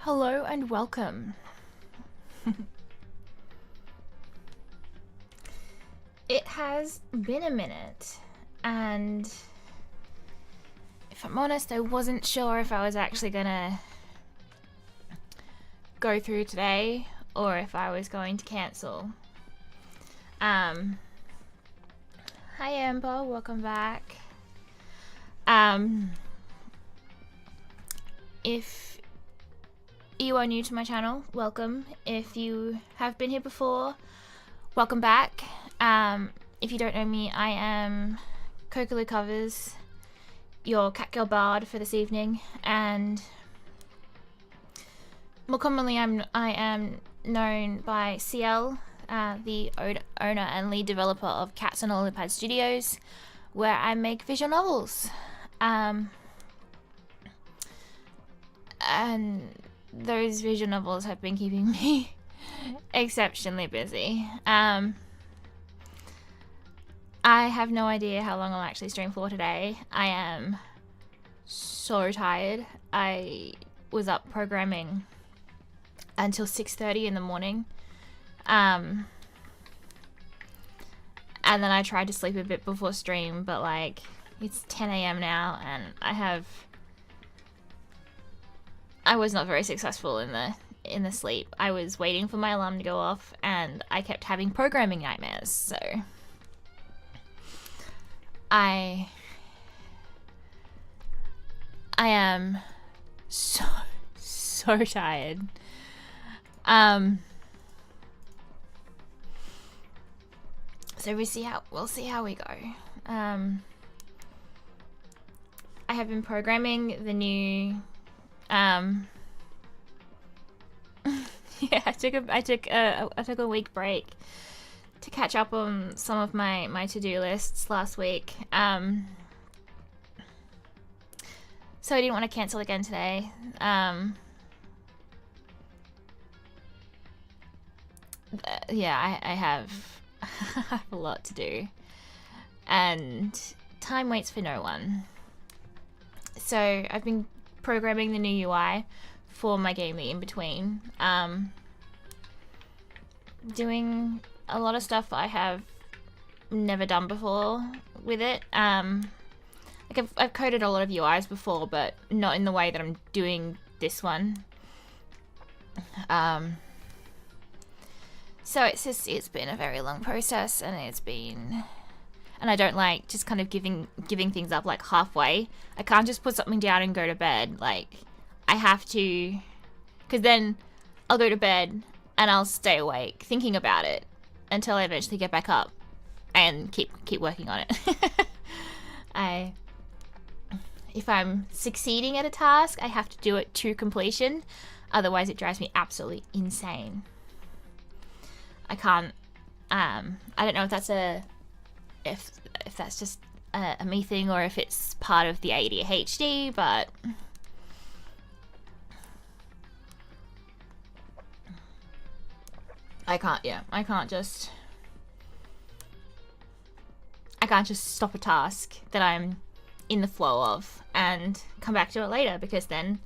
Hello and welcome. It has been a minute, and if I'm honest, I wasn't sure if I was actually gonna go through today or if I was going to cancel. Hi Amber, welcome back. If you are new to my channel, welcome. If you have been here before, welcome back. If you don't know me, I am Kokalu Covers, your Catgirl Bard for this evening, and more commonly I am known by CL, the owner and lead developer of Cats and Lollypad Studios, where I make visual novels. And those visual novels have been keeping me exceptionally busy. I have no idea how long I'll actually stream for today. I am so tired. I was up programming until 6:30 in the morning. And then I tried to sleep a bit before stream, but like it's 10 a.m. now and I was not very successful in the sleep. I was waiting for my alarm to go off and I kept having programming nightmares, so I am so tired. So we'll see how we go. I have been programming the new yeah, I took a week break to catch up on some of my to-do lists last week. So I didn't want to cancel again today. Yeah, I have a lot to do, and time waits for no one. So I've been programming the new UI for my game The In-Between. Doing a lot of stuff I have never done before with it. Like I've coded a lot of UIs before, but not in the way that I'm doing this one. So it's been a very long process, and I don't like just kind of giving things up like halfway. I can't just put something down and go to bed. Like I have to, because then I'll go to bed and I'll stay awake thinking about it until I eventually get back up and keep working on it. If I'm succeeding at a task, I have to do it to completion. Otherwise, it drives me absolutely insane. I can't. I don't know if that's if that's just a me thing or if it's part of the ADHD, but I can't just stop a task that I'm in the flow of and come back to it later, because then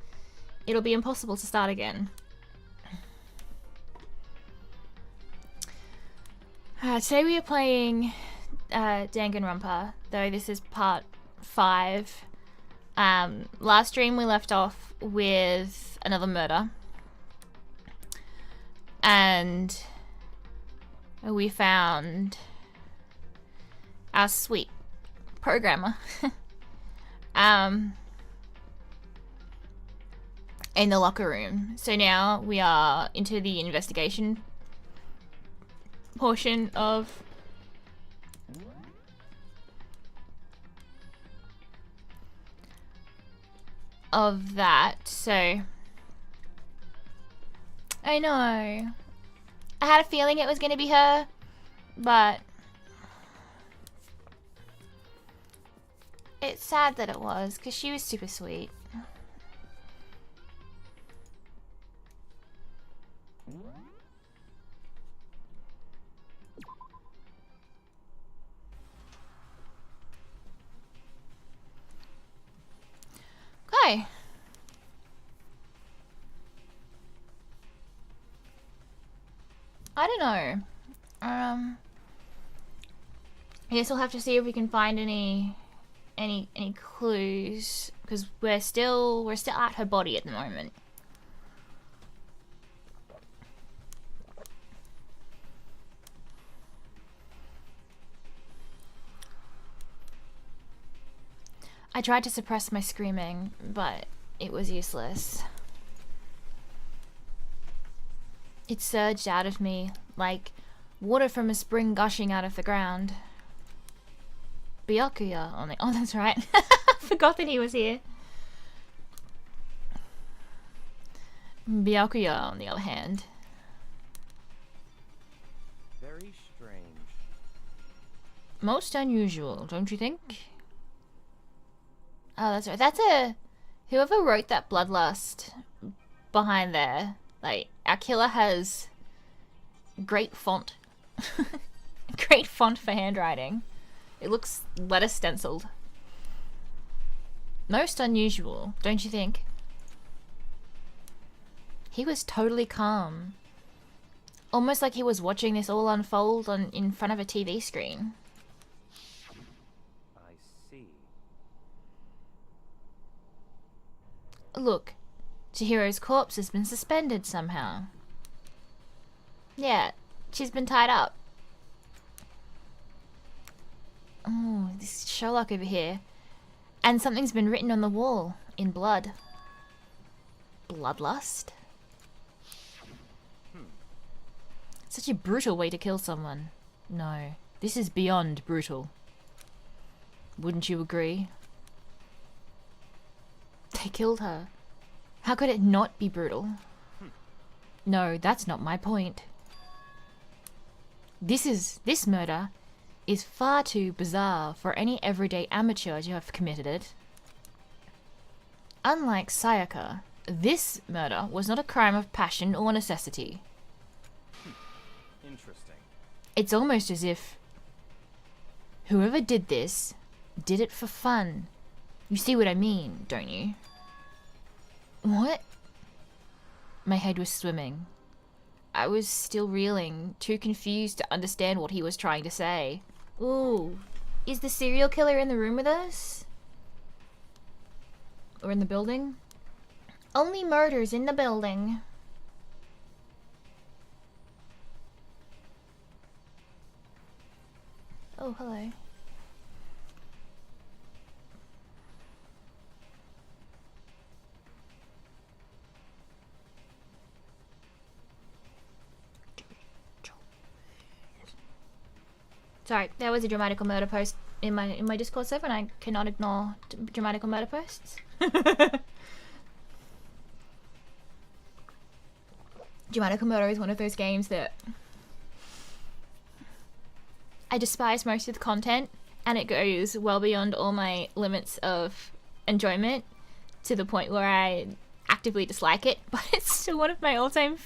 it'll be impossible to start again. Today we are playing Danganronpa, though this is part 5. Last stream we left off with another murder, and we found our sweet programmer in the locker room. So now we are into the investigation portion of that. So I know I had a feeling it was going to be her, but it's sad that it was, because she was super sweet. Okay. I don't know. I guess we'll have to see if we can find any clues, because we're still at her body at the moment. I tried to suppress my screaming, but it was useless. It surged out of me like water from a spring gushing out of the ground. Byakuya on the... Oh, that's right. Forgot that he was here. Byakuya, on the other hand. Very strange. Most unusual, don't you think? Oh, that's right. That's a... Whoever wrote that bloodlust behind there, like, our killer has great font. Great font for handwriting. It looks letter stenciled. Most unusual, don't you think? He was totally calm. Almost like he was watching this all unfold in front of a TV screen. I see. Look, Chihiro's corpse has been suspended somehow. Yeah, she's been tied up. Oh, this Sherlock over here. And something's been written on the wall in blood. Bloodlust? Such a brutal way to kill someone. No, this is beyond brutal. Wouldn't you agree? They killed her. How could it not be brutal? No, that's not my point. This murder is far too bizarre for any everyday amateur to have committed it. Unlike Sayaka, this murder was not a crime of passion or necessity. Interesting. It's almost as if whoever did this did it for fun. You see what I mean, don't you? What? My head was swimming. I was still reeling, too confused to understand what he was trying to say. Ooh, is the serial killer in the room with us? Or in the building? Only murders in the building. Oh, hello. Sorry, there was a dramatical murder post in my Discord server, and I cannot ignore dramatical murder posts. Dramatical murder is one of those games that I despise most of the content, and it goes well beyond all my limits of enjoyment to the point where I actively dislike it. But it's still one of my all-time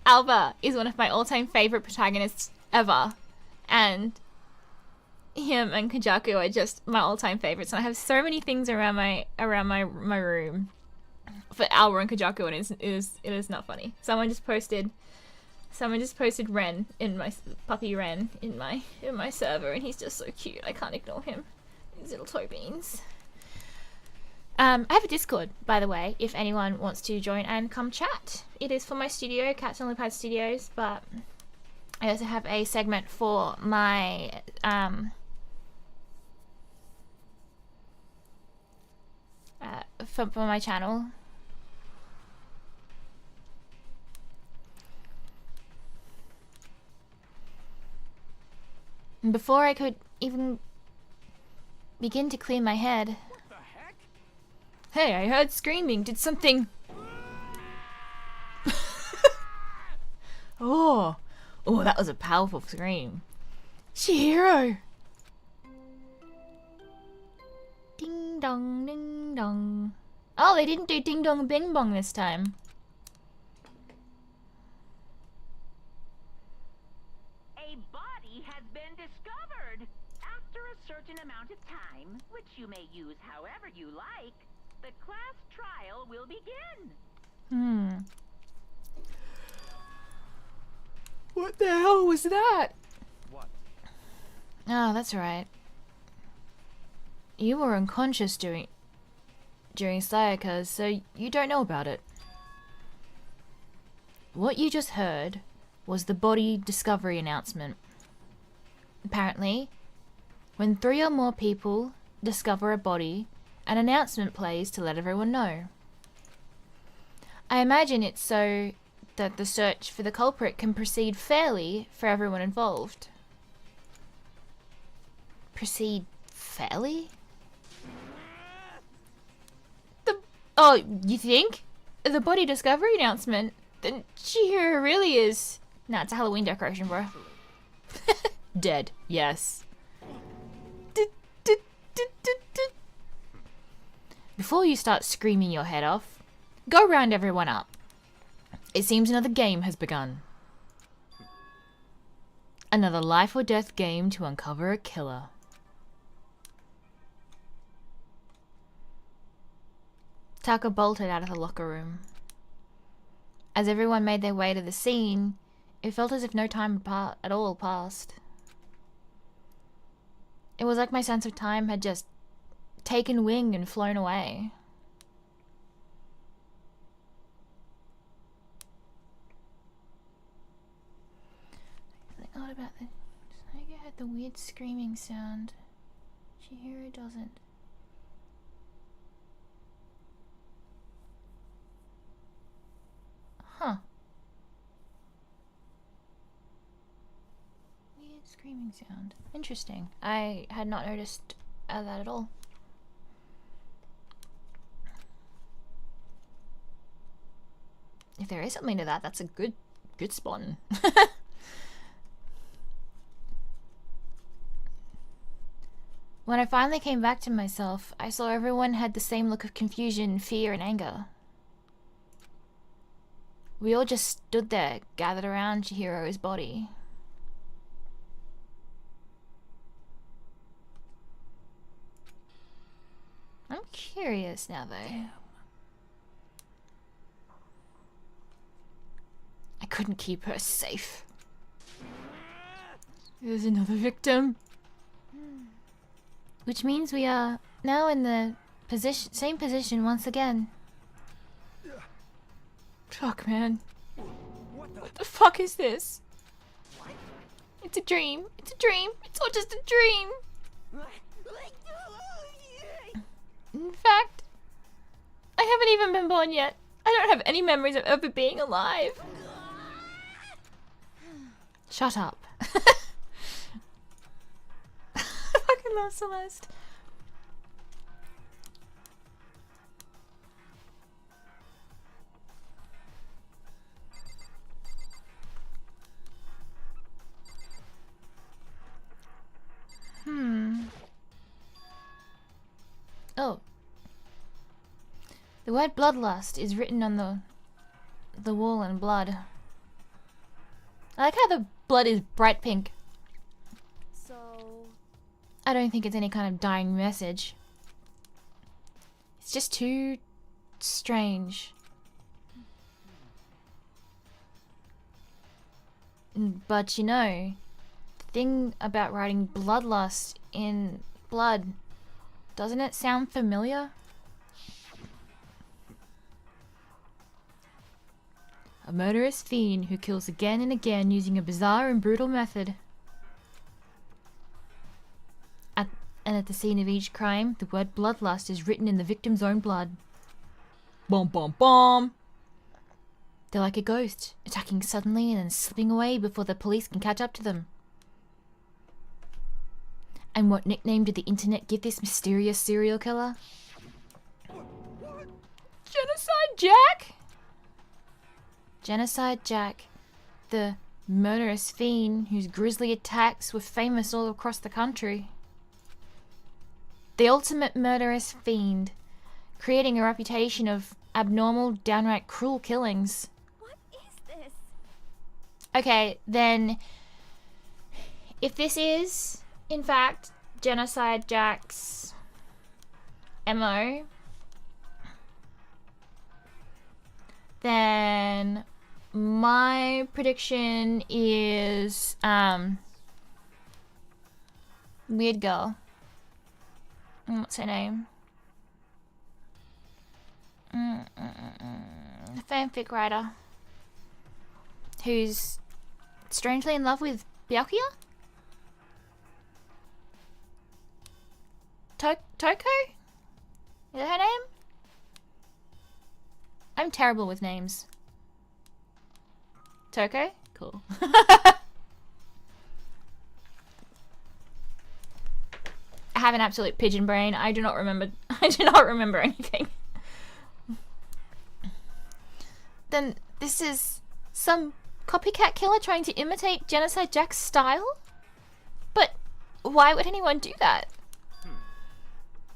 Alba is one of my all-time favorite protagonists ever, and him and Kajaku are just my all-time favorites, and I have so many things around my room for Alba and Kajaku, and it is not funny. Someone just posted Ren in my puppy Ren in my server, and he's just so cute. I can't ignore him. These little toe beans. I have a Discord, by the way, if anyone wants to join and come chat. It is for my studio, Cats and Lipad Studios, but I also have a segment for my for my channel. And before I could even begin to clean my head. What the heck? Hey, I heard screaming. Did something... Oh, that was a powerful scream. Chihiro! Ding dong, ding dong. Oh, they didn't do ding dong bing bong this time. A body has been discovered. After a certain amount of time, which you may use however you like, the class trial will begin. What the hell was that? What? Oh, that's right. You were unconscious during Sayaka's, so you don't know about it. What you just heard was the body discovery announcement. Apparently, when 3 or more people discover a body, an announcement plays to let everyone know. I imagine it's so that the search for the culprit can proceed fairly for everyone involved. Proceed fairly? Oh, you think? The body discovery announcement? Then Chihiro really is... Nah, it's a Halloween decoration, bro. Dead, yes. Before you start screaming your head off, go round everyone up. It seems another game has begun. Another life or death game to uncover a killer. Taka bolted out of the locker room. As everyone made their way to the scene, it felt as if no time at all passed. It was like my sense of time had just taken wing and flown away. What about the... Snake had the weird screaming sound. Chihiro doesn't. Huh. Weird screaming sound. Interesting. I had not noticed that at all. If there is something to that, that's a good spawn. When I finally came back to myself, I saw everyone had the same look of confusion, fear, and anger. We all just stood there, gathered around Chihiro's body. I'm curious now, though. I couldn't keep her safe. There's another victim. Which means we are now in the same position once again. Fuck, man. What the fuck is this? It's a dream. It's a dream. It's all just a dream. In fact, I haven't even been born yet. I don't have any memories of ever being alive. Shut up. I fucking love Celeste. Oh. The word bloodlust is written on the wall in blood. I like how the blood is bright pink. So... I don't think it's any kind of dying message. It's just too strange. But you know, the thing about writing bloodlust in blood, doesn't it sound familiar? A murderous fiend who kills again and again using a bizarre and brutal method. And at the scene of each crime, the word bloodlust is written in the victim's own blood. Bom bom bom! They're like a ghost, attacking suddenly and then slipping away before the police can catch up to them. And what nickname did the internet give this mysterious serial killer? Genocide Jack? Genocide Jack, the murderous fiend whose grisly attacks were famous all across the country. The ultimate murderous fiend, creating a reputation of abnormal, downright cruel killings. What is this? Okay, then, if this is, in fact, Genocide Jack's MO, then My prediction is weird girl. What's her name? The fanfic writer who's strangely in love with Byakuya? Toko? Is that her name? I'm terrible with names. Toko? Cool. I have an absolute pigeon brain. I do not remember anything. Then this is some copycat killer trying to imitate Genocide Jack's style? But why would anyone do that?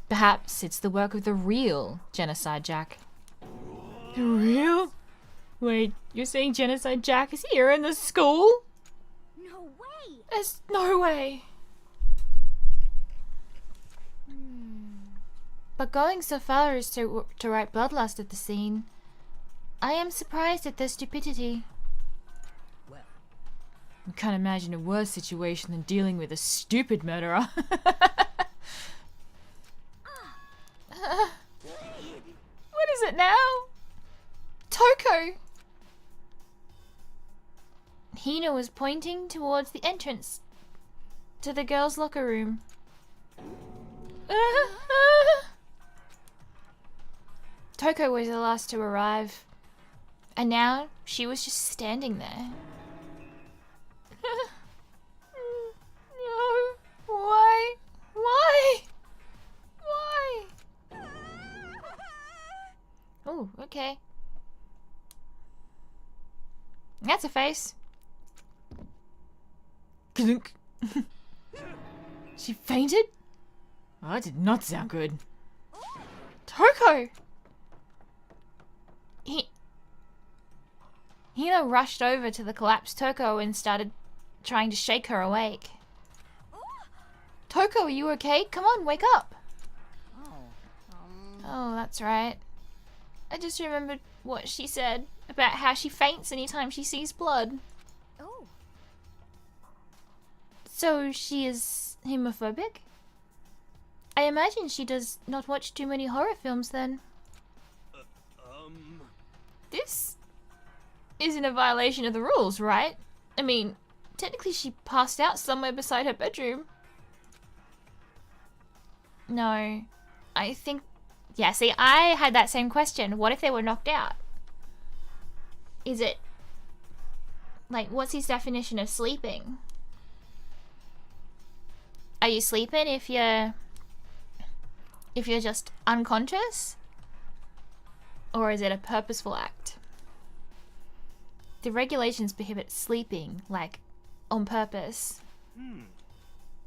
Perhaps it's the work of the real Genocide Jack. The real? Wait, you're saying Genocide Jack is here in the school? No way! There's no way. But going so far as to write bloodlust at the scene, I am surprised at their stupidity. Well, I can't imagine a worse situation than dealing with a stupid murderer. What is it now? Toko! Hina was pointing towards the entrance to the girls' locker room. Toko was the last to arrive, and now she was just standing there. No, why? Why? Why? Oh, okay. That's a face. Clunk. She fainted? Oh, that did not sound good. Toko! Hina rushed over to the collapsed Toko and started trying to shake her awake. Toko, are you okay? Come on, wake up. Oh, that's right. I just remembered what she said about how she faints anytime she sees blood. Oh. So she is homophobic? I imagine she does not watch too many horror films then. This isn't a violation of the rules, right? I mean, technically she passed out somewhere beside her bedroom. No, I think... Yeah, see, I had that same question. What if they were knocked out? Is it... Like, what's his definition of sleeping? Are you sleeping if you're just unconscious? Or is it a purposeful act? The regulations prohibit sleeping, like, on purpose.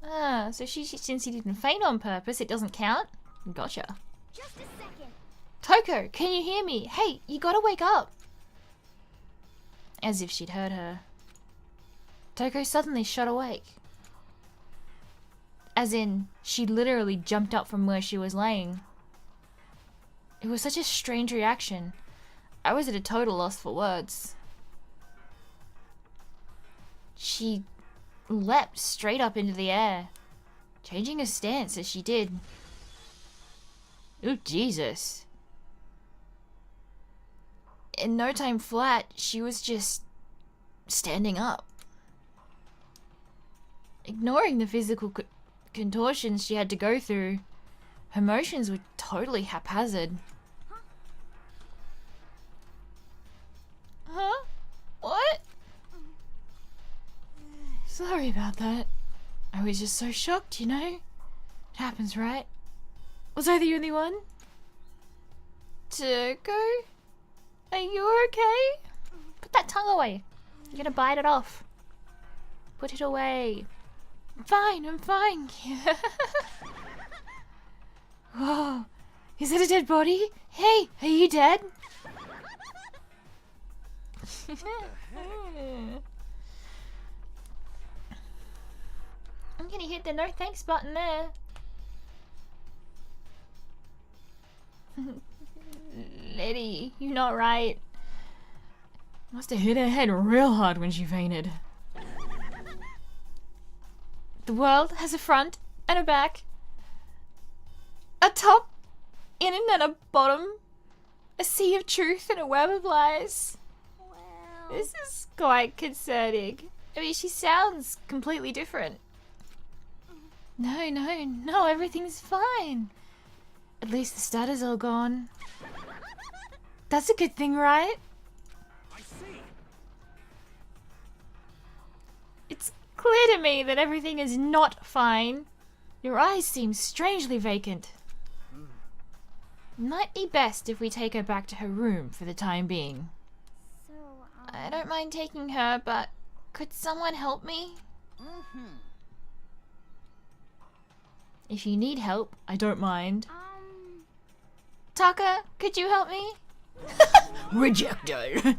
Ah, so since he didn't faint on purpose, it doesn't count? Gotcha. Just a second. Toko, can you hear me? Hey, you gotta wake up. As if she'd heard her. Toko suddenly shot awake. As in, she literally jumped up from where she was laying. It was such a strange reaction. I was at a total loss for words. She leapt straight up into the air, changing her stance as she did. Ooh, Jesus. In no time flat, she was just standing up. Ignoring the physical contortions she had to go through, her motions were totally haphazard. Huh? What? Sorry about that. I was just so shocked, you know? It happens, right? Was I the only one? Toko? Are you okay? Put that tongue away. You're gonna bite it off. Put it away. I'm fine. Whoa. Is it a dead body? Hey, are you dead? I'm gonna hit the no thanks button there. Letty, you're not right. Must have hit her head real hard when she fainted. The world has a front and a back, a top, in and a bottom, a sea of truth and a web of lies. Well... This is quite concerning. I mean, she sounds completely different. No, everything's fine. At least the stutter's all gone. That's a good thing, right? I see. It's clear to me that everything is not fine. Your eyes seem strangely vacant. Might be best if we take her back to her room for the time being. So, I don't mind taking her, but could someone help me? If you need help, I don't mind. Taka, could you help me? Rejected.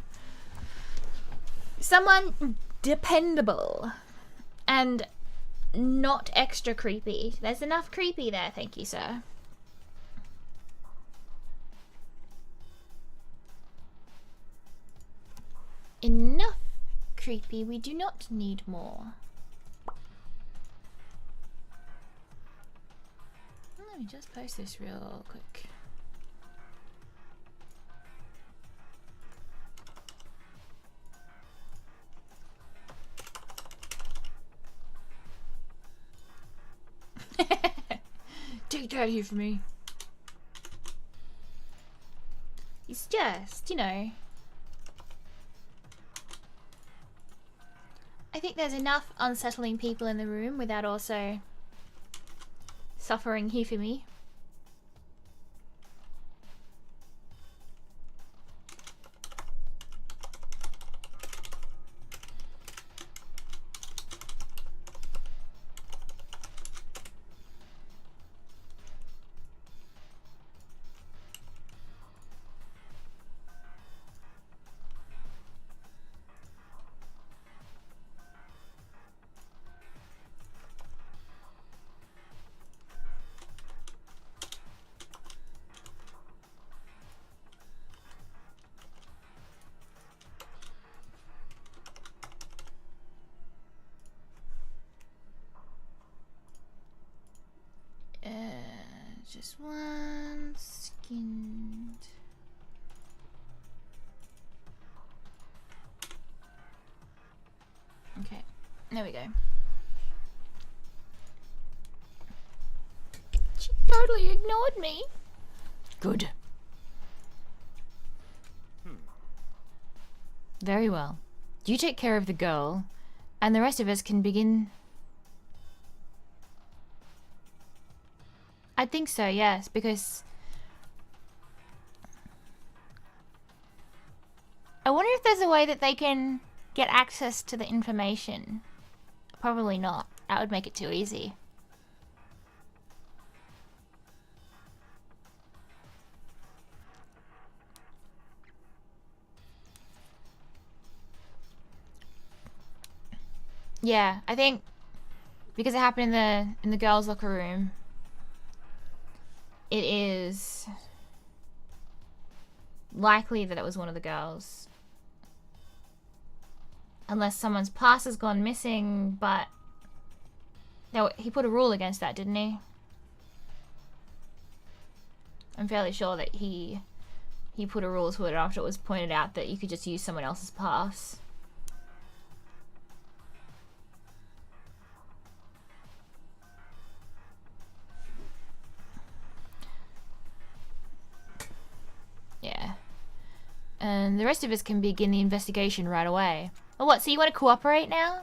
Someone dependable. And not extra creepy. There's enough creepy there, thank you, sir. Enough creepy, we do not need more. Let me just post this real quick. Take that here for me. It's just, you know. I think there's enough unsettling people in the room without also suffering Hifumi. Just one second. Okay, there we go. She totally ignored me. Good. Very well. You take care of the girl, and the rest of us can begin. I think so, yes, because I wonder if there's a way that they can get access to the information. Probably not. That would make it too easy. Yeah, I think because it happened in the girls' locker room. It is likely that it was one of the girls. Unless someone's pass has gone missing, but no, he put a rule against that, didn't he? I'm fairly sure that he put a rule to it after it was pointed out that you could just use someone else's pass. Yeah. And the rest of us can begin the investigation right away. Oh, what? So you want to cooperate now?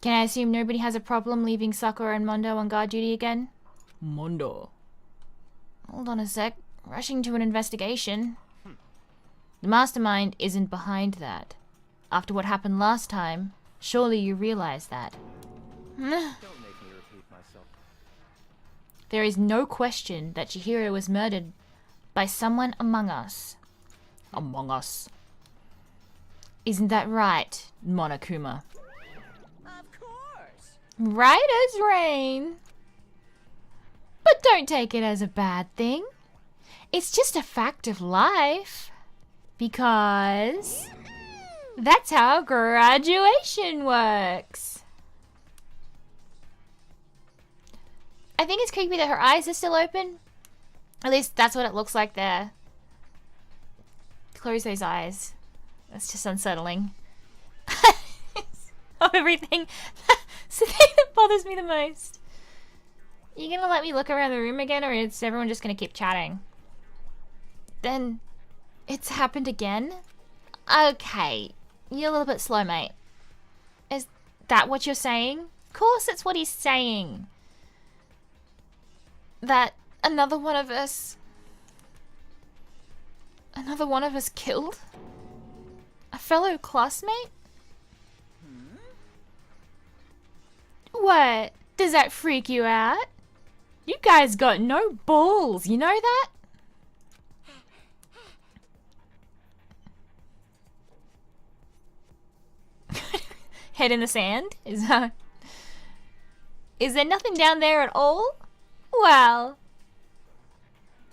Can I assume nobody has a problem leaving Sakura and Mondo on guard duty again? Mondo. Hold on a sec. Rushing to an investigation. The mastermind isn't behind that. After what happened last time, surely you realize that. Don't make me repeat myself. There is no question that Chihiro was murdered by someone among us. Among us. Isn't that right, Monokuma? Of course. Right as rain. But don't take it as a bad thing. It's just a fact of life. Because that's how graduation works. I think it's creepy that her eyes are still open. At least that's what it looks like there. Close those eyes. That's just unsettling. Of everything. It's the thing that bothers me the most. You gonna let me look around the room again, or is everyone just gonna keep chatting? Then it's happened again? Okay. You're a little bit slow, mate. Is that what you're saying? Of course that's what he's saying. That another one of us killed? A fellow classmate? What? Does that freak you out? You guys got no balls, you know that? Head in the sand? Is there nothing down there at all? Well,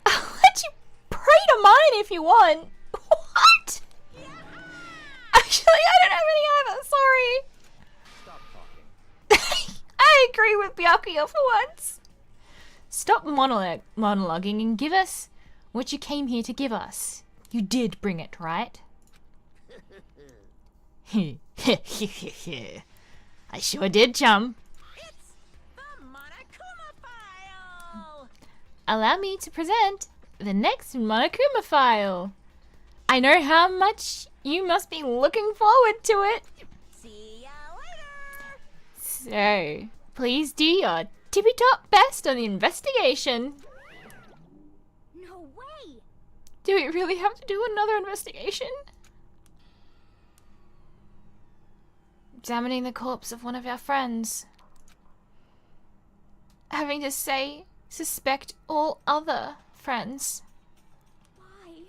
I'll let you pray to mine if you want. What? Actually, I don't have any either, sorry. Stop talking. I agree with Byakuya for once. Stop monologuing and give us what you came here to give us. You did bring it, right? I sure did, chum. It's the Monokuma file. Allow me to present the next Monokuma file. I know how much you must be looking forward to it. See ya later. So, please do your tippy-top best on the investigation. No way! Do we really have to do another investigation? Examining the corpse of one of our friends. Having to suspect all other friends. Why?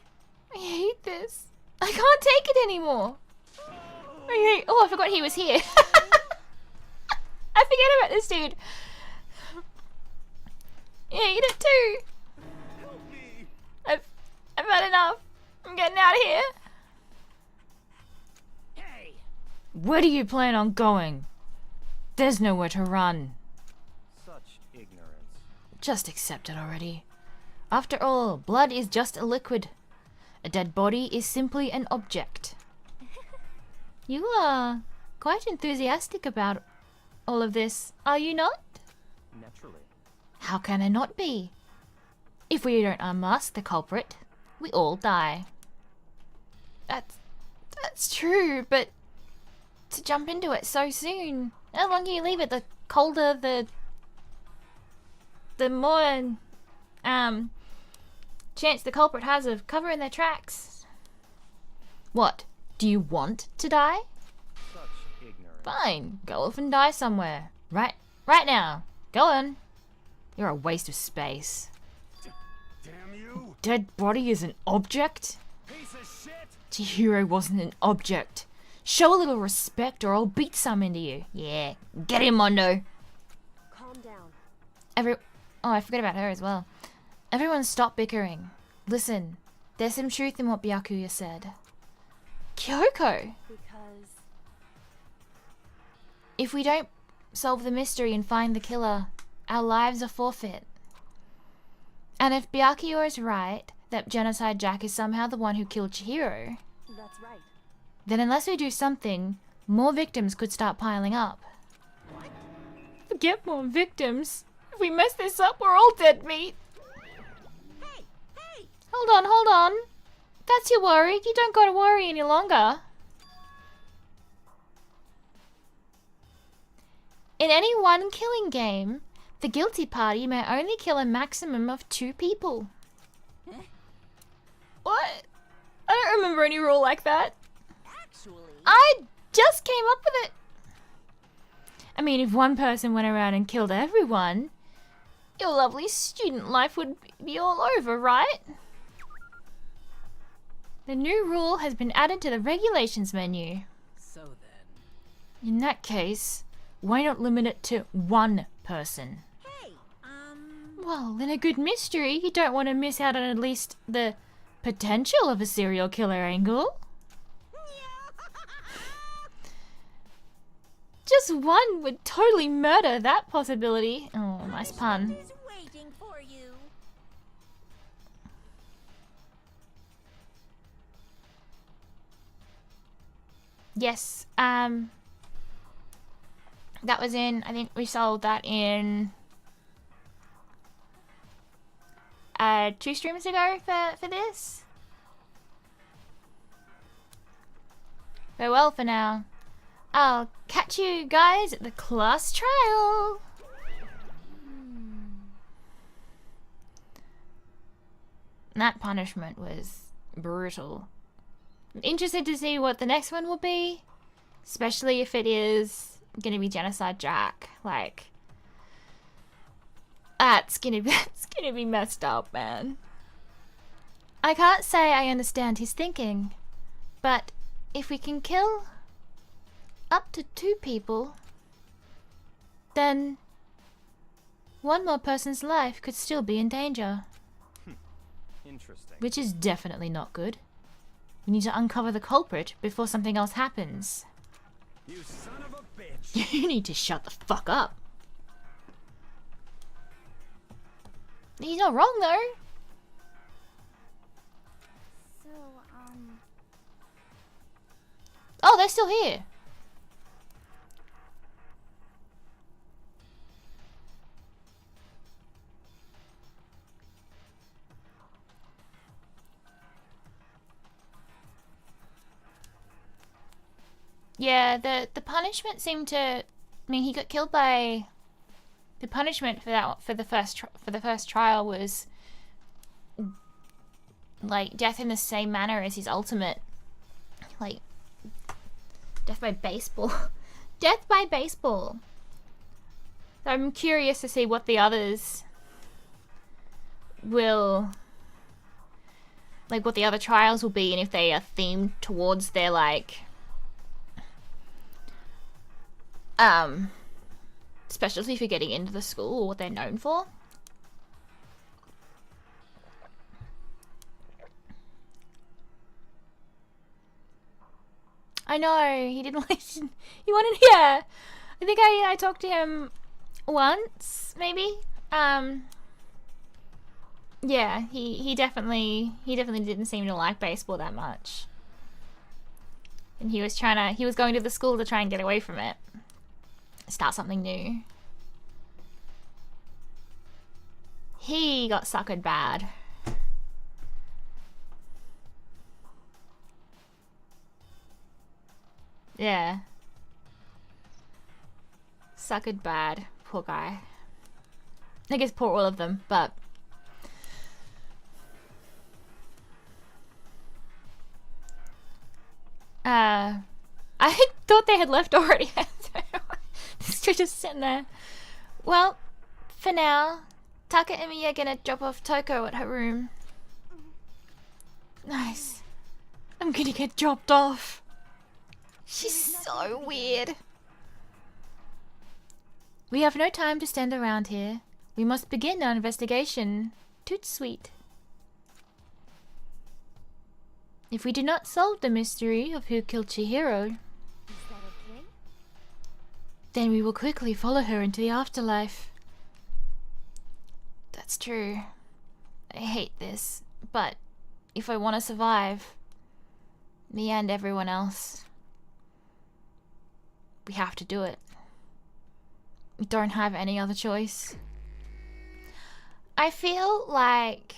I hate this. I can't take it anymore. Oh, I forgot he was here. I forget about this dude. Yeah, eat it too. Help me. I've had enough. I'm getting out of here. Hey. Where do you plan on going? There's nowhere to run. Such ignorance. Just accept it already. After all, blood is just a liquid. A dead body is simply an object. You are quite enthusiastic about all of this, are you not? Naturally. How can I not be? If we don't unmask the culprit, we all die. That's true, but to jump into it so soon. How longer you leave it, the colder the more chance the culprit has of covering their tracks. What? Do you want to die? Such ignorance. Fine, go off and die somewhere. Right now. Go on. You're a waste of space. Damn you. Dead body is an object? Piece of shit. Chihiro wasn't an object. Show a little respect or I'll beat some into you. Yeah, get him, Mondo. Calm down. Oh, I forgot about her as well. Everyone stop bickering. Listen, there's some truth in what Byakuya said. Kyoko! Because... If we don't solve the mystery and find the killer, our lives are forfeit. And if Byakuya is right, that Genocide Jack is somehow the one who killed Chihiro, That's right. then unless we do something, more victims could start piling up. Forget more victims. If we mess this up, we're all dead meat. Hey, hey. Hold on. That's your worry. You don't gotta worry any longer. In any one killing game, the guilty party may only kill a maximum of 2 people. What? I don't remember any rule like that. Actually, I just came up with it. I mean, if one person went around and killed everyone, your lovely student life would be all over, right? The new rule has been added to the regulations menu. So then. In that case, why not limit it to 1 person? hey, Well, in a good mystery, you don't want to miss out on at least the potential of a serial killer angle. Just one would totally murder that possibility. Oh, nice pun. Is waiting for you. Yes, that was in, I think we sold that in 2 streams ago for this. Farewell for now. I'll catch you guys at the class trial. That punishment was brutal. I'm interested to see what the next one will be, especially if it is gonna be Genocide Jack. Like, that's gonna be messed up, man. I can't say I understand his thinking, but if we can kill up to 2 people, then one more person's life could still be in danger. Interesting. Which is definitely not good. We need to uncover the culprit before something else happens. You son of a bitch. You need to shut the fuck up. He's not wrong though. So, Oh, they're still here. Yeah, the punishment seemed to. I mean, he got killed by. The punishment for that for the first trial was like death in the same manner as his ultimate, like death by baseball. Death by baseball. So I'm curious to see what the others will. Like what the other trials will be, and if they are themed towards their like. Especially for getting into the school or what they're known for. I know, he didn't listen. He wanted, yeah. I think I talked to him once, maybe. Yeah, he definitely didn't seem to like baseball that much. And he was going to the school to try and get away from it. Start something new. He got suckered bad. Yeah. Suckered bad. Poor guy. I guess poor all of them, but... I thought they had left already. They're just sitting there. Well, for now, Taka and me are gonna drop off Toko at her room. Nice. I'm gonna get dropped off. She's so weird. We have no time to stand around here. We must begin our investigation. Toot sweet. If we do not solve the mystery of who killed Chihiro, is that okay? then we will quickly follow her into the afterlife. That's true. I hate this, but if I want to survive, me and everyone else, we have to do it. We don't have any other choice. I feel like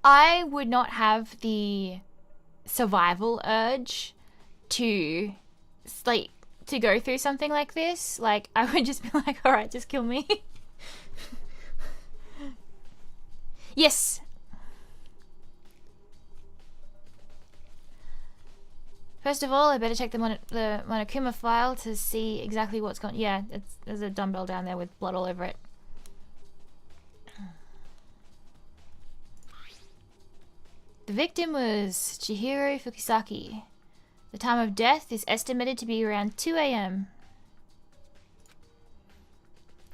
I would not have the survival urge to like to go through something like this. Like I would just be like, all right, just kill me. Yes. First of all, I better check the Monokuma file to see exactly what's going. Yeah, there's a dumbbell down there with blood all over it. The victim was Chihiro Fukisaki. The time of death is estimated to be around 2 a.m.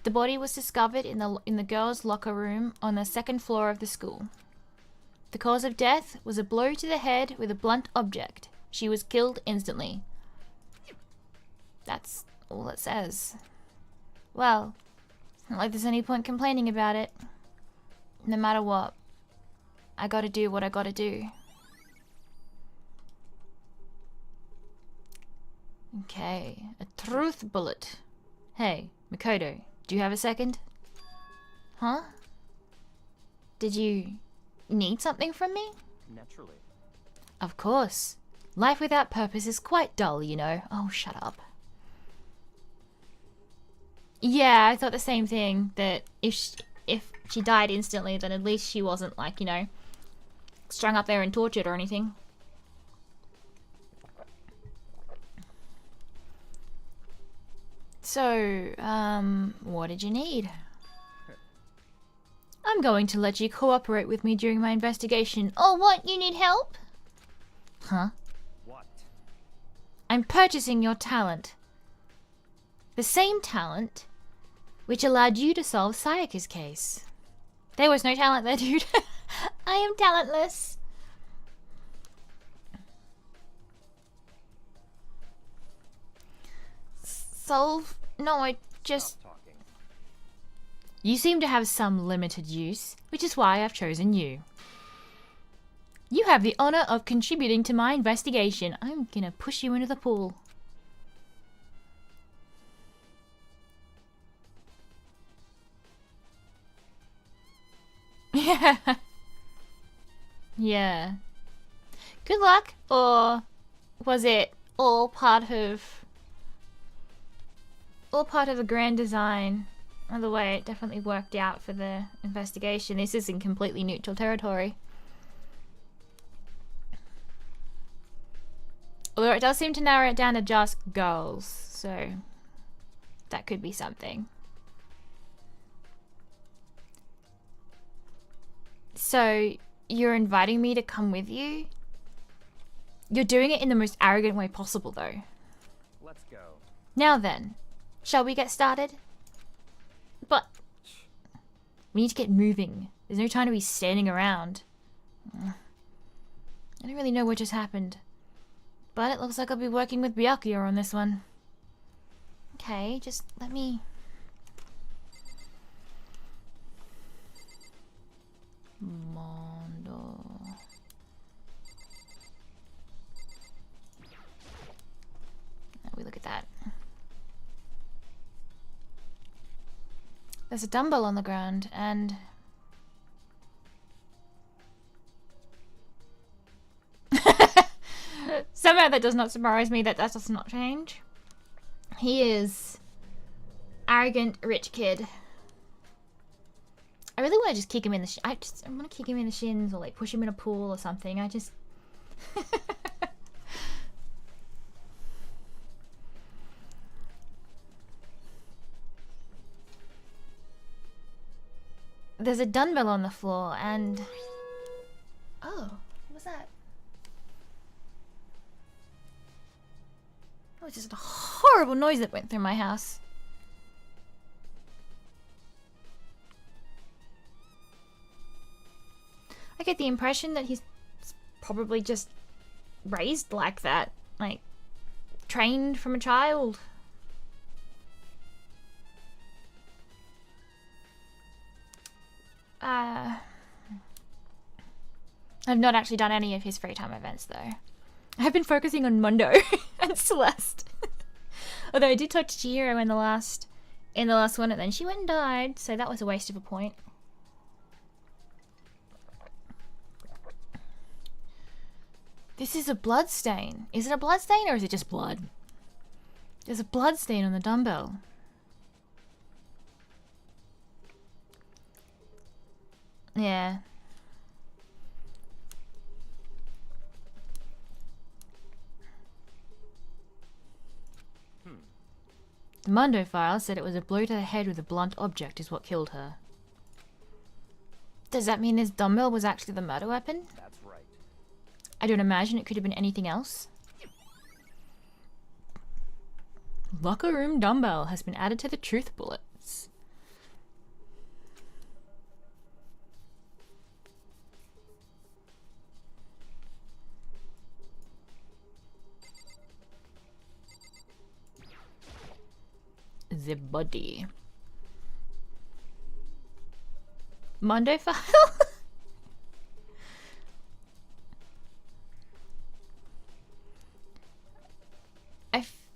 The body was discovered in the girls' locker room on the second floor of the school. The cause of death was a blow to the head with a blunt object. She was killed instantly. That's all it says. Well, it's not like there's any point complaining about it. No matter what, I gotta do what I gotta do. Okay, a truth bullet. Hey, Makoto, do you have a second? Huh? Did you need something from me? Naturally. Of course. Life without purpose is quite dull, you know. Oh, shut up. Yeah, I thought the same thing, that if she died instantly, then at least she wasn't, like, you know, strung up there and tortured or anything. So, what did you need? I'm going to let you cooperate with me during my investigation. Oh, what? You need help? Huh? What? I'm purchasing your talent. The same talent which allowed you to solve Sayaka's case. There was no talent there, dude. I am talentless. Solve? No, I just... Stop talking. You seem to have some limited use, which is why I've chosen you. You have the honor of contributing to my investigation. I'm gonna push you into the pool. Yeah. Yeah. Good luck, or was it all part of the grand design? Either way, it definitely worked out for the investigation. This is in completely neutral territory. Although it does seem to narrow it down to just girls, so that could be something. So, you're inviting me to come with you? You're doing it in the most arrogant way possible, though. Let's go. Now then, shall we get started? But we need to get moving. There's no time to be standing around. I don't really know what just happened. But it looks like I'll be working with Byakuya on this one. Okay, just let me... Mondo... Now we look at that. There's a dumbbell on the ground, and... Somehow that does not surprise me that does not change. He is... arrogant, rich kid. I really want to just kick him in the I want to kick him in the shins, or like push him in a pool or something. I just... There's a dumbbell on the floor, and... Oh, what was that? Oh, it's just a horrible noise that went through my house. I get the impression that he's probably just raised like that. Like, trained from a child. I've not actually done any of his free time events though. I've been focusing on Mundo and Celeste. Although I did talk to Chihiro in the last one, and then she went and died, so that was a waste of a point. This is a blood stain. Is it a blood stain or is it just blood? There's a blood stain on the dumbbell. Yeah. The Mundo file said it was a blow to the head with a blunt object is what killed her. Does that mean this dumbbell was actually the murder weapon? That's right. I don't imagine it could have been anything else. Locker room dumbbell has been added to the truth bullets. the body. Mondo file?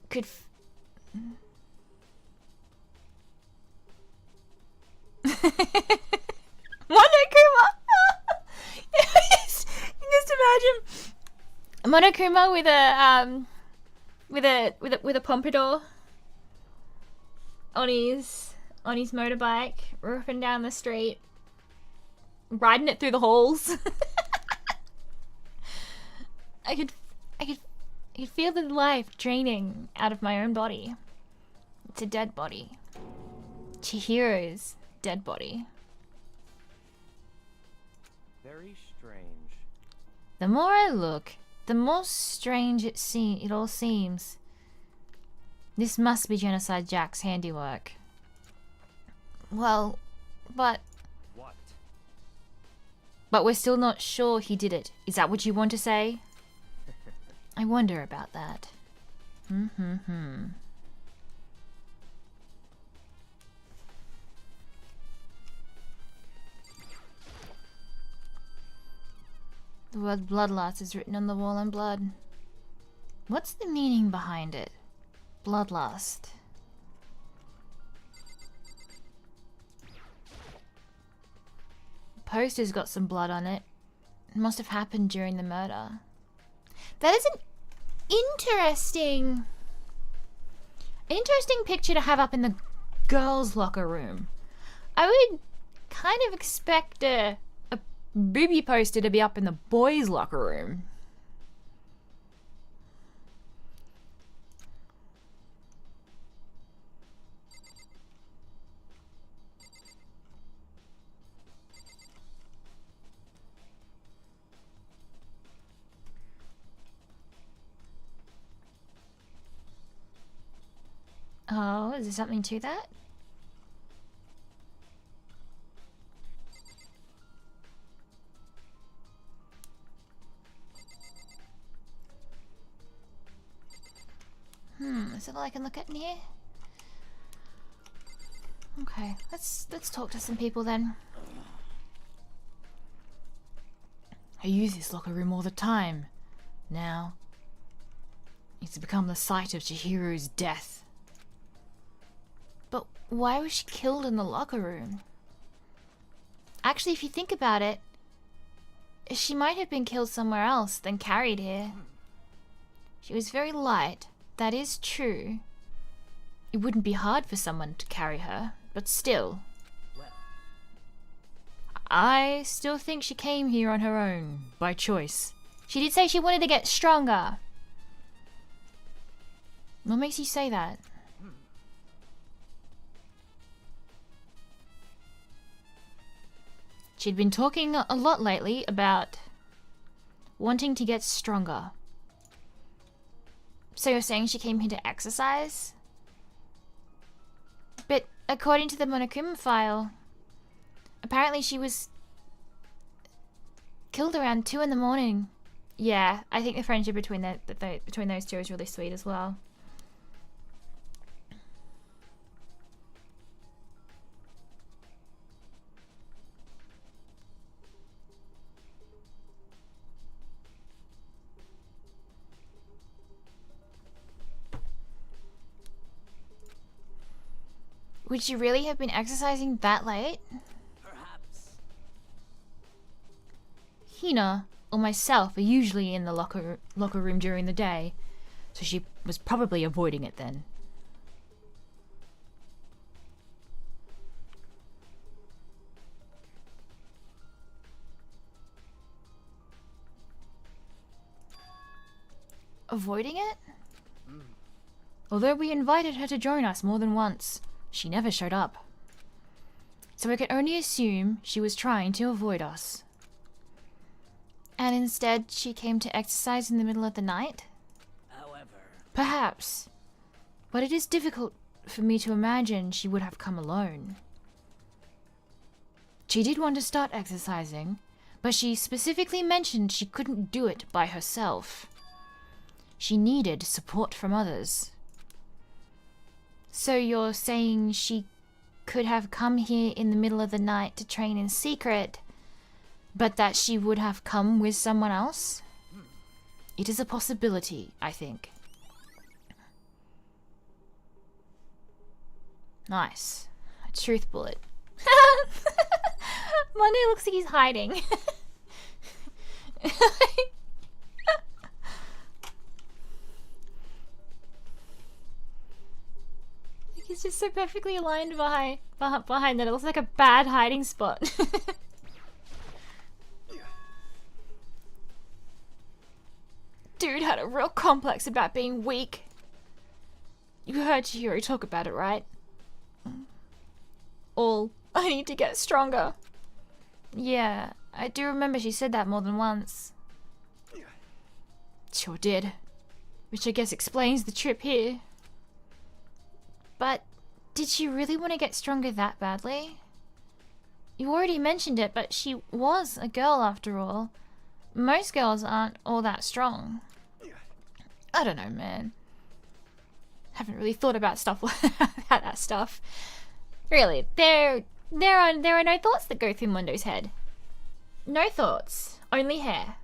Could Monokuma! Just imagine Monokuma with a pompadour on his motorbike, ripping down the street, riding it through the halls. I could feel the life draining out of my own body. It's a dead body. Chihiro's dead body. Very strange. The more I look, the more strange it all seems. This must be Genocide Jack's handiwork. Well, but What? we're still not sure he did it. Is that what you want to say? I wonder about that. The word bloodlust is written on the wall in blood. What's the meaning behind it? Bloodlust. The poster's got some blood on it. It must have happened during the murder. That is an interesting picture to have up in the girls' locker room. I would kind of expect a booby poster to be up in the boys' locker room. Oh, is there something to that? Is that all I can look at in here? Okay, let's talk to some people then. I use this locker room all the time. Now, it's become the site of Chihiro's death. But why was she killed in the locker room? Actually, if you think about it, she might have been killed somewhere else than carried here. She was very light, that is true. It wouldn't be hard for someone to carry her, but still. I still think she came here on her own, by choice. She did say she wanted to get stronger. What makes you say that? She'd been talking a lot lately about wanting to get stronger. So you're saying she came here to exercise? But according to the Monokuma file, apparently she was killed around 2 in the morning. Yeah, I think the friendship between those two is really sweet as well. Would she really have been exercising that late? Perhaps. Hina or myself are usually in the locker room during the day, so she was probably avoiding it then. Avoiding it? Although we invited her to join us more than once, she never showed up. So I could only assume she was trying to avoid us. And instead, she came to exercise in the middle of the night? However, Perhaps. But it is difficult for me to imagine she would have come alone. She did want to start exercising, but she specifically mentioned she couldn't do it by herself. She needed support from others. So you're saying she could have come here in the middle of the night to train in secret, but that she would have come with someone else? It is a possibility, I think. Nice. A truth bullet. Monday looks like he's hiding. He's just so perfectly aligned behind that it looks like a bad hiding spot. Dude had a real complex about being weak. You heard Chihiro talk about it, right? All, I need to get stronger. Yeah, I do remember she said that more than once. Sure did. Which I guess explains the trip here. But did she really want to get stronger that badly? You already mentioned it, but she was a girl after all. Most girls aren't all that strong. I don't know, man. Haven't really thought about stuff about that stuff. Really, there are no thoughts that go through Mondo's head. No thoughts, only hair.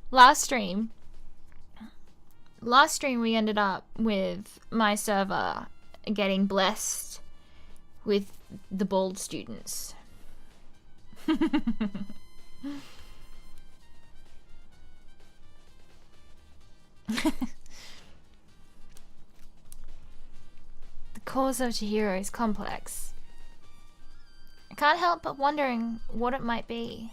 Last stream we ended up with my server getting blessed with the bald students. The cause of Chihiro is complex. I can't help but wondering what it might be.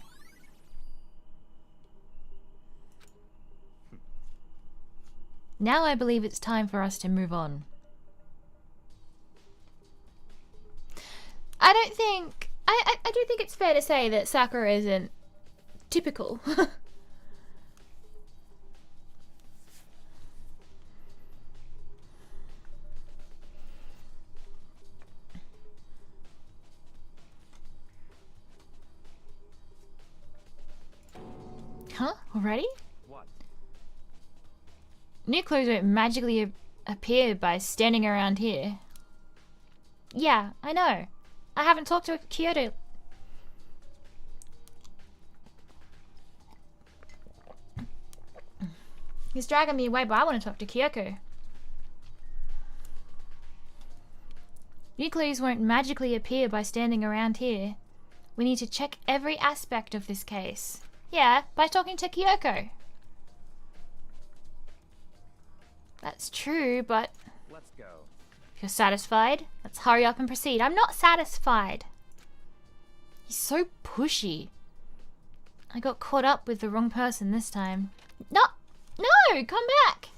Now I believe it's time for us to move on. I do think it's fair to say that Sakura isn't typical. Huh? Already? What? New clothes don't magically appear by standing around here. Yeah, I know. I haven't talked to Kyoto. He's dragging me away, but I want to talk to Kyoko. New clues won't magically appear by standing around here. We need to check every aspect of this case. Yeah, by talking to Kyoko. That's true, but... Let's go. If you're satisfied, let's hurry up and proceed. I'm not satisfied. He's so pushy. I got caught up with the wrong person this time. No! No! Come back!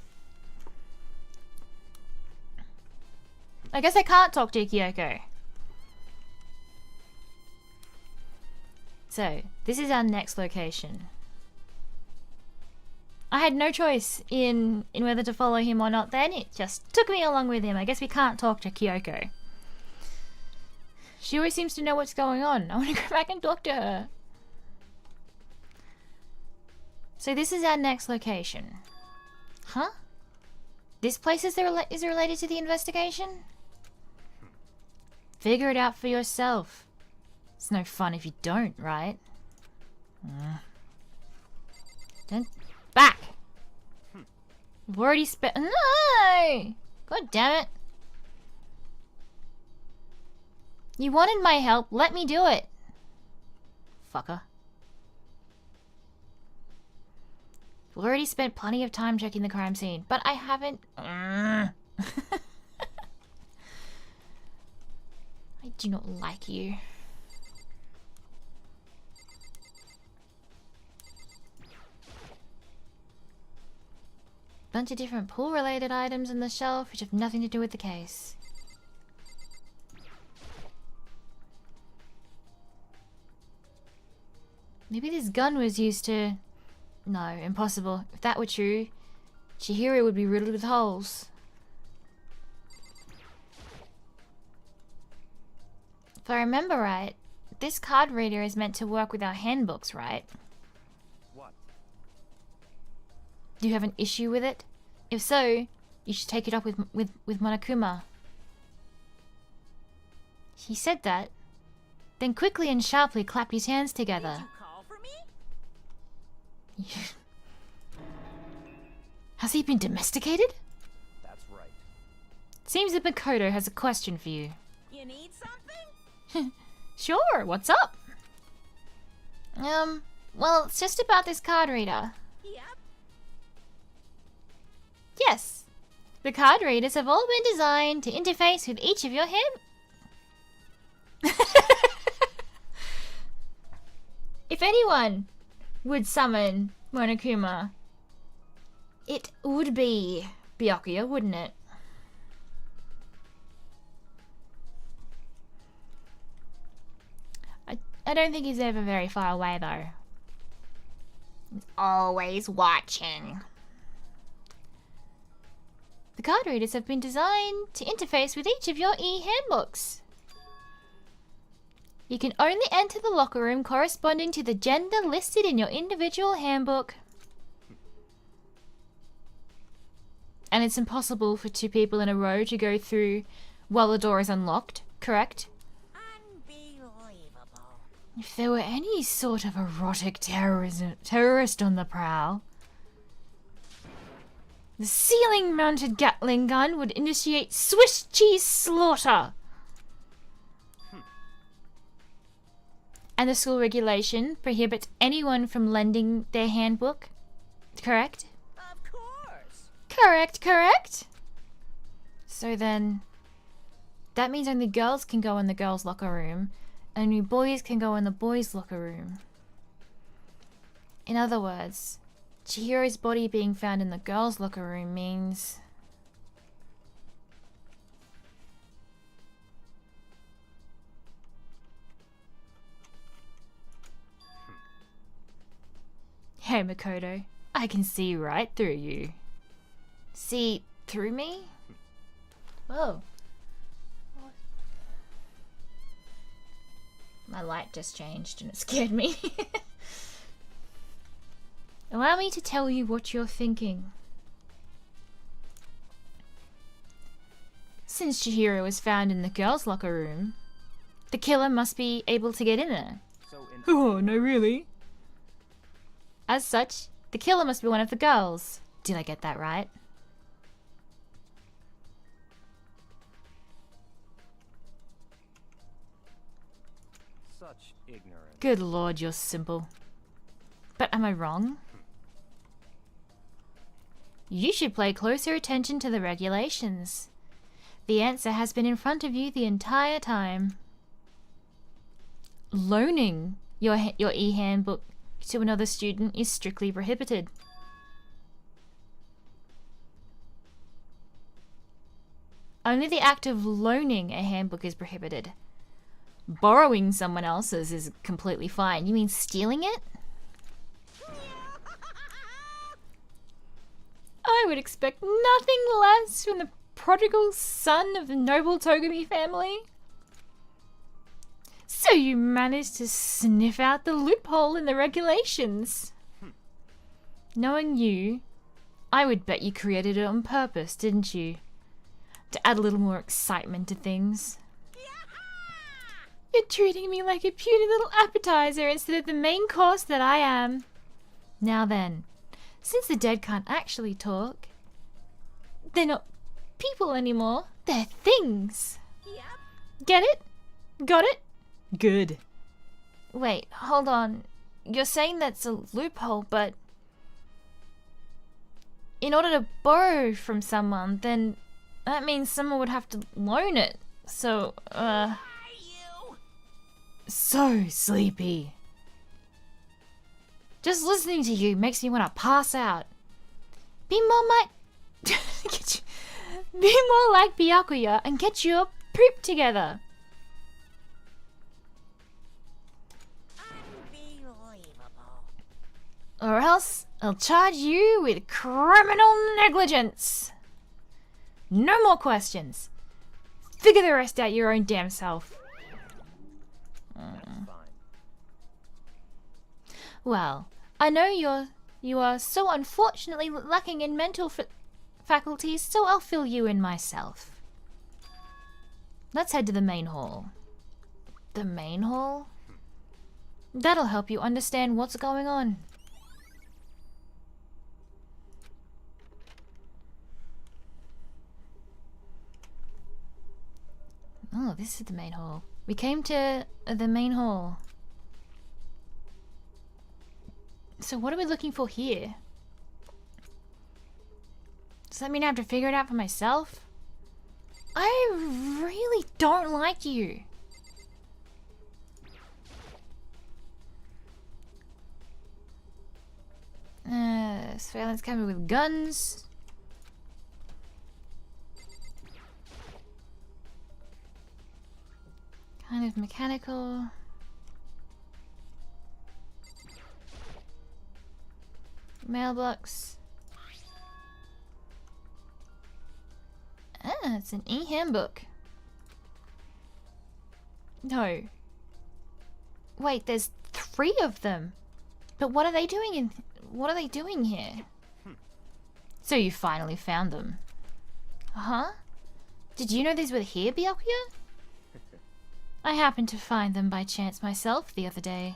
I guess I can't talk to Kyoko. So, this is our next location. I had no choice in whether to follow him or not then. It just took me along with him. I guess we can't talk to Kyoko. She always seems to know what's going on. I want to go back and talk to her. So this is our next location. Huh? This place is related to the investigation? Figure it out for yourself. It's no fun if you don't, right? Don't... Back! We've already spent... No! God damn it. You wanted my help, let me do it. Fucker. We've already spent plenty of time checking the crime scene, but I haven't... I do not like you. Bunch of different pool-related items on the shelf which have nothing to do with the case. Maybe this gun was used to... No, impossible. If that were true, Chihiro would be riddled with holes. If I remember right, this card reader is meant to work with our handbooks, right? What? Do you have an issue with it? If so, you should take it up with Monokuma. He said that, then quickly and sharply clapped his hands together. Did you call for me? Has he been domesticated? That's right. Seems that Makoto has a question for you. You need something? Sure, what's up? Well, it's just about this card reader. Yep. Yes. The card readers have all been designed to interface with each of your If anyone would summon Monokuma, it would be Byakuya, wouldn't it? I don't think he's ever very far away, though. He's always watching. The card readers have been designed to interface with each of your e-handbooks. You can only enter the locker room corresponding to the gender listed in your individual handbook. And it's impossible for two people in a row to go through while the door is unlocked, correct? Unbelievable. If there were any sort of erotic terrorist on the prowl, the ceiling-mounted Gatling gun would initiate Swiss cheese slaughter. And the school regulation prohibits anyone from lending their handbook, correct? Of course. Correct. So then, that means only girls can go in the girls' locker room, and only boys can go in the boys' locker room. In other words, Chihiro's body being found in the girls' locker room means... Hey Makoto, I can see right through you. See through me? Whoa. My light just changed and it scared me. Allow me to tell you what you're thinking. Since Chihiro was found in the girls' locker room, the killer must be able to get in there. So in Oh, no really? As such, the killer must be one of the girls. Did I get that right? such ignorance. Good lord, you're simple. But am I wrong? You should pay closer attention to the regulations. The answer has been in front of you the entire time. Loaning your e-handbook to another student is strictly prohibited. Only the act of loaning a handbook is prohibited. Borrowing someone else's is completely fine. You mean stealing it? I would expect nothing less from the prodigal son of the noble Togami family. So you managed to sniff out the loophole in the regulations. Knowing you, I would bet you created it on purpose, didn't you? To add a little more excitement to things. You're treating me like a puny little appetizer instead of the main course that I am. Now then, since the dead can't actually talk, they're not people anymore, they're things. Yep. Get it? Got it? Good. Wait, hold on. You're saying that's a loophole, but in order to borrow from someone, then that means someone would have to loan it. So, You. so sleepy. Just listening to you makes me want to pass out. Be more be more like Byakuya and get your poop together. Unbelievable. Or else I'll charge you with criminal negligence. No more questions. Figure the rest out your own damn self. That's fine. Well, I know you are so unfortunately lacking in mental faculties, so I'll fill you in myself. Let's head to the main hall. The main hall? That'll help you understand what's going on. Oh, this is the main hall. We came to the main hall. So what are we looking for here? Does that mean I have to figure it out for myself? I really don't like you. Surveillance camera with guns. Kind of mechanical. Mailbox. Ah, it's an e-handbook. No. Wait, there's 3 of them. But what are they doing what are they doing here? So you finally found them. Huh? Did you know these were here, Byakuya? I happened to find them by chance myself the other day.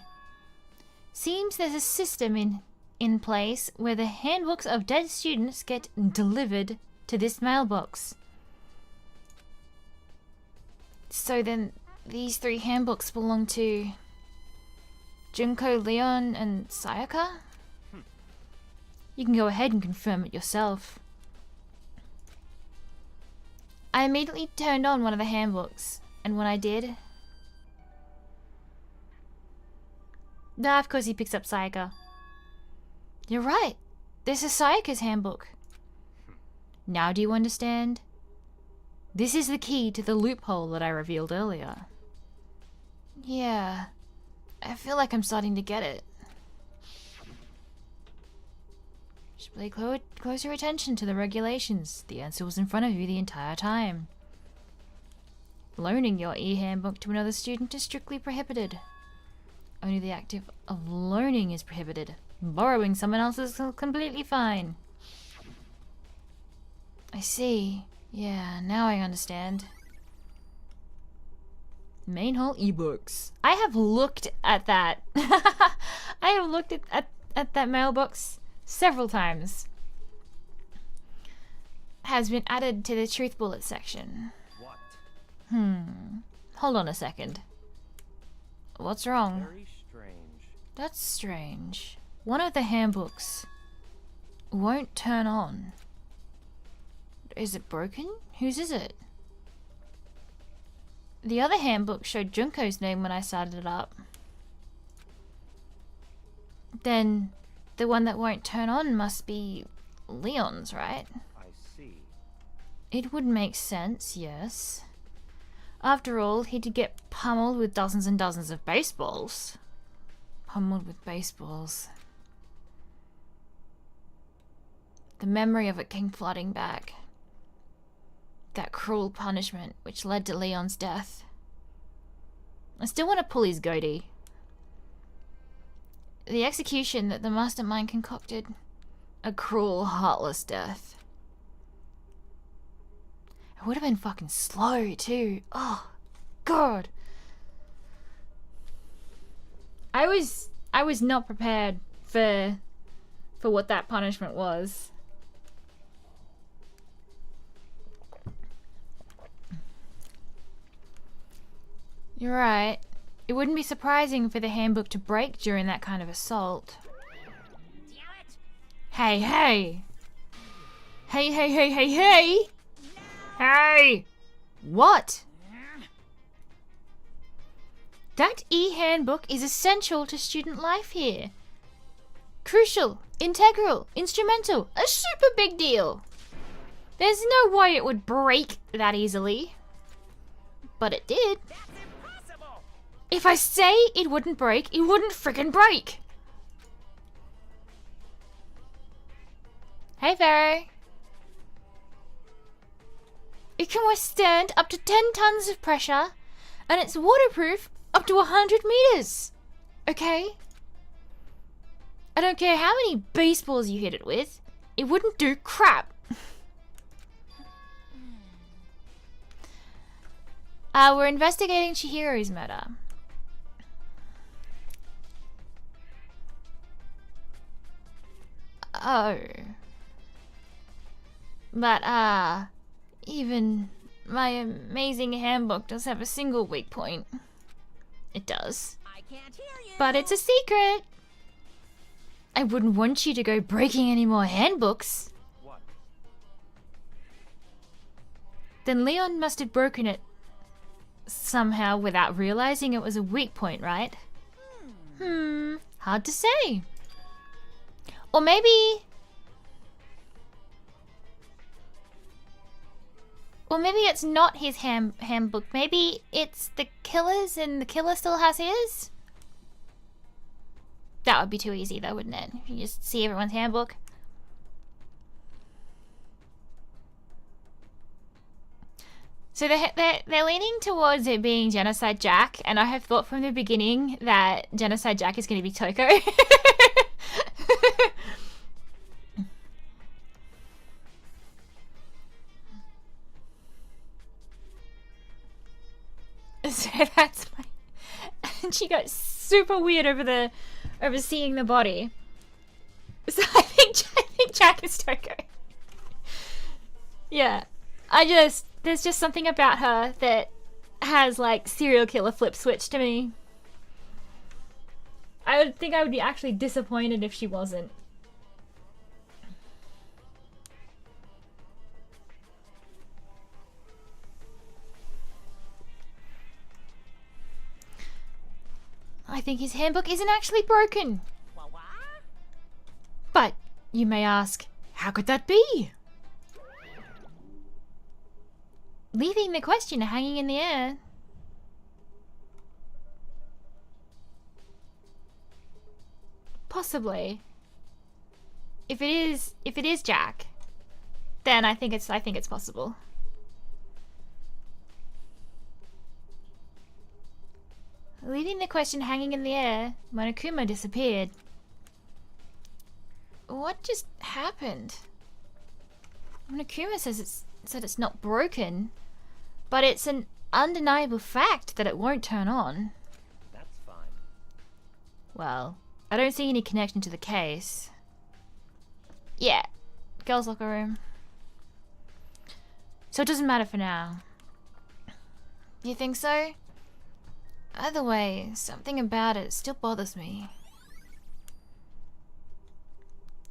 Seems there's a system in place where the handbooks of dead students get delivered to this mailbox. So then these 3 handbooks belong to Junko, Leon, and Sayaka? You can go ahead and confirm it yourself. I immediately turned on one of the handbooks, and when I did... Nah, of course he picks up Sayaka. You're right. This is Sayaka's handbook. Now do you understand? This is the key to the loophole that I revealed earlier. Yeah. I feel like I'm starting to get it. Just pay closer attention to the regulations. The answer was in front of you the entire time. Loaning your e-handbook to another student is strictly prohibited. Only the act of loaning is prohibited. Borrowing someone else's is completely fine. I see. Yeah, now I understand. Main hall ebooks. I have looked at that. I have looked at that mailbox several times. Has been added to the truth bullet section. What? Hold on a second. What's wrong? Very strange. That's strange. One of the handbooks won't turn on. Is it broken? Whose is it? The other handbook showed Junko's name when I started it up. Then the one that won't turn on must be Leon's, right? I see. It would make sense, yes. After all, he did get pummeled with dozens and dozens of baseballs. Pummeled with baseballs. The memory of it came flooding back. That cruel punishment which led to Leon's death. I still want to pull his goatee. The execution that the mastermind concocted. A cruel, heartless death. It would have been fucking slow too. Oh, God. I was not prepared for what that punishment was. You're right. It wouldn't be surprising for the handbook to break during that kind of assault. Damn it! Hey, hey! Hey, hey, hey, hey, hey! Hey! What? That e-handbook is essential to student life here. Crucial, integral, instrumental, a super big deal. There's no way it would break that easily. But it did. That's impossible! If I say it wouldn't break, it wouldn't frickin' break. Hey, Pharaoh. It can withstand up to 10 tons of pressure, and it's waterproof up to 100 meters. Okay? I don't care how many baseballs you hit it with, it wouldn't do crap. We're investigating Chihiro's murder. Oh. But, even my amazing handbook does have a single weak point. It does. I can't hear you. But it's a secret. I wouldn't want you to go breaking any more handbooks. What? Then Leon must have broken it somehow without realizing it was a weak point, right? Hard to say. Or maybe it's not his handbook. Maybe it's the killer's and the killer still has his? That would be too easy though, wouldn't it? If you just see everyone's handbook. So they're leaning towards it being Genocide Jack, and I have thought from the beginning that Genocide Jack is going to be Toko. So that's my... And she got super weird over seeing the body. So I think Jack is Toko. Yeah. There's just something about her that has like serial killer flip switch to me. I would think I would be actually disappointed if she wasn't. I think his handbook isn't actually broken. What? But you may ask, how could that be? Leaving the question hanging in the air. Possibly. If it is Jack, then I think it's possible. Leaving the question hanging in the air, Monokuma disappeared. What just happened? Monokuma said it's not broken, but it's an undeniable fact that it won't turn on. That's fine. Well, I don't see any connection to the case. Yeah, girls' locker room. So it doesn't matter for now. You think so? Either way, something about it still bothers me.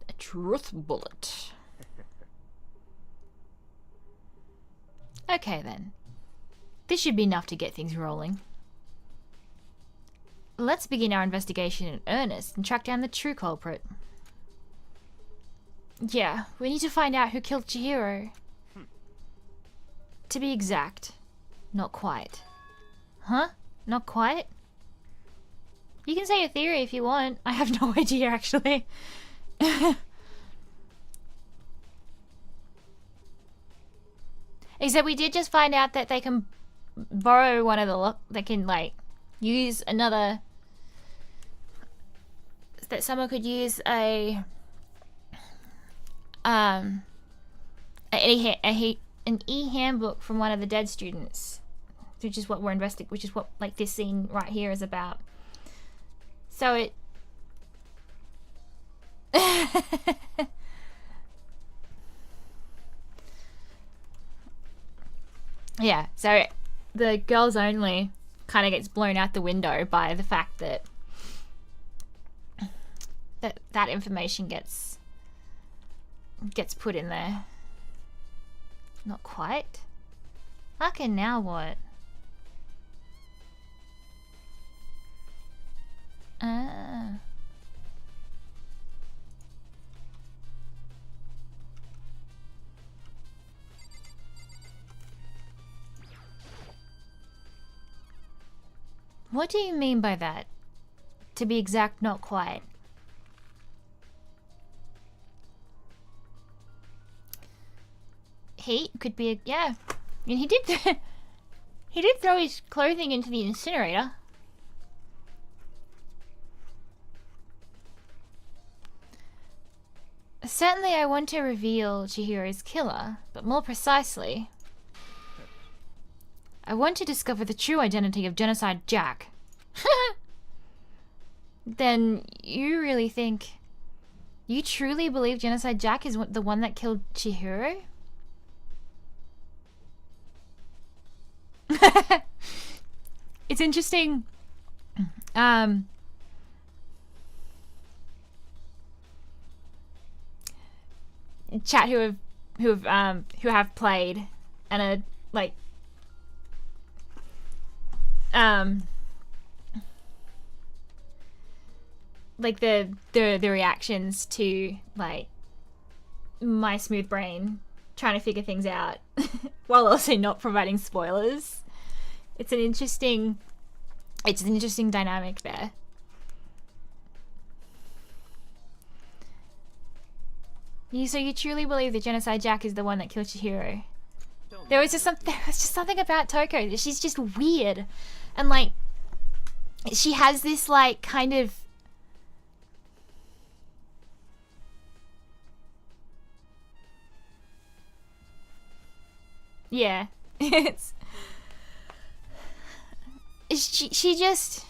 A truth bullet. Okay then. This should be enough to get things rolling. Let's begin our investigation in earnest and track down the true culprit. Yeah, we need to find out who killed Chihiro. To be exact, not quite. Huh? Not quite? You can say your theory if you want. I have no idea, actually. Except we did just find out that they can borrow one of the they can like use another, that someone could use an e-handbook from one of the dead students, which is what we're which is what like this scene right here is about. So it yeah, so the girls only kind of gets blown out the window by the fact that that information gets put in there. Not quite. Okay, now what? Ah. What do you mean by that? To be exact, not quite. Heat could be yeah. I mean, he did throw his clothing into the incinerator. Certainly I want to reveal Chihiro's killer, but more precisely, I want to discover the true identity of Genocide Jack. Then you really think... You truly believe Genocide Jack is the one that killed Chihiro? It's interesting. Chat who have played and are like the reactions to like my smooth brain trying to figure things out while also not providing spoilers. It's an interesting dynamic there. So you truly believe that Genocide Jack is the one that killed Chihiro? There was just something about Toko that she's just weird, and like she has this like kind of yeah. She just...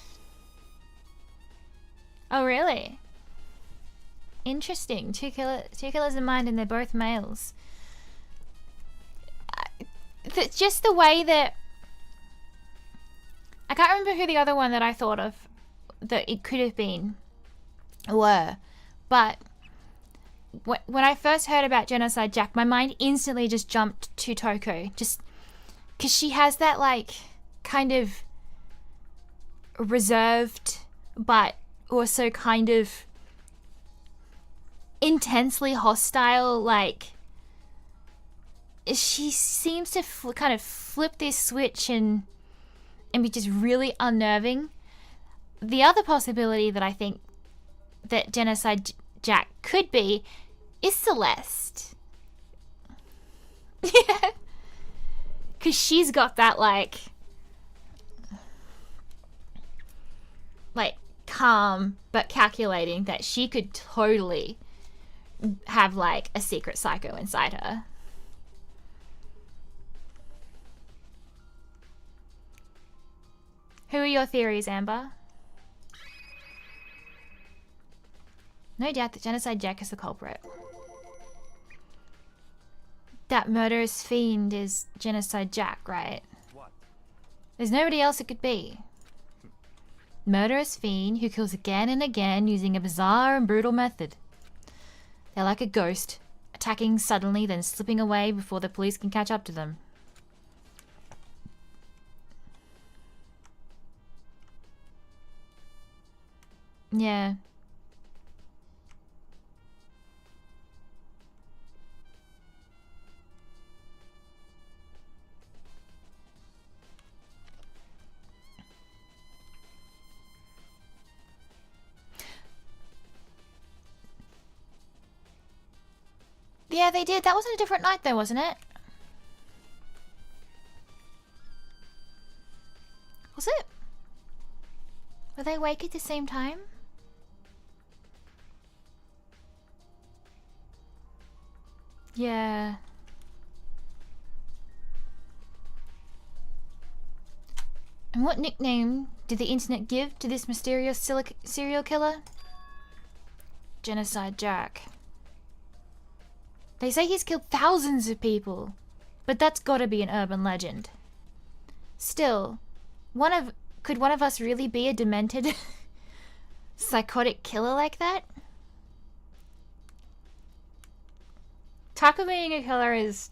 Oh, really? Interesting. Two killers in mind, and they're both males. Just the way that... I can't remember who the other one that I thought of that it could have been were, but when I first heard about Genocide Jack, my mind instantly just jumped to Toko, just because she has that like kind of reserved but also kind of intensely hostile, like she seems to kind of flip this switch and be just really unnerving. The other possibility that I think that Genocide Jack could be is Celeste. Yeah, because she's got that like calm but calculating that she could totally have like a secret psycho inside her. Who are your theories, Amber? No doubt that Genocide Jack is the culprit. That murderous fiend is Genocide Jack, right? What? There's nobody else it could be. Murderous fiend who kills again and again using a bizarre and brutal method. They're like a ghost, attacking suddenly then slipping away before the police can catch up to them. Yeah. Yeah, they did. That wasn't a different night though, wasn't it? Was it? Were they awake at the same time? Yeah. And what nickname did the internet give to this mysterious serial killer? Genocide Jack. They say he's killed thousands of people, but that's gotta be an urban legend. Still, could one of us really be a demented, psychotic killer like that? Taco being a killer is...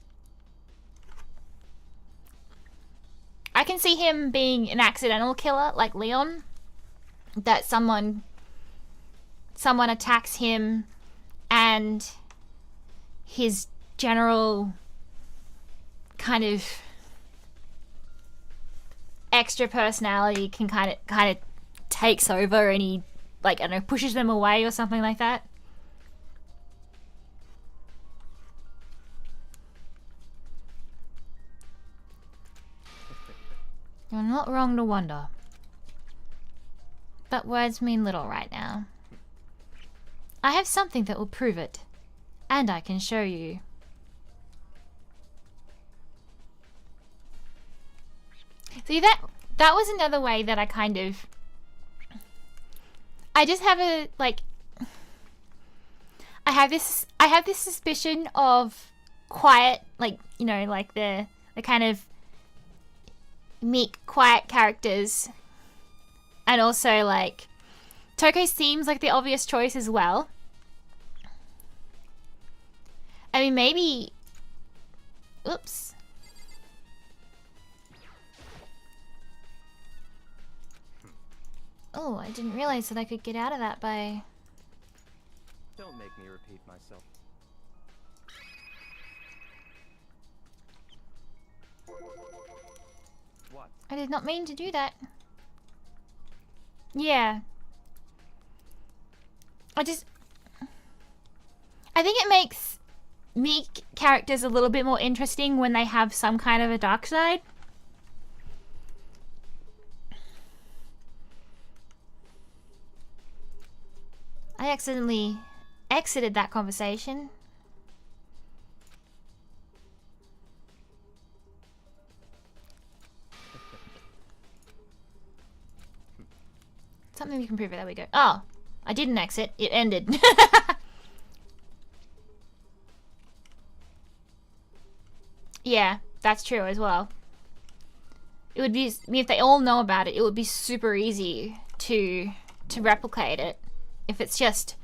I can see him being an accidental killer, like Leon. That someone attacks him and his general kind of extra personality can kind of takes over and he, like, I don't know, pushes them away or something like that. You're not wrong to wonder. But words mean little right now. I have something that will prove it. And I can show you. See, that was another way that I kind of... I just have a, like... I have this suspicion of quiet, like, you know, like the kind of meek, quiet characters. And also, like, Toko seems like the obvious choice as well. I mean, maybe... Oops. Oh, I didn't realize that I could get out of that by... Don't make me repeat myself. What? I did not mean to do that. Yeah. I think it makes meek characters a little bit more interesting when they have some kind of a dark side. I accidentally exited that conversation. Something we can prove it. There we go. Oh, I didn't exit. It ended. Yeah, that's true as well. It would be, I mean, if they all know about it, it would be super easy to replicate it. If it's just...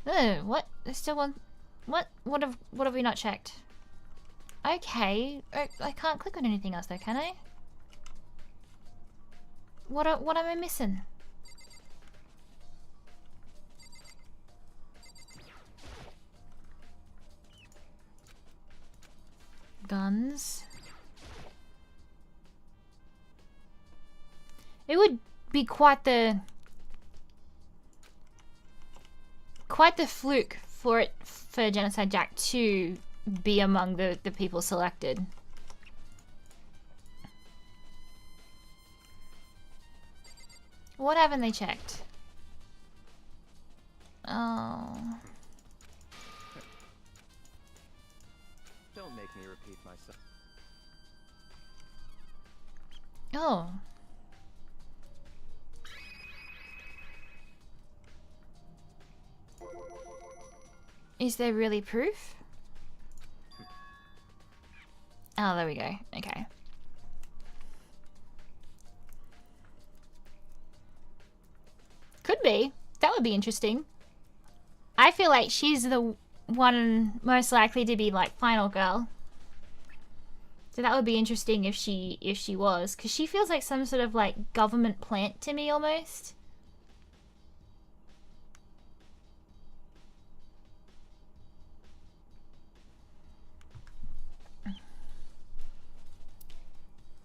Oh, what? There's still one... What have we not checked? Okay. I can't click on anything else though, can I? What am I missing? Guns. It would be quite the fluke for Genocide Jack to be among the people selected. What haven't they checked? Oh. Don't make me repeat myself. Oh. Is there really proof? Oh, there we go. Okay. Could be. That would be interesting. I feel like she's the one most likely to be like final girl. So that would be interesting if she was, because she feels like some sort of like government plant to me almost.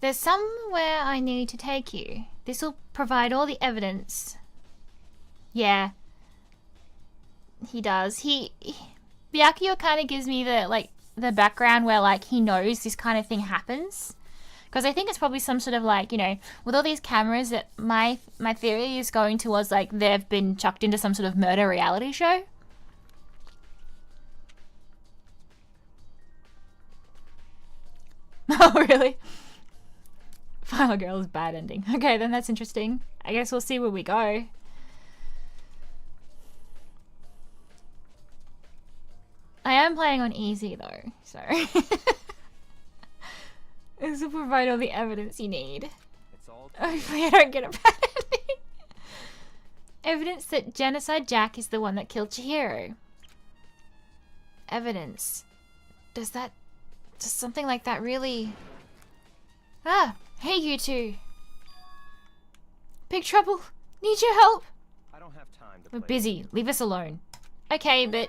There's somewhere I need to take you. This will provide all the evidence. Yeah. He does. Byakuya kind of gives me the background where like he knows this kind of thing happens. Because I think it's probably some sort of like, you know, with all these cameras, that my theory is going towards like they've been chucked into some sort of murder reality show. Oh, really? Final Girl's bad ending. Okay, then that's interesting. I guess we'll see where we go. I am playing on easy though, so this will provide all the evidence you need. It's all Hopefully I don't get a bad ending. Evidence that Genocide Jack is the one that killed Chihiro. Evidence. Does something like that really... Ah! Hey you two! Big trouble! Need your help! I don't have time to We're play. busy. Leave us alone. Okay, but...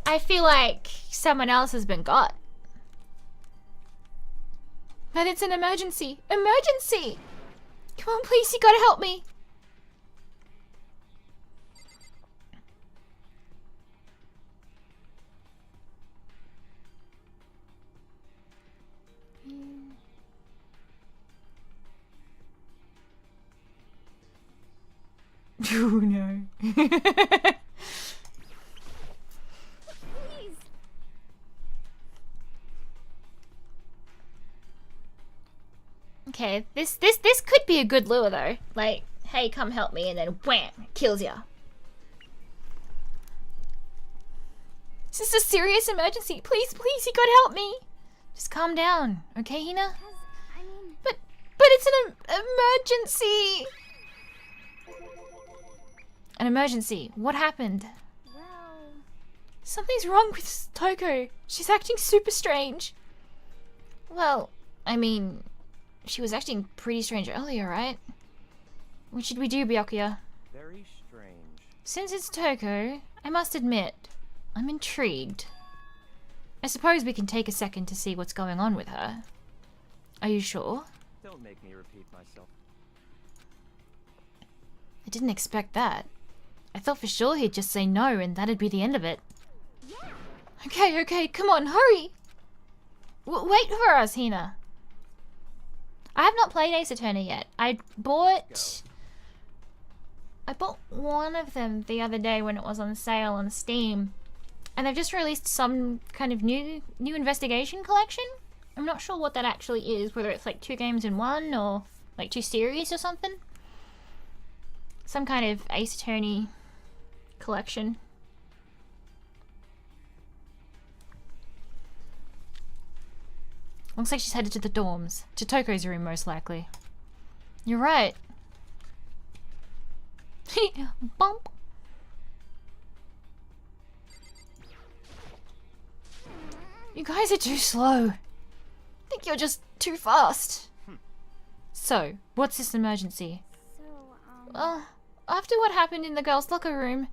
I feel like someone else has been got. But it's an emergency. Emergency! Come on, please, you gotta help me. Oh no. Okay, this could be a good lure though. Like, hey, come help me, and then wham, kills ya. Is this a serious emergency? Please, please, you gotta help me. Just calm down, okay, Hina? I mean, But it's an emergency. An emergency. What happened? well, Something's wrong with Toko. She's acting super strange. Well, I mean, she was acting pretty strange earlier, right? What should we do, Byakuya? Very strange. Since it's Toko, I must admit, I'm intrigued. I suppose we can take a second to see what's going on with her. Are you sure? Don't make me repeat myself. I didn't expect that. I thought for sure he'd just say no and that'd be the end of it. yeah. Okay, come on, hurry! Wait for us, Hina. I have not played Ace Attorney yet. I bought one of them the other day when it was on sale on Steam. And they've just released some kind of new investigation collection. I'm not sure what that actually is, whether it's like 2 games in one or like 2 series or something. Some kind of Ace Attorney collection. Looks like she's headed to the dorms. To Toko's room, most likely. You're right. Bump. You guys are too slow. I think you're just too fast. So, what's this emergency? So, After what happened in the girls' locker room,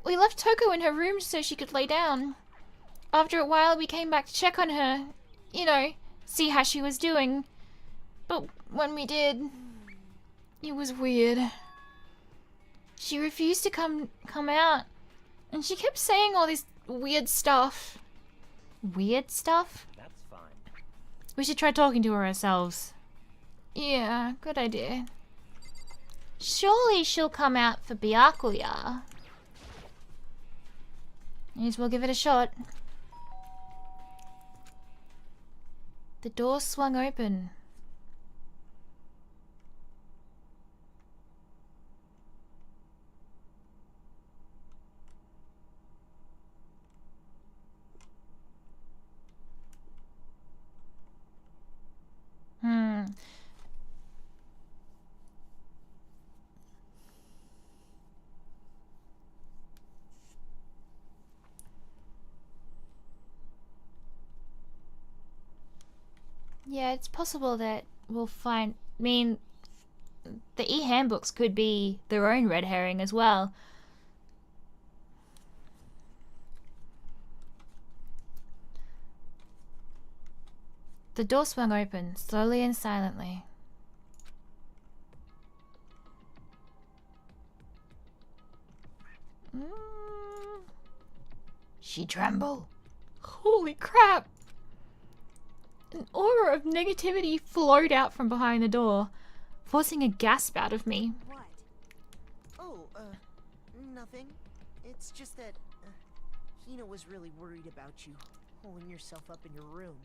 we left Toko in her room so she could lay down. After a while, we came back to check on her. You know, see how she was doing. But when we did, it was weird. She refused to come out, and she kept saying all this weird stuff. Weird stuff? That's fine. We should try talking to her ourselves. Yeah, good idea. Surely she'll come out for Byakuya. May as well give it a shot. The door swung open. Yeah, it's possible that we'll find... I mean, the e-handbooks could be their own red herring as well. The door swung open, slowly and silently. She trembled. Holy crap! An aura of negativity flowed out from behind the door, forcing a gasp out of me. What? Oh, nothing. It's just that, Hina was really worried about you, holding yourself up in your room.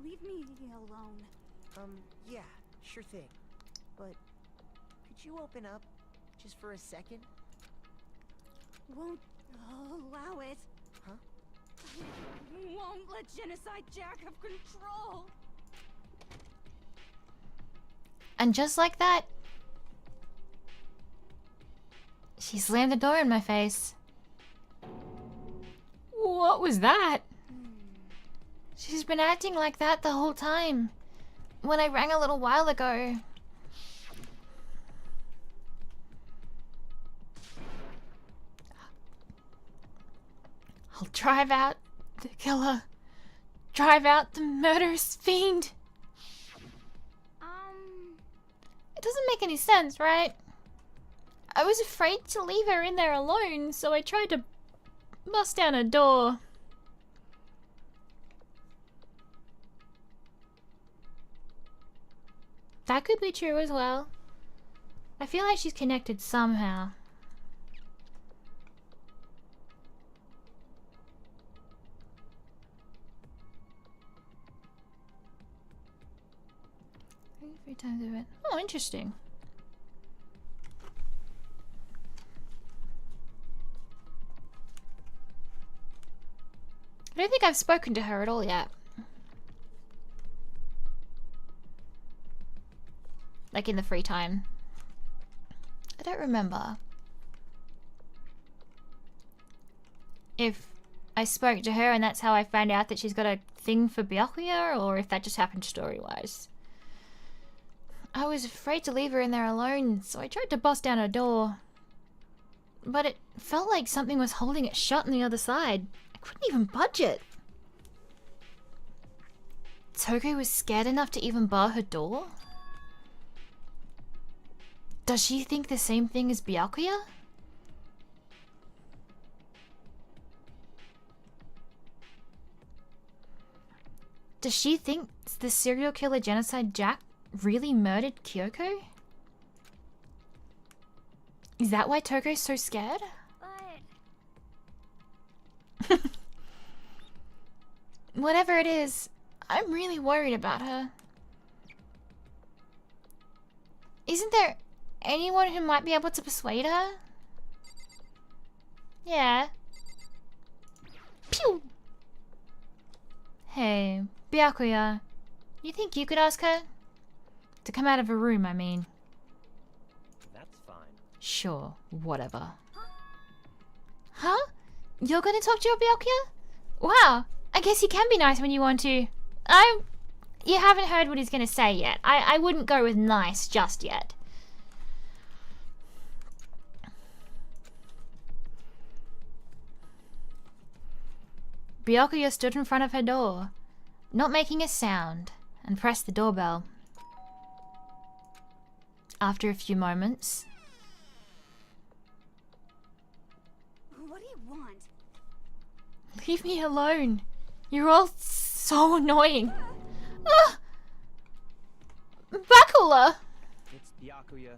leave me alone. Yeah, sure thing. But, could you open up, just for a second? Won't allow it. Huh? Won't let Genocide Jack have control. And just like that, she slammed the door in my face. What was that? She's been acting like that the whole time. When I rang a little while ago. I'll drive out the killer. Drive out the murderous fiend. It doesn't make any sense, right? I was afraid to leave her in there alone, so I tried to bust down a door. That could be true as well. I feel like she's connected somehow. times over. Oh, interesting. I don't think I've spoken to her at all yet. Like in the free time. I don't remember if I spoke to her and that's how I found out that she's got a thing for Byakuya, or if that just happened story-wise. I was afraid to leave her in there alone, so I tried to bust down her door. But it felt like something was holding it shut on the other side. I couldn't even budge it. Toko was scared enough to even bar her door? Does she think the same thing as Byakuya? Does she think the serial killer genocide Jack really murdered Kyoko? Is that why Toko's so scared? But Whatever it is, I'm really worried about her. Isn't there anyone who might be able to persuade her? Yeah. Pew! Hey, Byakuya. You think you could ask her? To come out of her room, I mean. That's fine. Sure, whatever. Huh? You're gonna talk to your Byakuya? Wow, I guess you can be nice when you want to. You haven't heard what he's gonna say yet. I wouldn't go with nice just yet. Byakuya stood in front of her door, not making a sound, and pressed the doorbell. After a few moments, what do you want? leave me alone. You're all so annoying. Ah! Bakula! It's Byakuya.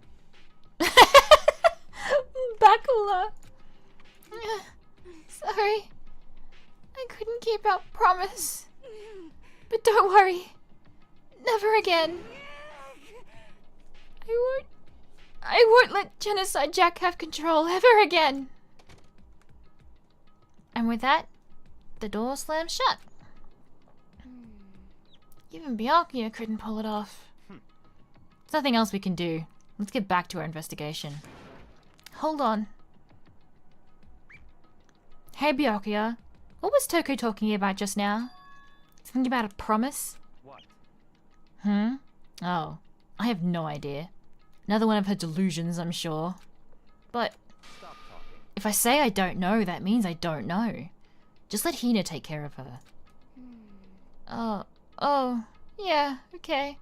Bakula. Sorry. I couldn't keep our promise. But don't worry. Never again. I won't let Genocide Jack have control ever again. And with that, the door slammed shut. Even Byakuya couldn't pull it off. There's nothing else we can do. Let's get back to our investigation. Hold on. Hey Byakuya, what was Toko talking about just now? Something about a promise? What? Oh, I have no idea. Another one of her delusions, I'm sure. But Stop talking. if I say I don't know, that means I don't know. Just let Hina take care of her. Oh, yeah, okay.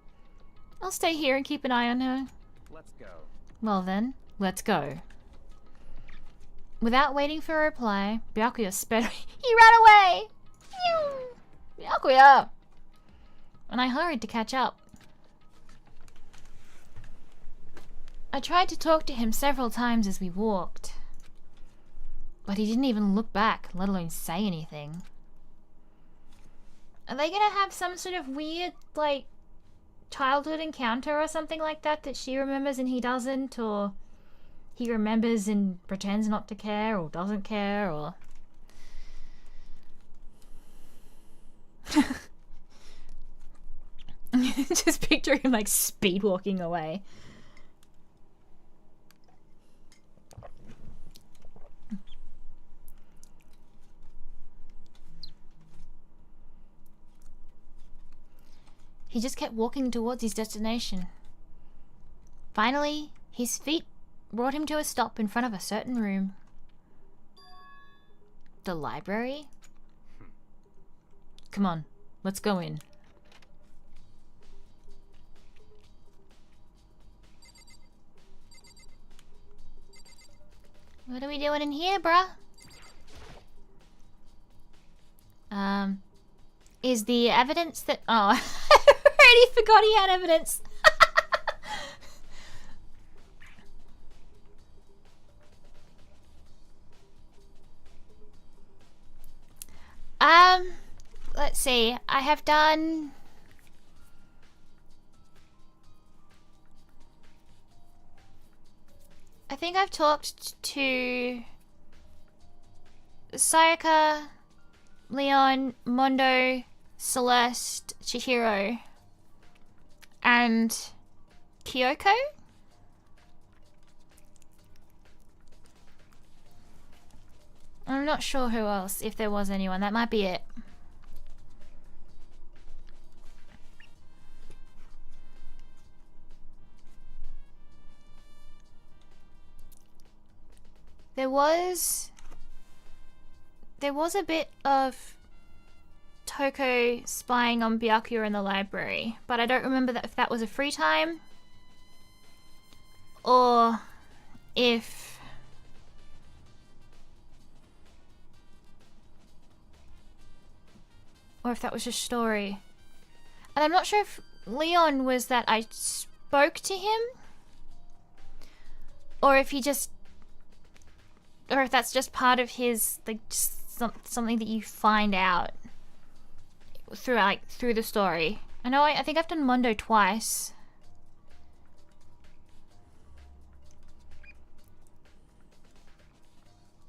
I'll stay here and keep an eye on her. Let's go. Well then, let's go. Without waiting for a reply, Byakuya sped. He ran away! Phew! Byakuya! And I hurried to catch up. I tried to talk to him several times as we walked. But he didn't even look back, let alone say anything. Are they gonna have some sort of weird, like, childhood encounter or something like that that she remembers and he doesn't, or he remembers and pretends not to care or doesn't care, or... Just picture him like speed walking away. He just kept walking towards his destination. Finally, his feet brought him to a stop in front of a certain room. The library? Come on, let's go in. What are we doing in here, bruh? Is the evidence that... Oh, I already forgot he had evidence. Let's see. I have done... I've talked to Sayaka, Leon, Mondo, Celeste, Chihiro, and Kyoko? I'm not sure who else, if there was anyone. That might be it. There was a bit of Toko spying on Byakuya in the library, but I don't remember if that was a free time or if that was just story. And I'm not sure if Leon was that I spoke to him or if he just, or if that's just part of his, like, something that you find out through the story. I think I've done Mondo twice.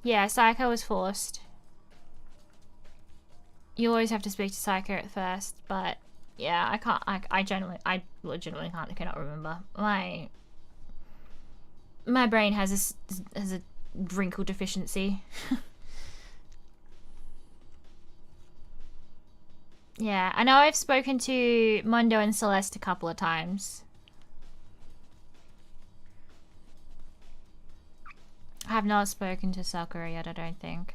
Yeah, Sayaka was forced. You always have to speak to Sayaka at first, but yeah, I can't. I legitimately cannot remember. My brain has a wrinkle deficiency. Yeah, I know I've spoken to Mondo and Celeste a couple of times. I have not spoken to Sakura yet, I don't think.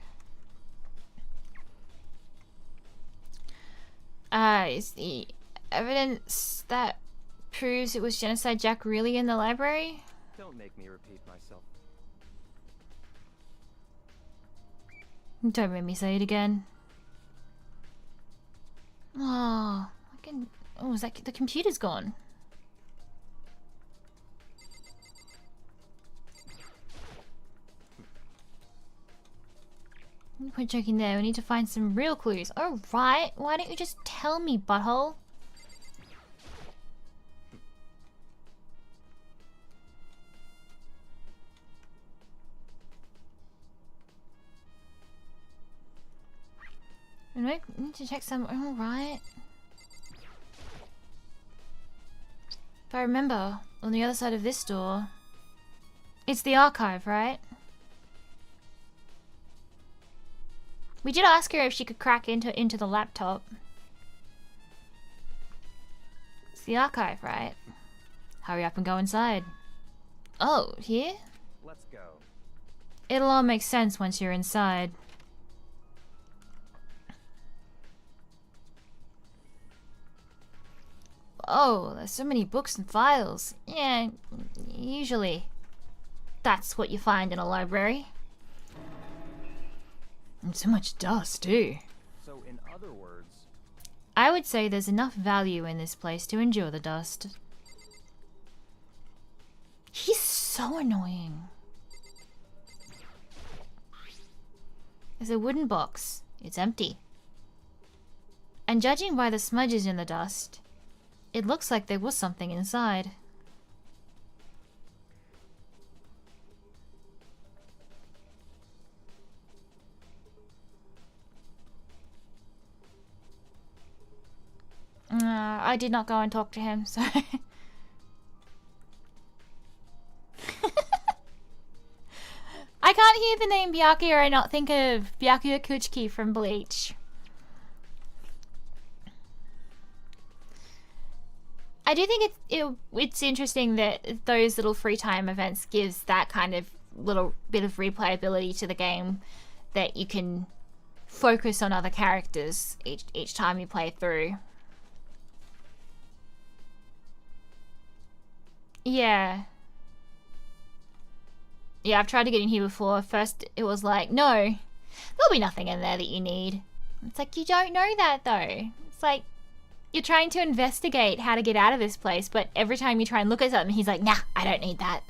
Is the evidence that proves it was Genocide Jack really in the library? Don't make me repeat myself. Don't make me say it again. Oh, is that the computer's gone? Quit joking there. We need to find some real clues. Oh, right. Why don't you just tell me, butthole? I need to check some. All right. If I remember, on the other side of this door, it's the archive, right? We did ask her if she could crack into the laptop. It's the archive, right? Hurry up and go inside. Oh, here? Let's go. It'll all make sense once you're inside. Oh, there's so many books and files. Yeah, usually that's what you find in a library. And so much dust, too. So, in other words, I would say there's enough value in this place to endure the dust. He's so annoying. There's a wooden box. It's empty. And judging by the smudges in the dust, it looks like there was something inside. I did not go and talk to him, so... I can't hear the name Byakuya and not think of Byakuya Kuchiki from Bleach. I do think it's interesting that those little free time events gives that kind of little bit of replayability to the game, that you can focus on other characters each time you play through. Yeah. Yeah, I've tried to get in here before. First, it was like, no, there'll be nothing in there that you need. It's like, you don't know that, though. It's like, you're trying to investigate how to get out of this place, but every time you try and look at something, he's like, nah, I don't need that.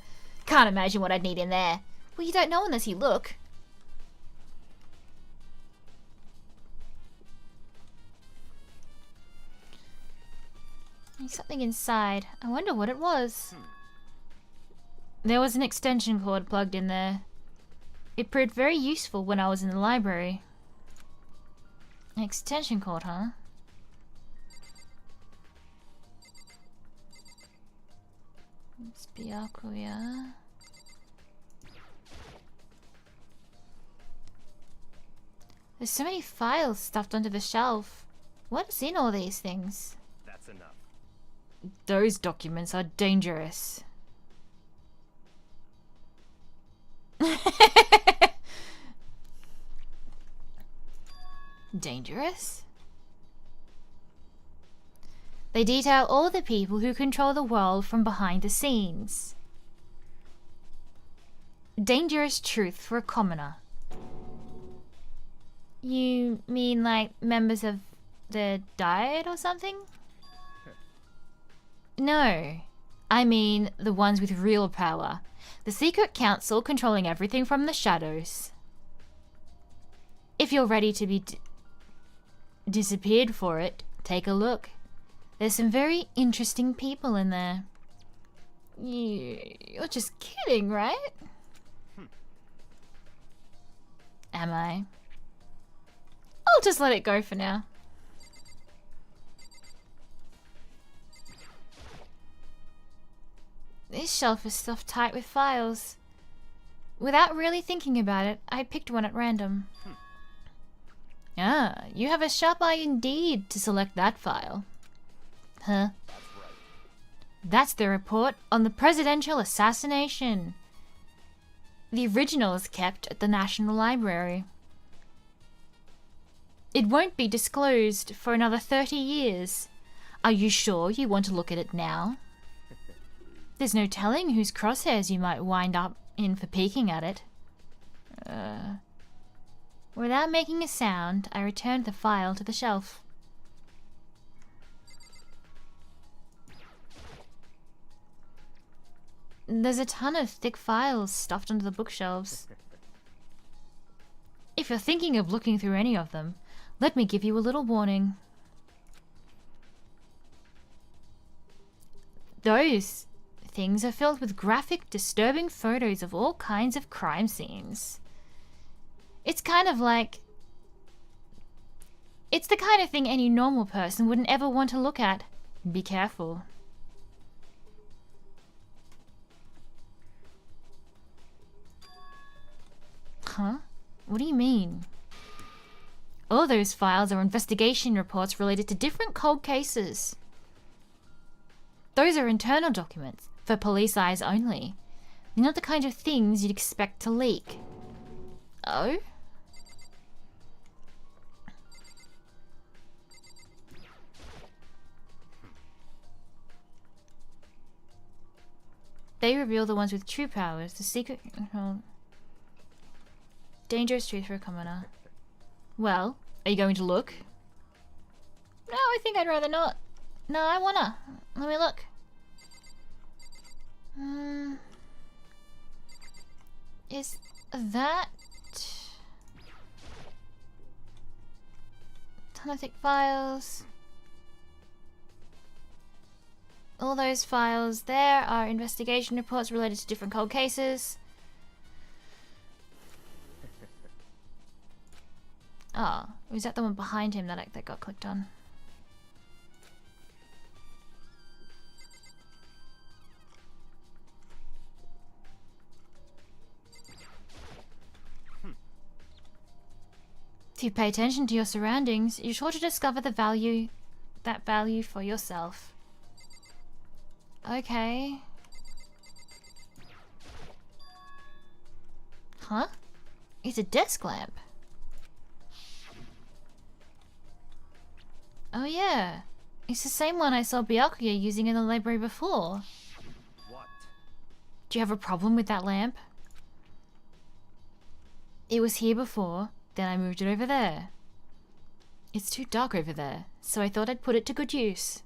Can't imagine what I'd need in there. Well, you don't know unless you look. There's something inside. I wonder what it was. There was an extension cord plugged in there. It proved very useful when I was in the library. An extension cord, huh? It's Byakuya. There's so many files stuffed onto the shelf. What's in all these things? That's enough. Those documents are dangerous. Dangerous? They detail all the people who control the world from behind the scenes. Dangerous truth for a commoner. You mean like members of the Diet or something? No. I mean the ones with real power. The secret council controlling everything from the shadows. If you're ready to be disappeared for it, take a look. There's some very interesting people in there. You're just kidding, right? Am I? I'll just let it go for now. This shelf is stuffed tight with files. Without really thinking about it, I picked one at random. Ah, you have a sharp eye indeed to select that file. Huh? That's the report on the presidential assassination. The original is kept at the National Library. It won't be disclosed for another 30 years. Are you sure you want to look at it now? There's no telling whose crosshairs you might wind up in for peeking at it. Without making a sound, I returned the file to the shelf. There's a ton of thick files stuffed under the bookshelves. If you're thinking of looking through any of them, let me give you a little warning. Those things are filled with graphic, disturbing photos of all kinds of crime scenes. It's kind of like... It's the kind of thing any normal person wouldn't ever want to look at. Be careful. Huh? What do you mean? All those files are investigation reports related to different cold cases. Those are internal documents, for police eyes only. They're not the kind of things you'd expect to leak. Oh? They reveal the ones with true powers, the secret... Dangerous truth for a commoner. Well, are you going to look? No, I think I'd rather not. No, I wanna. Let me look. Is that... ton of thick files. All those files there are investigation reports related to different cold cases. Oh, was that the one behind him that got clicked on? If you pay attention to your surroundings, you're sure to discover that value for yourself. Okay. Huh? It's a desk lamp. Oh yeah. It's the same one I saw Byakuya using in the library before. What? Do you have a problem with that lamp? It was here before, then I moved it over there. It's too dark over there, so I thought I'd put it to good use.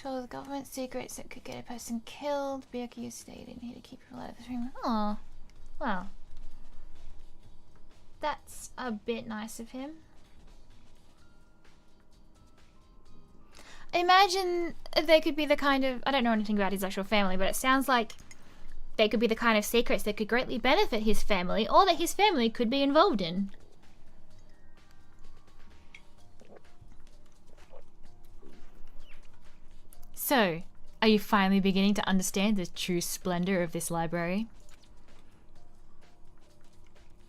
Full of government secrets that could get a person killed. Byakuya stayed in here to keep people out of the room. Oh, well. That's a bit nice of him. imagine they could be the kind of... I don't know anything about his actual family, but it sounds like they could be the kind of secrets that could greatly benefit his family, or that his family could be involved in. So, are you finally beginning to understand the true splendor of this library?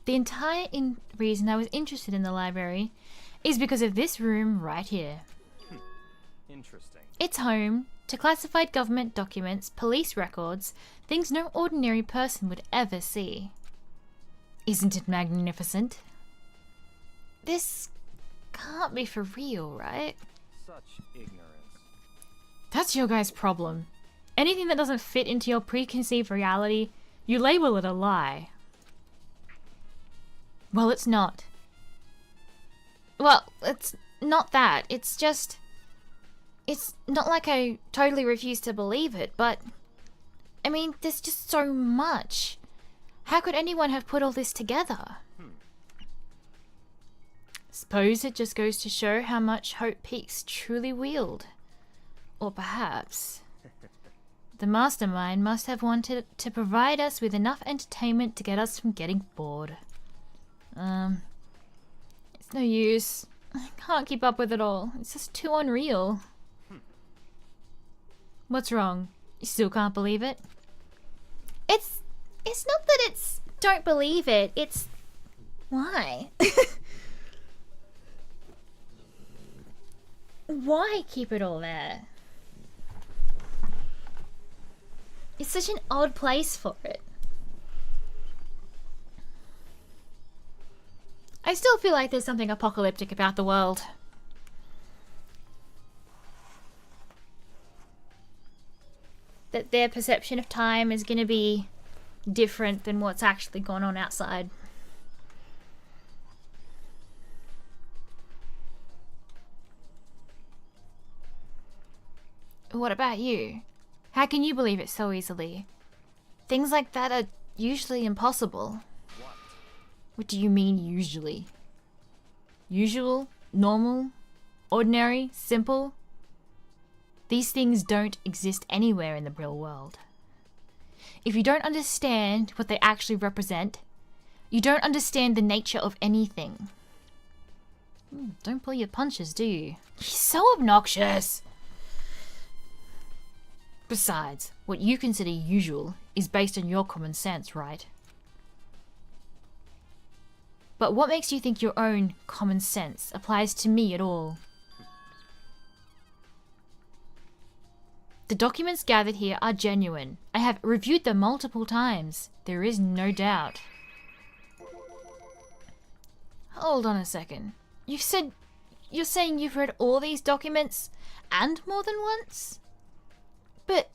The entire reason I was interested in the library is because of this room right here. Interesting. It's home to classified government documents, police records, things no ordinary person would ever see. Isn't it magnificent? This can't be for real, right? Such ignorance. That's your guys' problem. Anything that doesn't fit into your preconceived reality, you label it a lie. Well, it's not. Well, it's not that. It's just... It's not like I totally refuse to believe it, but... I mean, there's just so much. How could anyone have put all this together? Suppose it just goes to show how much Hope Peaks truly wield. Or perhaps... the mastermind must have wanted to provide us with enough entertainment to get us from getting bored. It's no use. I can't keep up with it all. It's just too unreal. What's wrong? You still can't believe it? It's not that it's don't believe it. It's why? Why keep it all there? It's such an odd place for it. I still feel like there's something apocalyptic about the world. That their perception of time is going to be different than what's actually going on outside. What about you? How can you believe it so easily? Things like that are usually impossible. What do you mean, usually? Usual? Normal? Ordinary? Simple? These things don't exist anywhere in the real world. If you don't understand what they actually represent, you don't understand the nature of anything. Don't pull your punches, do you? He's so obnoxious! Besides, what you consider usual is based on your common sense, right? But what makes you think your own common sense applies to me at all? The documents gathered here are genuine. I have reviewed them multiple times. There is no doubt. Hold on a second. You're saying you've read all these documents and more than once? But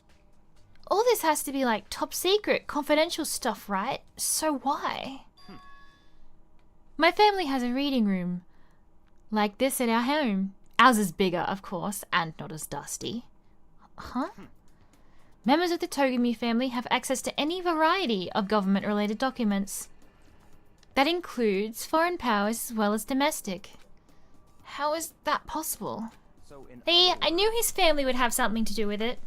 all this has to be like top secret, confidential stuff, right? So why? My family has a reading room like this at our home. Ours is bigger, of course, and not as dusty. Huh? Members of the Togami family have access to any variety of government-related documents. That includes foreign powers as well as domestic. How is that possible? So in See, I knew his family would have something to do with it.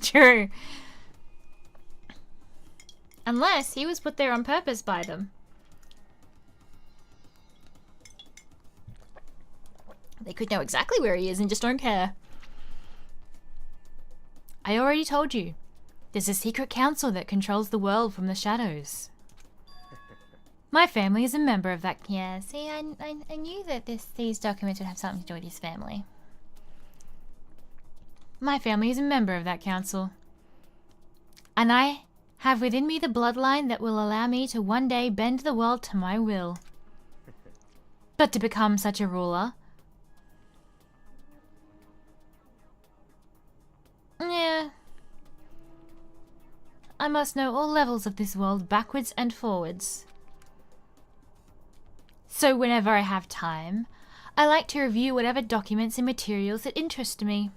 True. Unless he was put there on purpose by them. They could know exactly where he is and just don't care. I already told you. There's a secret council that controls the world from the shadows. My family is a member of that. Yeah, see, I knew that these documents would have something to do with his family. My family is a member of that council. And I have within me the bloodline that will allow me to one day bend the world to my will. But to become such a ruler... yeah. I must know all levels of this world backwards and forwards. So whenever I have time, I like to review whatever documents and materials that interest me.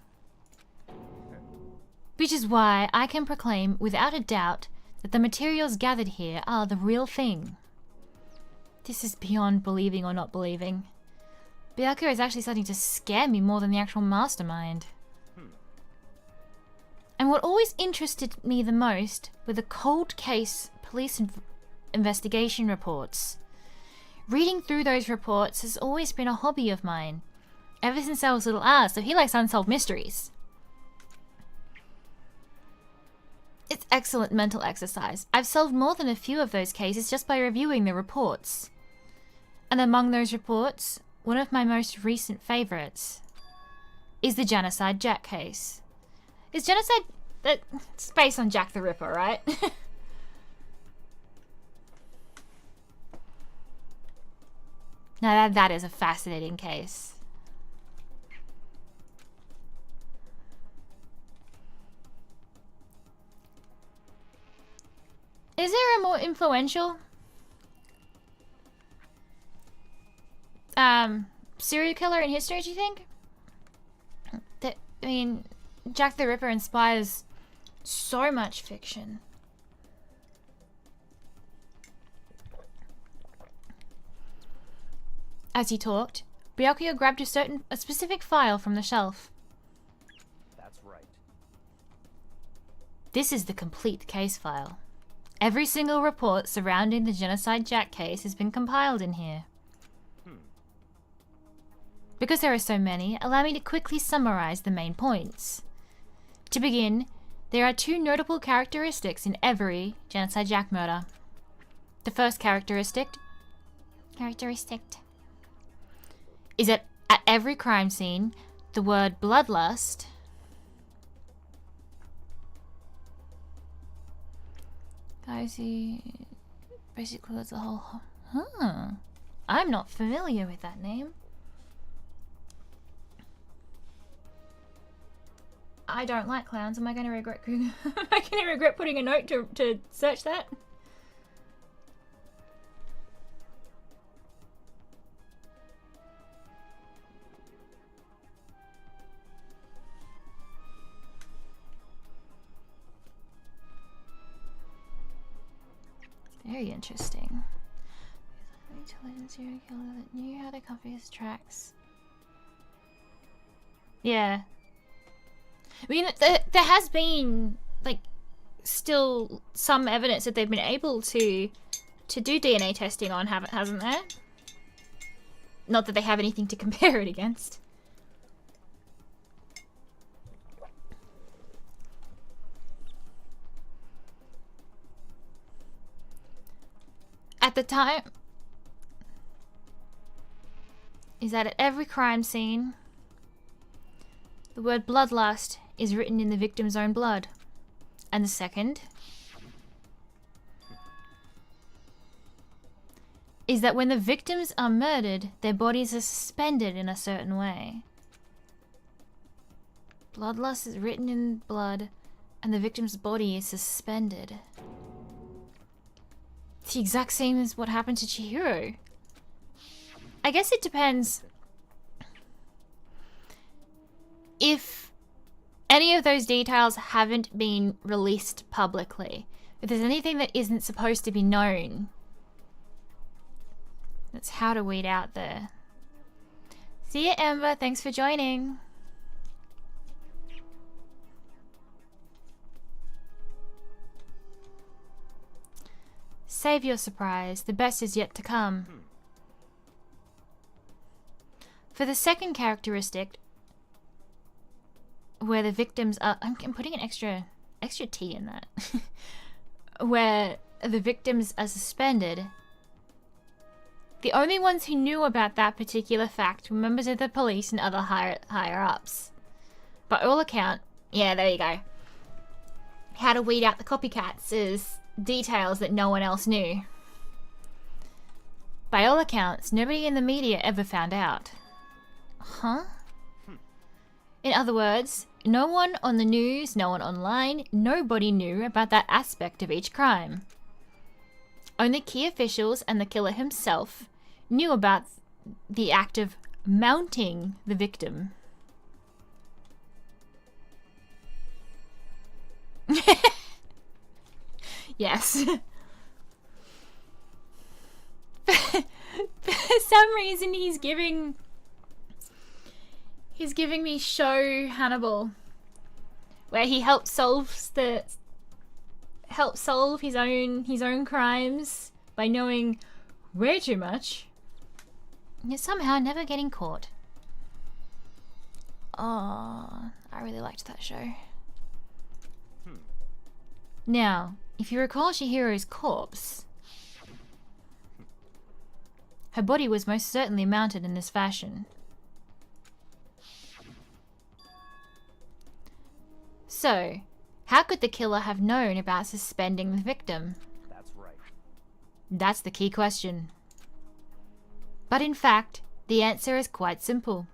Which is why I can proclaim without a doubt that the materials gathered here are the real thing. This is beyond believing or not believing. Byakuya is actually starting to scare me more than the actual mastermind. And what always interested me the most were the cold case police investigation reports. Reading through those reports has always been a hobby of mine, ever since I was little so he likes unsolved mysteries. It's excellent mental exercise. I've solved more than a few of those cases just by reviewing the reports. And among those reports, one of my most recent favorites is the Genocide Jack case. Is genocide... It's based on Jack the Ripper, right? Now that is a fascinating case. Is there a more influential serial killer in history, do you think? I mean, Jack the Ripper inspires so much fiction. As he talked, Byakuya grabbed a specific file from the shelf. That's right. This is the complete case file. Every single report surrounding the Genocide Jack case has been compiled in here. Because there are so many, allow me to quickly summarize the main points. To begin, there are two notable characteristics in every Genocide Jack murder. The first characteristic is that at every crime scene, the word bloodlust basically that's the whole... I'm not familiar with that name. I don't like clowns. Am I going to regret? Am I going to regret putting a note to search that? Very interesting. Intelligent serial killer that knew how to copy his tracks. Yeah. I mean, there has been, like, still some evidence that they've been able to do DNA testing on, hasn't there? Not that they have anything to compare it against. At the time, is that at every crime scene, the word bloodlust is written in the victim's own blood. And the second is that when the victims are murdered, their bodies are suspended in a certain way. Bloodlust is written in blood, and the victim's body is suspended. It's the exact same as what happened to Chihiro. I guess it depends if any of those details haven't been released publicly. If there's anything that isn't supposed to be known, that's how to weed out there. See ya, Amber. Thanks for joining. Save your surprise. The best is yet to come. For the second characteristic, where the victims are... I'm putting an extra T in that. Where the victims are suspended. The only ones who knew about that particular fact were members of the police and other higher-ups. By all account... Yeah, there you go. How to weed out the copycats is details that no one else knew. By all accounts, nobody in the media ever found out. Huh? In other words, no one on the news, no one online, nobody knew about that aspect of each crime. Only key officials and the killer himself knew about the act of mounting the victim. Yes. For some reason, he's giving me show Hannibal, where he helps solve his own crimes by knowing way too much, yet somehow never getting caught. Oh, I really liked that show. Now, if you recall Chihiro's corpse, her body was most certainly mounted in this fashion. So, how could the killer have known about suspending the victim? That's right. That's the key question. But in fact, the answer is quite simple.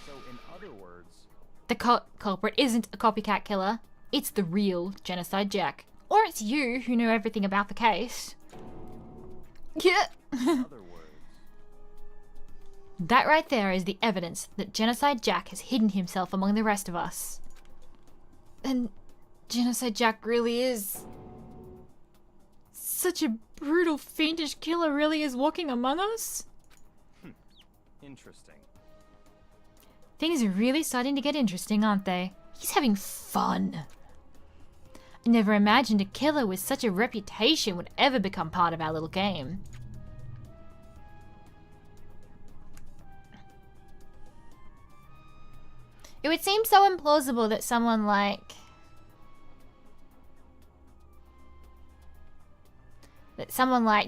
So, in other words, The culprit isn't a copycat killer. It's the real Genocide Jack. Or it's you who know everything about the case. Yeah. other words, That right there is the evidence that Genocide Jack has hidden himself among the rest of us. And Genocide Jack really is such a brutal, fiendish killer, really is walking among us? interesting. Things are really starting to get interesting, aren't they? He's having fun. I never imagined a killer with such a reputation would ever become part of our little game. It would seem so implausible that someone like...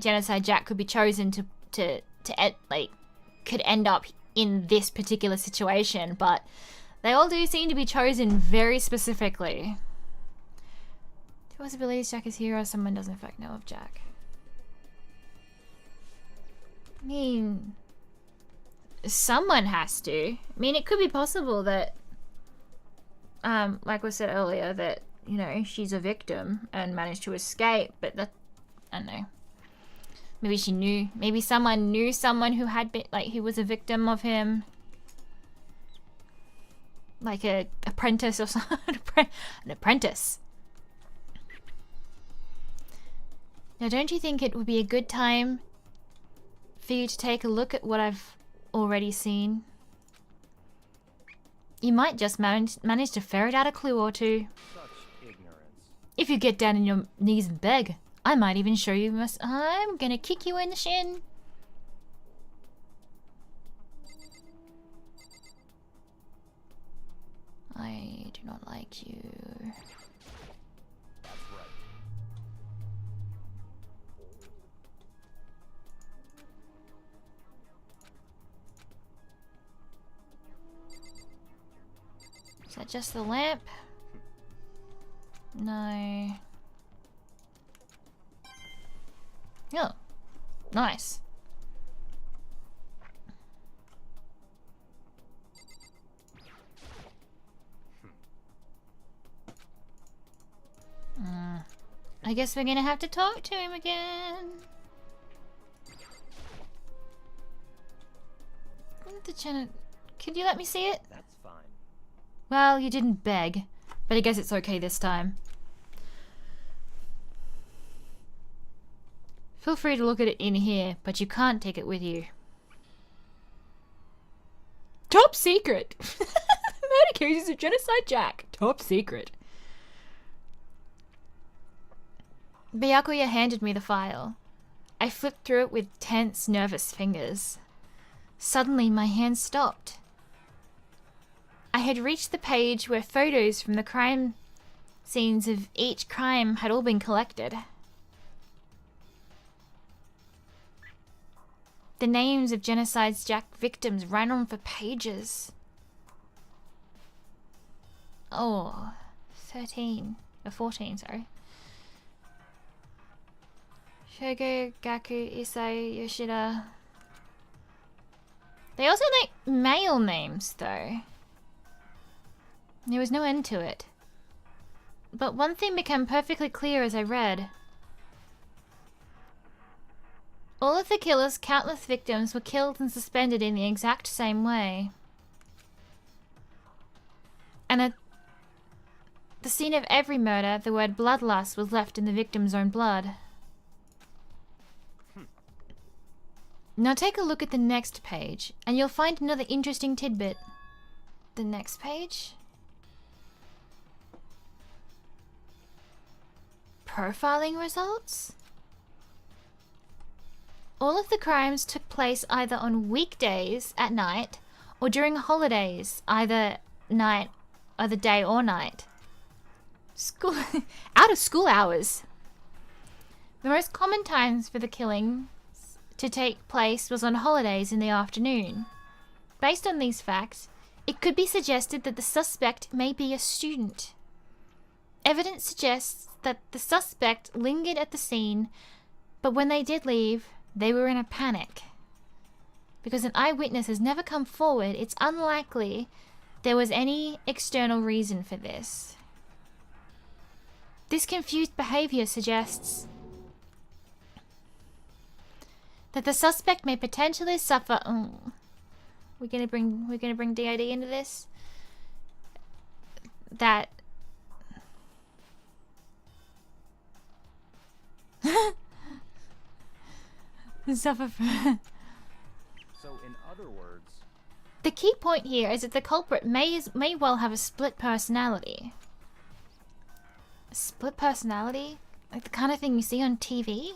Genocide Jack could be chosen could end up in this particular situation, but they all do seem to be chosen very specifically. Who also believes Jack is hero? Someone doesn't in fact know of Jack. I mean, someone has to. I mean, it could be possible that, like was said earlier, that, you know, she's a victim and managed to escape, but that, I don't know. Maybe she knew. Maybe someone knew someone who had been, like, who was a victim of him. Like a apprentice or something. An apprentice. Now, don't you think it would be a good time for you to take a look at what I've already seen? You might just manage to ferret out a clue or two. Such ignorance. If you get down on your knees and beg, I might even show you I'm gonna kick you in the shin. I do not like you. That's right. Is that just the lamp? No. Oh, nice. I guess we're gonna have to talk to him again. Could you let me see it? That's fine. Well, you didn't beg, but I guess it's okay this time. Feel free to look at it in here, but you can't take it with you. Top secret! Murder cases of Genocide Jack. Top secret. Byakuya handed me the file. I flipped through it with tense, nervous fingers. Suddenly, my hand stopped. I had reached the page where photos from the crime scenes of each crime had all been collected. The names of Genocide Jack victims ran on for pages. Oh, 13. Or 14, sorry. Shogo, Gaku, Isai, Yoshida. They also like male names, though. There was no end to it. But one thing became perfectly clear as I read. All of the killer's countless victims were killed and suspended in the exact same way. And the scene of every murder, the word bloodlust was left in the victim's own blood. Now take a look at the next page, and you'll find another interesting tidbit. The next page? Profiling results? All of the crimes took place either on weekdays at night or during holidays, either day or night. School out of school hours. The most common times for the killing to take place was on holidays in the afternoon. Based on these facts, it could be suggested that the suspect may be a student. Evidence suggests that the suspect lingered at the scene, but when they did leave, they were in a panic. Because an eyewitness has never come forward, it's unlikely there was any external reason for this. This confused behavior suggests that the suspect may potentially suffer. We're gonna bring DID into this. That suffer from. So, in other words, The key point here is that the culprit may well have a split personality. A split personality? Like the kind of thing you see on TV?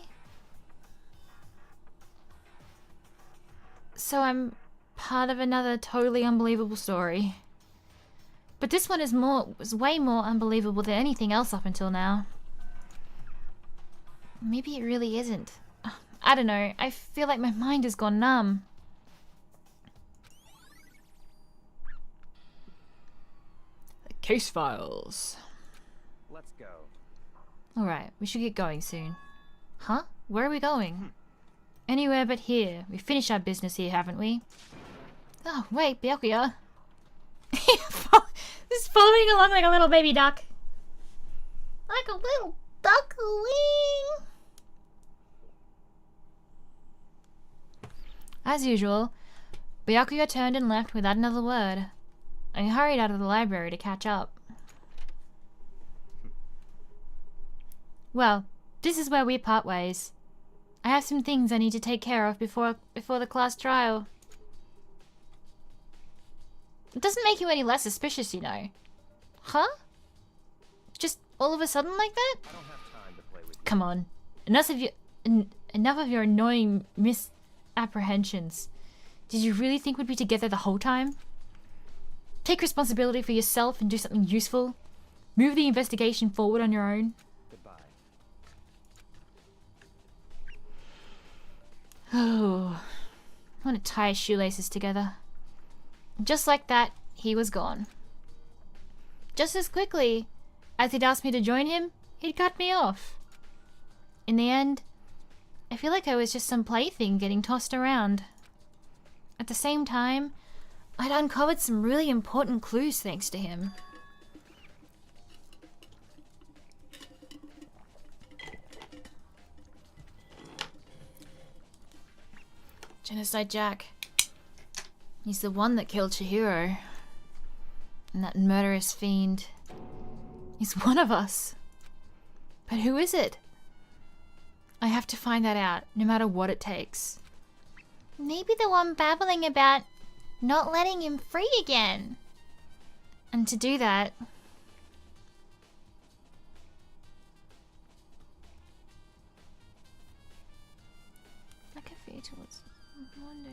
So I'm part of another totally unbelievable story. But this one was way more unbelievable than anything else up until now. Maybe it really isn't. I don't know. I feel like my mind has gone numb. The case files. let's go. Alright, we should get going soon. Huh? Where are we going? Anywhere but here. We finished our business here, haven't we? Oh, wait, Byakuya. Just following along like a little baby duck. Like a little duckling. As usual, Byakuya turned and left without another word. I hurried out of the library to catch up. Well, this is where we part ways. I have some things I need to take care of before the class trial. It doesn't make you any less suspicious, you know. Huh? Just all of a sudden like that? I don't have time to play with you. Come on. Enough of your annoying misapprehensions. Did you really think we'd be together the whole time? Take responsibility for yourself and do something useful. Move the investigation forward on your own. Goodbye. Oh, I want to tie his shoelaces together. Just like that, he was gone. Just as quickly as he'd asked me to join him, he'd cut me off. In the end, I feel like I was just some plaything getting tossed around. At the same time, I'd uncovered some really important clues thanks to him. Genocide Jack. He's the one that killed Chihiro. And that murderous fiend. He's one of us. But who is it? I have to find that out, no matter what it takes. Maybe the one babbling about not letting him free again. And to do that... I can feel towards... I wonder...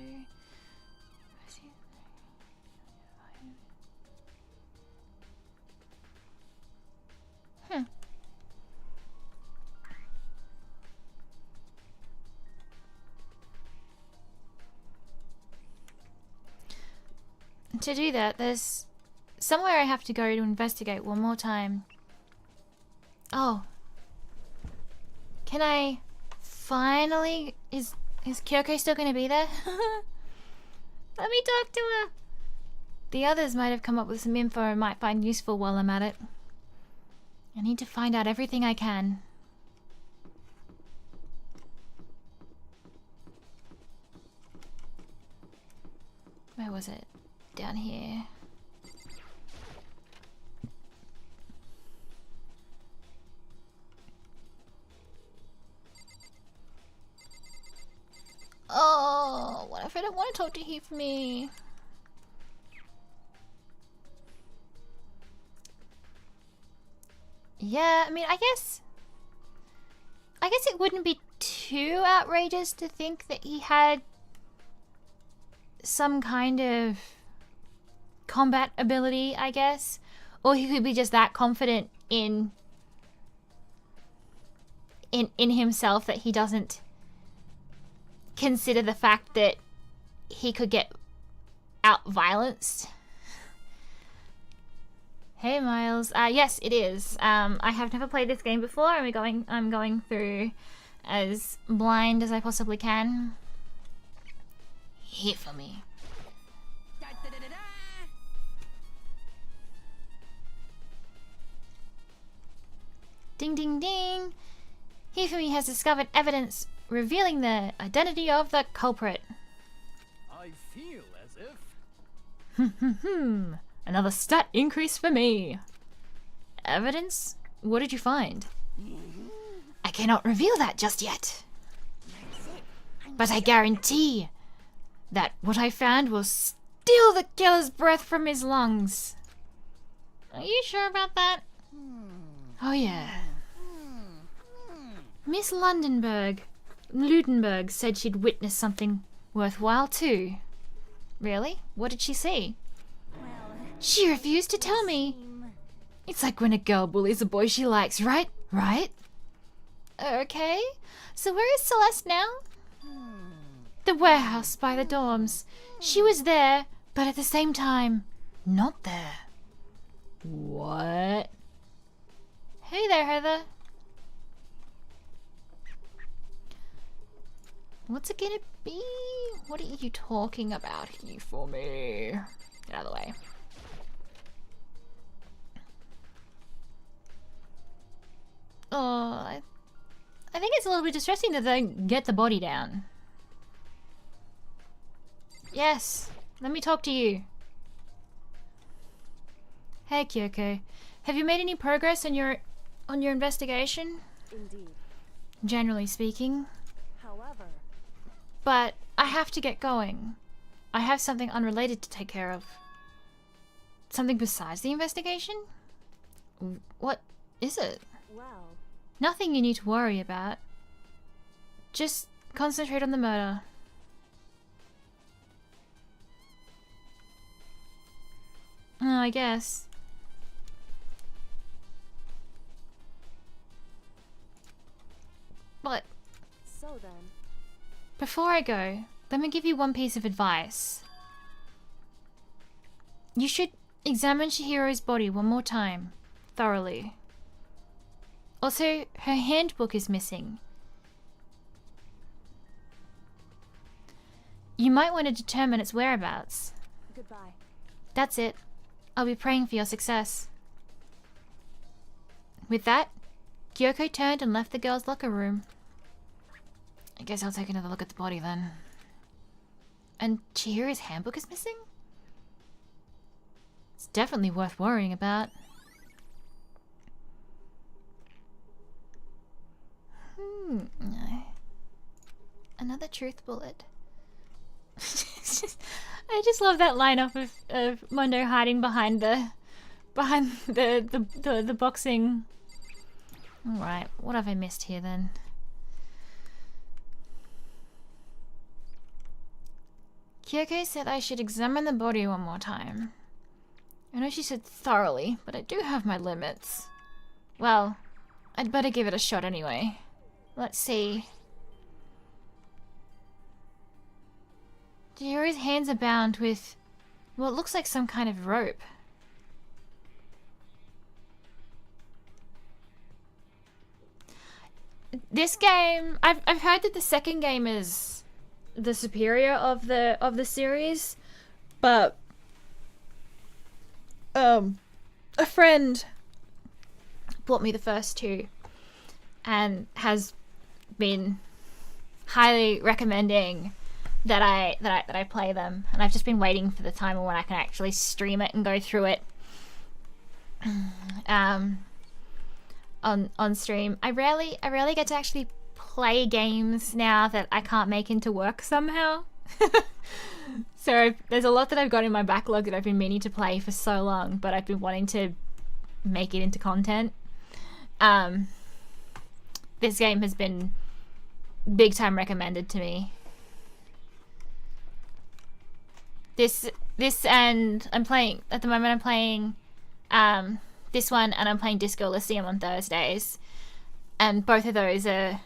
To do that, there's somewhere I have to go to investigate one more time. Oh. Can I finally... Is Kyoko still gonna be there? Let me talk to her. The others might have come up with some info I might find useful while I'm at it. I need to find out everything I can. Where was it? Down here. I don't want to talk to Hifumi. Yeah, I mean, I guess it wouldn't be too outrageous to think that he had some kind of combat ability, I guess. Or he could be just that confident in himself that he doesn't consider the fact that he could get out-violenced. Hey Miles. Yes, it is. I have never played this game before, and I'm going through as blind as I possibly can. Here for me. Da, da, da, da, da. Ding ding ding! Hifumi has discovered evidence revealing the identity of the culprit. I feel as if... Another stat increase for me. Evidence? What did you find? I cannot reveal that just yet. But I guarantee that what I found will steal the killer's breath from his lungs. Are you sure about that? Oh yeah. Miss Ludenberg said she'd witnessed something worthwhile too. Really? What did she see? She refused to tell me. It's like when a girl bullies a boy she likes, right? Right? Okay. So where is Celeste now? The warehouse by the dorms. She was there, but at the same time, not there. What? Hey there, Heather. What's it gonna be? What are you talking about here for me? Get out of the way. Oh, I think it's a little bit distressing that they get the body down. Yes, let me talk to you. Hey Kyoko, have you made any progress on your investigation? Indeed. Generally speaking. However, But I have to get going. I have something unrelated to take care of. Something besides the investigation? What is it? well, Nothing you need to worry about. Just concentrate on the murder. Oh, I guess. But so then, before I go, let me give you one piece of advice. You should examine Chihiro's body one more time, thoroughly. Also, her handbook is missing. You might want to determine its whereabouts. goodbye. That's it. I'll be praying for your success. With that, Kyoko turned and left the girls' locker room. I guess I'll take another look at the body then. And Chihiro's handbook is missing? It's definitely worth worrying about. Another truth bullet. I just love that lineup of Mondo hiding behind the boxing. Alright, what have I missed here then? Kyoko said I should examine the body one more time. I know she said thoroughly, but I do have my limits. Well, I'd better give it a shot anyway. Let's see. Chihiro's hands are bound with what looks like some kind of rope. This game, I've heard that the second game is the superior of the series, but a friend bought me the first two and has been highly recommending that I play them, and I've just been waiting for the time when I can actually stream it and go through it on stream. I rarely get to actually play games now that I can't make into work somehow. So there's a lot that I've got in my backlog that I've been meaning to play for so long, but I've been wanting to make it into content. This game has been big time recommended to me. This and I'm playing at the moment. I'm playing this one, and I'm playing Disco Elysium on Thursdays, and both of those are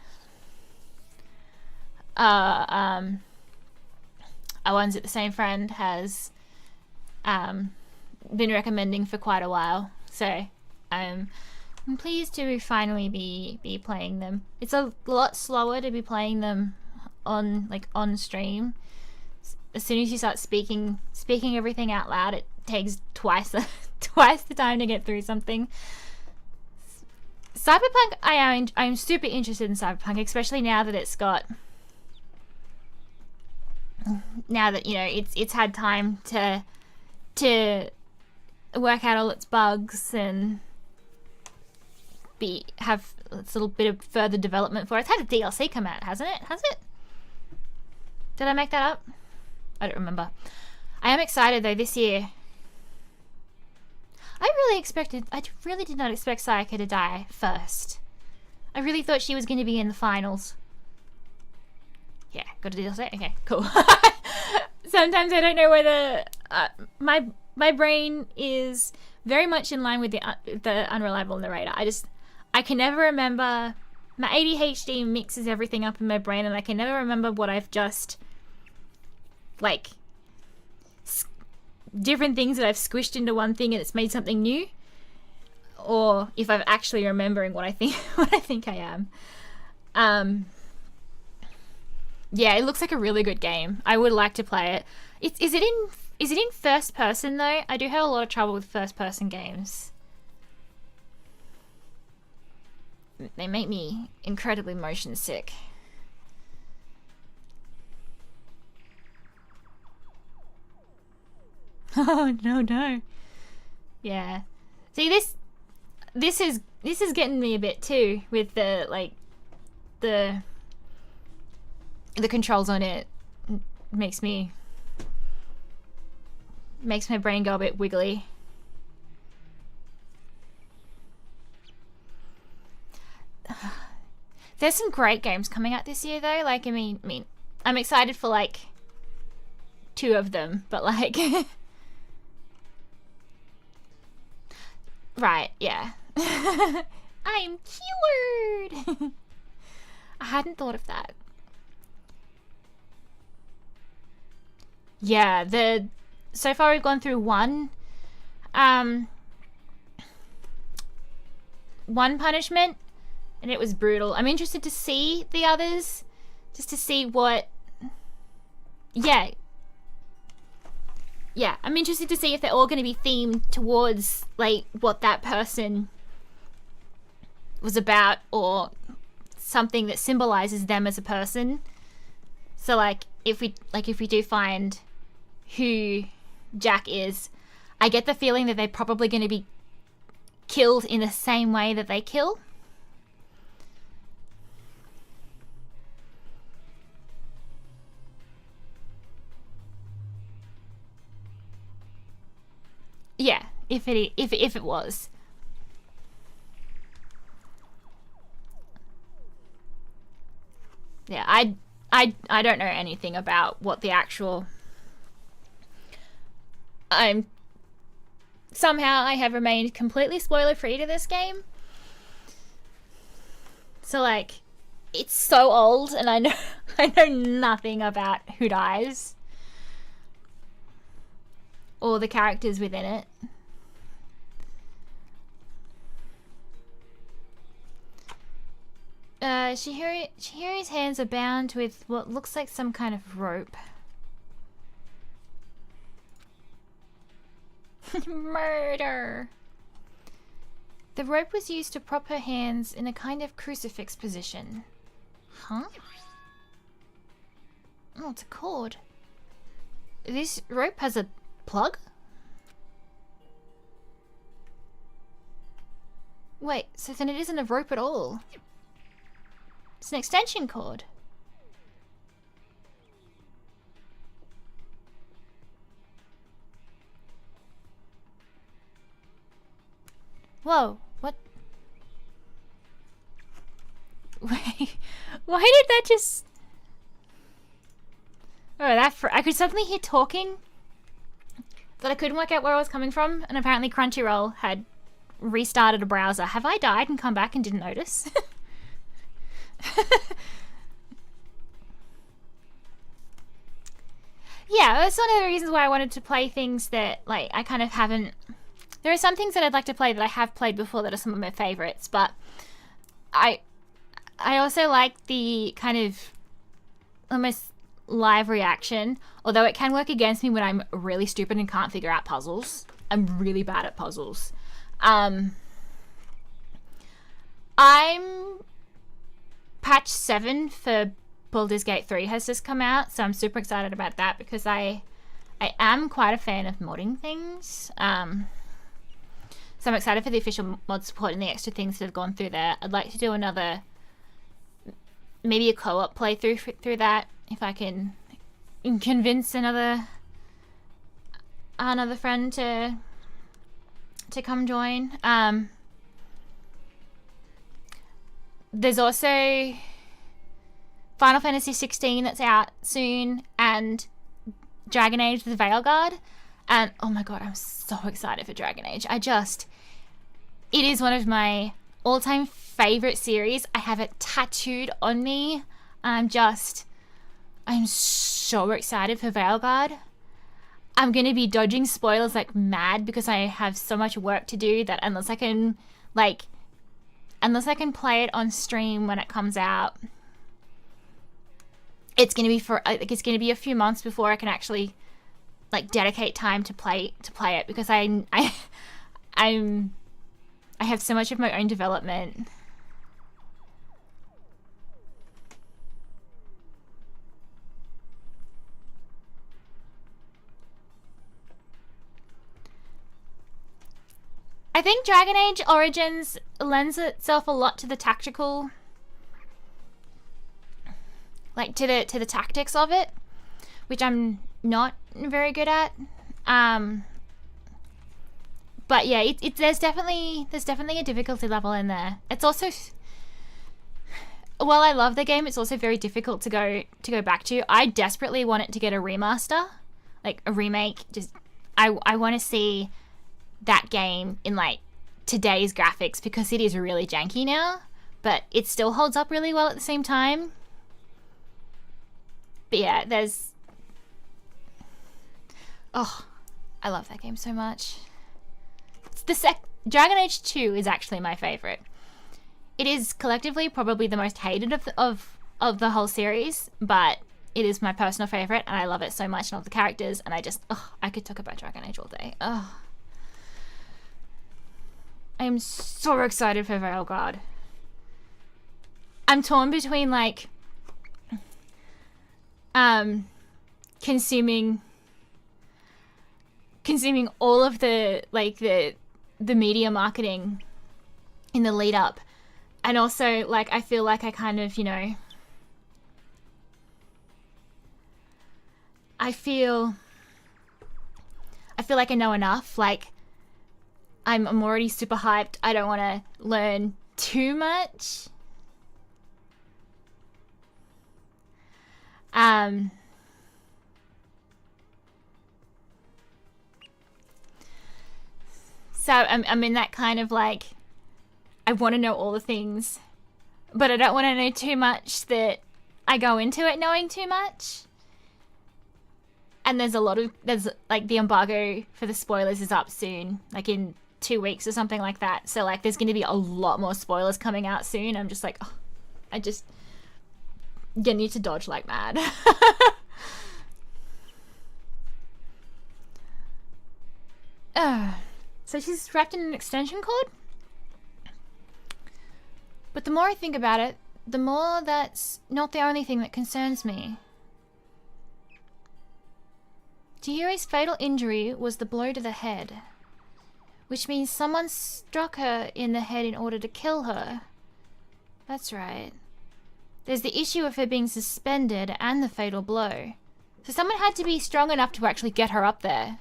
ones that the same friend has been recommending for quite a while. So I'm pleased to finally be playing them. It's a lot slower to be playing them on stream. As soon as you start speaking everything out loud, it takes twice the time to get through something. Cyberpunk, I'm super interested in Cyberpunk, especially now that it's got, now that, you know, it's had time to work out all its bugs and have its little bit of further development for it. It's had a DLC come out, hasn't it? Has it? Did I make that up? I don't remember. I am excited though this year. I really did not expect Sayaka to die first. I really thought she was going to be in the finals. Yeah, got a DLC? Okay, cool. Sometimes I don't know whether my brain is very much in line with the unreliable narrator. I can never remember. My ADHD mixes everything up in my brain, and I can never remember what I've just, like, different things that I've squished into one thing and it's made something new, or if I'm actually remembering what I think I am. Yeah, it looks like a really good game. I would like to play it. Is it in first person though? I do have a lot of trouble with first person games. They make me incredibly motion sick. Oh no. Yeah. See, this is getting me a bit too with the controls on it. Makes my brain go a bit wiggly. There's some great games coming out this year though. Like, I mean, I'm excited for like 2 of them, but like right, yeah. I'm cured. I hadn't thought of that. Yeah, so far we've gone through one punishment, and it was brutal. I'm interested to see the others, just to see what. Yeah, I'm interested to see if they're all going to be themed towards like what that person was about, or something that symbolizes them as a person. So like if we do find who Jack is, I get the feeling that they're probably going to be killed in the same way that they kill. Yeah, if it was. Yeah, I don't know anything about what the actual. Somehow I have remained completely spoiler free to this game. So like, it's so old, and I know nothing about who dies or the characters within it. Chihiri's hands are bound with what looks like some kind of rope. Murder! The rope was used to prop her hands in a kind of crucifix position. Huh? Oh, it's a cord. This rope has a plug? Wait, so then it isn't a rope at all. It's an extension cord. Whoa, what? Wait, why did that just... Oh, I could suddenly hear talking, but I couldn't work out where I was coming from, and apparently Crunchyroll had restarted a browser. Have I died and come back and didn't notice? Yeah, that's one of the reasons why I wanted to play things that, like, I kind of haven't... There are some things that I'd like to play that I have played before that are some of my favorites, but I also like the kind of almost live reaction, although it can work against me when I'm really stupid and can't figure out puzzles. I'm really bad at puzzles. I'm patch 7 for Baldur's Gate 3 has just come out, so I'm super excited about that because I am quite a fan of modding things. So I'm excited for the official mod support and the extra things that have gone through there. I'd like to do another, maybe a co-op playthrough through that, if I can convince another friend to come join. There's also Final Fantasy 16 that's out soon, and Dragon Age the Veilguard. And oh my god, I'm so excited for Dragon Age. It is one of my all-time favorite series. I have it tattooed on me. I'm so excited for Veilguard. I'm gonna be dodging spoilers like mad because I have so much work to do that unless I can play it on stream when it comes out, it's gonna be a few months before I can actually like dedicate time to play it because I have so much of my own development. I think Dragon Age Origins lends itself a lot to the tactical, like to the tactics of it, which I'm not very good at. But yeah, there's definitely a difficulty level in there. It's also, while I love the game, it's also very difficult to go back to. I desperately want it to get a remaster, like a remake. Just I want to see that game in like today's graphics because it is really janky now, but it still holds up really well at the same time. But yeah, I love that game so much. It's Dragon Age 2 is actually my favorite. It is collectively probably the most hated of the whole series, but it is my personal favorite, and I love it so much and all the characters, and I could talk about Dragon Age all day. I am so excited for Veilguard. I'm torn between like consuming all of the media marketing in the lead up, and also like I feel like I kind of, I feel like I know enough. Like I'm already super hyped. I don't want to learn too much. So I'm in that kind of like, I want to know all the things, but I don't want to know too much that I go into it knowing too much. And there's like the embargo for the spoilers is up soon, like in 2 weeks or something like that. So like there's going to be a lot more spoilers coming out soon. I'm just like, I just need to dodge like mad. So she's wrapped in an extension cord? But the more I think about it, the more that's not the only thing that concerns me. Chihiri's fatal injury was the blow to the head, which means someone struck her in the head in order to kill her. That's right. There's the issue of her being suspended and the fatal blow. So someone had to be strong enough to actually get her up there.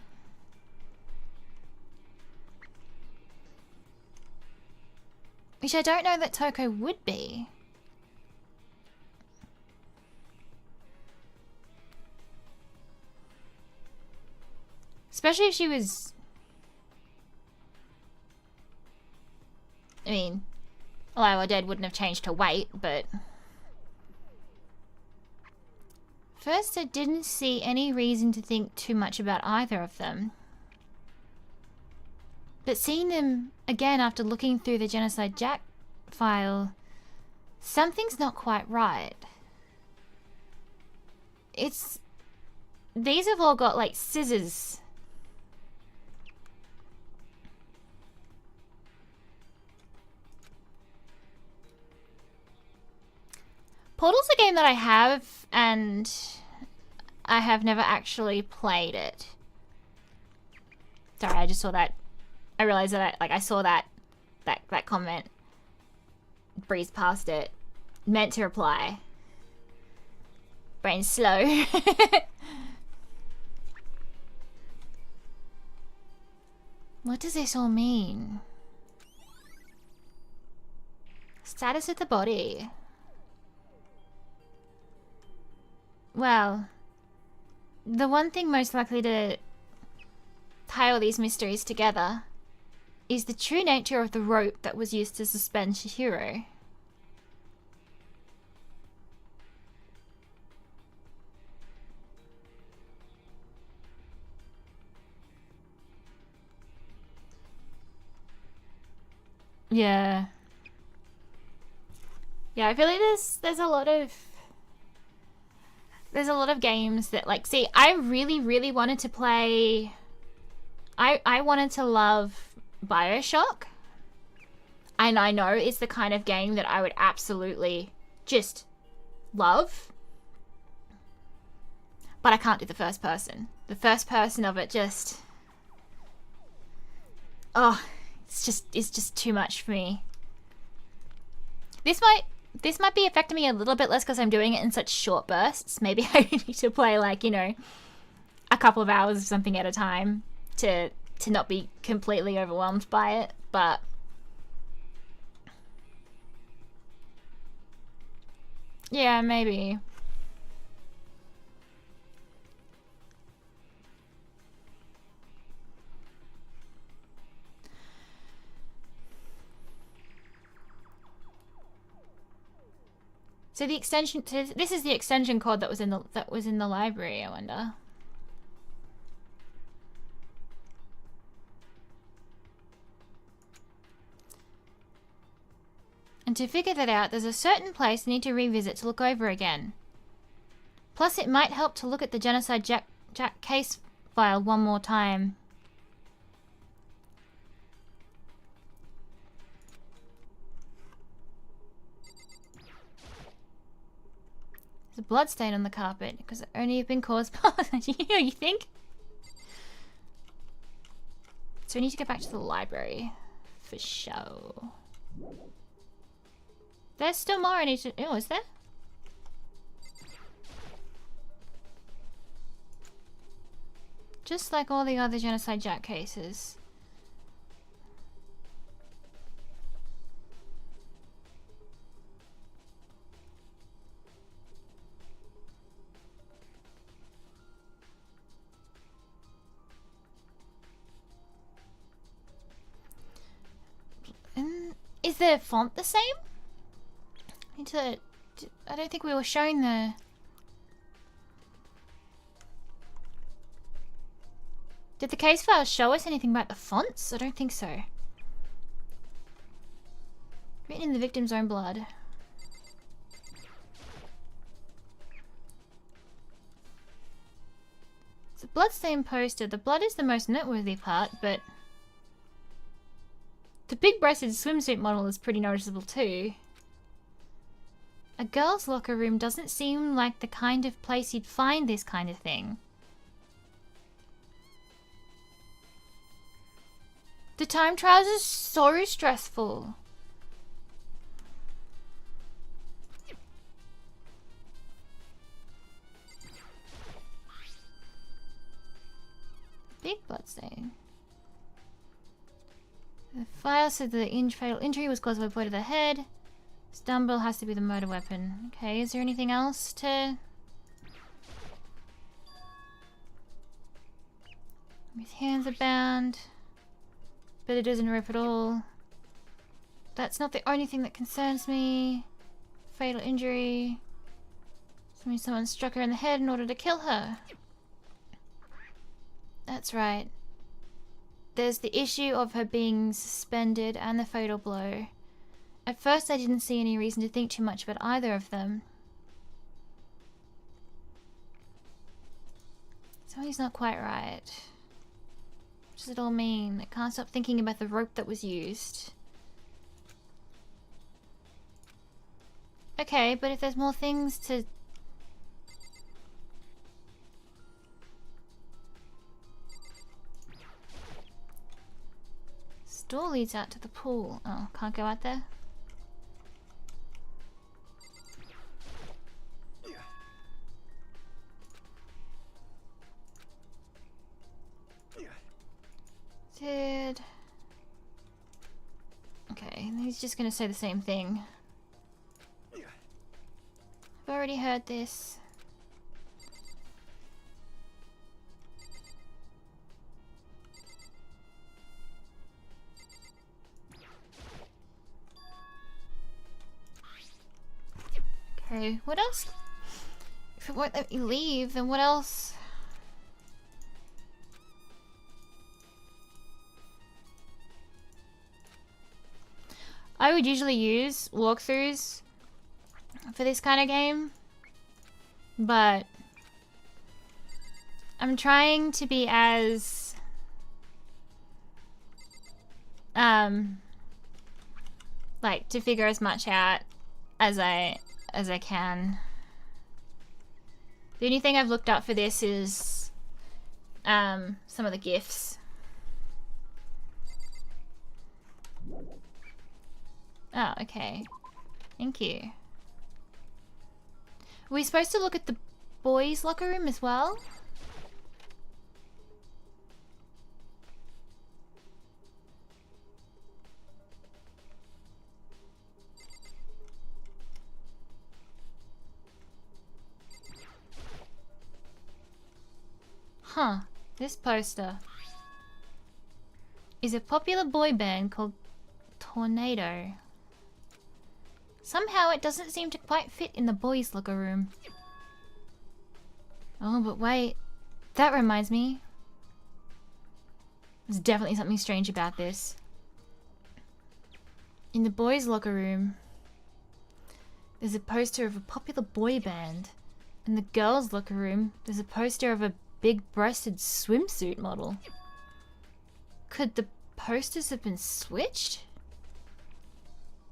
Which I don't know that Toko would be. Especially if she was... I mean, Alive or Dead wouldn't have changed her weight, but... First, I didn't see any reason to think too much about either of them. But seeing them again after looking through the Genocide Jack file, something's not quite right. It's... These have all got, like, scissors. Portal's a game that I have, and I have never actually played it. Sorry, I just saw that. I realized that I saw that comment. Breezed past it. Meant to reply. Brain slow. What does this all mean? Status of the body. Well, the one thing most likely to tie all these mysteries together is the true nature of the rope that was used to suspend Chihiro. Yeah. Yeah, I feel like there's a lot of games that, like, see, I really wanted to play... I wanted to love BioShock. And I know it's the kind of game that I would absolutely just love. But I can't do the first person. The first person of it just... Oh, it's just too much for me. This might be affecting me a little bit less because I'm doing it in such short bursts. Maybe I need to play, like, you know, a couple of hours of something at a time to not be completely overwhelmed by it, but yeah, maybe. So the extension, so this is the extension cord that was in the library, I wonder. And to figure that out, there's a certain place I need to revisit to look over again. Plus, it might help to look at the Genocide Jack case file one more time. There's a blood stain on the carpet because it only have been caused by... You think? So we need to go back to the library. For show. There's still more I need to... Oh, is there? Just like all the other Genocide Jack cases. Is the font the same? I don't think we were showing the... Did the case file show us anything about the fonts? I don't think so. Written in the victim's own blood. It's a bloodstain poster. The blood is the most noteworthy part, but... The big-breasted swimsuit model is pretty noticeable too. A girl's locker room doesn't seem like the kind of place you'd find this kind of thing. The time trials is so stressful. Big bloodstain. The file said the fatal injury was caused by a blow to the head. This dumbbell has to be the murder weapon. Okay, is there anything else to... His hands are bound. But it doesn't rip at all. That's not the only thing that concerns me. Fatal injury. That means someone struck her in the head in order to kill her. That's right. There's the issue of her being suspended and the fatal blow. At first I didn't see any reason to think too much about either of them. Something's not quite right. What does it all mean? I can't stop thinking about the rope that was used. Okay, but if there's more things to... Door leads out to the pool. Oh, can't go out there? Did... Okay, he's just gonna say the same thing. I've already heard this. Okay, what else? If it won't let me leave, then what else? I would usually use walkthroughs for this kind of game, but I'm trying to be as like to figure as much out as I can. The only thing I've looked up for this is some of the gifts. Oh, okay. Thank you. Were we supposed to look at the boys' locker room as well? Huh. This poster is a popular boy band called Tornado. Somehow it doesn't seem to quite fit in the boys' locker room. Oh, but wait. That reminds me. There's definitely something strange about this. In the boys' locker room, there's a poster of a popular boy band. In the girls' locker room, there's a poster of a big-breasted swimsuit model. Could the posters have been switched?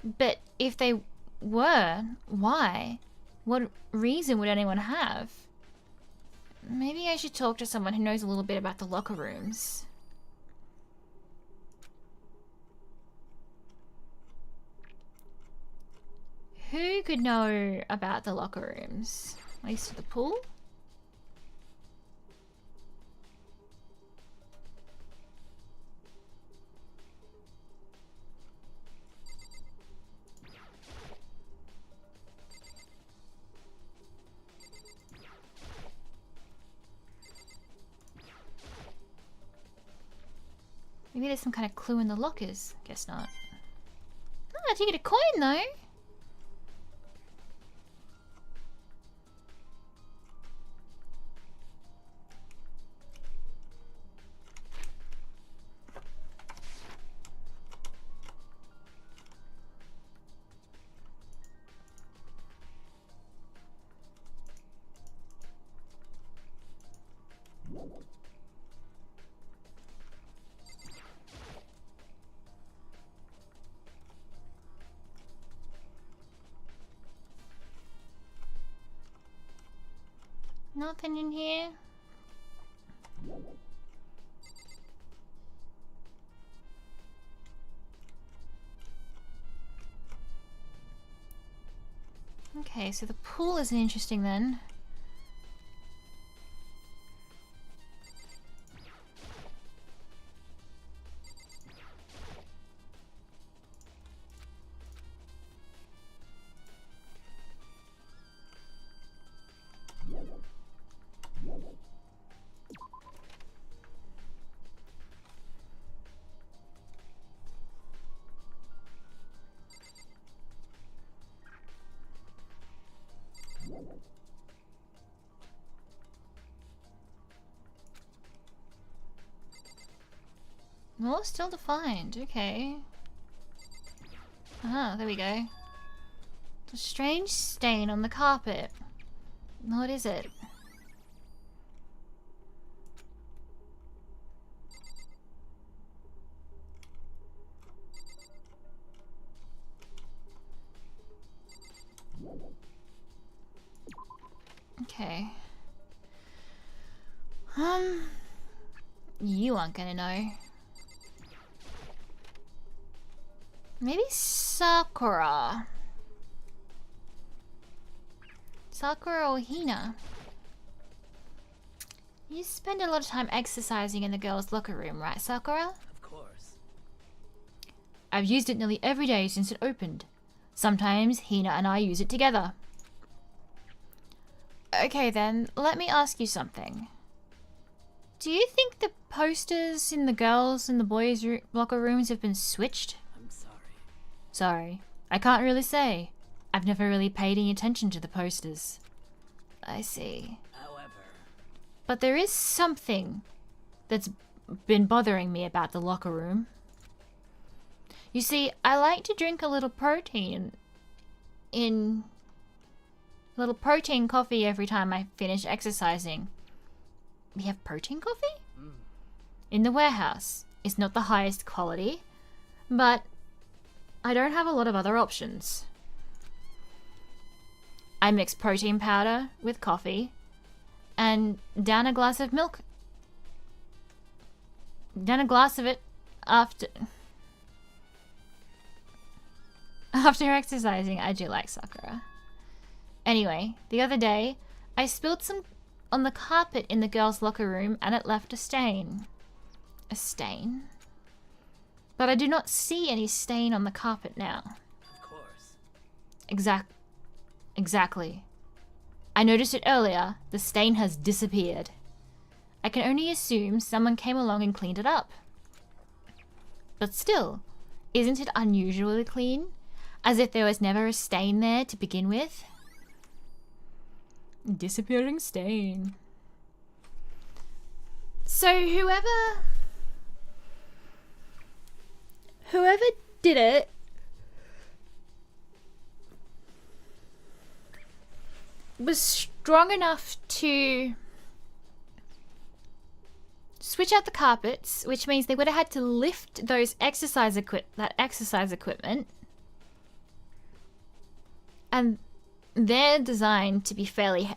But if they were, why? What reason would anyone have? Maybe I should talk to someone who knows a little bit about the locker rooms. Who could know about the locker rooms? At least to the pool? Maybe there's some kind of clue in the lockers. Guess not. Oh, I did get a coin though. Nothing in here. Okay, so the pool isn't interesting then. More still to find. Okay. There we go. A strange stain on the carpet. What is it? Okay. You aren't gonna know. Maybe Sakura. Sakura or Hina. You spend a lot of time exercising in the girls' locker room, right, Sakura? Of course. I've used it nearly every day since it opened. Sometimes Hina and I use it together. Okay then, let me ask you something. Do you think the posters in the girls' and the boys' locker rooms have been switched? I'm sorry. Sorry, I can't really say. I've never really paid any attention to the posters. I see. However, But there is something that's been bothering me about the locker room. You see, I like to drink a little protein coffee every time I finish exercising. We have protein coffee? In the warehouse. It's not the highest quality, but I don't have a lot of other options. I mix protein powder with coffee and down a glass of milk. Down a glass of it after exercising. I do like Sakura. Anyway, the other day, I spilled some on the carpet in the girls' locker room and it left a stain. A stain? But I do not see any stain on the carpet now. of course. Exactly. I noticed it earlier. The stain has disappeared. I can only assume someone came along and cleaned it up. But still, isn't it unusually clean? As if there was never a stain there to begin with? Disappearing stain. So whoever did it was strong enough to switch out the carpets, which means they would have had to lift those exercise equipment, and they're designed to be fairly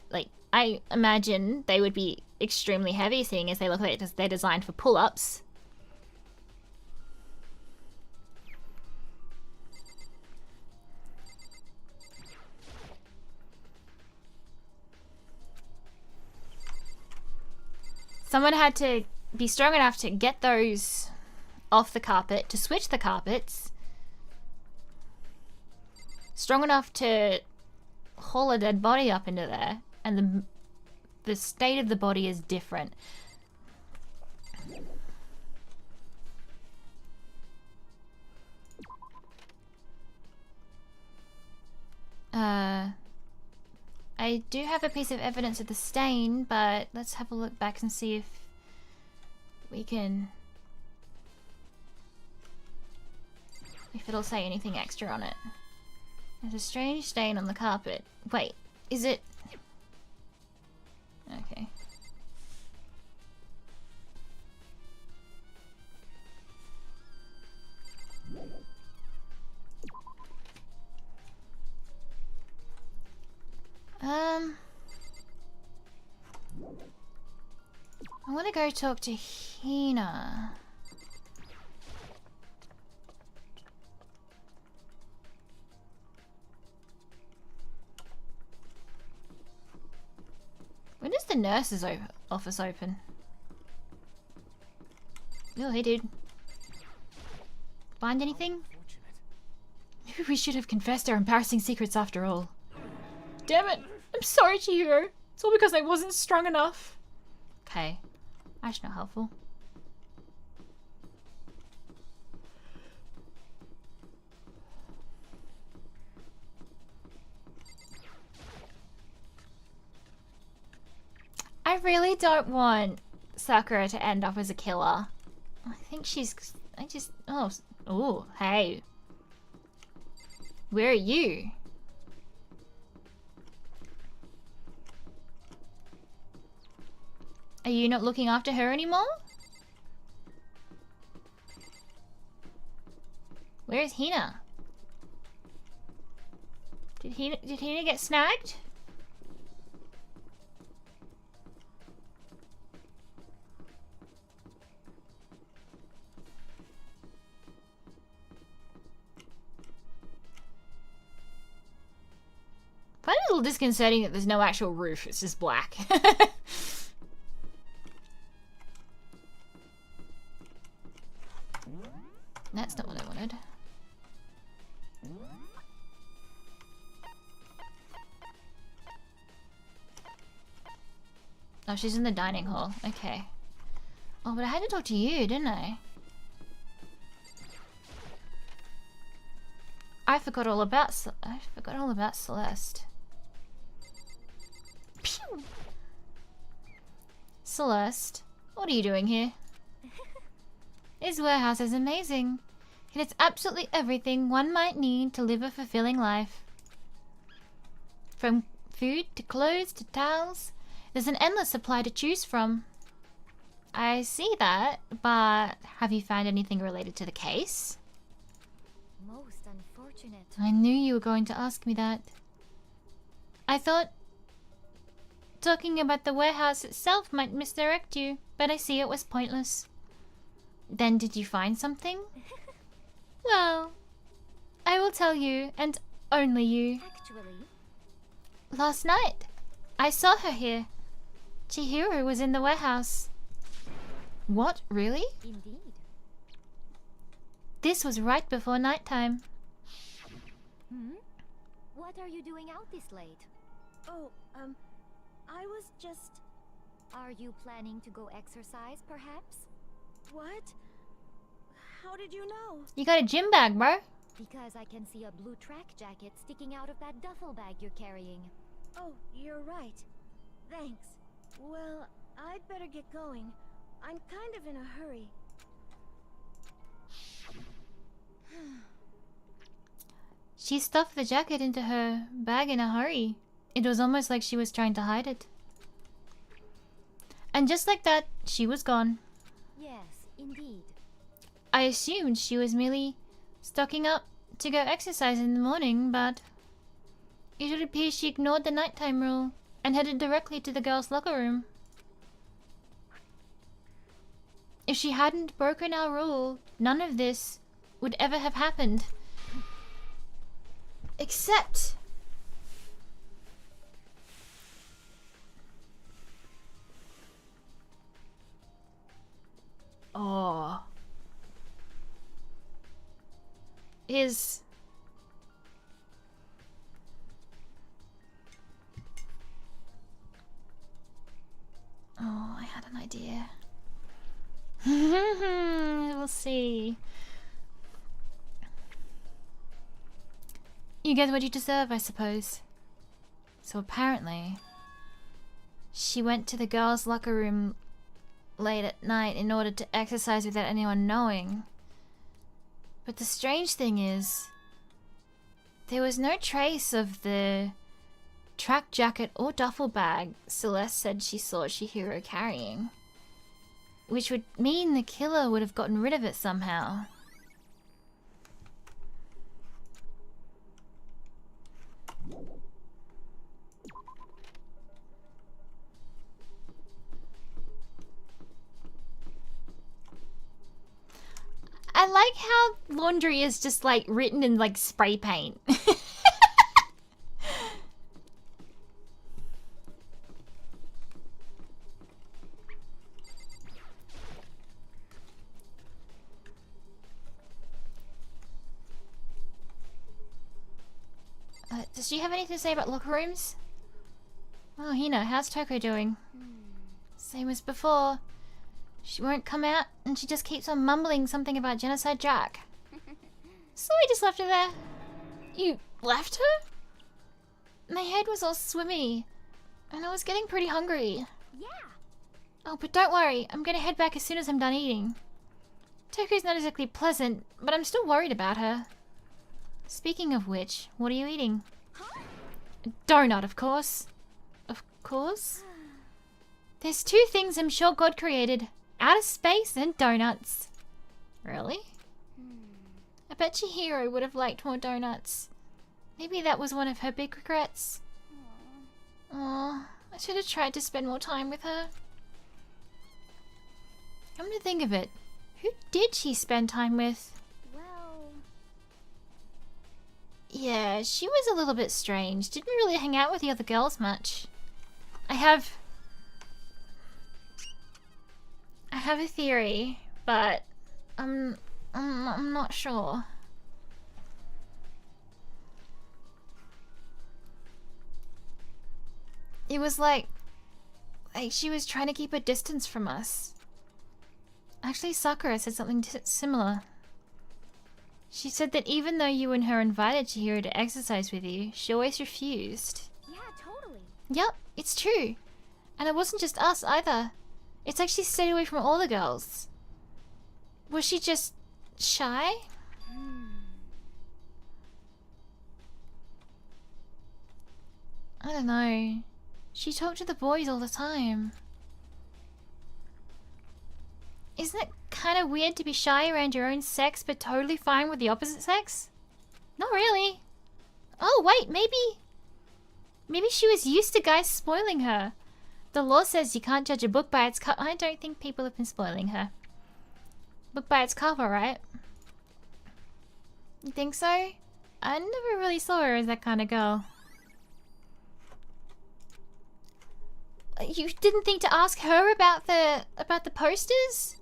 I imagine they would be extremely heavy, seeing as they look like they're designed for pull-ups. Someone had to be strong enough to get those off the carpet, to switch the carpets. Strong enough to haul a dead body up into there. And the state of the body is different. I do have a piece of evidence of the stain, but let's have a look back and see if we can... if it'll say anything extra on it. There's a strange stain on the carpet. Wait, is it... okay. I want to go talk to Hina. When does the nurse's office open? Oh, hey dude. Find anything? Maybe we should have confessed our embarrassing secrets after all. Damn it! I'm sorry, Chihiro. It's all because I wasn't strong enough. Okay. That's not helpful. I really don't want Sakura to end up as a killer. I think she's... Oh, oh, hey. Where are you? Are you not looking after her anymore? Where is Hina? Did Hina get snagged? I find it a little disconcerting that there's no actual roof, it's just black. That's not what I wanted. Oh, she's in the dining hall. Okay. Oh, but I had to talk to you, didn't I? I forgot all about Celeste. Pew! Celeste, what are you doing here? This warehouse is amazing. It has absolutely everything one might need to live a fulfilling life. From food to clothes to towels, there's an endless supply to choose from. I see that, but have you found anything related to the case? Most unfortunate. I knew you were going to ask me that. I thought talking about the warehouse itself might misdirect you, but I see it was pointless. Then did you find something? Well, I will tell you, and only you. Actually, Last night, I saw her here. Chihiro was in the warehouse. What, really? indeed. This was right before nighttime. What are you doing out this late? Oh, I was just... Are you planning to go exercise, perhaps? What? How did you know? You got a gym bag, bro. Because I can see a blue track jacket sticking out of that duffel bag you're carrying. Oh, you're right. Thanks. Well, I'd better get going. I'm kind of in a hurry. She stuffed the jacket into her bag in a hurry. It was almost like she was trying to hide it. And just like that, she was gone. Yes, indeed. I assumed she was merely stocking up to go exercise in the morning, but it would appear she ignored the nighttime rule and headed directly to the girls' locker room. If she hadn't broken our rule, none of this would ever have happened. Except... Oh. Is... Oh, I had an idea. We'll see. You get what you deserve, I suppose. So apparently, she went to the girls' locker room late at night in order to exercise without anyone knowing. But the strange thing is, there was no trace of the track jacket or duffel bag Celeste said she saw Chihiro carrying. Which would mean the killer would have gotten rid of it somehow. I like how laundry is just like written in like spray paint. Does she have anything to say about locker rooms? Oh, Hina, how's Toko doing? Same as before. She won't come out, and she just keeps on mumbling something about Genocide Jack. So we just left her there. You left her? My head was all swimmy, and I was getting pretty hungry. Yeah. Oh, but don't worry, I'm gonna head back as soon as I'm done eating. Toku's not exactly pleasant, but I'm still worried about her. Speaking of which, what are you eating? A donut, of course. Of course? There's two things I'm sure God created. Outer space and donuts. Really? I bet Chihiro would have liked more donuts. Maybe that was one of her big regrets. Aw, I should have tried to spend more time with her. Come to think of it, who did she spend time with? Well, Yeah, she was a little bit strange. Didn't really hang out with the other girls much. I have a theory, but I'm not sure. It was like she was trying to keep a distance from us. Actually, Sakura said something similar. She said that even though you and her invited Chihiro to exercise with you, she always refused. yeah, totally. Yep, it's true. And it wasn't just us either. It's like she stayed away from all the girls. Was she just shy? I don't know. She talked to the boys all the time. Isn't it kind of weird to be shy around your own sex but totally fine with the opposite sex? Not really. Oh, wait, maybe she was used to guys spoiling her. The law says you can't judge a book by its cover. I don't think people have been spoiling her. Book by its cover, right? You think so? I never really saw her as that kind of girl. You didn't think to ask her about the posters?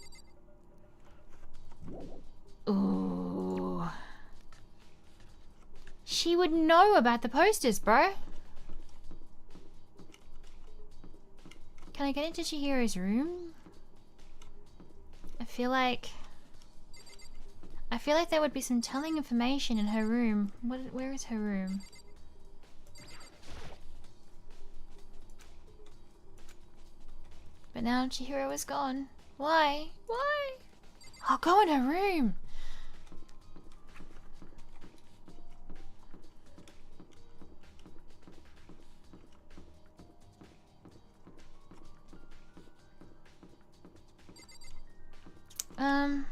Ooh. She would know about the posters, bro. Can I get into Chihiro's room? I feel like there would be some telling information in her room. Where is her room? But now Chihiro is gone. Why? Why? I'll go in her room. I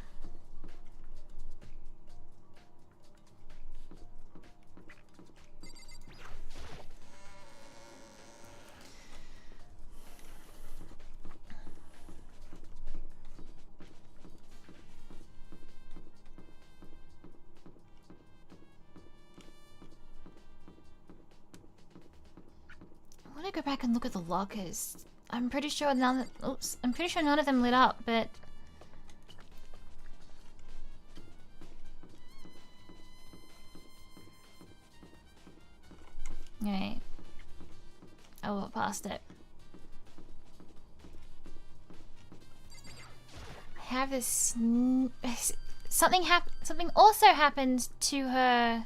want to go back and look at the lockers. I'm pretty sure none of them lit up, but right. I walked past it. I have this. Something also happened to her.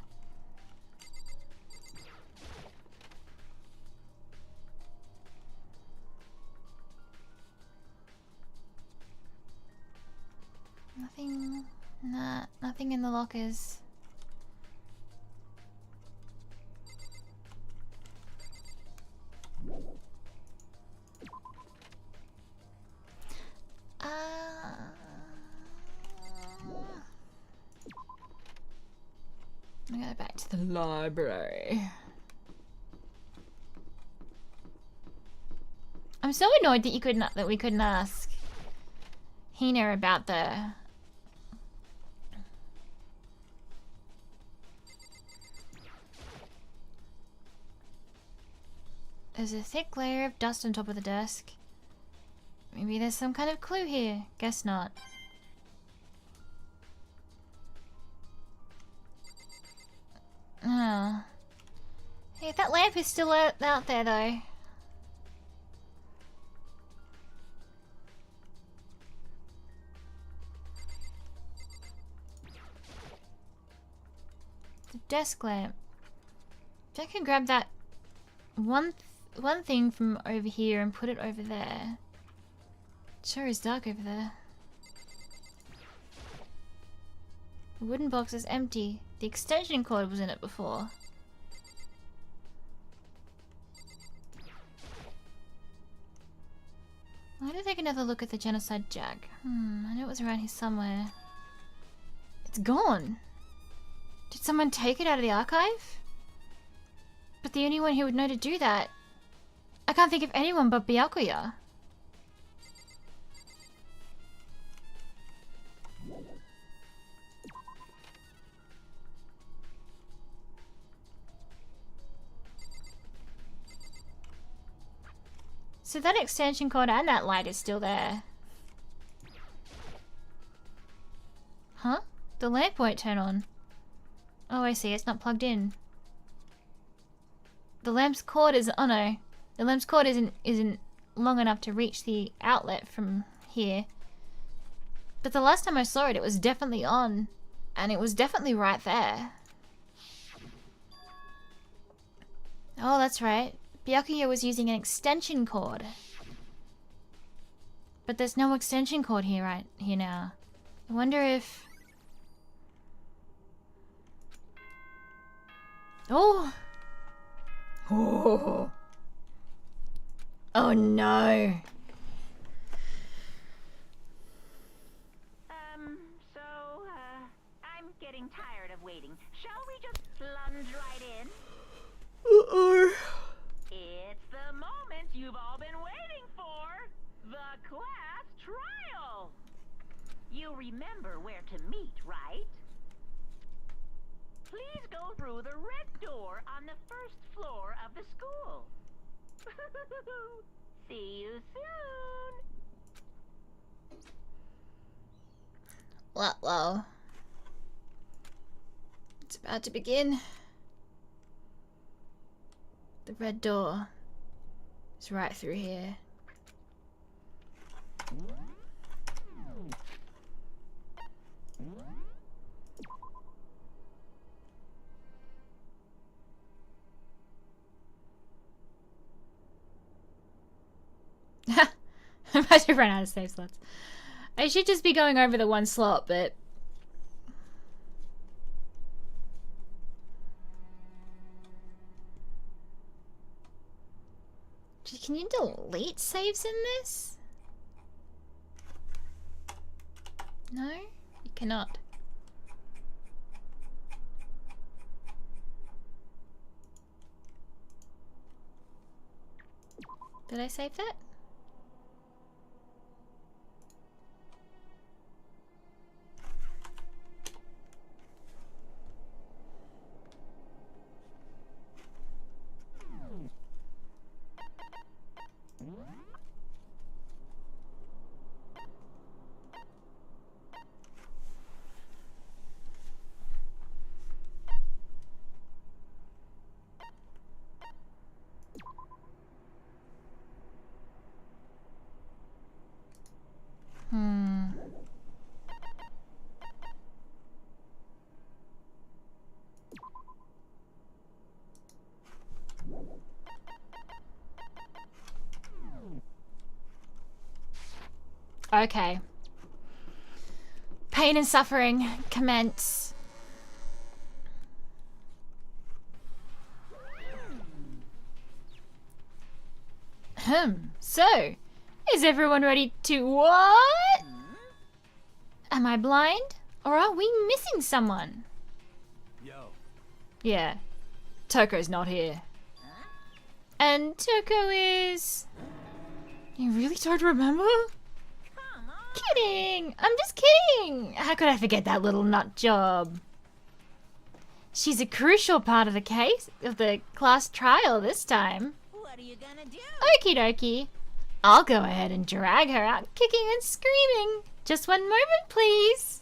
Nothing in the lockers. I'm gonna go back to the library. I'm so annoyed that we couldn't ask Hina about the. There's a thick layer of dust on top of the desk. Maybe there's some kind of clue here. Guess not. Oh. Hey, that lamp is still out there though. The desk lamp. If I can grab that one thing from over here and put it over there. It sure is dark over there. The wooden box is empty. The extension cord was in it before. Why did I take another look at the genocide jack? I knew it was around here somewhere. It's gone. Did someone take it out of the archive? But the only one who would know to do that... I can't think of anyone but Byakuya. So that extension cord and that light is still there. Huh? The lamp won't turn on. Oh, I see. It's not plugged in. The lamp's cord is... Oh no. The lamp's cord isn't long enough to reach the outlet from here. But the last time I saw it, it was definitely on. And it was definitely right there. Oh, that's right. Byakuya was using an extension cord. But there's no extension cord here now. I wonder if... Oh! Oh! Oh no! I'm getting tired of waiting. Shall we just plunge right in? Uh-oh. It's the moment you've all been waiting for! The class trial! You remember where to meet, right? Please go through the red door on the first floor of the school. See you soon! Well. It's about to begin. The red door is right through here. I'm about to run out of save slots. I should just be going over the one slot, but... Can you delete saves in this? No? You cannot. Did I save that? Okay. Pain and suffering commence. So, is everyone ready to what? Am I blind? Or are we missing someone? Yo. Yeah. Toko's not here. And Toko is... You really don't remember? Kidding! I'm just kidding! How could I forget that little nut job? She's a crucial part of the case, of the class trial this time. What are you gonna do? Okie dokie. I'll go ahead and drag her out kicking and screaming. Just one moment, please.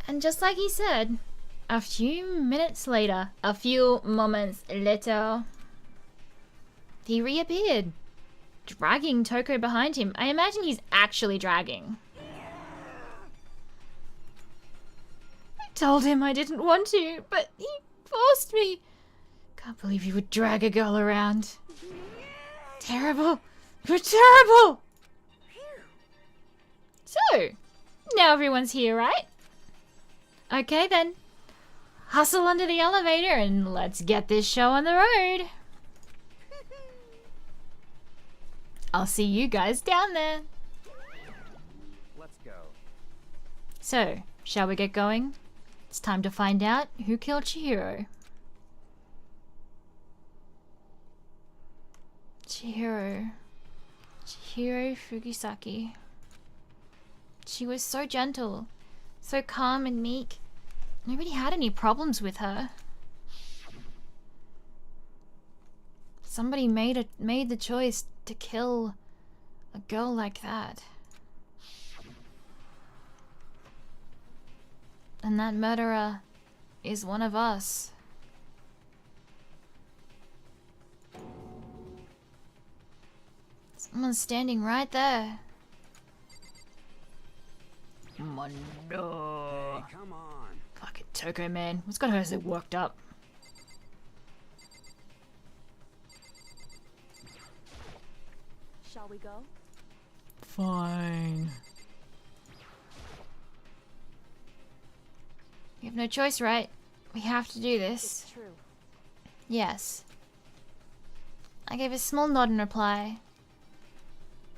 And just like he said, a few moments later, he reappeared. Dragging Toko behind him. I imagine he's actually dragging. I told him I didn't want to, but he forced me. Can't believe you would drag a girl around. Terrible. You're terrible. So, Now everyone's here, right? Okay then. Hustle onto the elevator and let's get this show on the road. I'll see you guys down there. Let's go. So, shall we get going? It's time to find out who killed Chihiro. Chihiro Fugisaki. She was so gentle, so calm and meek. Nobody had any problems with her. Somebody made the choice to kill a girl like that. And that murderer is one of us. Someone's standing right there. Mondo. Hey, come on. Fucking Toko, man. What's got her so worked up? Shall we go? Fine. We have no choice, right? We have to do this. It's true. Yes. I gave a small nod in reply.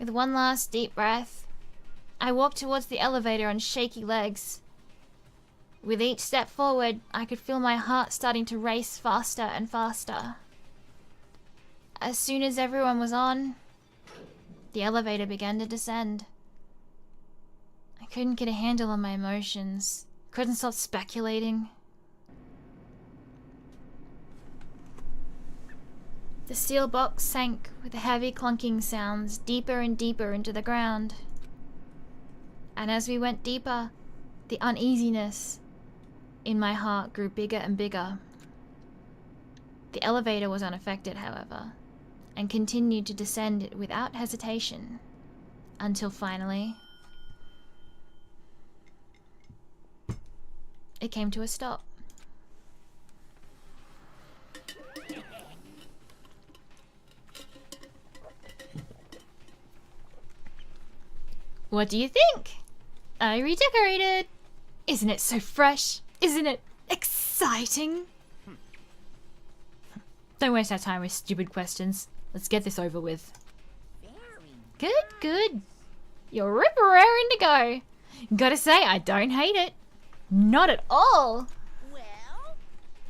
With one last deep breath, I walked towards the elevator on shaky legs. With each step forward, I could feel my heart starting to race faster and faster. As soon as everyone was on, the elevator began to descend. I couldn't get a handle on my emotions. Couldn't stop speculating. The steel box sank with heavy clunking sounds deeper and deeper into the ground. And as we went deeper, the uneasiness in my heart grew bigger and bigger. The elevator was unaffected, however, and continued to descend without hesitation, until finally it came to a stop. What do you think? I redecorated. Isn't it so fresh? Isn't it exciting? Don't waste our time with stupid questions. Let's get this over with. Good, good. You're rip-raring to go. Gotta say, I don't hate it. Not at all. Well,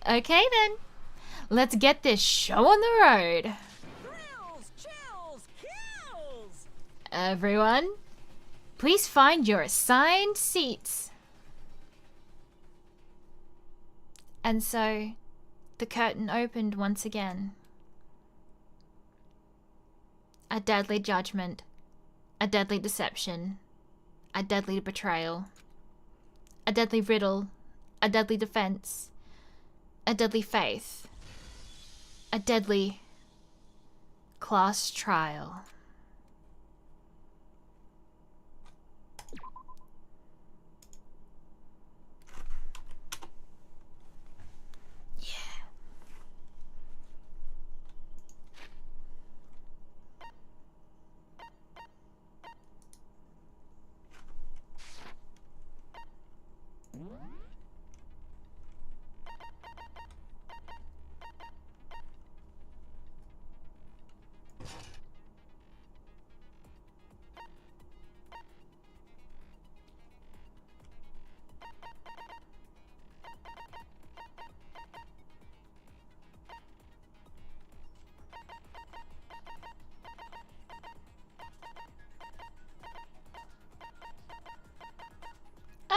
Okay then. Let's get this show on the road. thrills, chills, kills! Everyone, please find your assigned seats. And so, the curtain opened once again. A deadly judgment, a deadly deception, a deadly betrayal, a deadly riddle, a deadly defense, a deadly faith, a deadly class trial.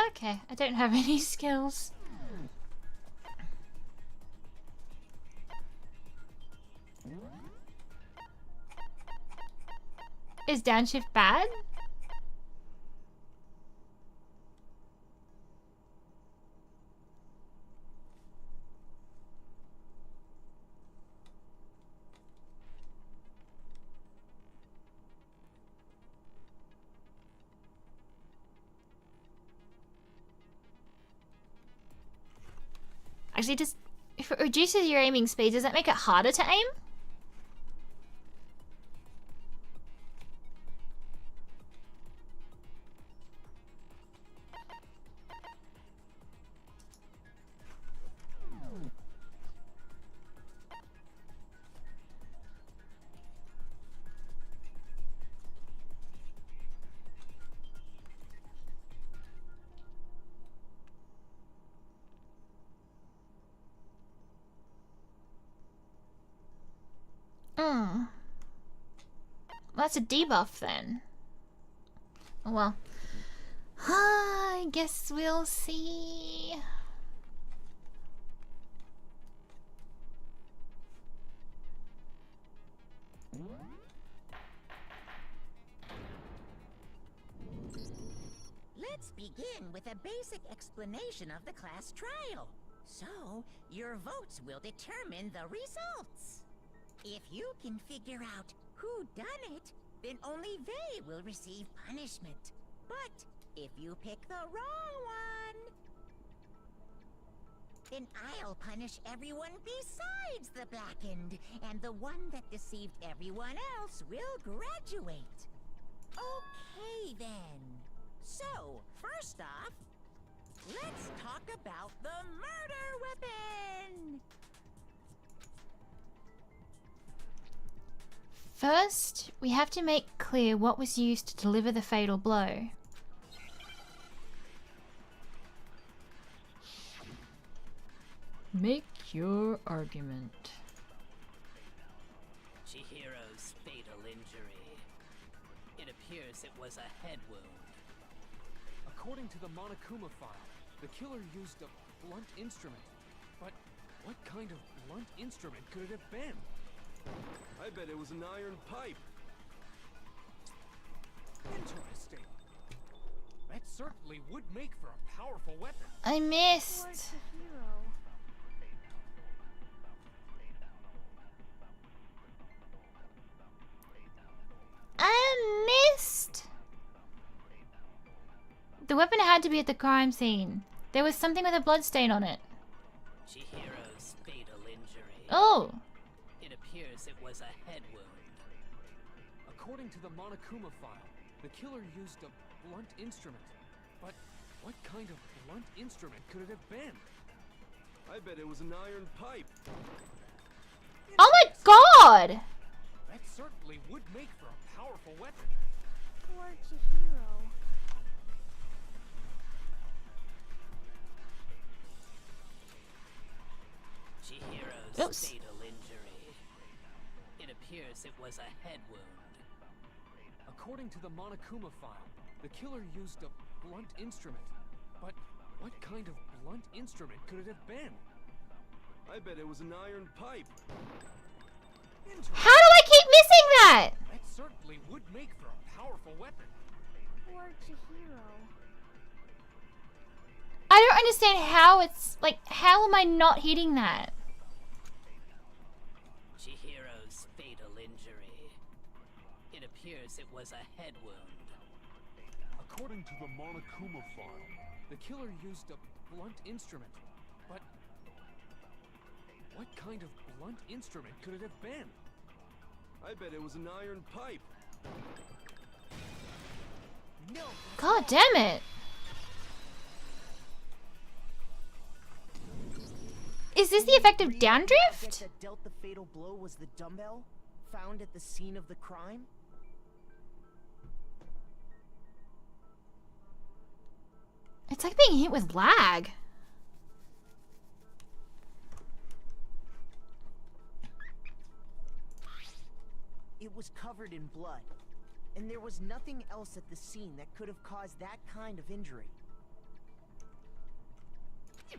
Okay, I don't have any skills. Is downshift bad? Actually, if it reduces your aiming speed, does that make it harder to aim? that's a debuff then. Oh well. I guess we'll see. Let's begin with a basic explanation of the class trial. So, your votes will determine the results. If you can figure out who done it, then only they will receive punishment. But if you pick the wrong one, then I'll punish everyone besides the blackened, and the one that deceived everyone else will graduate. Okay then. So, first off, let's talk about the murder weapon! First, we have to make clear what was used to deliver the fatal blow. Make your argument. Chihiro's fatal injury. It appears it was a head wound. According to the Monokuma file, the killer used a blunt instrument. But what kind of blunt instrument could it have been? I bet it was an iron pipe. Interesting. That certainly would make for a powerful weapon. I missed. I missed. The weapon had to be at the crime scene. There was something with a bloodstain on it. Chihiro's fatal injury. Oh. It appears it was a head wound. According to the Monokuma file, the killer used a blunt instrument. But what kind of blunt instrument could it have been? I bet it was an iron pipe. Oh my god! That certainly would make for a powerful weapon. Poor Chihiro. Chihiro's fatal injury. It appears it was a head wound. According to the Monokuma file, the killer used a blunt instrument. But what kind of blunt instrument could it have been? I bet it was an iron pipe. How do I keep missing that? That certainly would make for a powerful weapon. Poor Chihiro. I don't understand how it's like, how am I not hitting that? Chihiro's fatal injury. It appears it was a head wound. According to the Monokuma file, the killer used a blunt instrument. But what kind of blunt instrument could it have been? I bet it was an iron pipe. No. God damn it. Is this the effect of downdrift? That dealt the fatal blow was the dumbbell found at the scene of the crime? It's like being hit with lag. It was covered in blood, and there was nothing else at the scene that could have caused that kind of injury.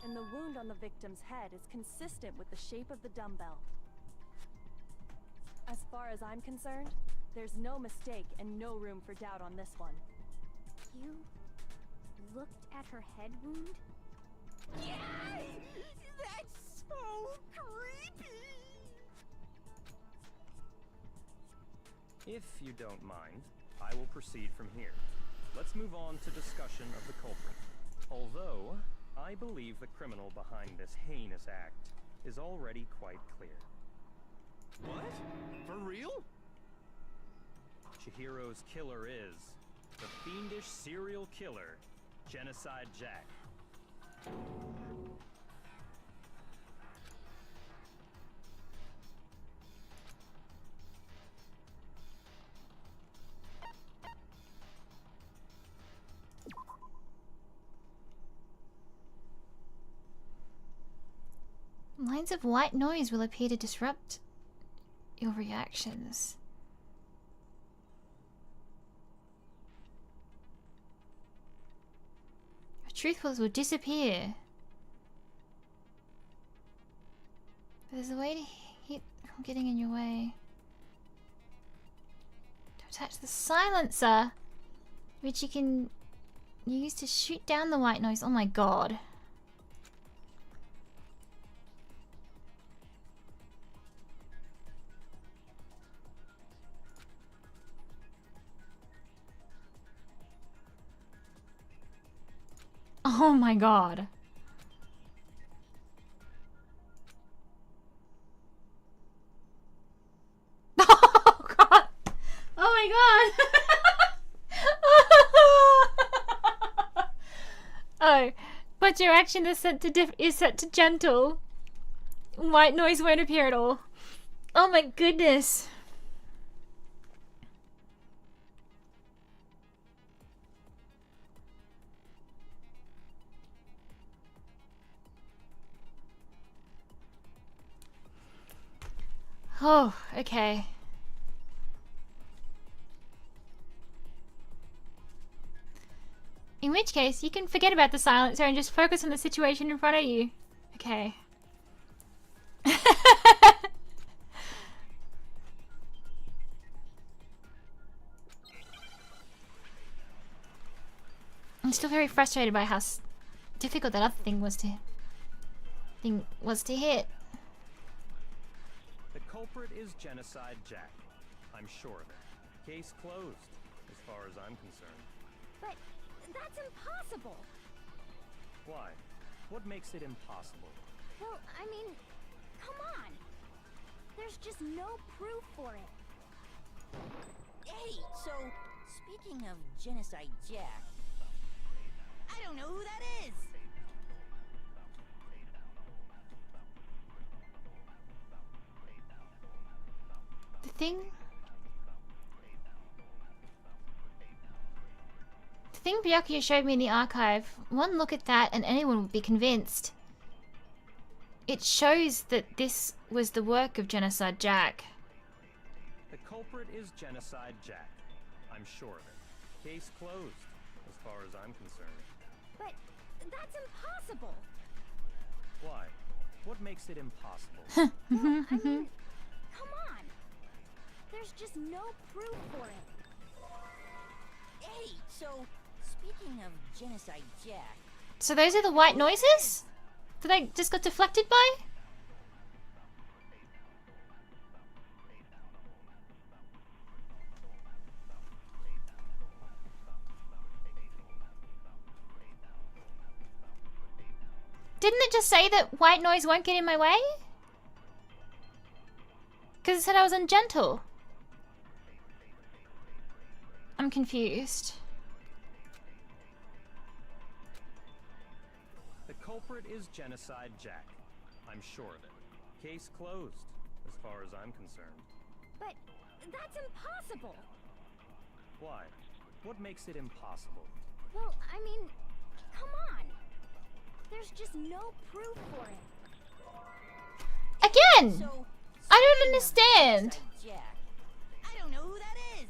And the wound on the victim's head is consistent with the shape of the dumbbell. As far as I'm concerned, there's no mistake and no room for doubt on this one. You looked at her head wound? Yay! That's so creepy! If you don't mind, I will proceed from here. Let's move on to discussion of the culprit. Although, I believe the criminal behind this heinous act is already quite clear. What? For real? Chihiro's killer is the fiendish serial killer, Genocide Jack. Lines of white noise will appear to disrupt your reactions. truthfuls will disappear. There's a way to hit from getting in your way. To attach the silencer, which you can use to shoot down the white noise. Oh my god. Oh my god. Oh god. Oh my god. Oh, but your action is set to gentle. White noise won't appear at all. Oh my goodness. Oh, okay. In which case, you can forget about the silencer and just focus on the situation in front of you. Okay. I'm still very frustrated by how difficult that other thing was to hit. The culprit is Genocide Jack. I'm sure of it. Case closed, as far as I'm concerned. But that's impossible. Why? What makes it impossible? Well, I mean, come on. There's just no proof for it. Hey, so, speaking of Genocide Jack, I don't know who that is. The thing Byakuya showed me in the archive, one look at that and anyone would be convinced. It shows that this was the work of Genocide Jack. The culprit is Genocide Jack. I'm sure of it. Case closed, as far as I'm concerned. But that's impossible. Why? What makes it impossible? Well, I mean, come on. There's just no proof for it. Hey, so, speaking of Genocide Jack... So those are the white noises that I just got deflected by? Didn't it just say that white noise won't get in my way? Because it said I was ungentle. I'm confused. The culprit is Genocide Jack. I'm sure of it. Case closed, as far as I'm concerned. But that's impossible. Why? What makes it impossible? Well, I mean, come on. There's just no proof for it. Again! So, I don't speaking of understand. Genocide Jack, I don't know who that is.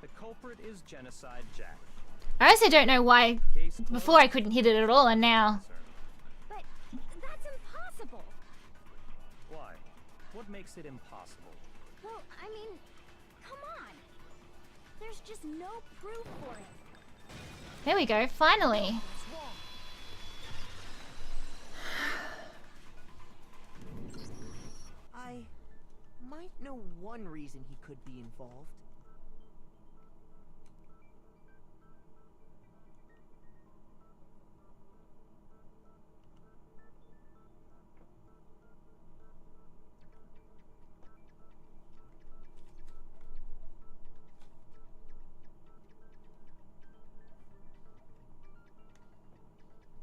The culprit is Genocide Jack. I also don't know why Case closed. before I couldn't hit it at all and now. But that's impossible. Why? What makes it impossible? Well, I mean, come on. There's just no proof for it. There we go, finally. I might know one reason he could be involved.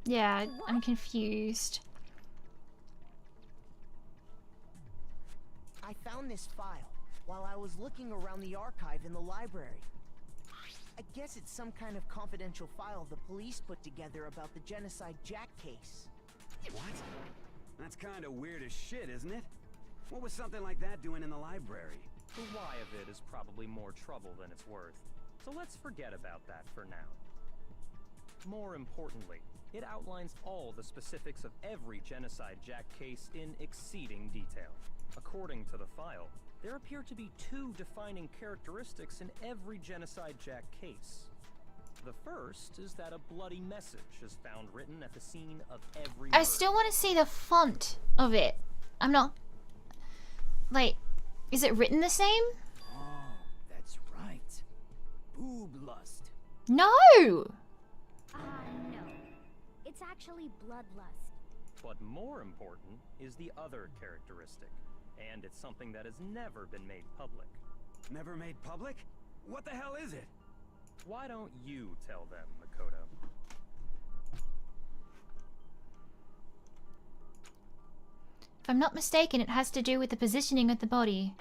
Yeah, I'm confused. I found this file while I was looking around the archive in the library. I guess it's some kind of confidential file the police put together about the Genocide Jack case. What? That's kind of weird as shit, isn't it? What was something like that doing in the library? The why of it is probably more trouble than it's worth, so let's forget about that for now. More importantly, it outlines all the specifics of every Genocide Jack case in exceeding detail. According to the file, there appear to be 2 defining characteristics in every Genocide Jack case. The first is that a bloody message is found written at the scene of every I murder. still want to see the font of it. I'm not... Like, is it written the same? Oh, that's right. Boob lust. No! No. It's actually bloodlust. But more important is the other characteristic, and it's something that has never been made public. Never made public? What the hell is it? Why don't you tell them, Makoto? If I'm not mistaken, it has to do with the positioning of the body.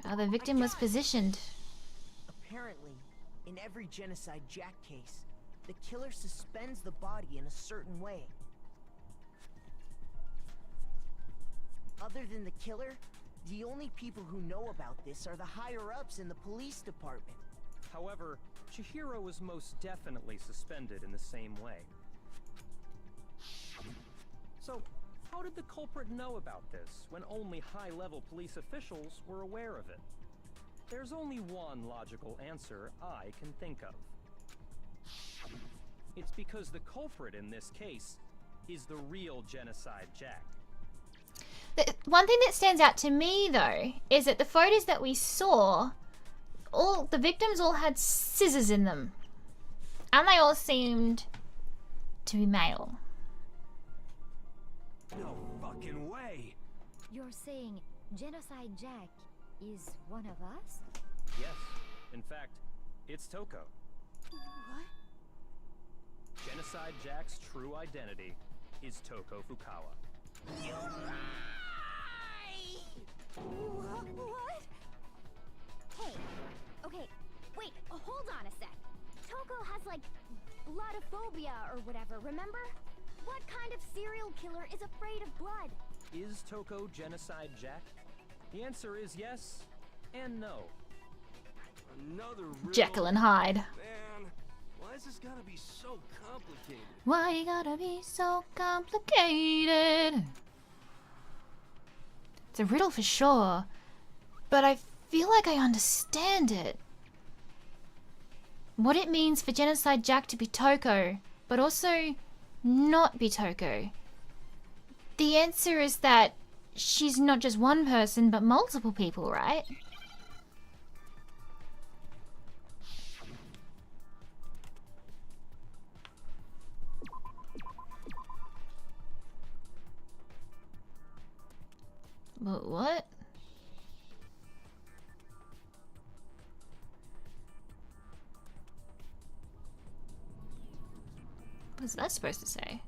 How the victim was positioned. Apparently, in every Genocide Jack case, the killer suspends the body in a certain way. Other than the killer, the only people who know about this are the higher-ups in the police department. However, Chihiro was most definitely suspended in the same way. So, how did the culprit know about this when only high-level police officials were aware of it? There's only one logical answer I can think of. It's because the culprit in this case is the real Genocide Jack. The one thing that stands out to me, though, is that the photos that we saw, all the victims all had scissors in them. And they all seemed to be male. No fucking way! You're saying Genocide Jack is one of us? Yes, in fact, it's Toko. What? Genocide Jack's true identity is Toko Fukawa. You lie! What? Hey, okay, wait, hold on a sec. Toko has like bloodophobia or whatever, remember? What kind of serial killer is afraid of blood? Is Toko Genocide Jack? The answer is yes and no. Another riddle. Jekyll and Hyde. Man, why is this gotta be so complicated? Why you gotta be so complicated? It's a riddle for sure, but I feel like I understand it. What it means for Genocide Jack to be Toko, but also not be Toko. The answer is that she's not just one person, but multiple people, right? But what? What's that supposed to say?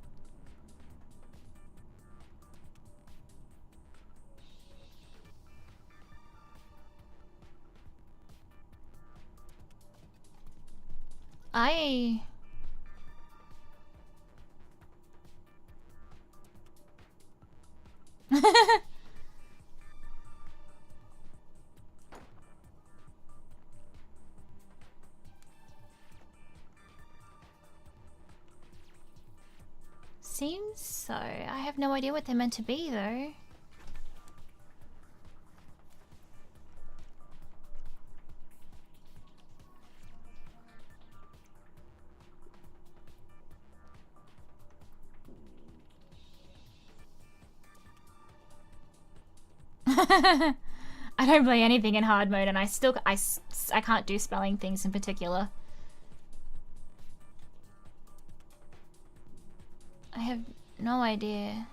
Seems so. I have no idea what they're meant to be, though. I don't play anything in hard mode, and I can't do spelling things in particular. I have no idea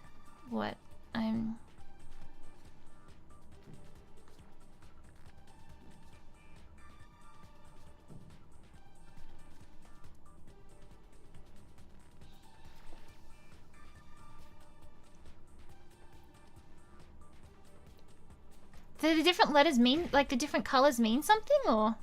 what I'm... Do the different letters mean, like the different colors mean something, or?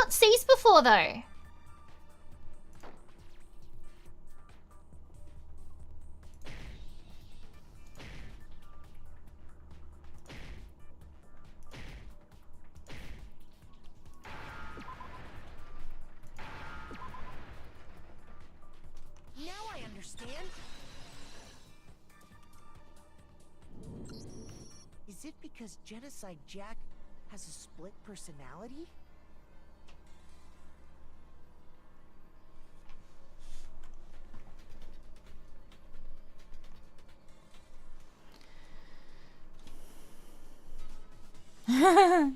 not ceased before though. Now I understand. Is it because Genocide Jack has a split personality?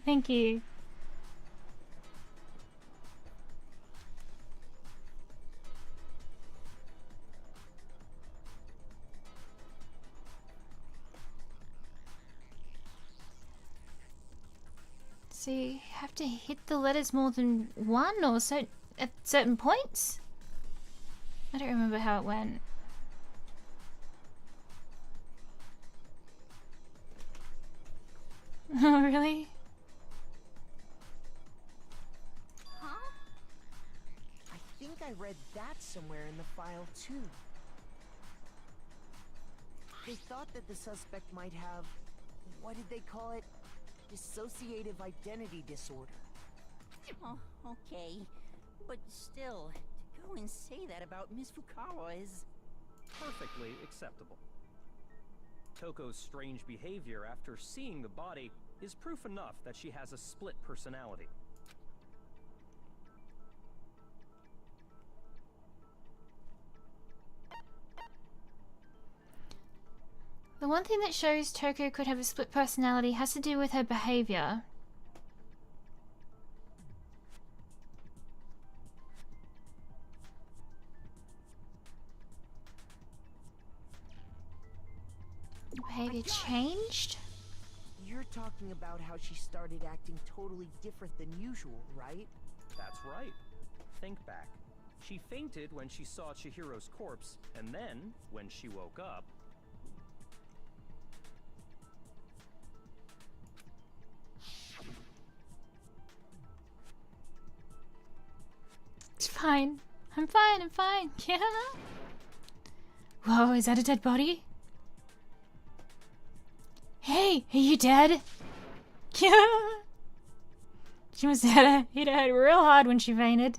Thank you. So you have to hit the letters more than one or so at certain points? I don't remember how it went. Oh, really? Huh? I think I read that somewhere in the file too. They thought that the suspect might have, what did they call it? Dissociative identity disorder. Oh, okay. But still, to go and say that about Miss Fukawa is... Perfectly acceptable. Toko's strange behavior after seeing the body is proof enough that she has a split personality. The one thing that shows Toko could have a split personality has to do with her behavior. Behavior changed? You're talking about how she started acting totally different than usual, right? That's right. Think back. She fainted when she saw Chihiro's corpse, and then, when she woke up... It's fine. I'm fine, I'm fine. Yeah. Whoa, is that a dead body? Hey, are you dead? Yeah. She must have hit her head real hard when she fainted.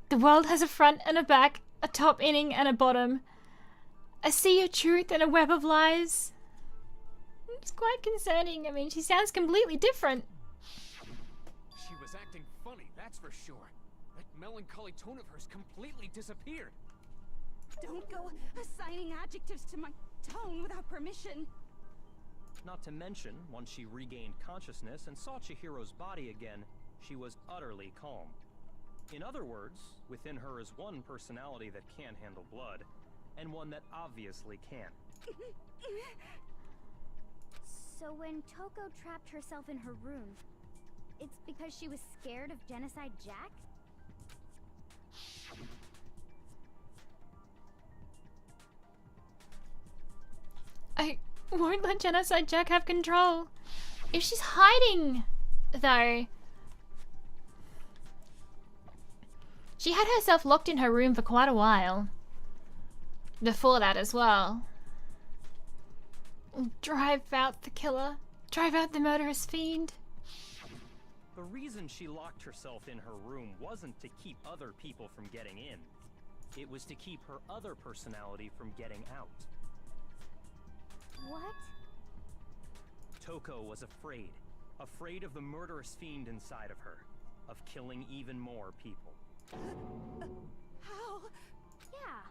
The world has a front and a back, a top inning and a bottom. A sea of truth and a web of lies. It's quite concerning. I mean, she sounds completely different. She was acting funny, that's for sure. That melancholy tone of hers completely disappeared. Don't go assigning adjectives to my tone without permission. Not to mention, once she regained consciousness and saw Chihiro's body again, she was utterly calm. In other words, within her is one personality that can't handle blood, and one that obviously can. So when Toko trapped herself in her room, it's because she was scared of Genocide Jack? I won't let Genocide Jack have control. If she's hiding, though... She had herself locked in her room for quite a while. Before that as well. Drive out the killer. Drive out the murderous fiend. The reason she locked herself in her room wasn't to keep other people from getting in. It was to keep her other personality from getting out. What? Toko was afraid. Afraid of the murderous fiend inside of her. Of killing even more people. How? Yeah.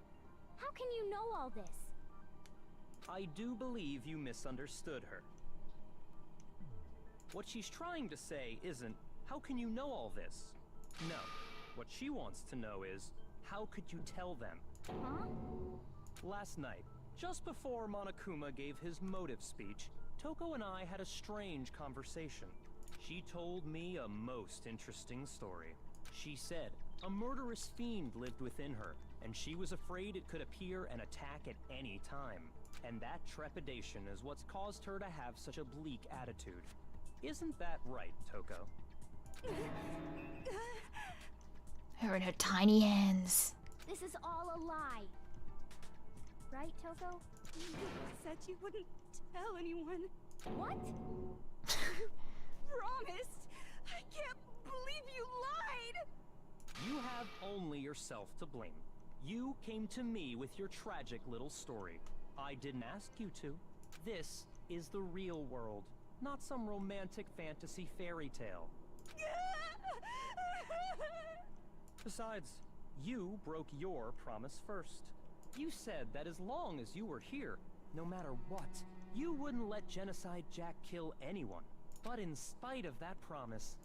How can you know all this? I do believe you misunderstood her. What she's trying to say isn't, how can you know all this? No. What she wants to know is, how could you tell them? Huh? Last night, just before Monokuma gave his motive speech, Toko and I had a strange conversation. She told me a most interesting story. She said a murderous fiend lived within her, and she was afraid it could appear and attack at any time. And that trepidation is what's caused her to have such a bleak attitude. Isn't that right, Toko? Her and her tiny hands. This is all a lie. Right, Toko? You said you wouldn't tell anyone. What? Promised. I can't believe you lied. You have only yourself to blame. You came to me with your tragic little story. I didn't ask you to. This is the real world, not some romantic fantasy fairy tale. Besides, you broke your promise first. You said that as long as you were here, no matter what, you wouldn't let Genocide Jack kill anyone. But in spite of that promise...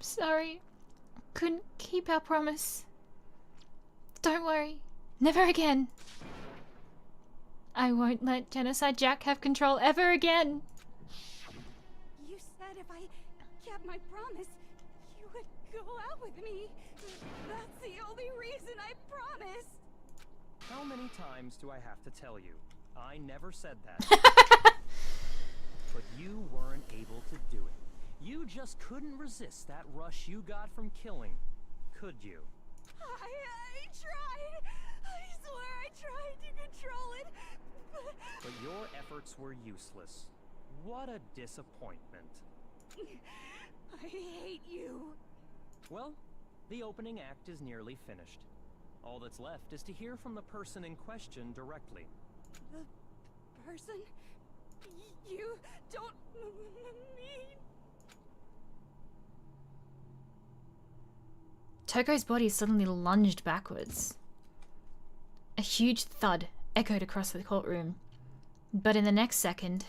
Sorry. Couldn't keep our promise. Don't worry. Never again. I won't let Genocide Jack have control ever again. You said if I kept my promise, you would go out with me. That's the only reason I promised. How many times do I have to tell you? I never said that. But you weren't able to do it. You just couldn't resist that rush you got from killing, could you? I tried. I swear I tried to control it. But your efforts were useless. What a disappointment. I hate you. Well, the opening act is nearly finished. All that's left is to hear from the person in question directly. The person? You don't mean... Toko's body suddenly lunged backwards. A huge thud echoed across the courtroom, but in the next second...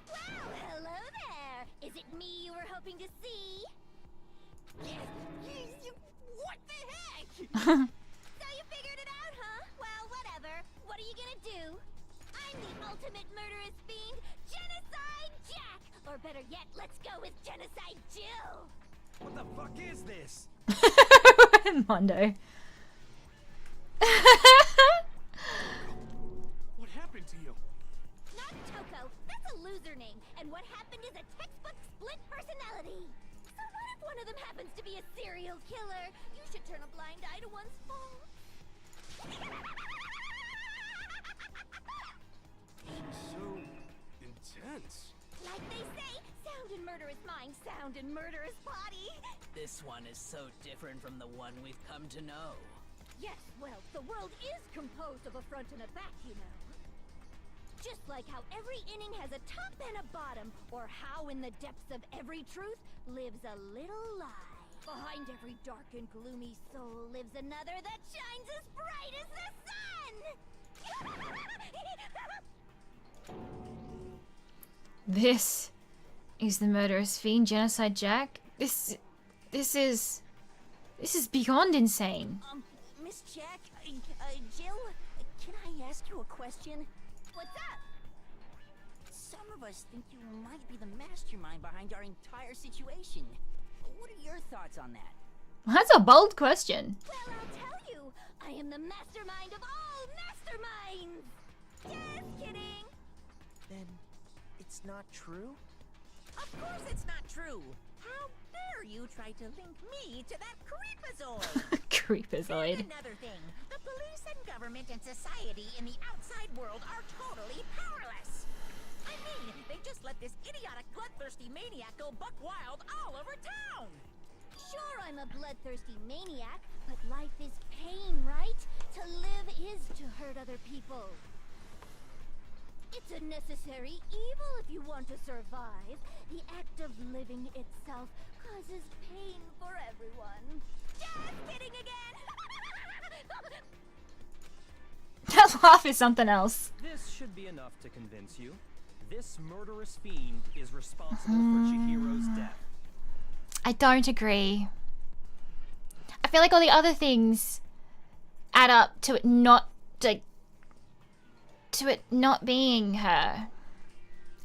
Well, hello there! Is it me you were hoping to see? What the heck? So you figured it out, huh? Well, whatever. What are you gonna do? I'm the ultimate murderous fiend, Genocide Jack! Or better yet, let's go with Genocide Jill! What the fuck is this? Mondo. What happened to you? Not Toko. That's a loser name. And what happened is a textbook split personality. So what if one of them happens to be a serial killer? You should turn a blind eye to one's fault. So intense. Like they say, sound in murderous mind, sound in murderous body. This one is so different from the one we've come to know. Yes, well, the world is composed of a front and a back, you know. Just like how every inning has a top and a bottom, or how in the depths of every truth lives a little lie. Behind every dark and gloomy soul lives another that shines as bright as the sun! This is the murderous fiend, Genocide Jack. This is beyond insane. Miss Jack, Jill, can I ask you a question? What's up? Some of us think you might be the mastermind behind our entire situation. What are your thoughts on that? That's a bold question. Well, I'll tell you, I am the mastermind of all masterminds! Just kidding! Then it's not true? Of course it's not true! How dare you try to link me to that creepazoid? Creepazoid. And another thing, the police and government and society in the outside world are totally powerless. I mean, they just let this idiotic bloodthirsty maniac go buck wild all over town. Sure, I'm a bloodthirsty maniac, but life is pain, right? To live is to hurt other people. It's a necessary evil if you want to survive. The act of living itself causes pain for everyone. Just kidding again! That laugh is something else. This should be enough to convince you. This murderous fiend is responsible for Chihiro's death. I don't agree. I feel like all the other things add up to it not being her.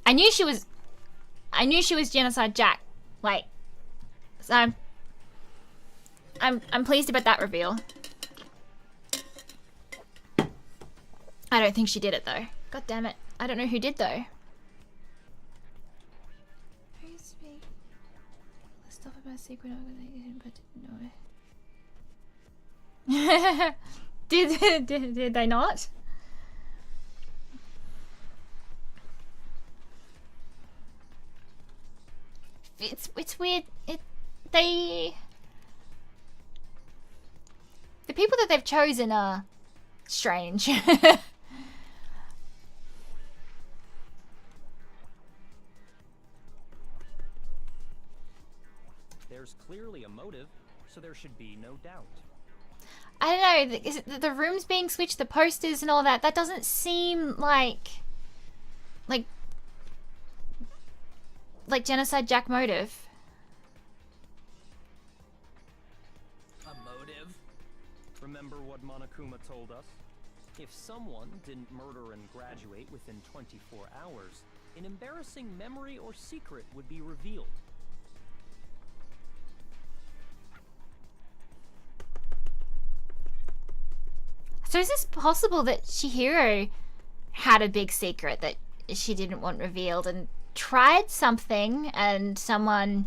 I knew she was Genocide Jack. Like, so I'm pleased about that reveal. I don't think she did it though. God damn it. I don't know who did though. Let's talk about secret organization, but no. did they not? It's weird. The people that they've chosen are strange. There's clearly a motive, so there should be no doubt. I don't know, is it the rooms being switched, the posters and all that, that doesn't seem like Genocide Jack motive. A motive? Remember what Monokuma told us? If someone didn't murder and graduate within 24 hours, an embarrassing memory or secret would be revealed. So is this possible that Chihiro had a big secret that she didn't want revealed and tried something and someone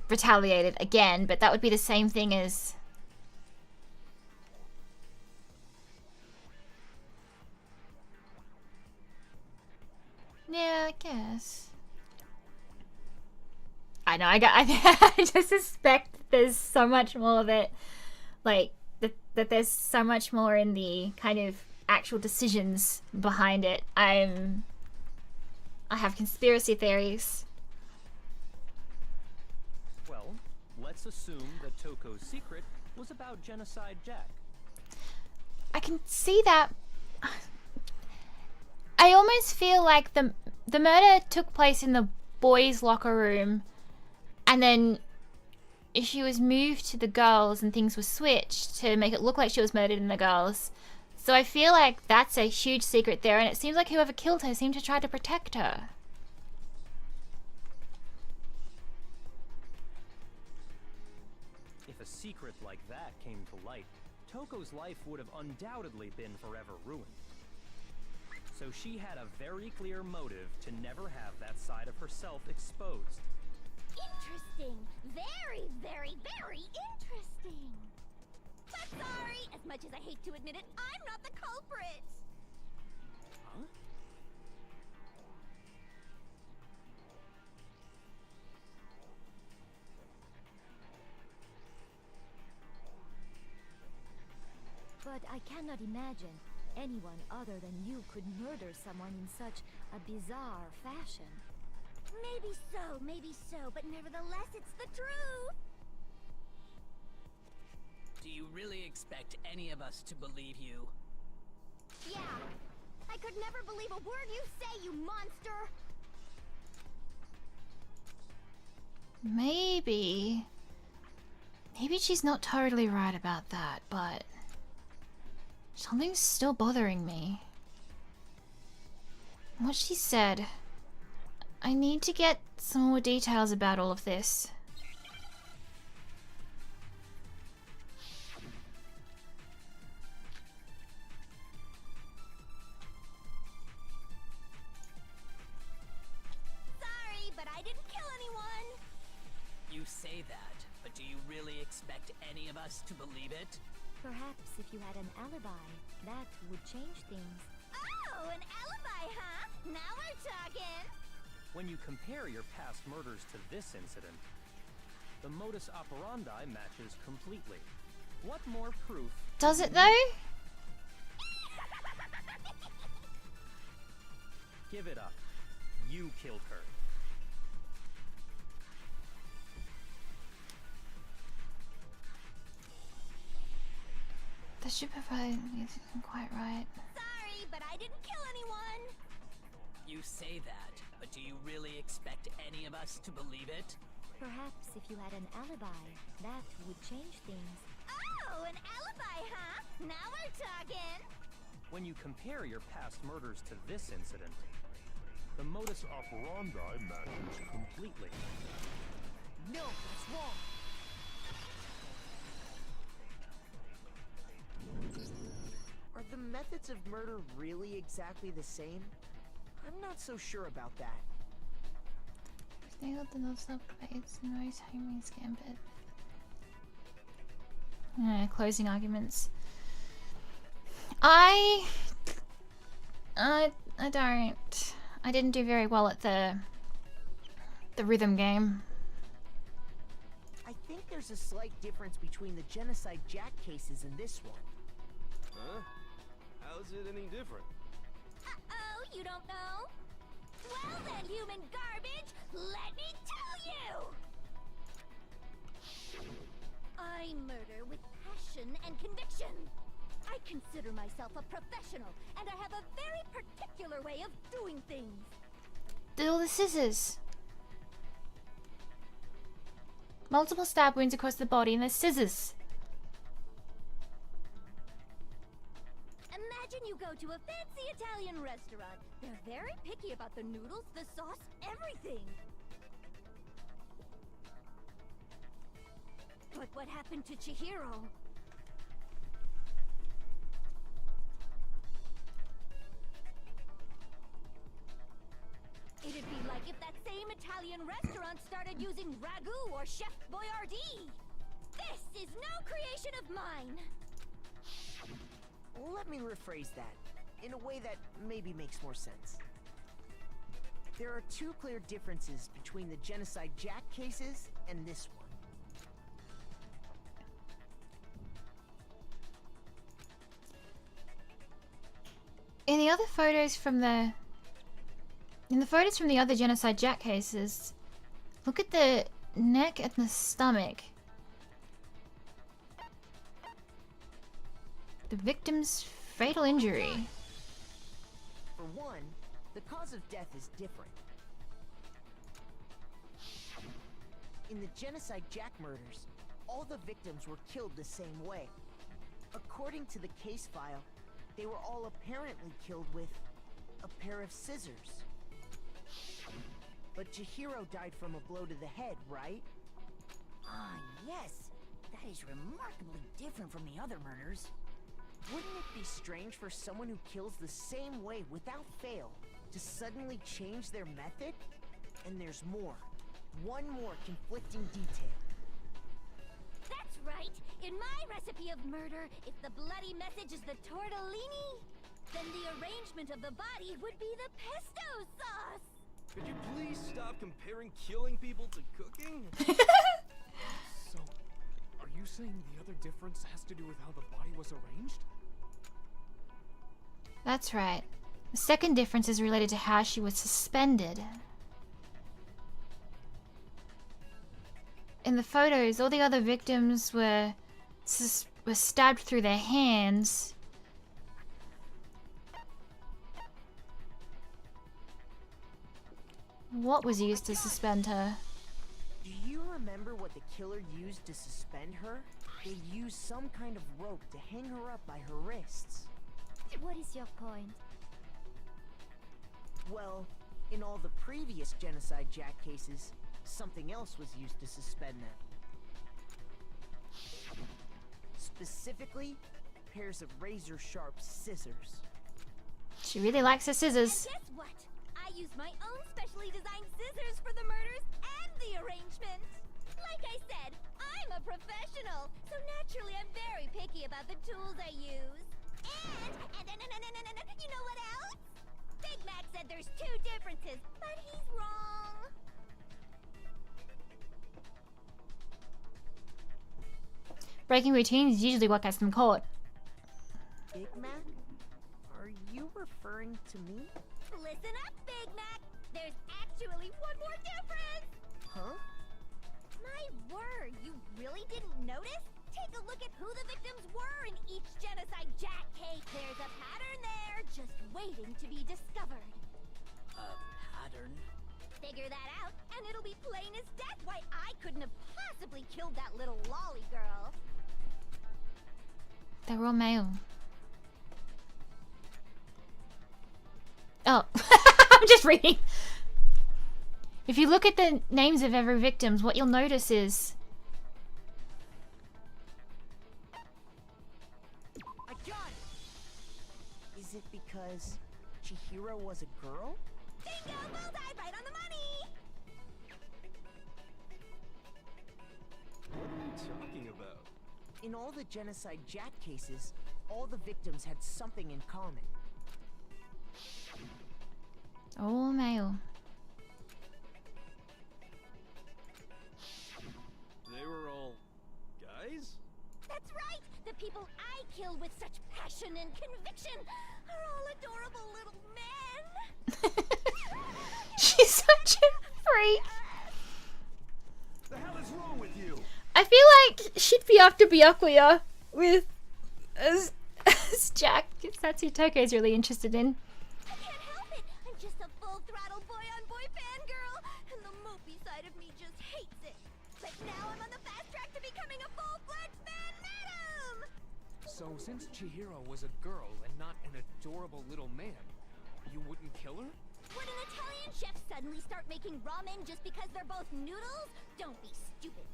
retaliated again, but that would be the same thing as... Yeah, I guess. I know, I just suspect there's so much more that, like, that there's so much more in the kind of actual decisions behind it. I have conspiracy theories. Well, let's assume that Toko's secret was about Genocide Jack. I can see that. I almost feel like the murder took place in the boys' locker room, and then she was moved to the girls and things were switched to make it look like she was murdered in the girls. So I feel like that's a huge secret there, and it seems like whoever killed her seemed to try to protect her. If a secret like that came to light, Toko's life would have undoubtedly been forever ruined. So she had a very clear motive to never have that side of herself exposed. Interesting. Very, very, very interesting. But sorry, as much as I hate to admit it, I'm not the culprit. Huh? But I cannot imagine anyone other than you could murder someone in such a bizarre fashion. Maybe so, but nevertheless, it's the truth. Do you really expect any of us to believe you? Yeah. I could never believe a word you say, you monster! Maybe she's not totally right about that, but something's still bothering me. What she said. I need to get some more details about all of this. Sorry, but I didn't kill anyone! You say that, but do you really expect any of us to believe it? Perhaps if you had an alibi, that would change things. Oh, an alibi, huh? Now we're talking! When you compare your past murders to this incident, the modus operandi matches completely. What more proof? Does it though? Give it up. You killed her. The supervisor isn't quite right. Sorry, but I didn't kill anyone! You say that, but do you really expect any of us to believe it? Perhaps if you had an alibi, that would change things. Oh, an alibi, huh? Now we're talking! When you compare your past murders to this incident, the modus operandi matches completely. No, that's wrong. methods of murder really exactly the same? I'm not so sure about that. They got the North Star plates and Rose Homie's Gambit. Closing arguments. I didn't do very well at the rhythm game. I think there's a slight difference between the Genocide Jack cases and this one. Huh? How's it any different? Uh-oh, you don't know? Well then, human garbage, let me tell you! I murder with passion and conviction. I consider myself a professional, and I have a very particular way of doing things. All the scissors. Multiple stab wounds across the body and the scissors. Imagine you go to a fancy Italian restaurant. They're very picky about the noodles, the sauce, everything. But what happened to Chihiro? It'd be like if that same Italian restaurant started using ragu or Chef Boyardee. This is no creation of mine. Let me rephrase that, in a way that maybe makes more sense. There are two clear differences between the Genocide Jack cases and this one. In the other photos from the... In the photos from the other Genocide Jack cases, look at the neck and the stomach. The victim's fatal injury. For one, the cause of death is different. In the Genocide Jack murders, all the victims were killed the same way. According to the case file, they were all apparently killed with a pair of scissors. But Chihiro died from a blow to the head, right? Ah, yes. That is remarkably different from the other murders. Wouldn't it be strange for someone who kills the same way without fail to suddenly change their method? And there's more. One more conflicting detail. That's right! In my recipe of murder, if the bloody message is the tortellini, then the arrangement of the body would be the pesto sauce! Could you please stop comparing killing people to cooking? So, are you saying the other difference has to do with how the body was arranged? That's right. The second difference is related to how she was suspended. In the photos, all the other victims were stabbed through their hands. What was used to suspend her? Do you remember what the killer used to suspend her? They used some kind of rope to hang her up by her wrists. What is your point? Well, in all the previous Genocide Jack cases, something else was used to suspend them. Specifically, pairs of razor-sharp scissors. She really likes her scissors. And guess what? I use my own specially designed scissors for the murders and the arrangement. Like I said, I'm a professional, so naturally I'm very picky about the tools I use. And you know what else? Big Mac said there's two differences, but he's wrong. Breaking routines is usually what gets them caught. Big Mac? Are you referring to me? Listen up, Big Mac. There's actually one more difference. Huh? My word, you really didn't notice? Take a look at who the victims were in each Genocide Jack case. There's a pattern there, just waiting to be discovered. A pattern? Figure that out, and it'll be plain as death why I couldn't have possibly killed that little lolly girl. They were all male. Oh, I'm just reading. If you look at the names of every victims, what you'll notice is I got it. Is it because Chihiro was a girl? Bingo! Bullseye! Right on the money! What are you talking about? In all the Genocide Jack cases, all the victims had something in common. All male. They were all guys? That's right! The people I kill with such passion and conviction are all adorable little men! She's such a freak. The hell is wrong with you? I feel like she'd be after Byakuya with as Jack, because that's who Toko's really interested in. I can't help it! I'm just a full-throttle boy-on-boy fangirl, and the mopey side of me just hates it. But now I'm on the fast track to becoming a full-fledged fan madam! So since Chihiro was a girl and not an adorable little man, you wouldn't kill her? Would an Italian chef suddenly start making ramen just because they're both noodles? Don't be stupid.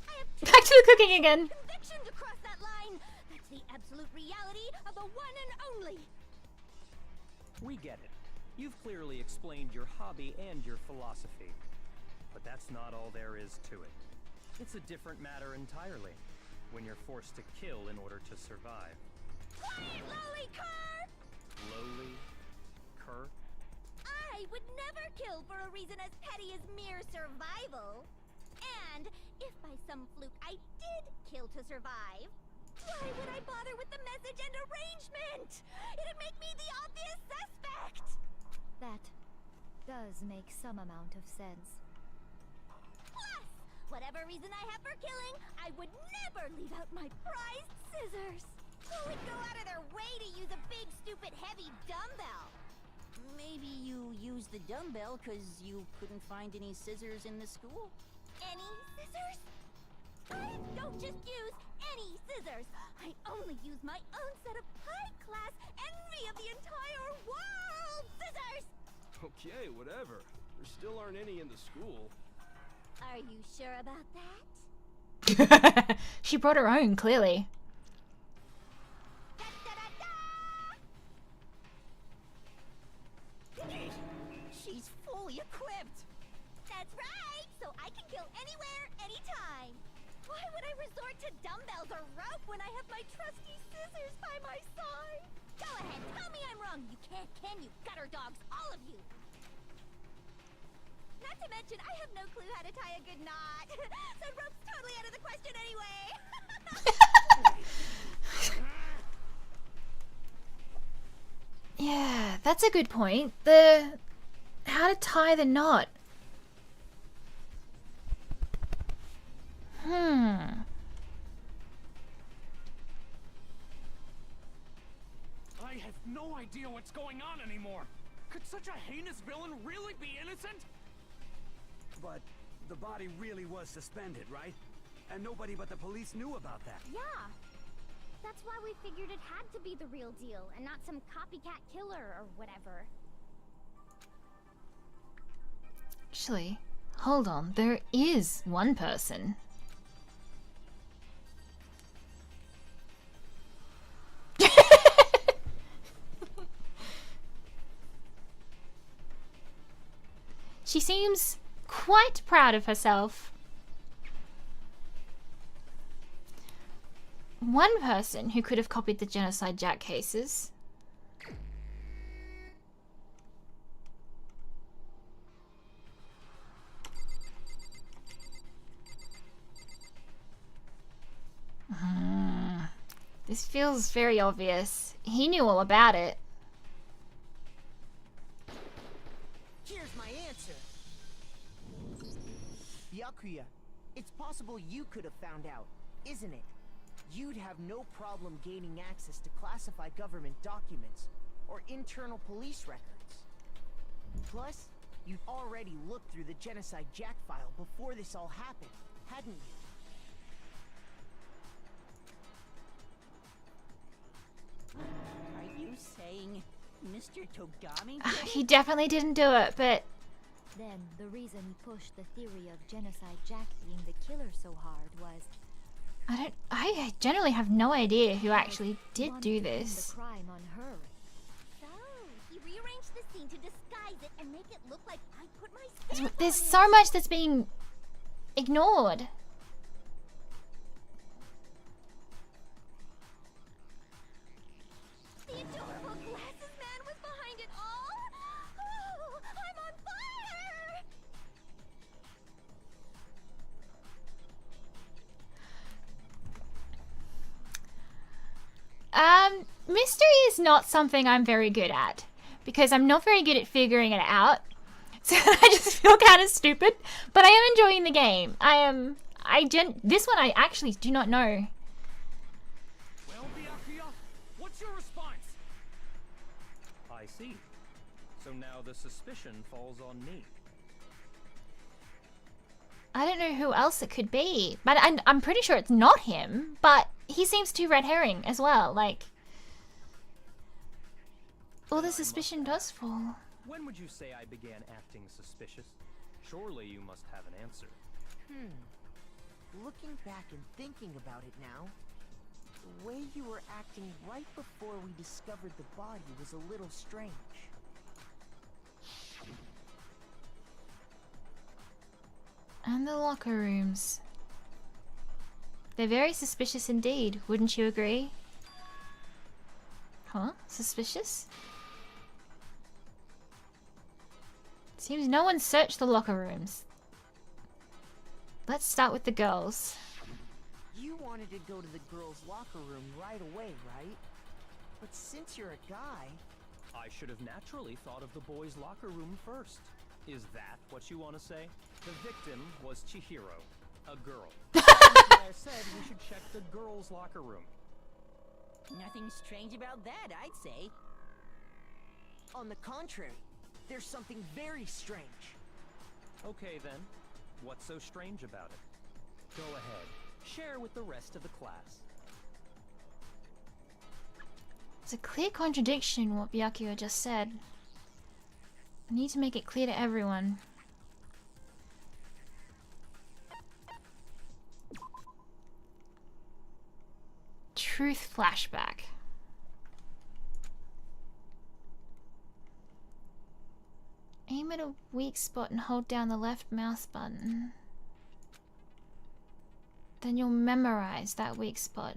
I have Back to the cooking again. conviction to cross that line. That's the absolute reality of the one and only. We get it. You've clearly explained your hobby and your philosophy. But that's not all there is to it. It's a different matter entirely, when you're forced to kill in order to survive. Quiet, lowly cur! Lowly? Cur? I would never kill for a reason as petty as mere survival. And if by some fluke I did kill to survive, why would I bother with the message and arrangement? It'd make me the obvious suspect! That does make some amount of sense. Plus, whatever reason I have for killing, I would never leave out my prized scissors. Who would go out of their way to use a big, stupid, heavy dumbbell? Maybe you used the dumbbell because you couldn't find any scissors in the school? Any scissors? I don't just use any scissors. I only use my own set of high-class envy of the entire world scissors! Okay, whatever. There still aren't any in the school. Are you sure about that? She brought her own, clearly. She's fully equipped! That's right! So I can kill anywhere, anytime! Why would I resort to dumbbells or rope when I have my trusty scissors by my side? Go ahead, tell me I'm wrong! You can't, can you? Gutter dogs, all of you! Not to mention, I have no clue how to tie a good knot. So rope's totally out of the question anyway! Yeah, that's a good point. How to tie the knot. I have no idea what's going on anymore. Could such a heinous villain really be innocent? But the body really was suspended, right? And nobody but the police knew about that. Yeah. That's why we figured it had to be the real deal and not some copycat killer or whatever. Actually, hold on. There is one person. She seems quite proud of herself. One person who could have copied the Genocide Jack cases. This feels very obvious. He knew all about it. Here's my answer. Byakuya, it's possible you could have found out, isn't it? You'd have no problem gaining access to classified government documents or internal police records. Plus, you'd already looked through the Genocide Jack file before this all happened, hadn't you? Are you saying Mr. Togami? He definitely didn't do it, but... Then the reason he pushed the theory of Genocide Jack being the killer so hard was... I generally have no idea who actually did do wanted to pin this. the crime on her. to disguise it and make it look like I put my stamp There's on so much that's being ignored. The adorable glasses man was behind it all? Oh, I'm on fire! Mystery is not something I'm very good at because I'm not very good at figuring it out. So I just feel kind of stupid, but I am enjoying the game. This one I actually do not know. Well, Byakuya, what's your response? I see. So now the suspicion falls on me. I don't know who else it could be, but I'm pretty sure it's not him, but he seems too red herring as well, like... All the suspicion does fall. When would you say I began acting suspicious? Surely you must have an answer. Looking back and thinking about it now, the way you were acting right before we discovered the body was a little strange. And the locker rooms. They're very suspicious indeed, wouldn't you agree? Huh? Suspicious? Seems no one searched the locker rooms. Let's start with the girls. You wanted to go to the girls' locker room right away, right? But since you're a guy... I should have naturally thought of the boys' locker room first. Is that what you want to say? The victim was Chihiro, a girl. I said we should check the girls' locker room. Nothing strange about that, I'd say. On the contrary, there's something very strange. Okay then, what's so strange about it? Go ahead, share with the rest of the class. It's a clear contradiction in what Byakuya just said. I need to make it clear to everyone. Truth flashback. Aim at a weak spot and hold down the left mouse button. Then you'll memorize that weak spot.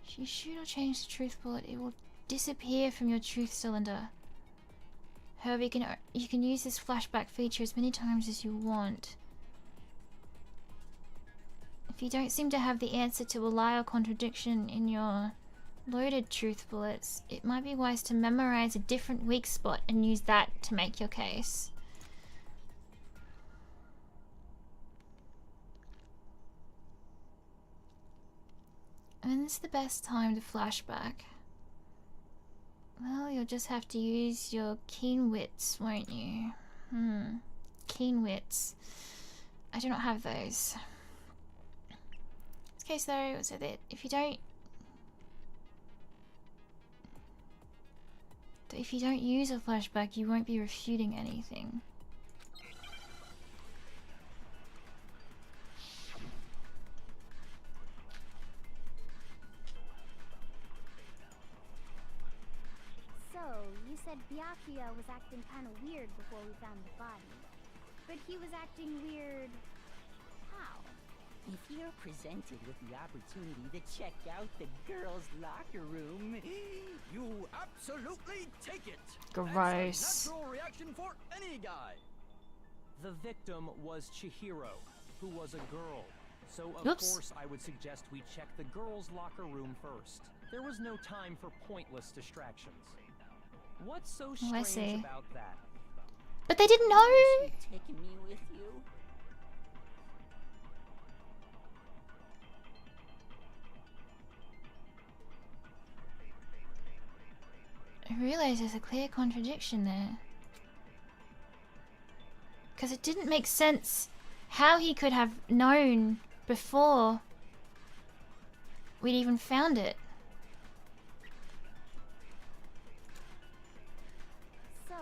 If you shoot or change the truth bullet, it will disappear from your truth cylinder. However, you can use this flashback feature as many times as you want. If you don't seem to have the answer to a lie or contradiction in your loaded truth bullets, it might be wise to memorize a different weak spot and use that to make your case. When's the best time to flashback? Well, you'll just have to use your keen wits, won't you? Keen wits. I do not have those. In this case though, so that if you don't use a flashback, you won't be refuting anything. You said Byakuya was acting kind of weird before we found the body. But he was acting weird... how? If you're presented with the opportunity to check out the girls' locker room, you absolutely take it. Gross. That's a natural reaction for any guy. The victim was Chihiro, who was a girl. So of course I would suggest we check the girls' locker room first. There was no time for pointless distractions. What's so strange about that? But they didn't know. Taking me with you? I realize there's a clear contradiction there. Because it didn't make sense how he could have known before we'd even found it. So,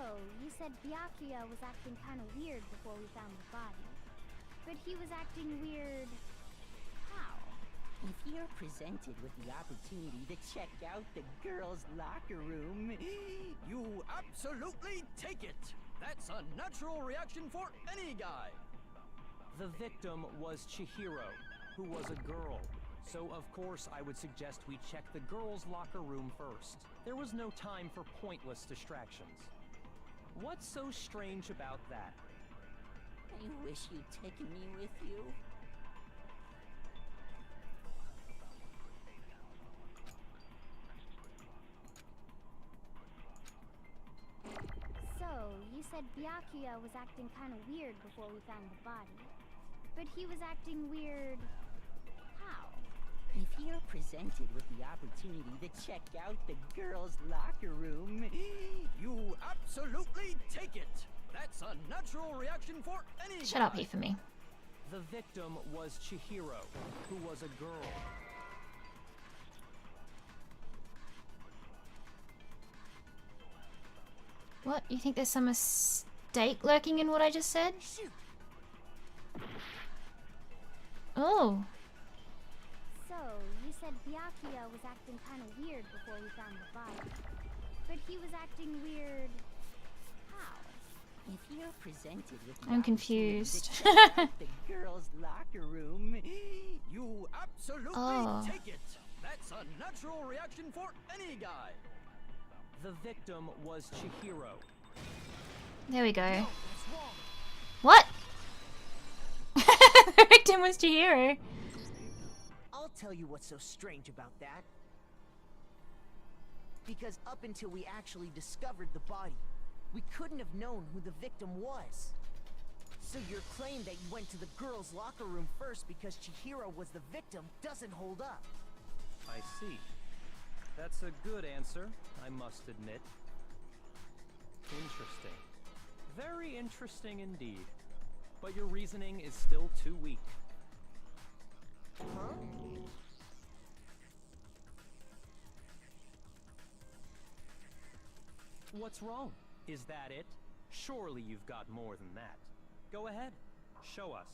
you said Byakuya was acting kind of weird before we found the body. But he was acting weird... If you're presented with the opportunity to check out the girls' locker room, You absolutely take it! That's a natural reaction for any guy! The victim was Chihiro, who was a girl. So of course I would suggest we check the girls' locker room first. There was no time for pointless distractions. What's so strange about that? I wish you'd taken me with you. So, you said Byakuya was acting kind of weird before we found the body. But he was acting weird... how? If you're presented with the opportunity to check out the girls' locker room, You absolutely take it! That's a natural reaction for any Shut up, here for me. The victim was Chihiro, who was a girl. What? You think there's some mistake lurking in what I just said? Oh. So, you said Byakuya was acting kind of weird before we found the body. But he was acting weird... how? if you're presented with the I'm opportunity confused. to check out the girls' locker room, You absolutely Oh. take it! That's a natural reaction for any guy! The victim was Chihiro. There we go. What? The victim was Chihiro. I'll tell you what's so strange about that. Because up until we actually discovered the body, we couldn't have known who the victim was. So your claim that you went to the girls' locker room first because Chihiro was the victim doesn't hold up. I see. That's a good answer, I must admit. Interesting. Very interesting indeed. But your reasoning is still too weak. Huh? What's wrong? Is that it? Surely you've got more than that. Go ahead. Show us.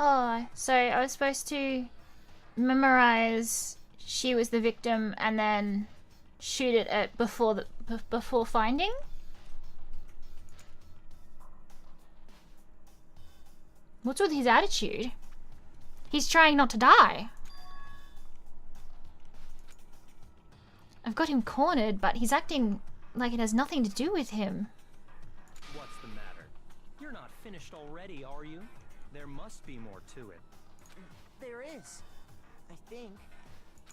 Oh, so I was supposed to memorize she was the victim and then shoot it at before finding? What's with his attitude? He's trying not to die. I've got him cornered, but he's acting like it has nothing to do with him. What's the matter? You're not finished already, are you? There must be more to it. There is. I think.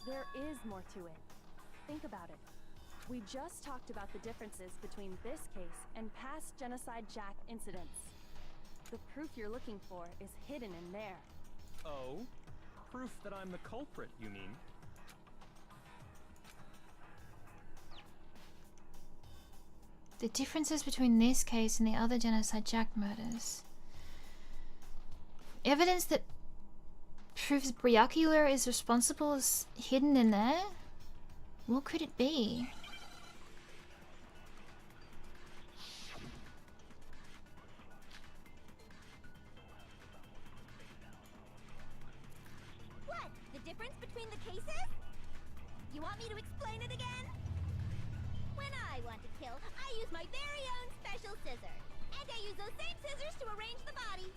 There is more to it. Think about it. We just talked about the differences between this case and past Genocide Jack incidents. The proof you're looking for is hidden in there. Oh? Proof that I'm the culprit, you mean? The differences between this case and the other Genocide Jack murders. Evidence that proves Byakuya is responsible is hidden in there? What could it be? What? The difference between the cases? You want me to explain it again? When I want to kill, I use my very own special scissors. And I use those same scissors to arrange the body.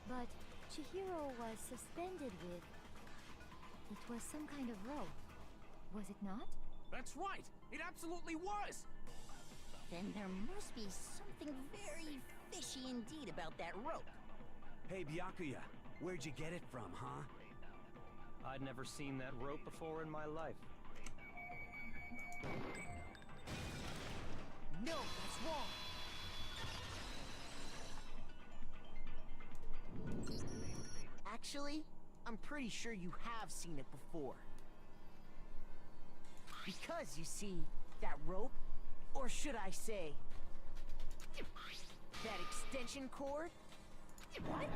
But Chihiro was suspended with... It was some kind of rope. Was it not? That's right! It absolutely was! then there must be something very fishy indeed about that rope. Hey, Byakuya, where'd you get it from, huh? I'd never seen that rope before in my life. No, that's wrong. Actually, I'm pretty sure you have seen it before. Because, you see, that rope, or should I say, that extension cord? What?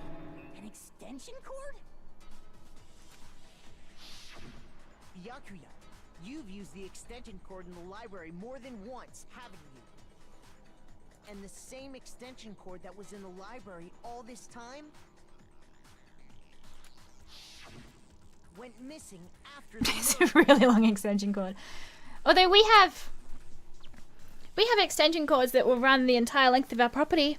An extension cord? Byakuya, You've used the extension cord in the library more than once, haven't you? And the same extension cord that was in the library all this time went missing after the It's a really long extension cord. Although we have extension cords that will run the entire length of our property.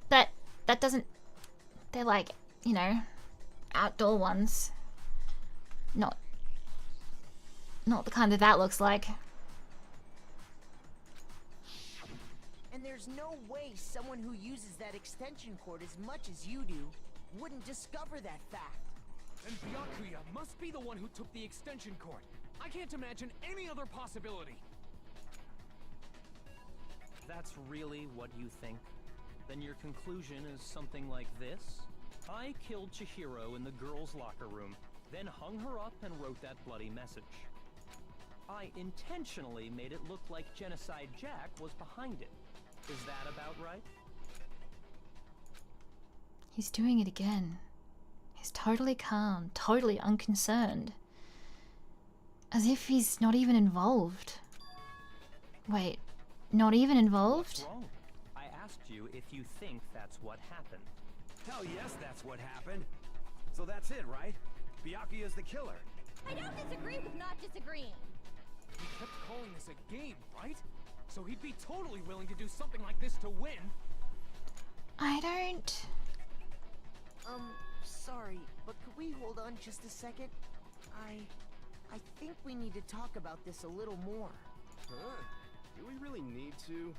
But that doesn't, they're like, you know, outdoor ones. Not the kind that looks like. And there's no way someone who uses that extension cord as much as you do wouldn't discover that fact. And Byakuya must be the one who took the extension cord. I can't imagine any other possibility. That's really what you think? Then your conclusion is something like this? I killed Chihiro in the girls' locker room, then hung her up and wrote that bloody message. I intentionally made it look like Genocide Jack was behind it. Is that about right? He's doing it again. He's totally calm, totally unconcerned. As if he's not even involved. Wait, not even involved? What's wrong? I asked you if you think that's what happened. Hell yes, that's what happened. So that's it, right? Byakuya's the killer. I don't disagree with not disagreeing. He kept calling this a game, right? So he'd be totally willing to do something like this to win. I don't... Sorry, but could we hold on just a second? I think we need to talk about this a little more. Huh? Do we really need to?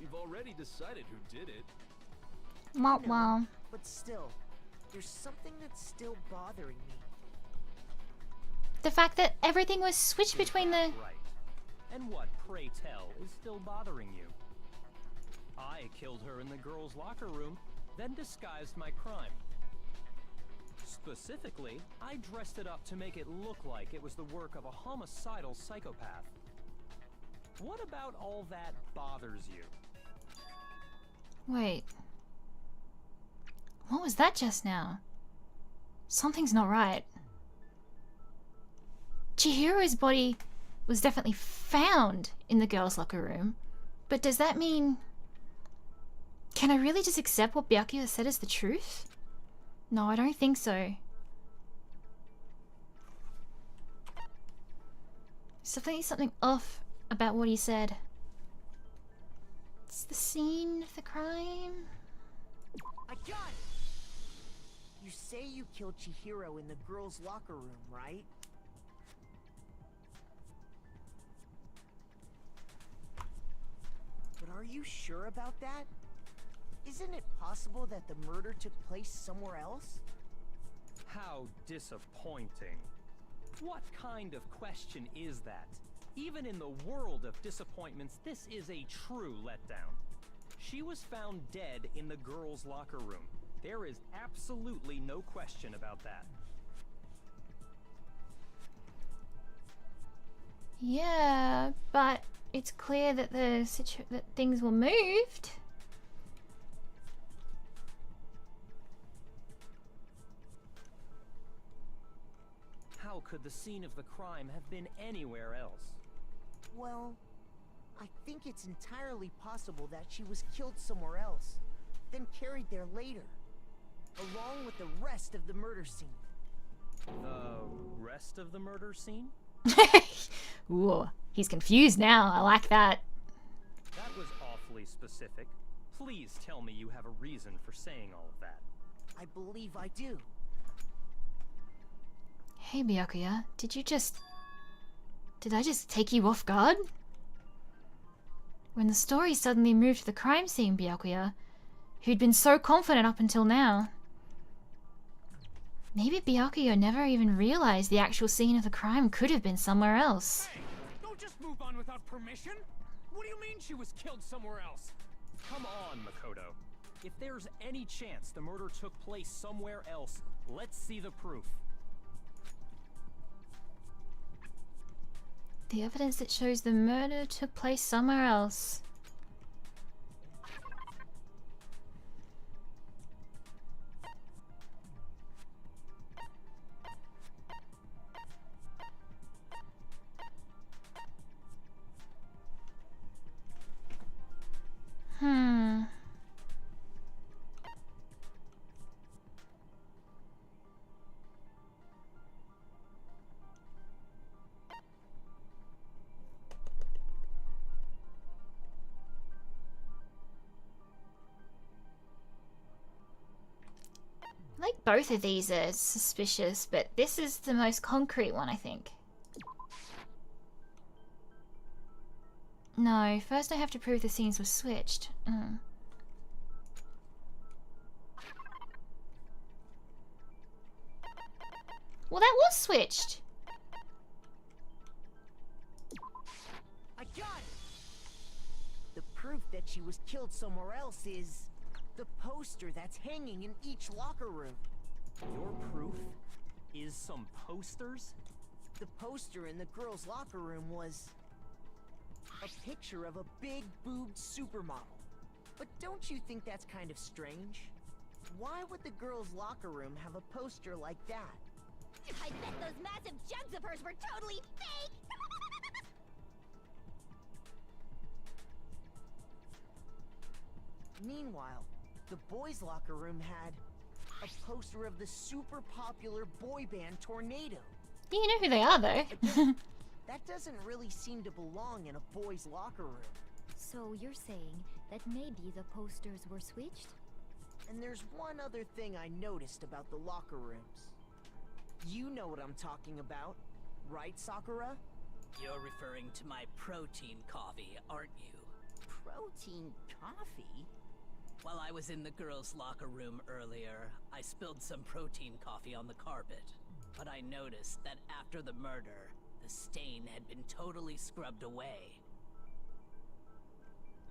We've already decided who did it. Wow, wow. But still, there's something that's still bothering me. The fact that everything was switched between the... Right. And what, pray tell, is still bothering you? I killed her in the girls' locker room, then disguised my crime. Specifically, I dressed it up to make it look like it was the work of a homicidal psychopath. What about all that bothers you? Wait. What was that just now? Something's not right. Chihiro's body was definitely found in the girls' locker room, but does that mean... Can I really just accept what Byakuya said as the truth? No, I don't think so. There's definitely something off about what he said. It's the scene of the crime. I got it! You say you killed Chihiro in the girls' locker room, right? But are you sure about that? Isn't it possible that the murder took place somewhere else? How disappointing. What kind of question is that? Even in the world of disappointments, this is a true letdown. She was found dead in the girls' locker room. There is absolutely no question about that. Yeah, but it's clear that that things were moved. How could the scene of the crime have been anywhere else? Well, I think it's entirely possible that she was killed somewhere else, then carried there later, along with the rest of the murder scene. The rest of the murder scene? Ooh, he's confused now. I like that. That was awfully specific. Please tell me you have a reason for saying all of that. I believe I do. Hey Byakuya, did I just take you off guard? When the story suddenly moved to the crime scene, Byakuya, who'd been so confident up until now. Maybe Byakuya never even realized the actual scene of the crime could have been somewhere else. Hey, don't just move on without permission. What do you mean she was killed somewhere else? Come on, Makoto. If there's any chance the murder took place somewhere else, let's see the proof. The evidence that shows the murder took place somewhere else. both of these are suspicious, but this is the most concrete one, I think. No, first I have to prove the scenes were switched. Well, that was switched. I got it! The proof that she was killed somewhere else is the poster that's hanging in each locker room. Your proof is some posters? The poster in the girls' locker room was a picture of a big-boobed supermodel. But don't you think that's kind of strange? Why would the girls' locker room have a poster like that? I bet those massive jugs of hers were totally fake! Meanwhile, the boys' locker room had a poster of the super popular boy band Tornado. You know who they are, though. That doesn't really seem to belong in a boys' locker room. So you're saying that maybe the posters were switched? And there's one other thing I noticed about the locker rooms. You know what I'm talking about, right, Sakura? You're referring to my protein coffee, aren't you? Protein coffee? While I was in the girls' locker room earlier, I spilled some protein coffee on the carpet. But I noticed that after the murder, the stain had been totally scrubbed away.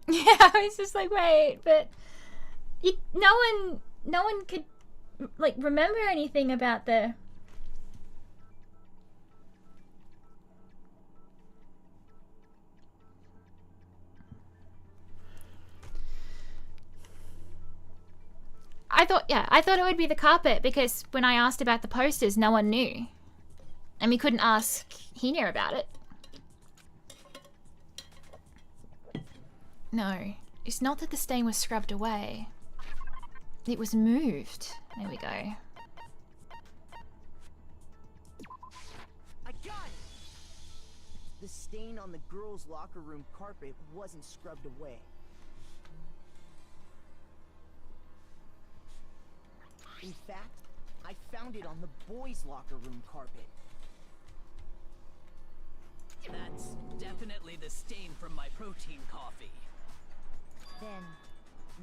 Yeah, I was just like, wait, but no one could like remember anything about the. I thought it would be the carpet because when I asked about the posters, no one knew. And we couldn't ask Hina about it. No, it's not that the stain was scrubbed away. It was moved. There we go. I got it! The stain on the girls' locker room carpet wasn't scrubbed away. In fact, I found it on the boys' locker room carpet. That's definitely the stain from my protein coffee. Then,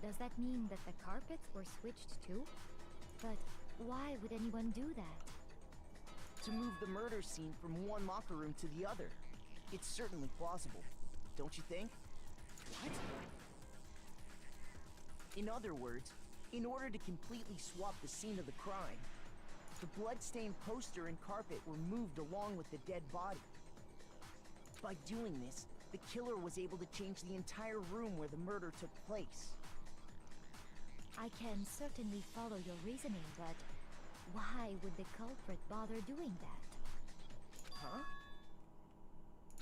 does that mean that the carpets were switched too? But why would anyone do that? To move the murder scene from one locker room to the other. It's certainly plausible, don't you think? What? In other words, in order to completely swap the scene of the crime, the bloodstained poster and carpet were moved along with the dead body. By doing this, the killer was able to change the entire room where the murder took place. I can certainly follow your reasoning, but why would the culprit bother doing that? Huh?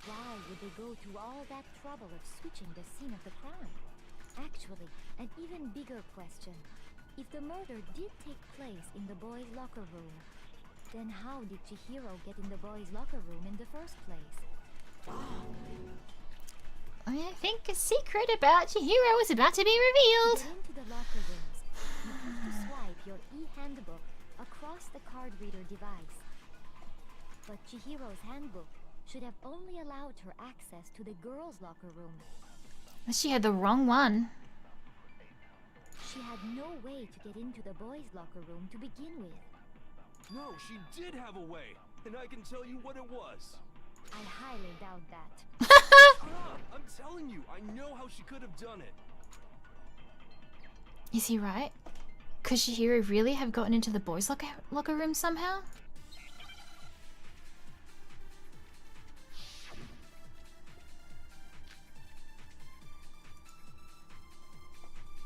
Why would they go through all that trouble of switching the scene of the crime? Actually, an even bigger question. If the murder did take place in the boys' locker room, then how did Chihiro get in the boys' locker room in the first place? I think a secret about Chihiro is about to be revealed. To get into the locker rooms, you have to swipe your e-handbook across the card reader device. But Chihiro's handbook should have only allowed her access to the girls' locker room. She had the wrong one. She had no way to get into the boys' locker room to begin with. No, she did have a way, and I can tell you what it was. I highly doubt that. I'm telling you, I know how she could have done it. Is he right? Could Chihiro really have gotten into the boys' locker room somehow?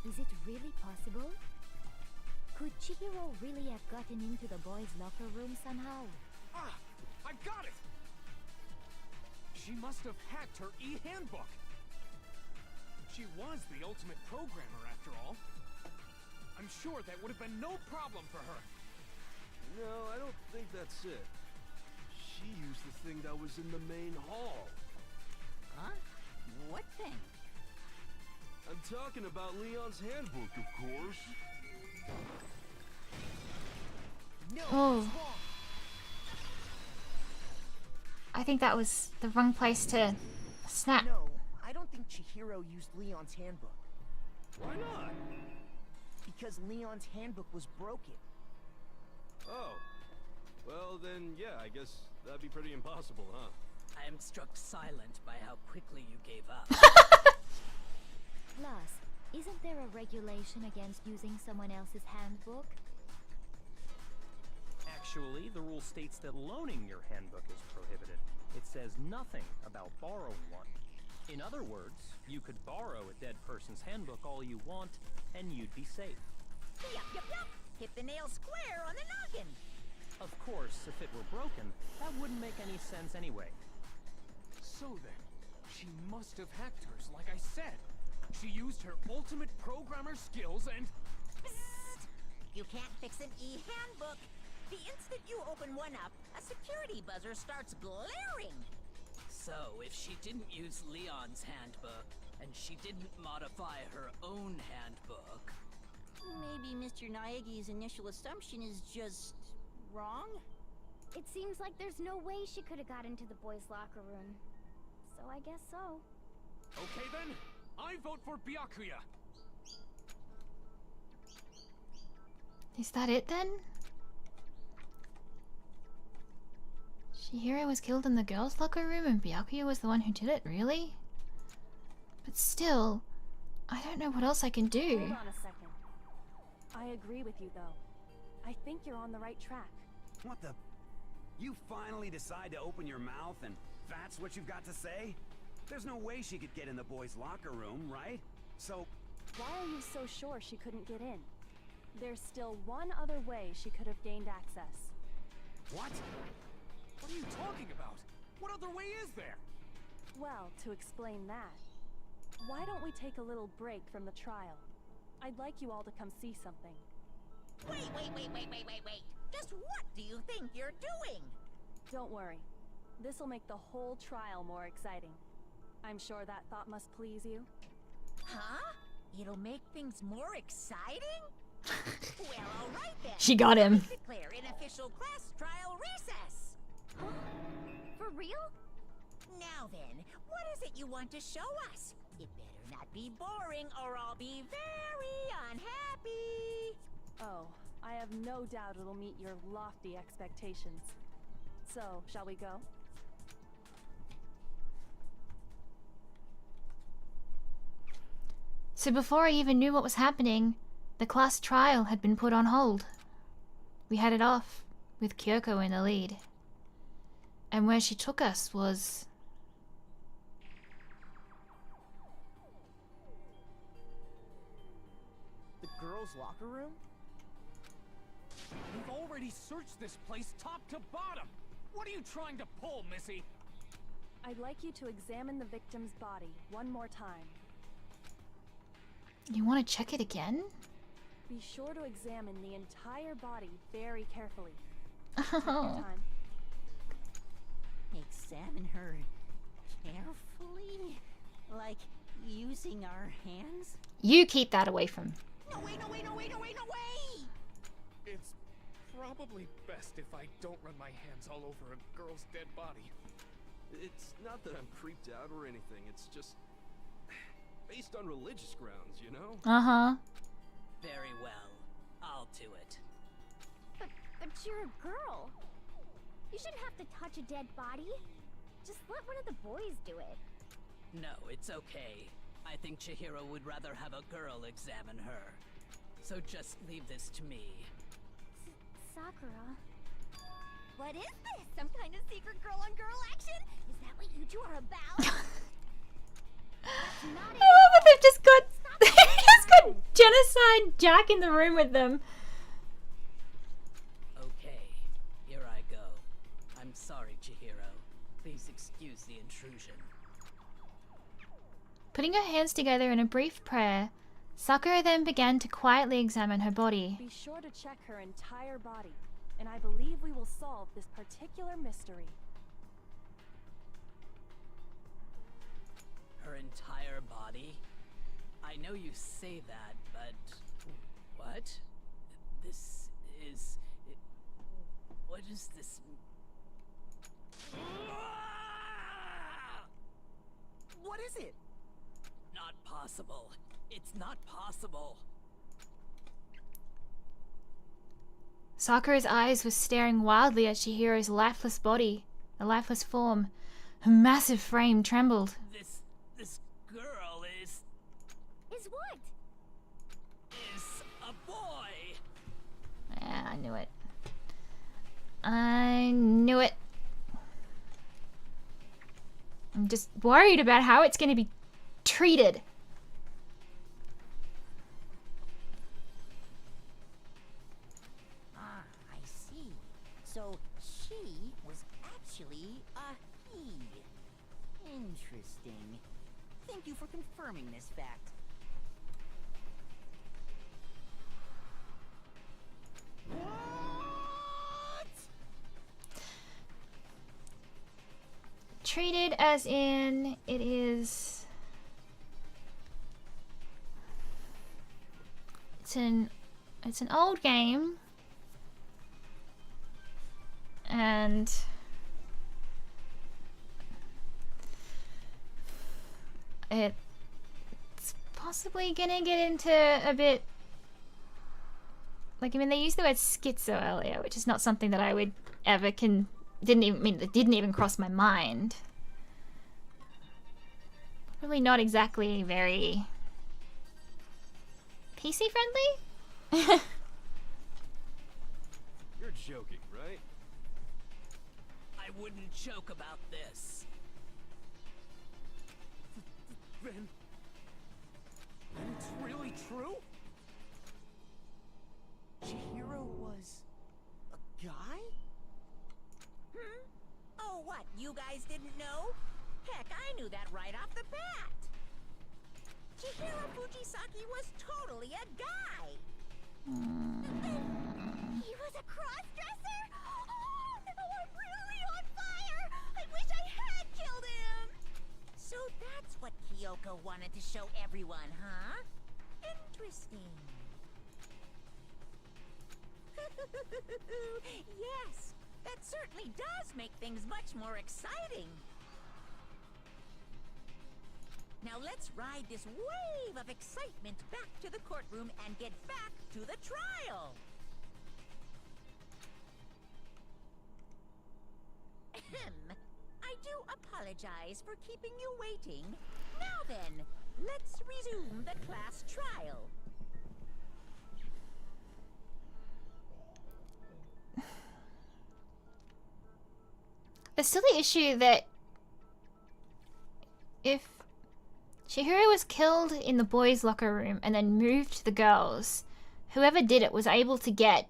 Is it really possible? Could Chihiro really have gotten into the boys' locker room somehow? Ah! I got it! She must have hacked her e-handbook. She was the ultimate programmer, after all. I'm sure that would have been no problem for her. No, I don't think that's it. She used the thing that was in the main hall. Huh? What thing? I'm talking about Leon's handbook, of course. Oh. I think that was the wrong place to snap. No, I don't think Chihiro used Leon's handbook. Why not? Because Leon's handbook was broken. Oh. Well, then, yeah, I guess that'd be pretty impossible, huh? I am struck silent by how quickly you gave up. Plus, isn't there a regulation against using someone else's handbook? Actually, the rule states that loaning your handbook is prohibited. It says nothing about borrowing one. In other words, you could borrow a dead person's handbook all you want, and you'd be safe. Yup, yup, yup. Hit the nail square on the noggin. Of course, if it were broken, that wouldn't make any sense anyway. So then, she must have hacked hers, like I said. She used her ultimate programmer skills and... Psst! You can't fix an e-handbook. The instant you open one up, a security buzzer starts blaring. So, if she didn't use Leon's handbook, and she didn't modify her own handbook... Maybe Mr. Naegi's initial assumption is just... wrong? It seems like there's no way she could have got into the boys' locker room. So I guess so. Okay then, I vote for Byakuya. Is that it then? Chihiro was killed in the girls' locker room and Byakuya was the one who did it, really? But still, I don't know what else I can do. Hold on a second. I agree with you, though. I think you're on the right track. What the? You finally decide to open your mouth and that's what you've got to say? There's no way she could get in the boys' locker room, right? So... Why are you so sure she couldn't get in? There's still one other way she could have gained access. What? What are you talking about? What other way is there? Well, to explain that, why don't we take a little break from the trial? I'd like you all to come see something. Wait. Just what do you think you're doing? Don't worry. This'll make the whole trial more exciting. I'm sure that thought must please you. Huh? It'll make things more exciting? Well, alright then. She got him. Let's declare an official class trial recess. For real? Now then, what is it you want to show us? It better not be boring or I'll be very unhappy. Oh, I have no doubt it'll meet your lofty expectations. So, shall we go? So before I even knew what was happening, the class trial had been put on hold. We headed off, with Kyoko in the lead. And where she took us was... The girls' locker room? We've already searched this place top to bottom. What are you trying to pull, Missy? I'd like you to examine the victim's body one more time. You want to check it again? Be sure to examine the entire body very carefully. Oh. Time. Examine her carefully? Like using our hands? You keep that away from... No way! It's probably best if I don't run my hands all over a girl's dead body. It's not that I'm creeped out or anything, it's just... based on religious grounds, you know? Uh-huh. Very well. I'll do it. But you're a girl. You shouldn't have to touch a dead body. Just let one of the boys do it. No, it's okay. I think Chihiro would rather have a girl examine her. So just leave this to me. Sakura. What is this? Some kind of secret girl-on-girl action? Is that what you two are about? I love that they've just got Genocide Jack in the room with them. Okay, here I go. I'm sorry, Chihiro. Please excuse the intrusion. Putting her hands together in a brief prayer, Sakura then began to quietly examine her body. Be sure to check her entire body, and I believe we will solve this particular mystery. Her entire body? I know you say that, but... What? This is... does this... What is it? Not possible. It's not possible. Sakura's eyes were staring wildly at Chihiro's lifeless body, a lifeless form. Her massive frame trembled. This girl is what? Is a boy. Yeah, I knew it. I knew it. I'm just worried about how it's going to be treated. Ah, I see. So she was actually a he. Interesting. Thank you for confirming this fact. Treated as in it is... It's an old game. And... it's possibly gonna get into a bit... Like, I mean, they used the word schizo earlier, which is not something that I would ever didn't even cross my mind. Probably not exactly very PC friendly. You're joking, right? I wouldn't joke about this. Then it's really true? Chihiro was a guy? Oh, what? You guys didn't know? Heck, I knew that right off the bat. Chihiro Fujisaki was totally a guy. He was a cross-dresser? Oh, no, I'm really on fire! I wish I had killed him! So that's what Kyoko wanted to show everyone, huh? Interesting. Yes, that certainly does make things much more exciting. Now let's ride this wave of excitement back to the courtroom and get back to the trial. Ahem. I do apologize for keeping you waiting. Now then, let's resume the class trial. There's still the issue that if Chihiro was killed in the boys' locker room and then moved to the girls', whoever did it was able to get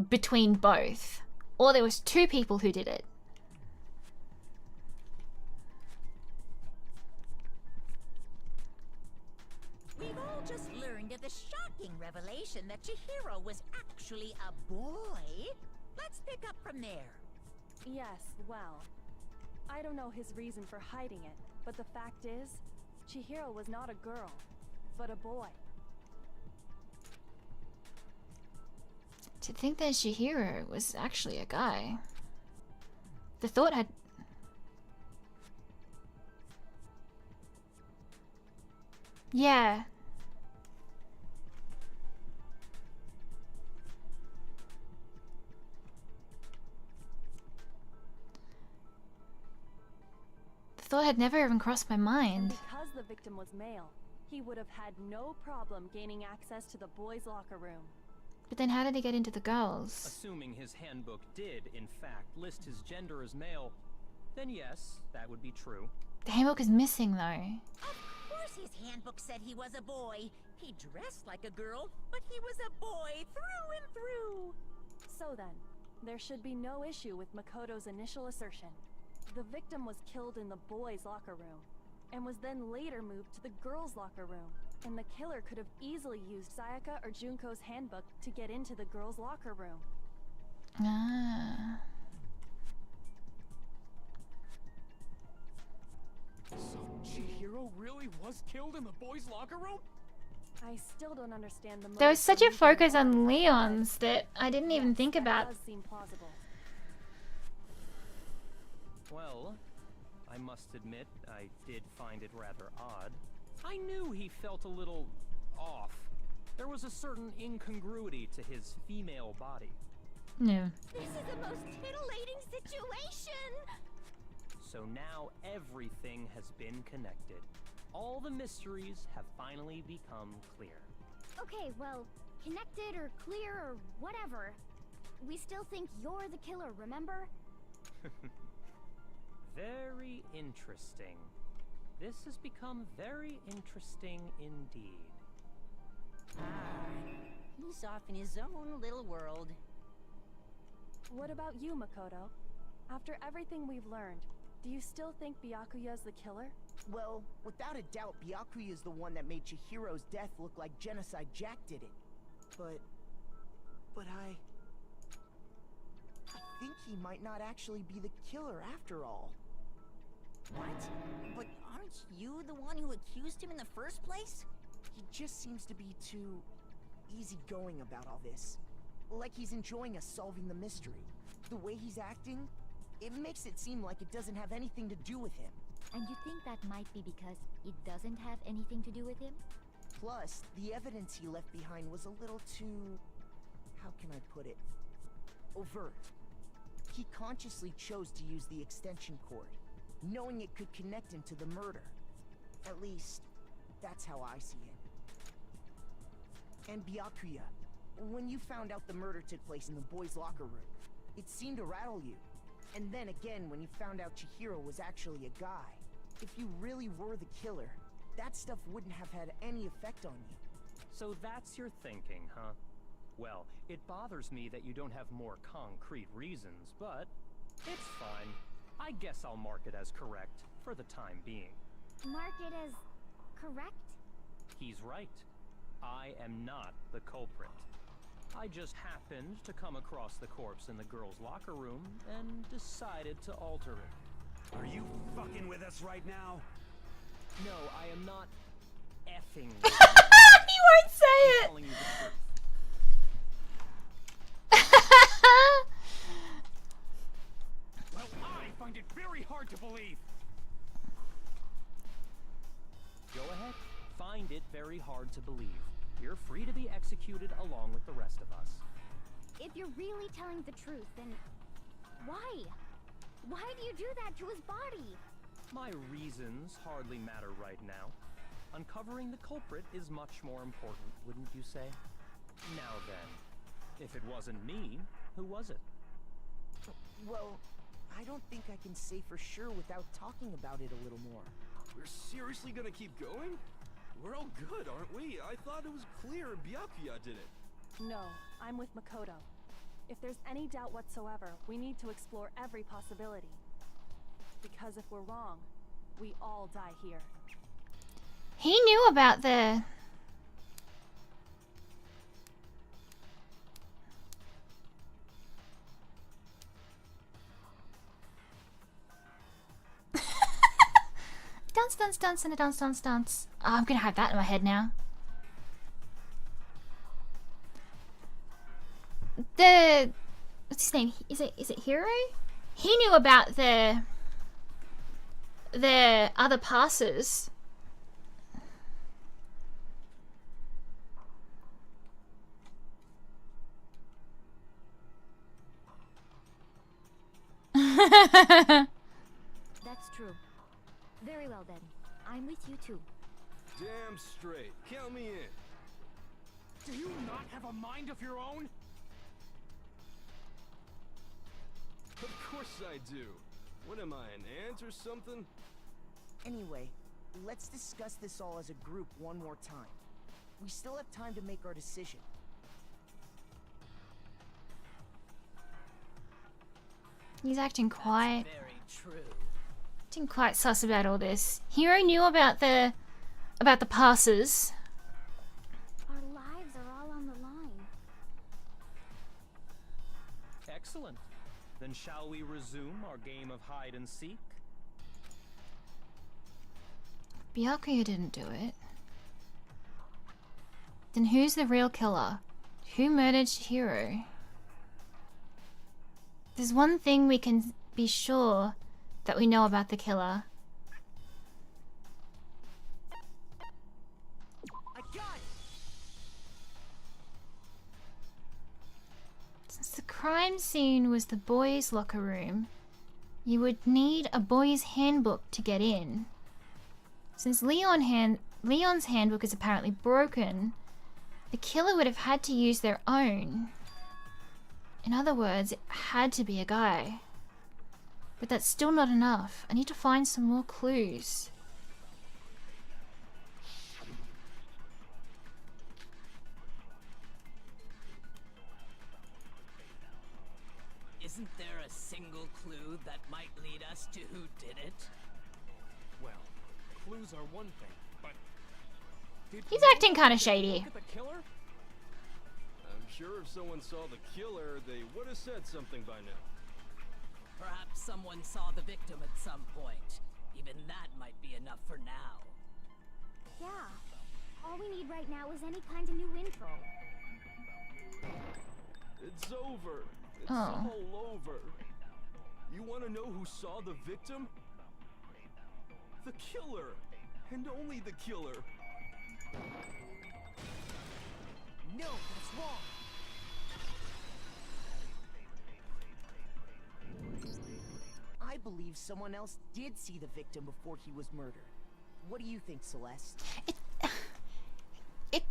between both. Or there was two people who did it. We've all just learned of the shocking revelation that Chihiro was actually a boy. Let's pick up from there. Yes, well, I don't know his reason for hiding it, but the fact is, Chihiro was not a girl, but a boy. To think that Chihiro was actually a guy. The thought had... Yeah. The thought had never even crossed my And mind. because the victim was male, he would have had no problem gaining access to the boys' locker room. But then how did he get into the girls'? Assuming his handbook did, in fact, list his gender as male, then yes, that would be true. The handbook is missing though. Of course his handbook said he was a boy. He dressed like a girl, but he was a boy through and through. So then, there should be no issue with Makoto's initial assertion. The victim was killed in the boys' locker room, and was then later moved to the girls' locker room. And the killer could have easily used Sayaka or Junko's handbook to get into the girls' locker room. Ah. So Chihiro really was killed in the boys' locker room? I still don't understand the There was motive such for a moving focus the on body, Leon's but that I didn't even yes, think that about. does seem plausible. Well, I must admit, I did find it rather odd. I knew he felt a little off. There was a certain incongruity to his female body. No. This is the most titillating situation! So now everything has been connected. All the mysteries have finally become clear. Okay, well, connected or clear or whatever. We still think you're the killer, remember? Very interesting. This has become very interesting indeed. He's off in his own little world. What about you, Makoto? After everything we've learned, do you still think Byakuya's the killer? Well, without a doubt, Byakuya is the one that made Chihiro's death look like Genocide Jack did it. But I think he might not actually be the killer after all. What? But aren't you the one who accused him in the first place? He just seems to be too easygoing about all this. Like he's enjoying us solving the mystery. The way he's acting, it makes it seem like it doesn't have anything to do with him. And you think that might be because it doesn't have anything to do with him? Plus, the evidence he left behind was a little too... how can I put it? Overt. He consciously chose to use the extension cord, knowing it could connect him to the murder. At least, that's how I see it. And Byakuya, when you found out the murder took place in the boys' locker room, it seemed to rattle you. And then again when you found out Chihiro was actually a guy. If you really were the killer, that stuff wouldn't have had any effect on you. So that's your thinking, huh? Well, it bothers me that you don't have more concrete reasons, but it's fine. I guess I'll mark it as correct for the time being. Mark it as correct? He's right. I am not the culprit. I just happened to come across the corpse in the girls' locker room and decided to alter it. Are you fucking with us right now? No, I am not effing with He you. won't say I'm it! telling you the truth. Well, I find it very hard to believe. Go ahead. Find it very hard to believe. You're free to be executed along with the rest of us. If you're really telling the truth, then why? Why do you do that to his body? My reasons hardly matter right now. Uncovering the culprit is much more important, wouldn't you say? Now then, if it wasn't me, who was it? Well, I don't think I can say for sure without talking about it a little more. We're seriously gonna keep going? We're all good, aren't we? I thought it was clear Byakuya did it. No, I'm with Makoto. If there's any doubt whatsoever, we need to explore every possibility. Because if we're wrong, we all die here. He knew about the... Dance, dance, dance, and a dance, dance, dance. Oh, I'm gonna have that in my head now. What's his name? Is it Hiro? He knew about the other passes. That's true. Very well then. I'm with you too. Damn straight. Count me in. Do you not have a mind of your own? Of course I do. What am I, an ant or something? Anyway, let's discuss this all as a group one more time. We still have time to make our decision. He's acting quite... Very true. Acting quite sus about all this. Hiro knew about the passes. Our lives are all on the line. Excellent. Then shall we resume our game of hide and seek? Byakuya didn't do it. Then who's the real killer? Who murdered Chihiro? There's one thing we can be sure that we know about the killer. I got it! Since the crime scene was the boys' locker room, you would need a boy's handbook to get in. Since Leon's handbook is apparently broken, the killer would have had to use their own. In other words, it had to be a guy. But that's still not enough. I need to find some more clues. Isn't there a single clue that might lead us to who did it? Well, clues are one thing, but... He's acting kind of shady. Look at the killer? I'm sure if someone saw the killer, they would have said something by now. Perhaps someone saw the victim at some point. Even that might be enough for now. Yeah. All we need right now is any kind of new info. It's over. It's Oh. all over. You want to know who saw the victim? The killer. And only the killer. No, that's wrong. I believe someone else did see the victim before he was murdered. What do you think, Celeste? It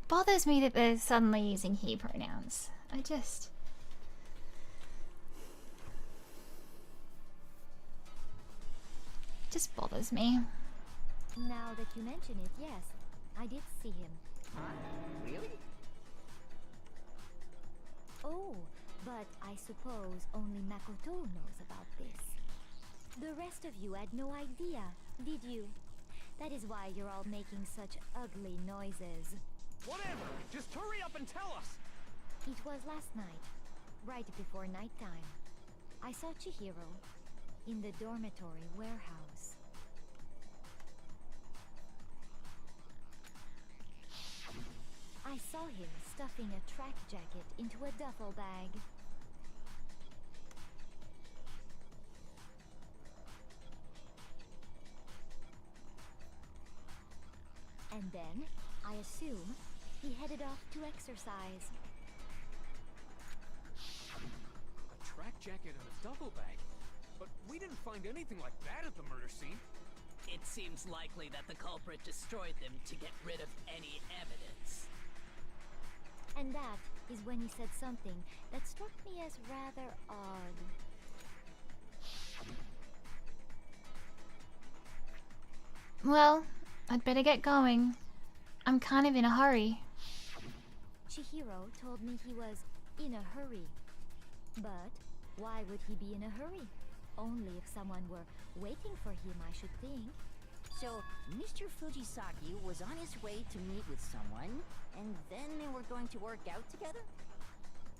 bothers me that they're suddenly using he pronouns. Just bothers me. Now that you mention it, yes, I did see him. Huh? Really? Oh, but I suppose only Makoto knows about this. The rest of you had no idea, did you? That is why you're all making such ugly noises. Whatever! Just hurry up and tell us! It was last night, right before nighttime. I saw Chihiro in the dormitory warehouse. I saw him stuffing a track jacket into a duffel bag. And then, I assume, he headed off to exercise. A track jacket and a duffel bag? But we didn't find anything like that at the murder scene. It seems likely that the culprit destroyed them to get rid of any evidence. And that is when he said something that struck me as rather odd. Well, I'd better get going. I'm kind of in a hurry. Chihiro told me he was in a hurry. But why would he be in a hurry? Only if someone were waiting for him, I should think. So, Mr. Fujisaki was on his way to meet with someone, and then they were going to work out together?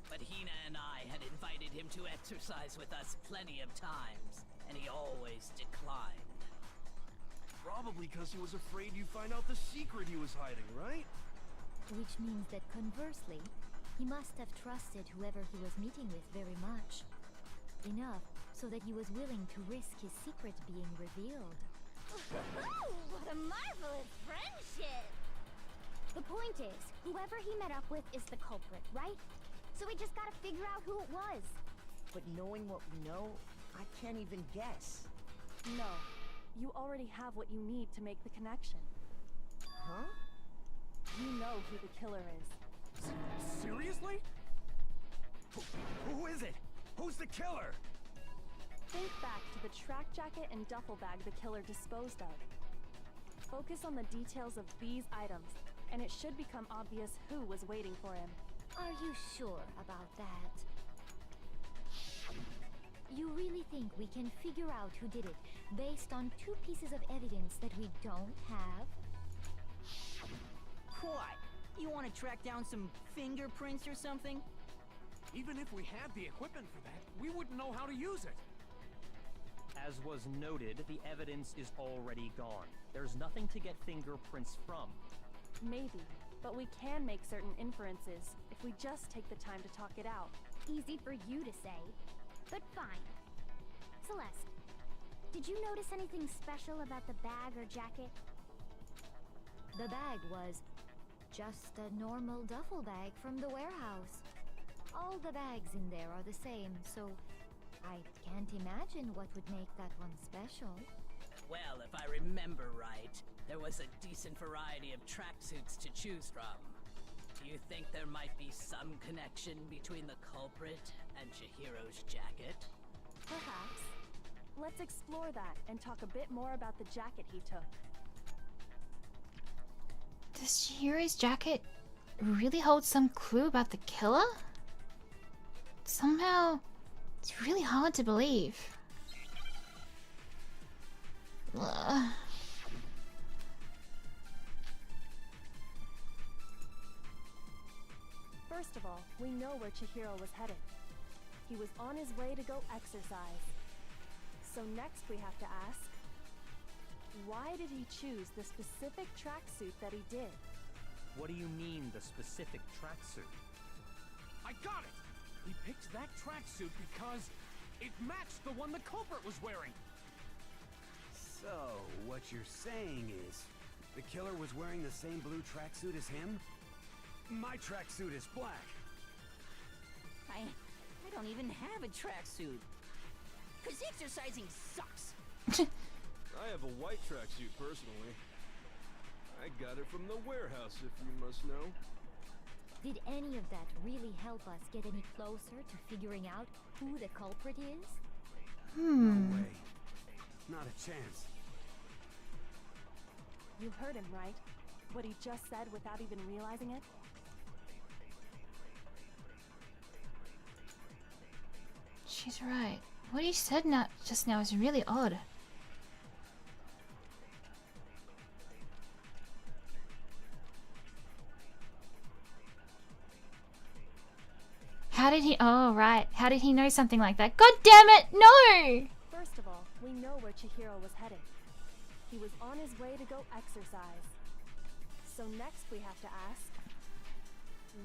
But Hina and I had invited him to exercise with us plenty of times, and he always declined. Probably because he was afraid you'd find out the secret he was hiding, right? Which means that conversely, he must have trusted whoever he was meeting with very much. Enough so that he was willing to risk his secret being revealed. What a marvelous friendship! The point is, whoever he met up with is the culprit, right? So we just gotta figure out who it was. But knowing what we know, I can't even guess. No. You already have what you need to make the connection. Huh? You know who the killer is. Seriously? Who is it? Who's the killer? Think back to the track jacket and duffel bag the killer disposed of. Focus on the details of these items, and it should become obvious who was waiting for him. Are you sure about that? You really think we can figure out who did it based on 2 pieces of evidence that we don't have? What? You want to track down some fingerprints or something? Even if we had the equipment for that, we wouldn't know how to use it. As was noted, the evidence is already gone. There's nothing to get fingerprints from. Maybe, but we can make certain inferences if we just take the time to talk it out. Easy for you to say. But fine. Celeste, Did you notice anything special about the bag or jacket? The bag was just a normal duffel bag from the warehouse. All the bags in there are the same, so I can't imagine what would make that one special. Well, if I remember right, there was a decent variety of tracksuits to choose from. Do you think there might be some connection between the culprit and Chihiro's jacket? Perhaps. Let's explore that and talk a bit more about the jacket he took. Does Chihiro's jacket really hold some clue about the killer? Somehow, it's really hard to believe. Ugh. First of all, we know where Chihiro was headed. He was on his way to go exercise. So next we have to ask, why did he choose the specific tracksuit that he did? What do you mean, the specific tracksuit? I got it! He picked that tracksuit because it matched the one the culprit was wearing. So, what you're saying is, the killer was wearing the same blue tracksuit as him? My tracksuit is black. I don't even have a tracksuit. 'Cause exercising sucks. I have a white tracksuit personally. I got it from the warehouse, if you must know. Did any of that really help us get any closer to figuring out who the culprit is? No way. Not a chance. You heard him, right? What he just said without even realizing it? She's right. What he said just now is really odd. How did he... Oh, right. How did he know something like that? God damn it! No! First of all, we know where Chihiro was headed. He was on his way to go exercise. So next we have to ask,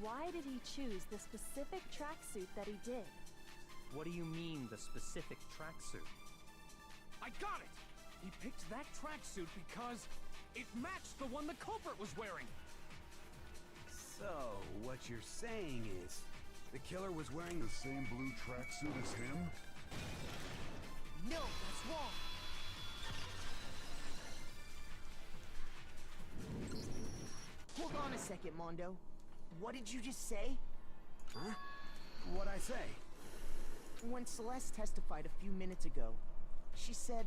why did he choose the specific tracksuit that he did? What do you mean, the specific tracksuit? I got it! He picked that tracksuit because it matched the one the culprit was wearing. So, what you're saying is, the killer was wearing the same blue tracksuit as him? No, that's wrong. Hold on a second, Mondo. What did you just say? Huh? What'd I say? When Celeste testified a few minutes ago, she said...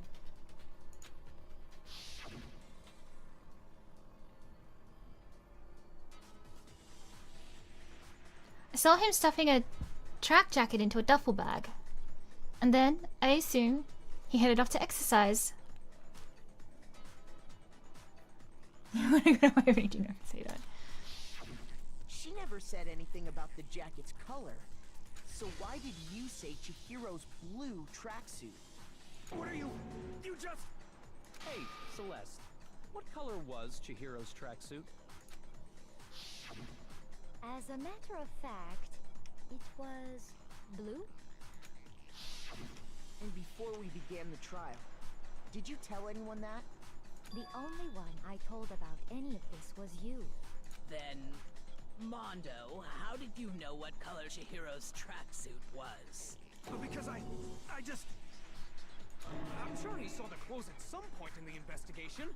I saw him stuffing a track jacket into a duffel bag. And then, I assume, he headed off to exercise. I don't know why would you never say that. She never said anything about the jacket's color. So why did you say Chihiro's blue tracksuit? What are you... You just... Hey, Celeste. What color was Chihiro's tracksuit? As a matter of fact, it was blue. And before we began the trial, did you tell anyone that? The only one I told about any of this was you. Then, Mondo, how did you know what color Chihiro's tracksuit was? Because I just... I'm sure he saw the clothes at some point in the investigation.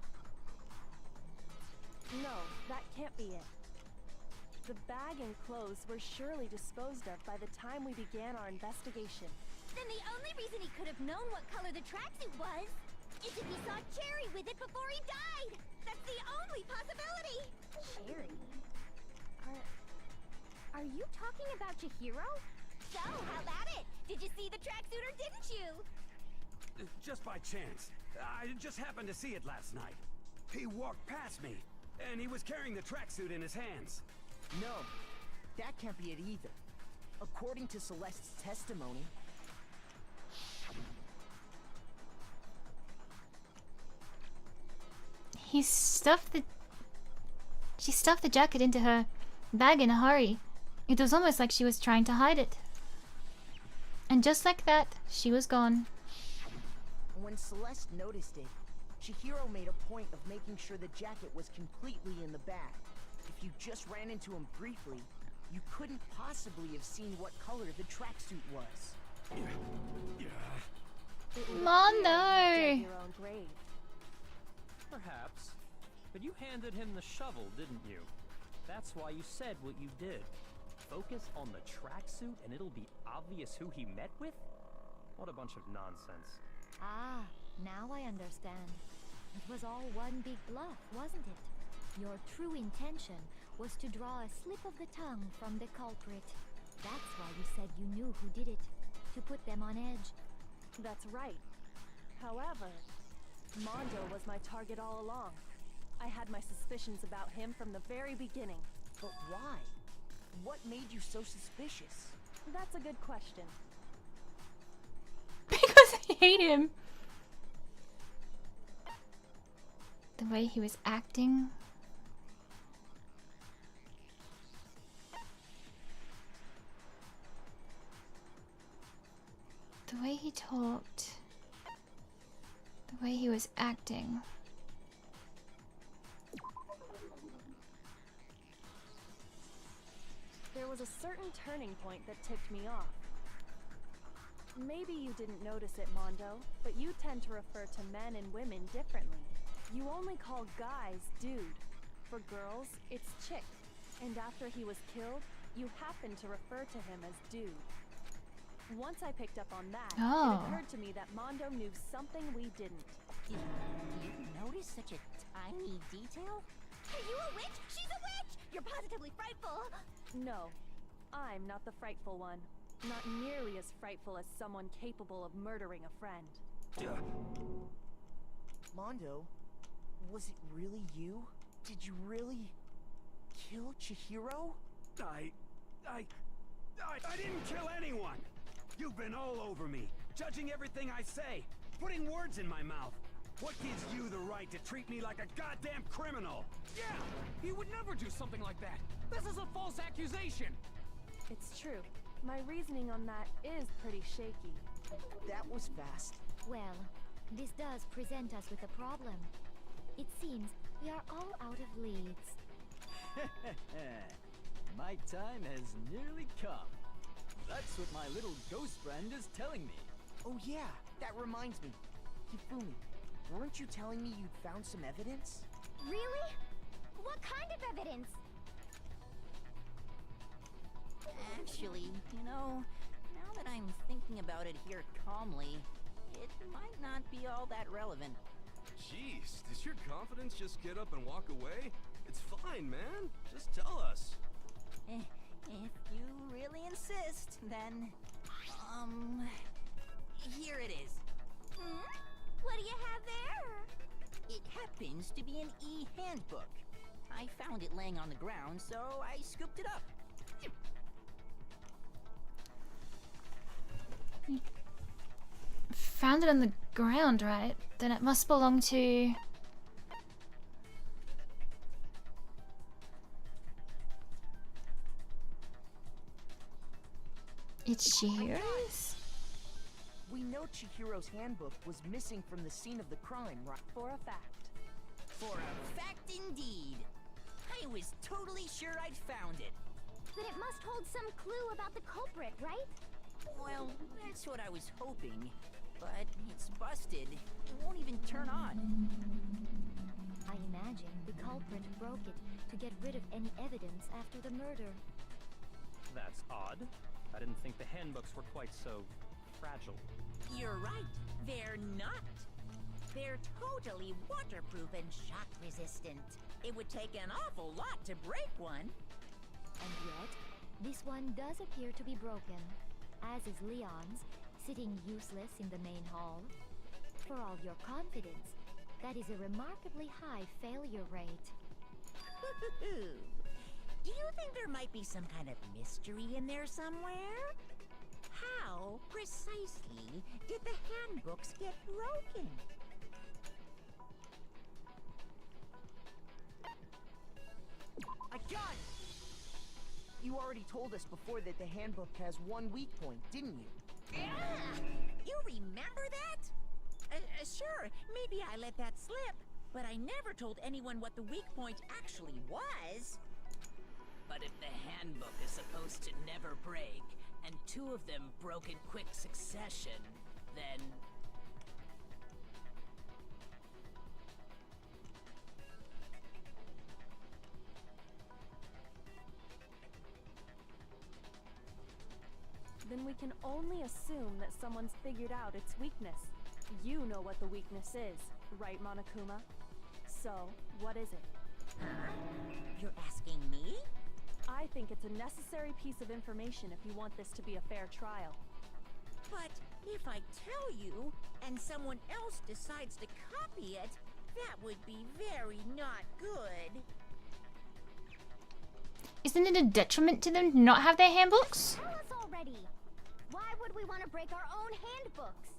No, that can't be it. The bag and clothes were surely disposed of by the time we began our investigation. Then the only reason he could have known what color the tracksuit was is if he saw Cherry with it before he died! That's the only possibility! Cherry? Are you talking about Chihiro? So, how about it? Did you see the tracksuit or didn't you? Just by chance. I just happened to see it last night. He walked past me, and he was carrying the tracksuit in his hands. No, that can't be it either. According to Celeste's testimony... She stuffed the jacket into her bag in a hurry. It was almost like she was trying to hide it. And just like that, she was gone. When Celeste noticed it, Chihiro made a point of making sure the jacket was completely in the bag. If you just ran into him briefly, you couldn't possibly have seen what color the tracksuit was. Mondo! Your own grave. Perhaps. But you handed him the shovel, didn't you? That's why you said what you did. Focus on the tracksuit and it'll be obvious who he met with? What a bunch of nonsense. Ah, now I understand. It was all one big bluff, wasn't it? Your true intention was to draw a slip of the tongue from the culprit. That's why you said you knew who did it. To put them on edge. That's right. However, Mondo was my target all along. I had my suspicions about him from the very beginning. But why? What made you so suspicious? That's a good question. Because I hate him. The way he was acting. The way he talked. The way he was acting. There was a certain turning point that tipped me off. Maybe you didn't notice it, Mondo, but you tend to refer to men and women differently. You only call guys dude. For girls, it's chick. And after he was killed, you happen to refer to him as dude. Once I picked up on that, Oh. it occurred to me that Mondo knew something we didn't. You notice such a tiny detail? Are you a witch? She's a witch! You're positively frightful! No, I'm not the frightful one. Not nearly as frightful as someone capable of murdering a friend. Mondo, was it really you? Did you really kill Chihiro? I didn't kill anyone! You've been all over me, judging everything I say, putting words in my mouth. What gives you the right to treat me like a goddamn criminal? Yeah! He would never do something like that! This is a false accusation! It's true. My reasoning on that is pretty shaky. That was fast. Well, this does present us with a problem. It seems we are all out of leads. My time has nearly come. That's what my little ghost friend is telling me. Oh yeah, that reminds me. Hifumi, weren't you telling me you'd found some evidence? Really? What kind of evidence? Actually, you know, now that I'm thinking about it here calmly, it might not be all that relevant. Jeez, does your confidence just get up and walk away? It's fine, man. Just tell us. If you really insist, then... here it is. What do you have there? It happens to be an e-handbook. I found it laying on the ground, so I scooped it up. Found it on the ground, right? Then it must belong to... It's Chihiro's? We know Chihiro's handbook was missing from the scene of the crime, right? For a fact. For a fact indeed. I was totally sure I'd found it. Then it must hold some clue about the culprit, right? Well, that's what I was hoping. But it's busted. It won't even turn on. I imagine the culprit broke it to get rid of any evidence after the murder. That's odd. I didn't think the handbooks were quite so fragile. You're right. They're not. They're totally waterproof and shock resistant. It would take an awful lot to break one. And yet, this one does appear to be broken, as is Leon's, sitting useless in the main hall. For all your confidence, that is a remarkably high failure rate. Do you think there might be some kind of mystery in there somewhere? How, precisely, did the handbooks get broken? I got it! You already told us before that the handbook has one weak point, didn't you? You remember that? Sure, maybe I let that slip, but I never told anyone what the weak point actually was. But if the handbook is supposed to never break, and 2 of them broke in quick succession, then... Then we can only assume that someone's figured out its weakness. You know what the weakness is, right, Monokuma? So, what is it? Huh? You're asking me? I think it's a necessary piece of information if you want this to be a fair trial. But if I tell you, and someone else decides to copy it, that would be very not good. Isn't it a detriment to them to not have their handbooks? Tell us already. Why would we want to break our own handbooks?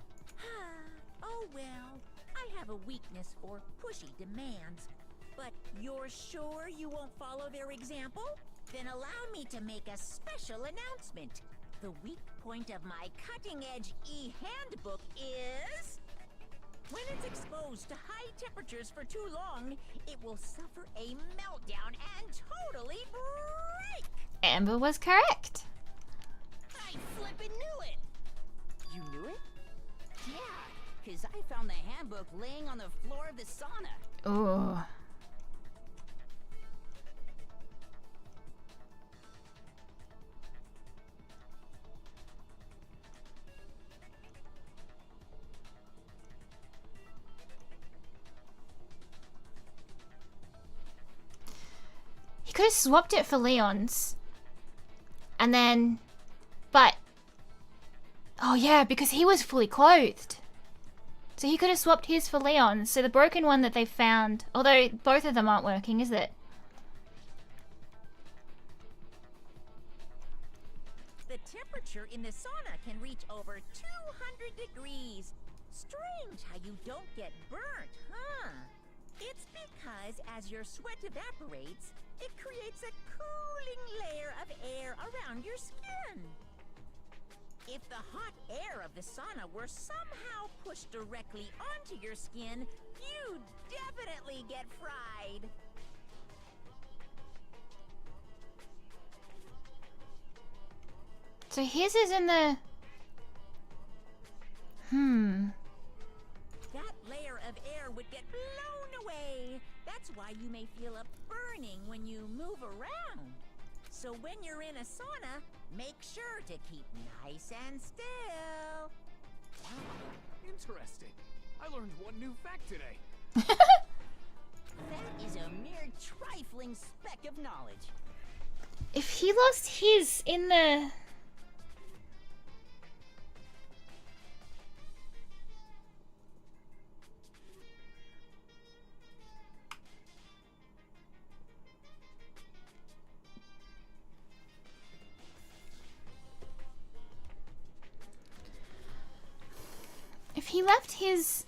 Oh well, I have a weakness for pushy demands. But you're sure you won't follow their example? Then allow me to make a special announcement. The weak point of my cutting-edge e-handbook is... when it's exposed to high temperatures for too long, it will suffer a meltdown and totally break! Amber was correct. I flippin' knew it! You knew it? Yeah, because I found the handbook laying on the floor of the sauna. Oh. He could have swapped it for Leon's. And then... But... Oh yeah, because he was fully clothed. So he could have swapped his for Leon's. So the broken one that they found... Although both of them aren't working, is it? The temperature in the sauna can reach over 200 degrees. Strange how you don't get burnt, huh? It's because as your sweat evaporates, it creates a cooling layer of air around your skin. If the hot air of the sauna were somehow pushed directly onto your skin, you'd definitely get fried. So his is in the... That layer of air would get blown away. That's why you may feel a burning when you move around. So when you're in a sauna, make sure to keep nice and still. Wow, interesting. I learned one new fact today. That is a mere trifling speck of knowledge. If he lost his in the... If he left his...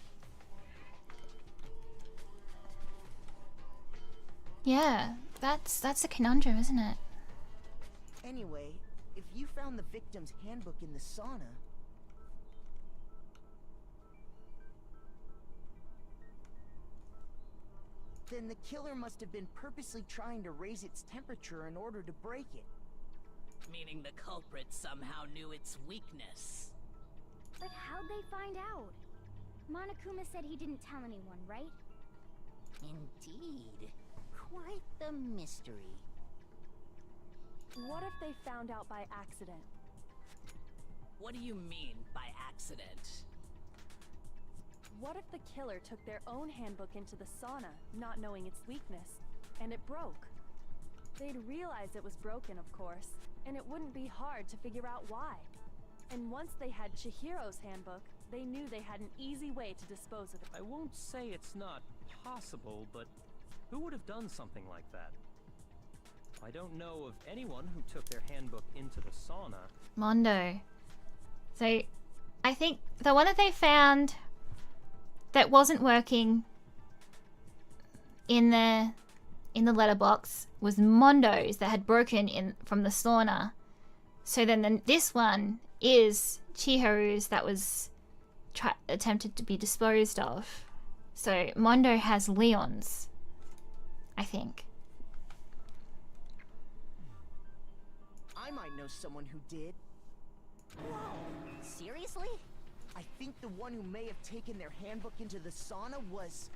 Yeah, that's a conundrum, isn't it? Anyway, if you found the victim's handbook in the sauna... then the killer must have been purposely trying to raise its temperature in order to break it. Meaning the culprit somehow knew its weakness. But how'd they find out? Monokuma said he didn't tell anyone, right? Indeed. Quite the mystery. What if they found out by accident? What do you mean by accident? What if the killer took their own handbook into the sauna, not knowing its weakness, and it broke? They'd realize it was broken, of course, and it wouldn't be hard to figure out why. And once they had Chihiro's handbook, they knew they had an easy way to dispose of it. I won't say it's not possible, but who would have done something like that? I don't know of anyone who took their handbook into the sauna. Mondo. So, I think the one that they found that wasn't working in the letterbox was Mondo's that had broken in from the sauna. So then this one is Chihiro's that was attempted to be disposed of. So Mondo has Leon's, I think. I might know someone who did. Whoa! Seriously? I think the one who may have taken their handbook into the sauna was...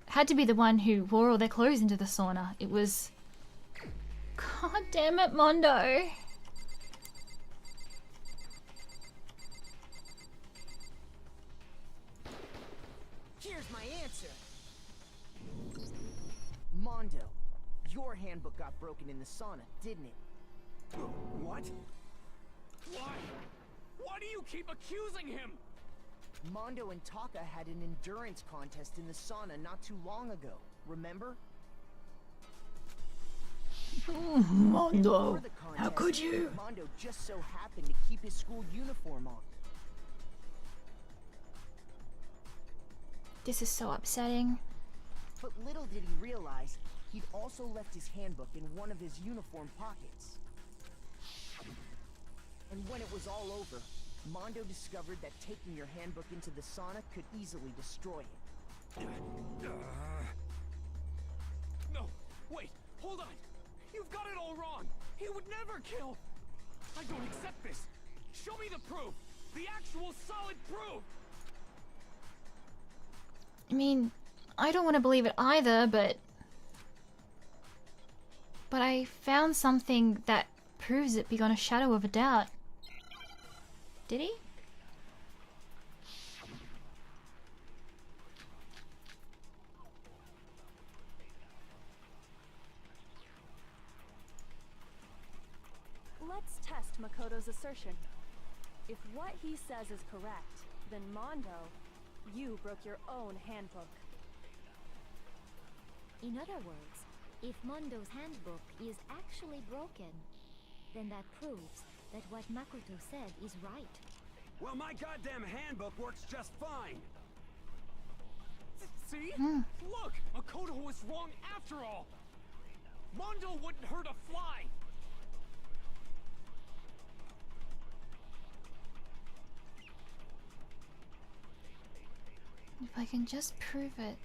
Had to be the one who wore all their clothes into the sauna. It was... God damn it, Mondo. Here's my answer. Mondo, your handbook got broken in the sauna, didn't it? What? Why? Why do you keep accusing him? Mondo and Taka had an endurance contest in the sauna not too long ago, remember? Mondo, Before the contest, how could you? Mondo just so happened to keep his school uniform on. This is so upsetting. But little did he realize, he'd also left his handbook in one of his uniform pockets. And when it was all over, Mondo discovered that taking your handbook into the sauna could easily destroy it. No, wait, hold on. You've got it all wrong. He would never kill. I don't accept this. Show me the proof. The actual solid proof. I mean, I don't want to believe it either, but I found something that proves it beyond a shadow of a doubt. Did he? Let's test Makoto's assertion. If what he says is correct, then Mondo, you broke your own handbook. In other words, if Mondo's handbook is actually broken, then that proves that what Makoto said is right. Well, my goddamn handbook works just fine. See? Look, Makoto was wrong after all. Mondo wouldn't hurt a fly. If I can just prove it,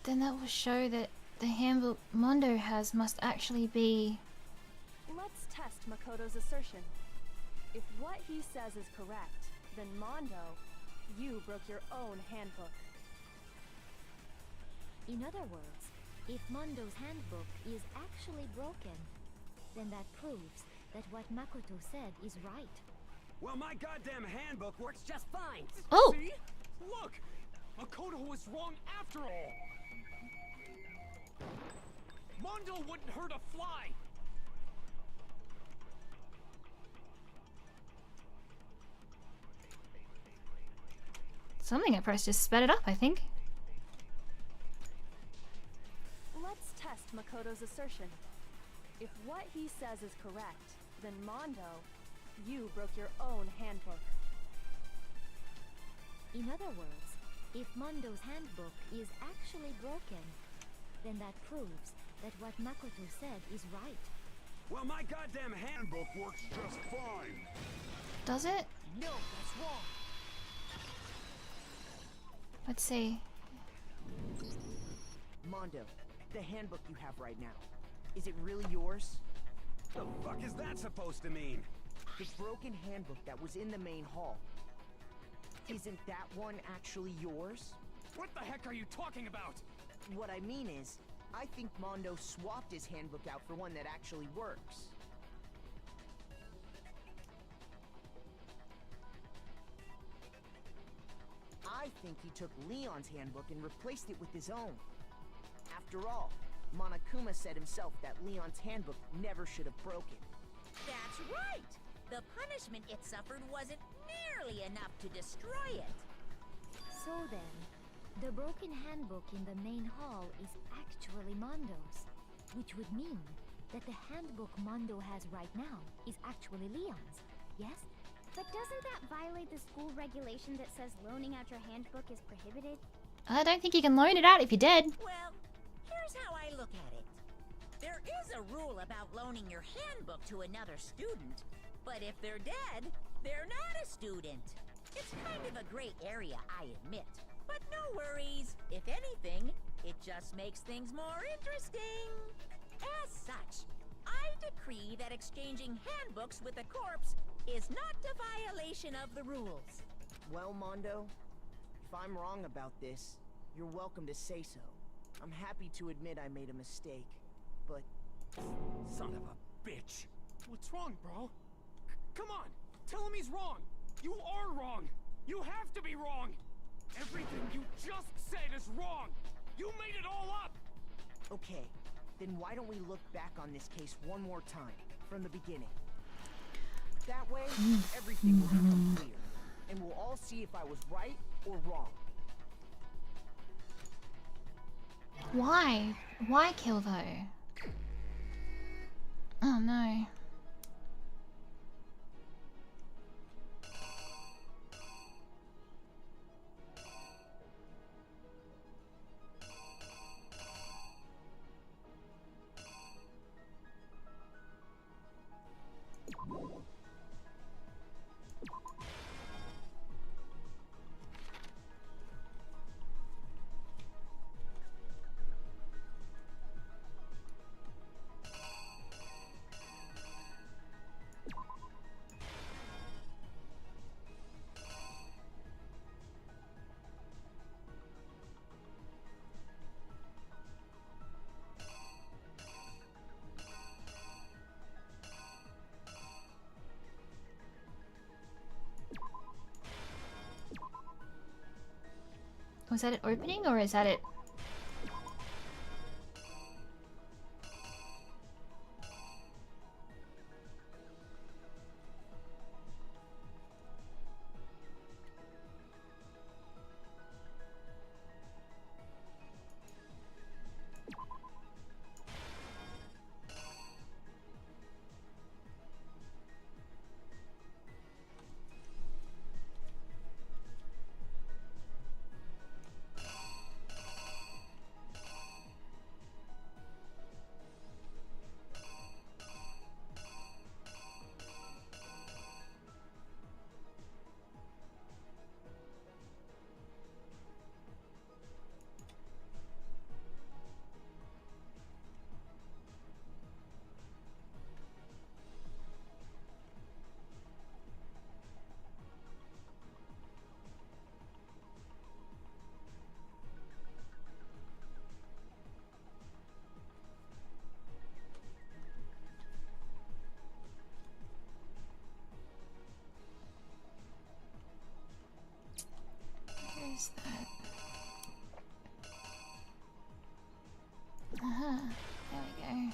then that will show that the handbook Mondo has must actually be... Let's test Makoto's assertion. If what he says is correct, then Mondo, you broke your own handbook. In other words, if Mondo's handbook is actually broken, then that proves that what Makoto said is right. Well, my goddamn handbook works just fine. Oh! See? Look! Makoto was wrong after all. Mondo wouldn't hurt a fly. Something I pressed just sped it up, I think. Let's test Makoto's assertion. If what he says is correct, then Mondo, you broke your own handbook. In other words, if Mondo's handbook is actually broken, then that proves that what Makoto said is right. Well, my goddamn handbook works just fine. Does it? No, that's wrong. Let's see. Mondo, the handbook you have right now, is it really yours? The fuck is that supposed to mean? The broken handbook that was in the main hall. Isn't that one actually yours? What the heck are you talking about? What I mean is, I think Mondo swapped his handbook out for one that actually works. I think he took Leon's handbook and replaced it with his own. After all, Monokuma said himself that Leon's handbook never should have broken. That's right! The punishment it suffered wasn't nearly enough to destroy it. So then, the broken handbook in the main hall is actually Mondo's, which would mean that the handbook Mondo has right now is actually Leon's, yes? But doesn't that violate the school regulation that says loaning out your handbook is prohibited? I don't think you can loan it out if you're dead. Well, here's how I look at it. a rule about loaning your handbook to another student, but if they're dead, they're not a student. It's kind of a gray area, I admit. But no worries. If anything, it just makes things more interesting. As such, I decree that exchanging handbooks with a corpse is not a violation of the rules. Well, Mondo, if I'm wrong about this, you're welcome to say so. I'm happy to admit I made a mistake, but... Son of a bitch! What's wrong, bro? Come on! Tell him he's wrong! You are wrong! You have to be wrong! Everything you just said is wrong! You made it all up! Okay, then why don't we look back on this case one more time, from the beginning? That way, everything will become clear, and we'll all see if I was right or wrong. Why? Why kill though? Oh no. Was that it opening or is that it? Where's that? There we go.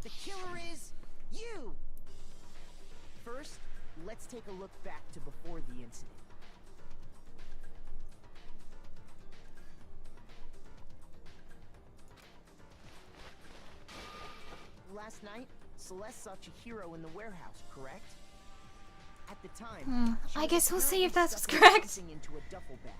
The killer is you! First, let's take a look back to before the incident. Last night, Celeste saw Chihiro in the warehouse, correct? At the time, I guess we'll see if that's stuffing correct. something into a duffel bag.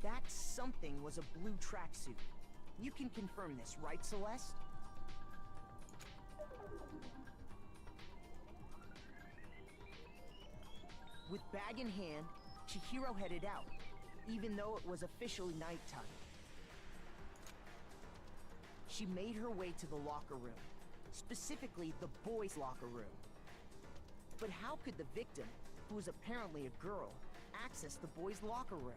That something was a blue tracksuit. You can confirm this, right, Celeste? With bag in hand, Chihiro headed out, even though it was officially nighttime. She made her way to the locker room, specifically the boys' locker room. But how could the victim, who was apparently a girl, access the boys' locker room?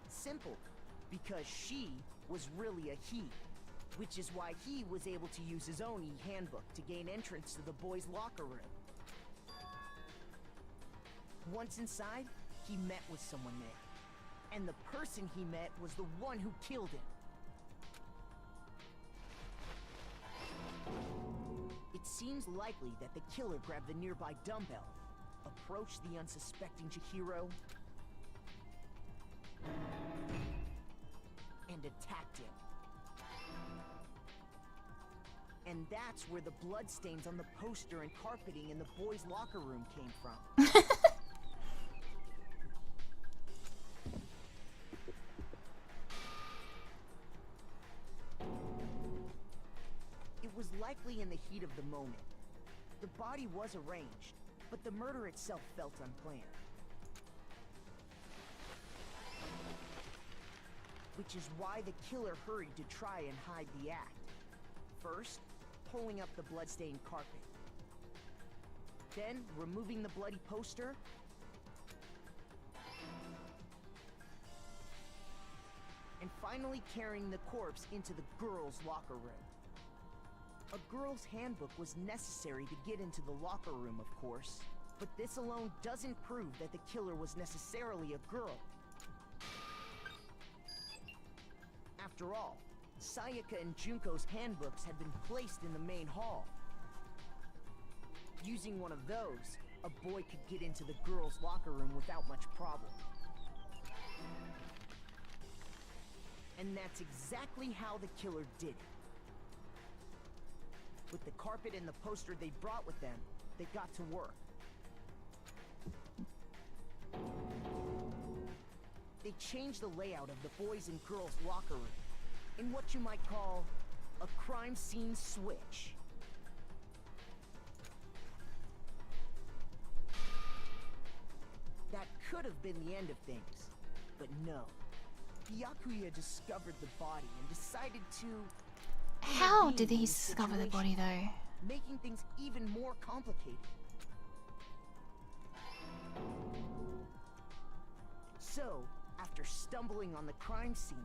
Simple, because she was really a he, which is why he was able to use his own e-handbook to gain entrance to the boys' locker room. Once inside, he met with someone there, and the person he met was the one who killed him. It seems likely that the killer grabbed the nearby dumbbell, approached the unsuspecting Chihiro, and attacked him. And that's where the bloodstains on the poster and carpeting in the boys' locker room came from. It was likely in the heat of the moment. The body was arranged, but the murder itself felt unplanned. Which is why the killer hurried to try and hide the act. First, pulling up the bloodstained carpet. Then, removing the bloody poster. And finally carrying the corpse into the girls' locker room. A girl's handbook was necessary to get into the locker room, of course. But this alone doesn't prove that the killer was necessarily a girl. After all, Sayaka and Junko's handbooks had been placed in the main hall. Using one of those, a boy could get into the girls' locker room without much problem. And that's exactly how the killer did it. With the carpet and the poster they brought with them, they got to work. They changed the layout of the boys' and girls' locker room in what you might call A crime scene switch. That could have been the end of things, but no. Byakuya discovered the body and decided to... How did he intervene in the discover the situation, body though? making things even more complicated. So, after stumbling on the crime scene,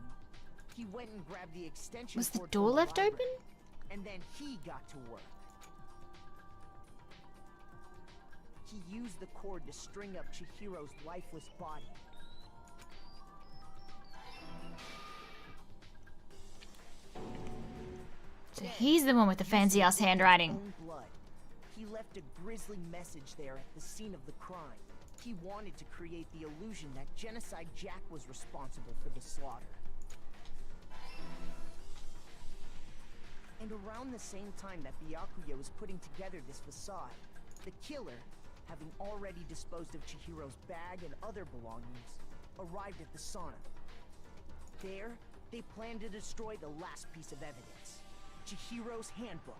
he went and grabbed the extension Was the cord door from left library, open? and then he got to work. He used the cord to string up Chihiro's lifeless body. So he's the one with the fancy ass handwriting. Own blood, he left a grisly message there at the scene of the crime. He wanted to create the illusion that Genocide Jack was responsible for the slaughter. And around the same time that Byakuya was putting together this facade, the killer, having already disposed of Chihiro's bag and other belongings, arrived at the sauna. There, they planned to destroy the last piece of evidence, Chihiro's handbook.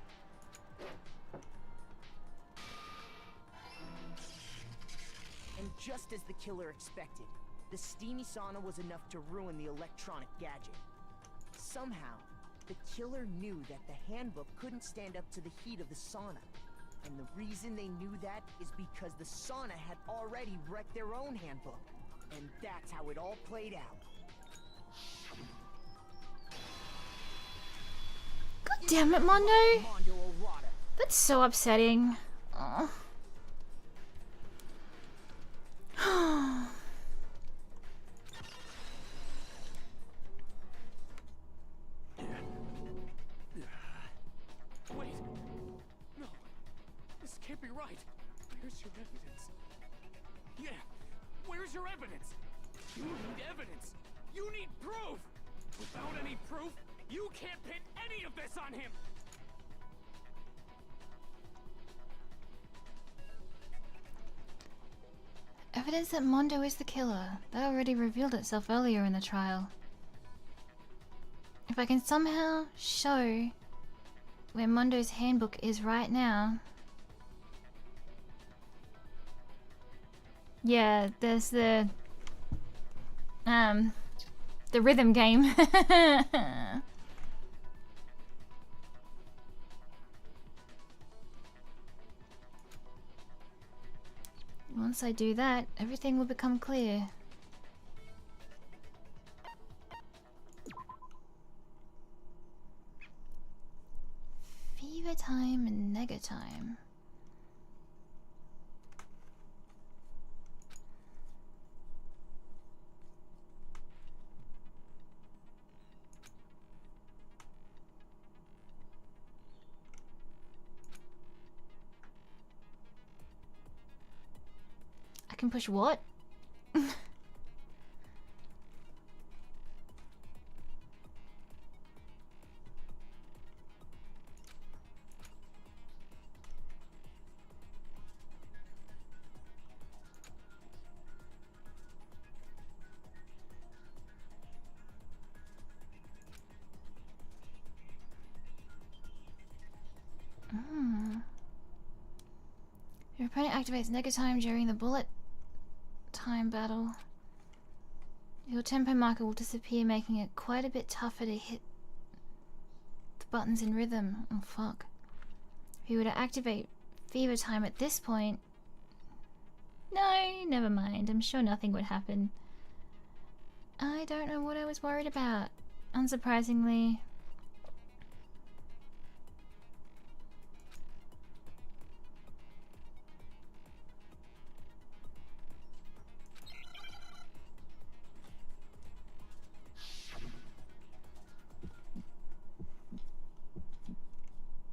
And just as the killer expected, the steamy sauna was enough to ruin the electronic gadget. Somehow, the killer knew that the handbook couldn't stand up to the heat of the sauna. And the reason they knew that is because the sauna had already wrecked their own handbook. And that's how it all played out. God damn it, Mondo! That's so upsetting. Oh. Wait. No. This can't be right. Where's your evidence? Yeah. Where's your evidence? You need evidence. You need proof. Without any proof, you can't pin any of this on him. Evidence that Mondo is the killer. That already revealed itself earlier in the trial. If I can somehow show where Mondo's handbook is right now. Yeah, there's the rhythm game. Once I do that, everything will become clear. Fever time and nega time. I can push what? Your opponent activates nega time during the bullet time battle. Your tempo marker will disappear, making it quite a bit tougher to hit the buttons in rhythm. Oh fuck. If you were to activate fever time at this point... No, never mind. I'm sure nothing would happen. I don't know what I was worried about. Unsurprisingly...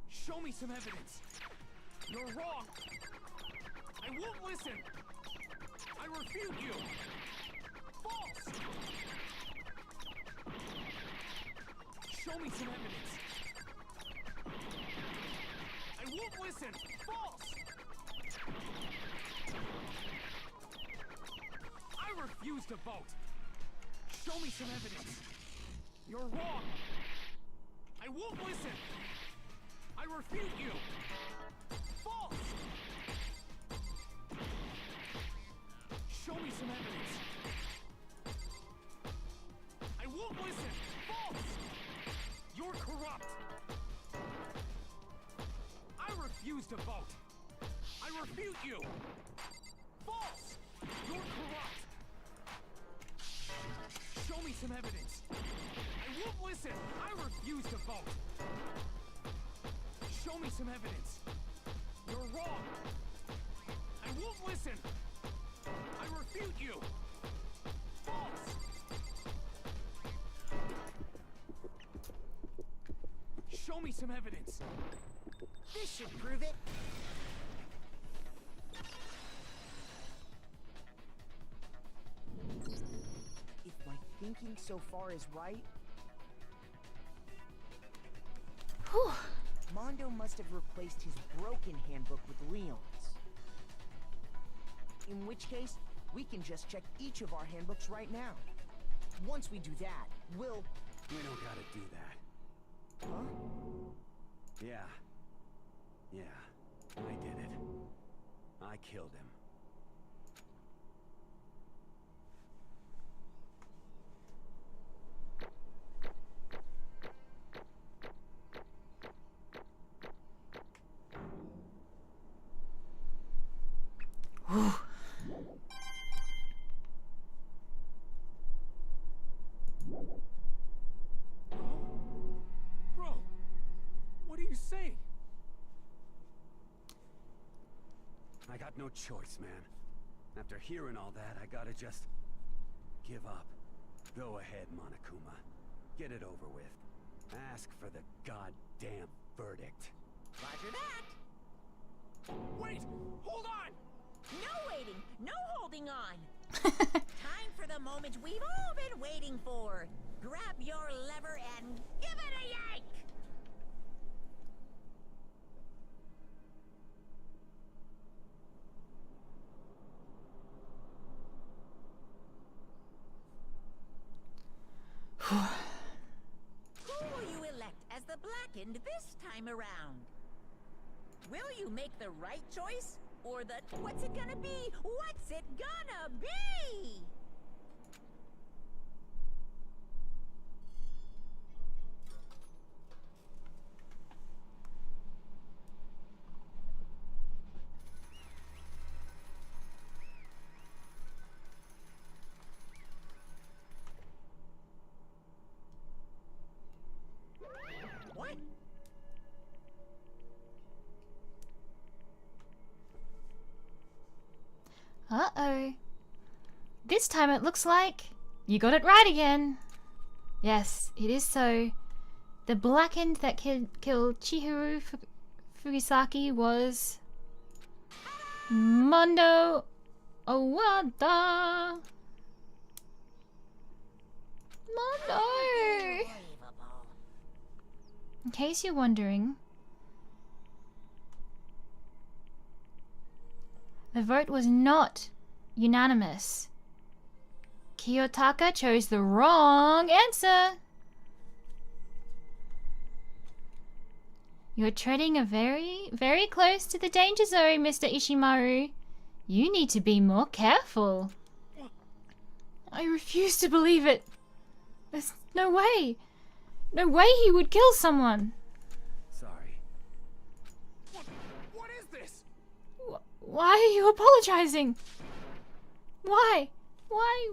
Show me some evidence. You're wrong. I won't listen. I refute you. False. Show me some evidence. I won't listen. False. I refuse to vote. Show me some evidence. You're wrong. I won't listen! I refute you! False! Show me some evidence! I won't listen! False! You're corrupt! I refuse to vote! I refute you! False! You're corrupt! Show me some evidence! I won't listen! I refuse to vote! Show me some evidence! You're wrong! I won't listen! I refute you! False! Show me some evidence! This should prove it. If my thinking so far is right, Whew. Mondo must have replaced his broken handbook with Leon's. In which case, we can just check each of our handbooks right now. Once we do that, we'll... We don't gotta do that. Huh? Yeah. Yeah. I did it. I killed him. Whew. Bro, what are you saying? I got no choice, man. After hearing all that, I gotta just... give up. Go ahead, Monokuma. Get it over with. Ask for the goddamn verdict. Roger that. Wait! Hold on! No waiting, no holding on. Time for the moment we've all been waiting for. Grab your lever and give it a yank! Who will you elect as the Blackened this time around? Will you make the right choice? Or the what's it gonna be? What's it gonna be? What? Uh-oh. This time it looks like you got it right again. Yes, it is so. The Blackened that killed Chihiro Fugisaki was Mondo Owada. Mondo! In case you're wondering, the vote was not unanimous. Kiyotaka chose the wrong answer. You're treading very close to the danger zone, Mr. Ishimaru. You need to be more careful. I refuse to believe it. There's no way. No way he would kill someone. Sorry. What is this? Why are you apologizing? Why? Why?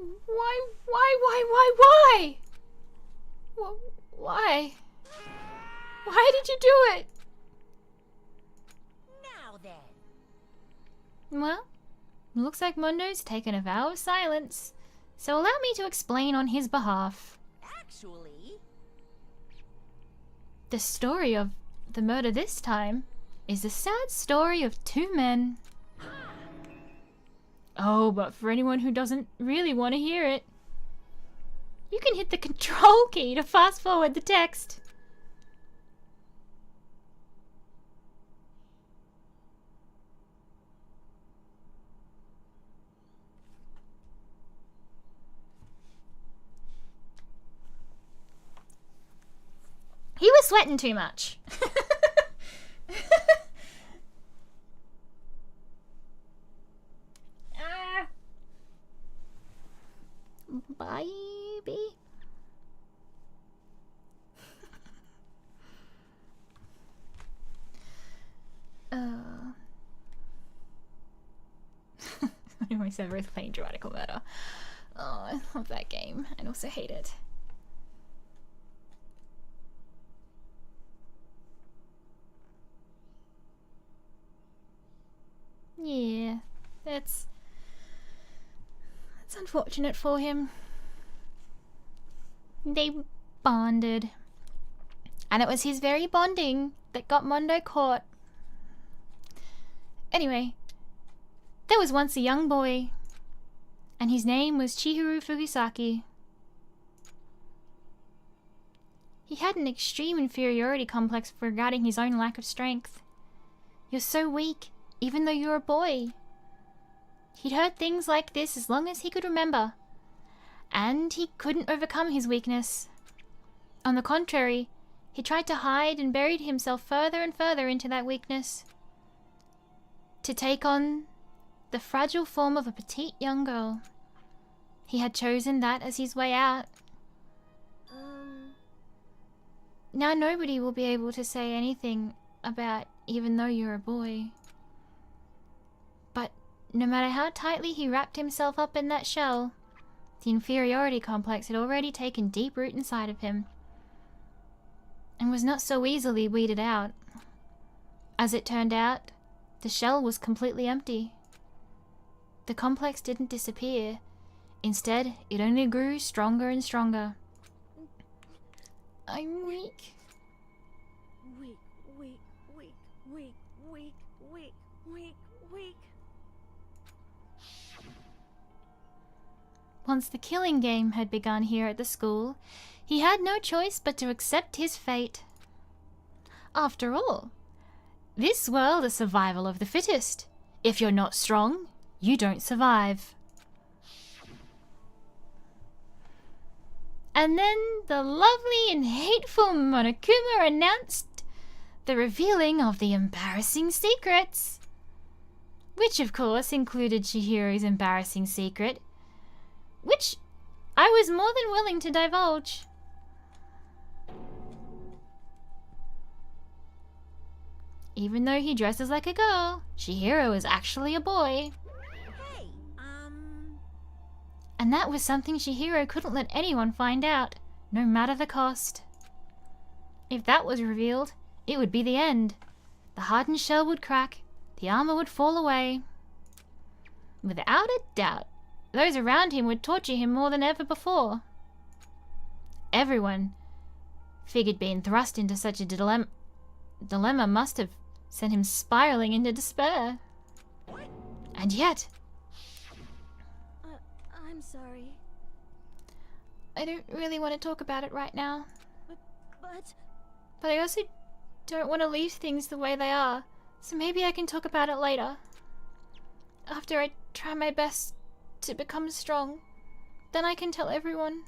Why? Why did you do it? Now then. Well, looks like Mondo's taken a vow of silence, so allow me to explain on his behalf. Actually, the story of the murder this time is the sad story of two men. Oh, but for anyone who doesn't really want to hear it, you can hit the control key to fast forward the text. He We were sweating too much. Baby. My server is playing Dramatical Murder. Oh, I love that game. I also hate it. Yeah, that's unfortunate for him. They bonded. And it was his very bonding that got Mondo caught. Anyway, there was once a young boy, and his name was Chihiro Fugisaki. He had an extreme inferiority complex regarding his own lack of strength. You're so weak, even though you're a boy. He'd heard things like this as long as he could remember, and he couldn't overcome his weakness. On the contrary, he tried to hide and buried himself further and further into that weakness, to take on the fragile form of a petite young girl. He had chosen that as his way out. Now nobody will be able to say anything about even though you're a boy. But no matter how tightly he wrapped himself up in that shell, the inferiority complex had already taken deep root inside of him, and was not so easily weeded out. As it turned out, the shell was completely empty. The complex didn't disappear. Instead, it only grew stronger and stronger. I'm weak. Weak, weak, weak, weak, weak, weak, weak, weak. Once the killing game had begun here at the school, he had no choice but to accept his fate. After all, this world is survival of the fittest. If you're not strong, you don't survive. And then the lovely and hateful Monokuma announced the revealing of the embarrassing secrets. Which of course included Chihiro's embarrassing secret, which I was more than willing to divulge. Even though he dresses like a girl, Chihiro is actually a boy. Hey, And that was something Chihiro couldn't let anyone find out, no matter the cost. If that was revealed, it would be the end. The hardened shell would crack, the armor would fall away. Without a doubt, those around him would torture him more than ever before. Everyone figured being thrust into such a dilemma must have sent him spiraling into despair. And yet... I'm sorry. I don't really want to talk about it right now. But But I also don't want to leave things the way they are, so maybe I can talk about it later. After I try my best to become strong, then I can tell everyone.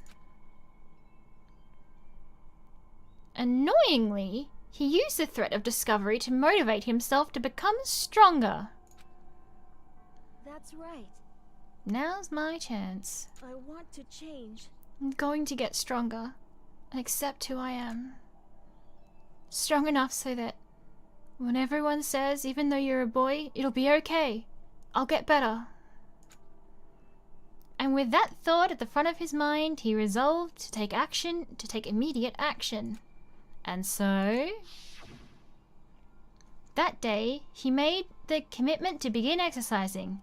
Annoyingly, he used the threat of discovery to motivate himself to become stronger. that's right. Now's my chance. I want to change. I'm going to get stronger and accept who I am. Strong enough so that when everyone says, even though you're a boy, it'll be okay. I'll get better. And with that thought at the front of his mind, he resolved to take action, to take immediate action. And so... that day, he made the commitment to begin exercising.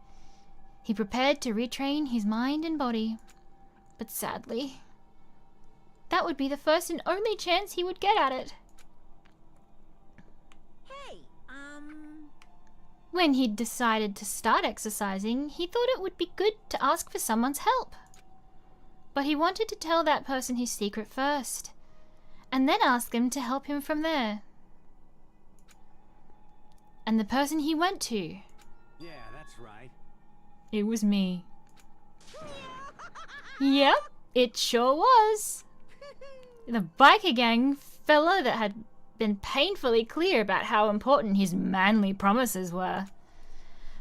He prepared to retrain his mind and body. But sadly, that would be the first and only chance he would get at it. hey, When he'd decided to start exercising, he thought it would be good to ask for someone's help. But he wanted to tell that person his secret first, and then ask them to help him from there. And the person he went to... Yeah, that's right. it was me. Yep, it sure was. The biker gang fella that had been painfully clear about how important his manly promises were.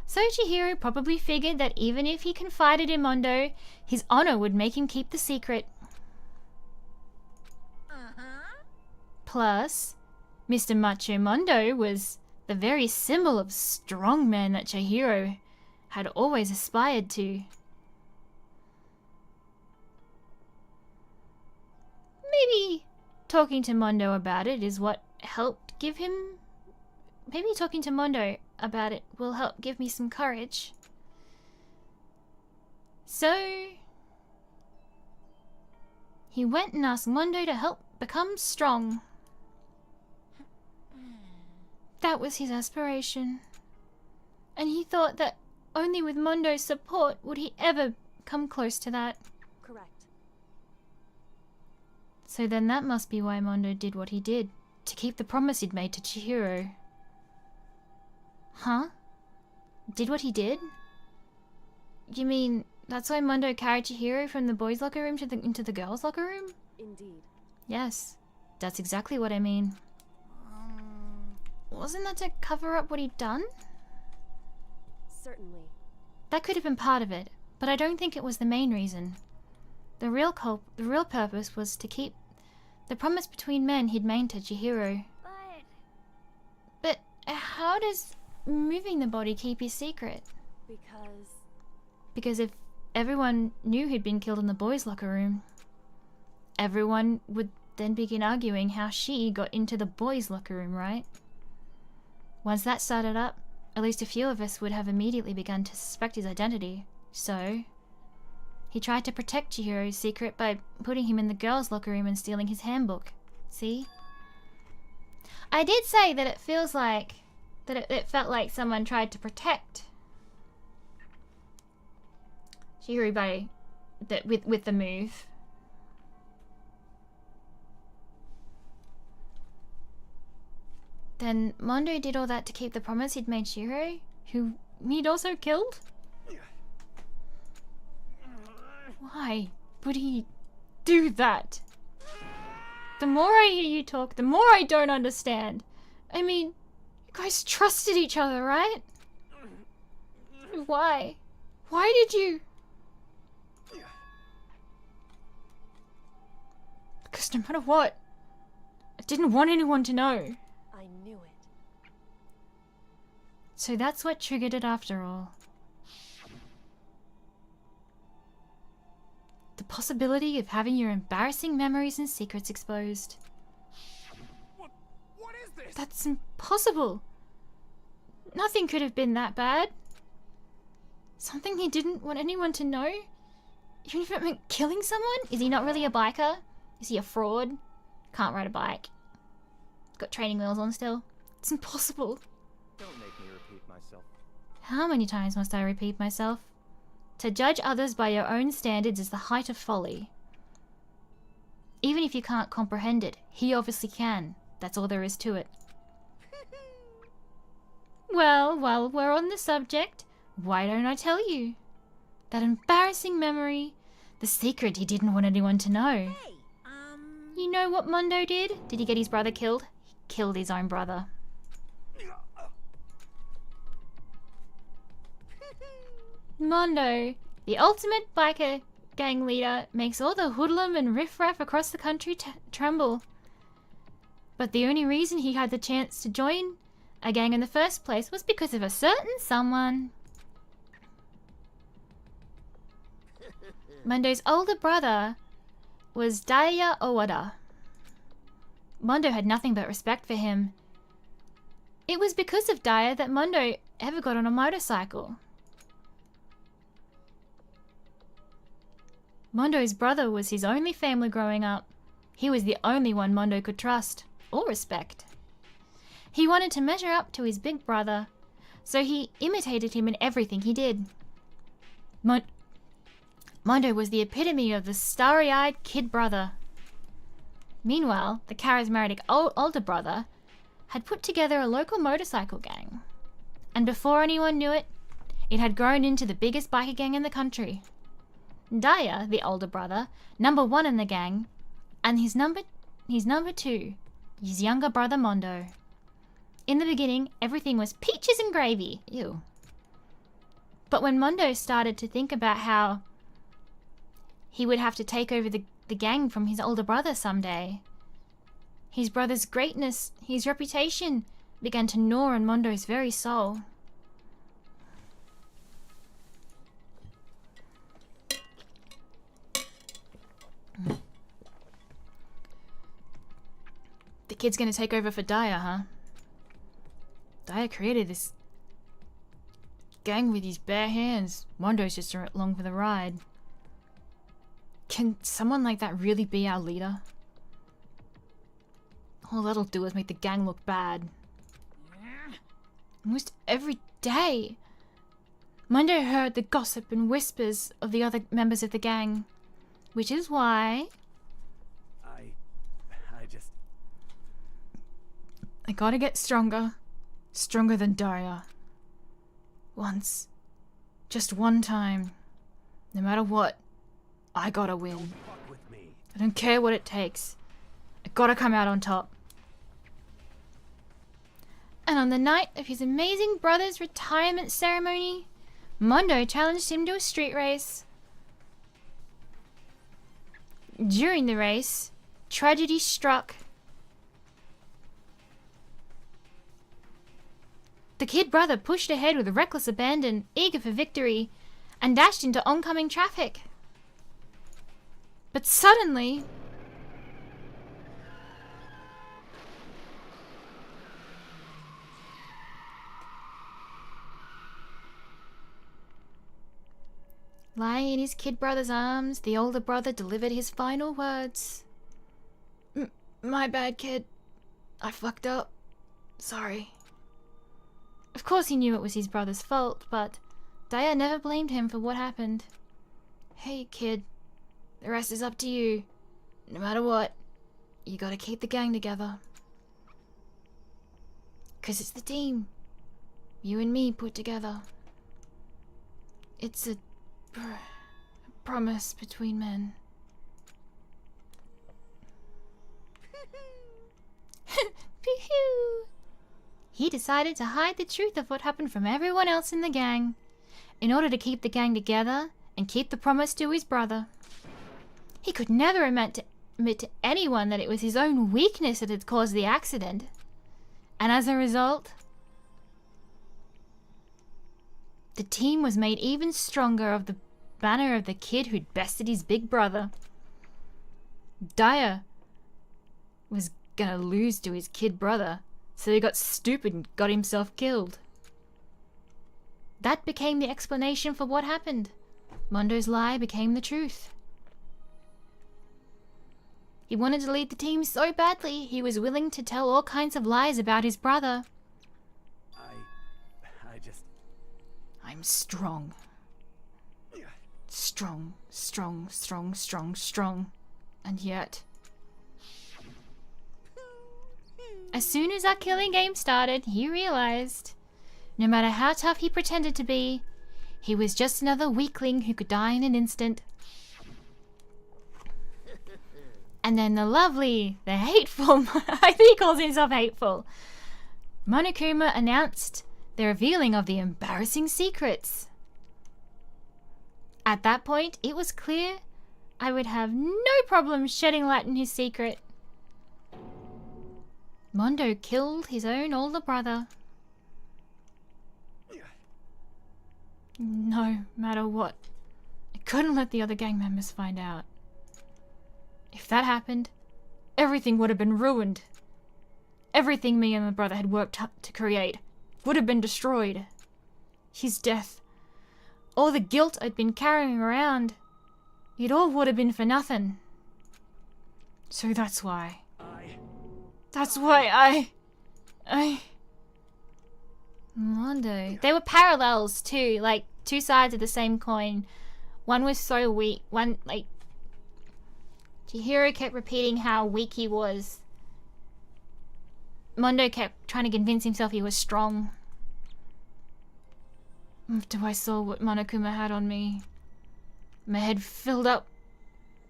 So Chihiro probably figured that even if he confided in Mondo, his honor would make him keep the secret. Plus, Mr. Macho Mondo was the very symbol of strong man that Chihiro had always aspired to. Maybe talking to Mondo about it is what helped give him... Maybe talking to Mondo about it will help give me some courage. So... he went and asked Mondo to help become strong. That was his aspiration. And he thought that only with Mondo's support would he ever come close to that. Correct. So then that must be why Mondo did what he did, to keep the promise he'd made to Chihiro. Huh? Did what he did? You mean that's why Mondo carried Chihiro from the boys' locker room to into the girls' locker room? Indeed. Yes, that's exactly what I mean. Wasn't that to cover up what he'd done? Certainly. That could have been part of it, but I don't think it was the main reason. The real purpose was to keep the promise between men he'd made to Chihiro. But how does moving the body keep his secret? Because if everyone knew he'd been killed in the boys' locker room, everyone would then begin arguing how she got into the boys' locker room, right? Once that started up, at least a few of us would have immediately begun to suspect his identity. So, he tried to protect Chihiro's secret by putting him in the girls' locker room and stealing his handbook. See? I did say that it feels like... that it felt like someone tried to protect Chihiro by... with the move. Then Mondo did all that to keep the promise he'd made Chihiro, who he'd also killed? Why would he do that? The more I hear you talk, the more I don't understand. I mean, you guys trusted each other, right? Why? Why did you? Because no matter what, I didn't want anyone to know. I knew it. So that's what triggered it after all. The possibility of having your embarrassing memories and secrets exposed. What is this? That's impossible. Nothing could have been that bad. Something he didn't want anyone to know? Even if it meant killing someone? Is he not really a biker? Is he a fraud? Can't ride a bike. Got training wheels on still. It's impossible. Don't make me repeat myself. How many times must I repeat myself? To judge others by your own standards is the height of folly. Even if you can't comprehend it, he obviously can. That's all there is to it. Well, while we're on the subject, why don't I tell you? That embarrassing memory, the secret he didn't want anyone to know. You know what Mondo did? Did he get his brother killed? He killed his own brother. Mondo, the ultimate biker gang leader, makes all the hoodlum and riffraff across the country tremble. But the only reason he had the chance to join a gang in the first place was because of a certain someone. Mondo's older brother was Daya Owada. Mondo had nothing but respect for him. It was because of Daya that Mondo ever got on a motorcycle. Mondo's brother was his only family growing up. He was the only one Mondo could trust or respect. He wanted to measure up to his big brother, so he imitated him in everything he did. Mondo was the epitome of the starry-eyed kid brother. Meanwhile, the charismatic older brother had put together a local motorcycle gang. And before anyone knew it, it had grown into the biggest biker gang in the country. Daya, the older brother, number one in the gang, and his number two, his younger brother Mondo. In the beginning, everything was peaches and gravy. Ew. But when Mondo started to think about how he would have to take over the gang from his older brother someday, his brother's greatness, his reputation, began to gnaw on Mondo's very soul. The kid's gonna take over for Daya, huh? Daya created this gang with his bare hands. Mondo's just along for the ride. Can someone like that really be our leader? All that'll do is make the gang look bad. Almost every day, Mondo heard the gossip and whispers of the other members of the gang, which is why I gotta get stronger. Stronger than Daya. Once. Just one time. No matter what, I gotta win. I don't care what it takes. I gotta come out on top. And on the night of his amazing brother's retirement ceremony, Mondo challenged him to a street race. During the race, tragedy struck. The kid brother pushed ahead with reckless abandon, eager for victory, and dashed into oncoming traffic. But suddenly, lying in his kid brother's arms, the older brother delivered his final words. My bad, kid. I fucked up. Sorry. Of course he knew it was his brother's fault, but Daya never blamed him for what happened. Hey, kid. The rest is up to you. No matter what, you gotta keep the gang together. 'Cause it's the team. You and me put together. It's a promise between men. He decided to hide the truth of what happened from everyone else in the gang, in order to keep the gang together and keep the promise to his brother. He could never admit to anyone that it was his own weakness that had caused the accident. And as a result, the team was made even stronger of the banner of the kid who'd bested his big brother. Daya was gonna lose to his kid brother, so he got stupid and got himself killed. That became the explanation for what happened. Mondo's lie became the truth. He wanted to lead the team so badly, he was willing to tell all kinds of lies about his brother. I'm strong. Strong, strong, strong, strong, strong. And yet... As soon as our killing game started, he realized, no matter how tough he pretended to be, he was just another weakling who could die in an instant. And then the lovely, the hateful, I think he calls himself hateful, Monokuma announced the revealing of the embarrassing secrets. At that point, it was clear I would have no problem shedding light on his secret. Mondo killed his own older brother. No matter what, I couldn't let the other gang members find out. If that happened, everything would have been ruined. Everything me and my brother had worked up to create would have been destroyed. His death, all the guilt I'd been carrying around, it all would have been for nothing. So that's why. Mondo. They were parallels too, like two sides of the same coin. One was so weak, one, like, Chihiro kept repeating how weak he was. Mondo kept trying to convince himself he was strong. After I saw what Monokuma had on me, my head filled up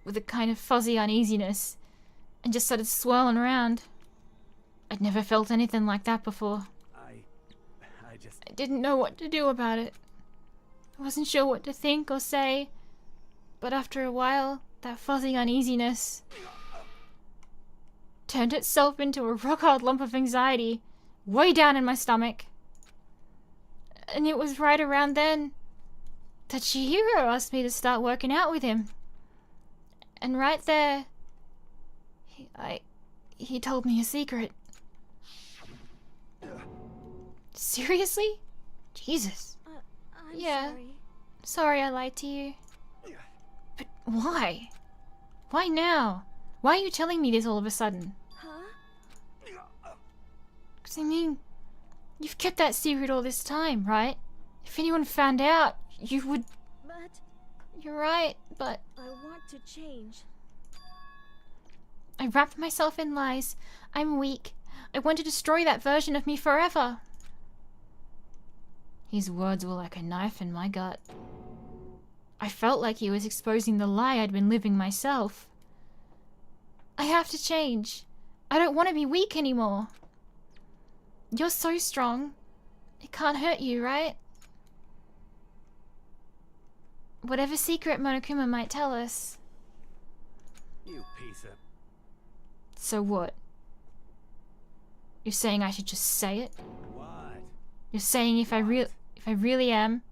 with a kind of fuzzy uneasiness and just started swirling around. I'd never felt anything like that before. I just... I didn't know what to do about it. I wasn't sure what to think or say. But after a while, that fuzzy uneasiness turned itself into a rock-hard lump of anxiety way down in my stomach. And it was right around then that Chihiro asked me to start working out with him. And right there, he told me a secret. Seriously? Jesus. I'm Yeah. sorry. Sorry I lied to you. But why? Why now? Why are you telling me this all of a sudden? Huh? 'Cause I mean, you've kept that secret all this time, right? If anyone found out, you would... But You're right, but... I want to change. I wrapped myself in lies. I'm weak. I want to destroy that version of me forever. His words were like a knife in my gut. I felt like he was exposing the lie I'd been living myself. I have to change. I don't want to be weak anymore. You're so strong. It can't hurt you, right? Whatever secret Monokuma might tell us. You piece of... So what? You're saying I should just say it? What? You're saying if I really am,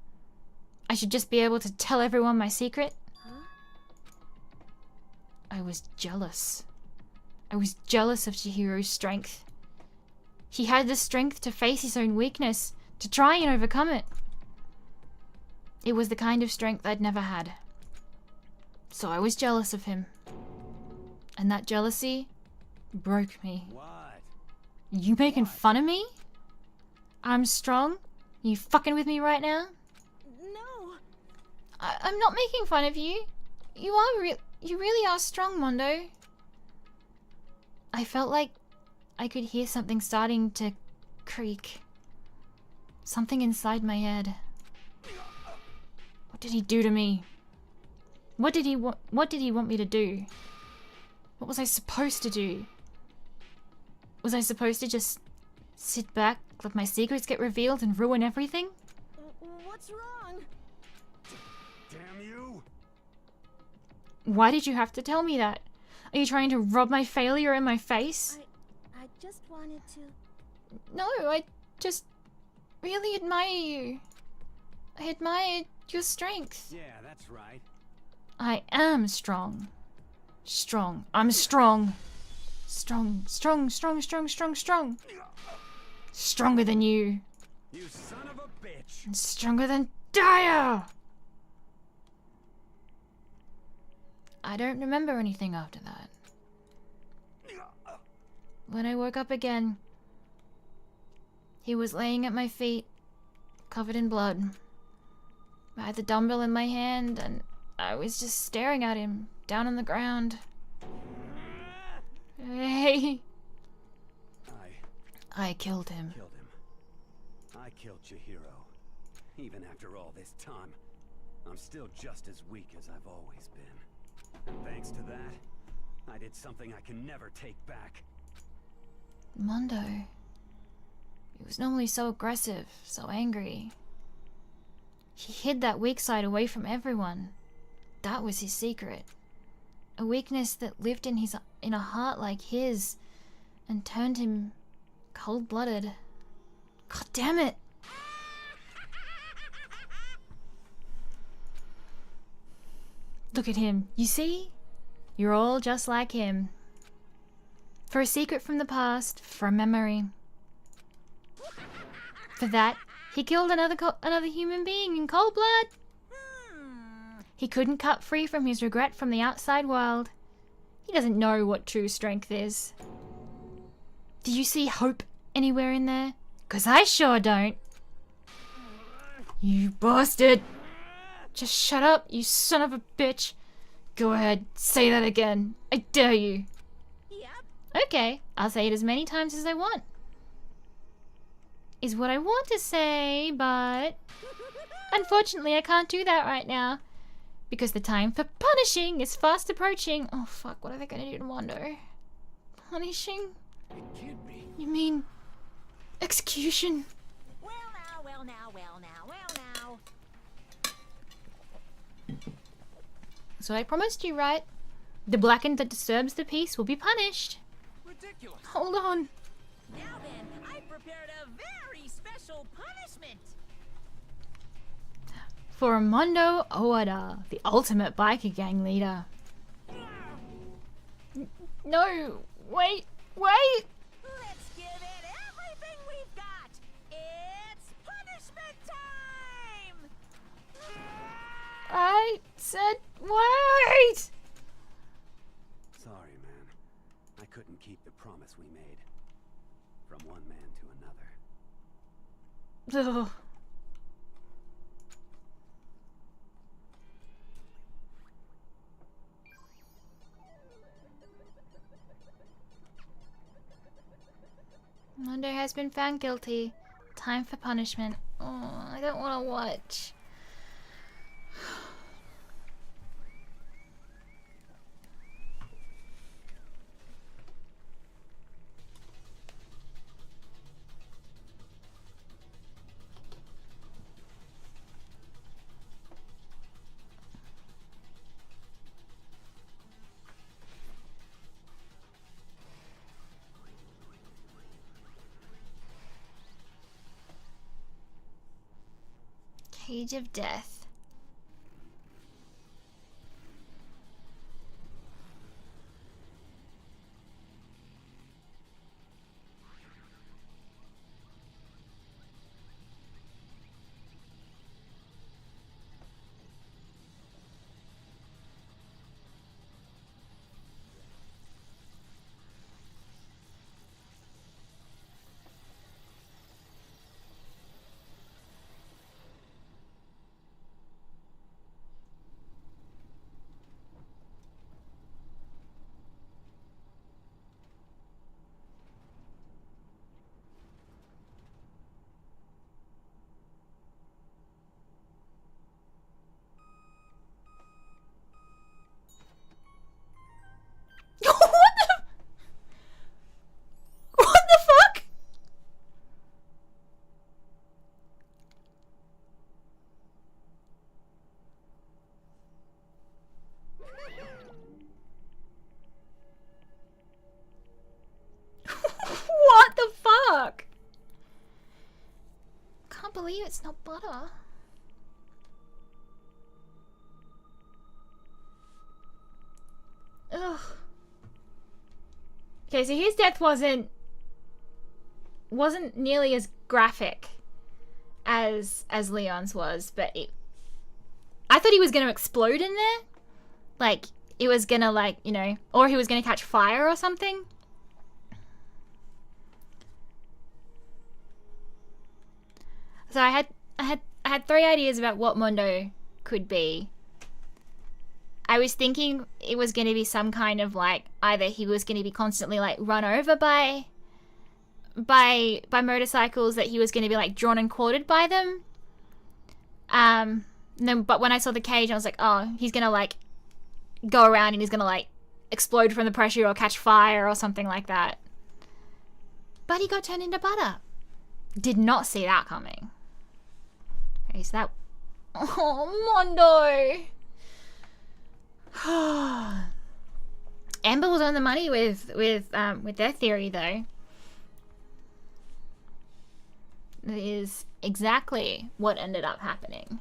I should just be able to tell everyone my secret? Huh? I was jealous. I was jealous of Chihiro's strength. He had the strength to face his own weakness, to try and overcome it. It was the kind of strength I'd never had. So I was jealous of him. And that jealousy broke me. What? You making fun of me? I'm strong? You fucking with me right now? No. I'm not making fun of you. You really are strong, Mondo. I felt like I could hear something starting to creak. Something inside my head. What did he do to me? What did he want me to do? What was I supposed to do? Was I supposed to just sit back, let my secrets get revealed and ruin everything? What's wrong? Damn you! Why did you have to tell me that? Are you trying to rub my failure in my face? I just wanted to... No, I just really admire you. I admired your strength. Yeah, that's right. I am strong. Strong. I'm strong. Strong. Stronger than you. You son of a bitch! And stronger than Daya! I don't remember anything after that. When I woke up again, he was laying at my feet, covered in blood. I had the dumbbell in my hand, and I was just staring at him, down on the ground. Hey. I killed him. Killed him. I killed Chihiro. Even after all this time, I'm still just as weak as I've always been. And thanks to that, I did something I can never take back. Mondo. He was normally so aggressive, so angry. He hid that weak side away from everyone. That was his secret. A weakness that lived in a heart like his and turned him cold-blooded. God damn it! Look at him. You see? You're all just like him. For a secret from the past, for a memory. For that, he killed another human being in cold blood. He couldn't cut free from his regret from the outside world. He doesn't know what true strength is. Do you see hope anywhere in there? 'Cause I sure don't. You bastard! Just shut up, you son of a bitch. Go ahead, say that again. I dare you. Yep. Okay, I'll say it as many times as I want. Is what I want to say, but unfortunately I can't do that right now. Because the time for punishing is fast approaching. Oh fuck, what are they gonna do to Mondo? Punishing? It can't be. You mean execution? Well now, well now, well now, well now. So I promised you, right? The blackened that disturbs the peace will be punished. Ridiculous. Hold on. Now then, I've prepared a very special punishment. For Mondo Owada, the ultimate biker gang leader. No, wait. Let's give it everything we've got. It's punishment time. I said wait! Sorry, man. I couldn't keep the promise we made. From one man to another. Ugh. Mondo has been found guilty. Time for punishment. Oh, I don't want to watch. Cage of Death. What the fuck? What the fuck? Can't believe it's not butter. Ugh. Okay, so his death wasn't nearly as graphic as Leon's was, but I thought he was gonna explode in there. Like, it was gonna, like, you know, or he was gonna catch fire or something. So I had three ideas about what Mondo could be. I was thinking it was going to be some kind of, like, either he was going to be constantly, like, run over by motorcycles, that he was going to be, like, drawn and quartered by them. But when I saw the cage, I was like, oh, he's going to, like, go around and he's going to, like, explode from the pressure or catch fire or something like that. But he got turned into butter. Did not see that coming. Okay, so that... Oh, Mondo! Amber was on the money with their theory, though. That is exactly what ended up happening.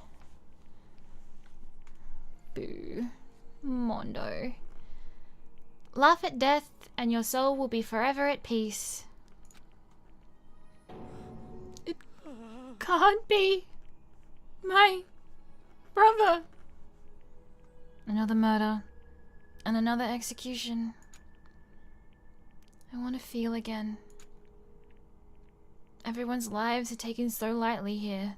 Boo. Mondo. Laugh at death and your soul will be forever at peace. It can't be my brother. Another murder. And another execution. I want to feel again. Everyone's lives are taken so lightly here.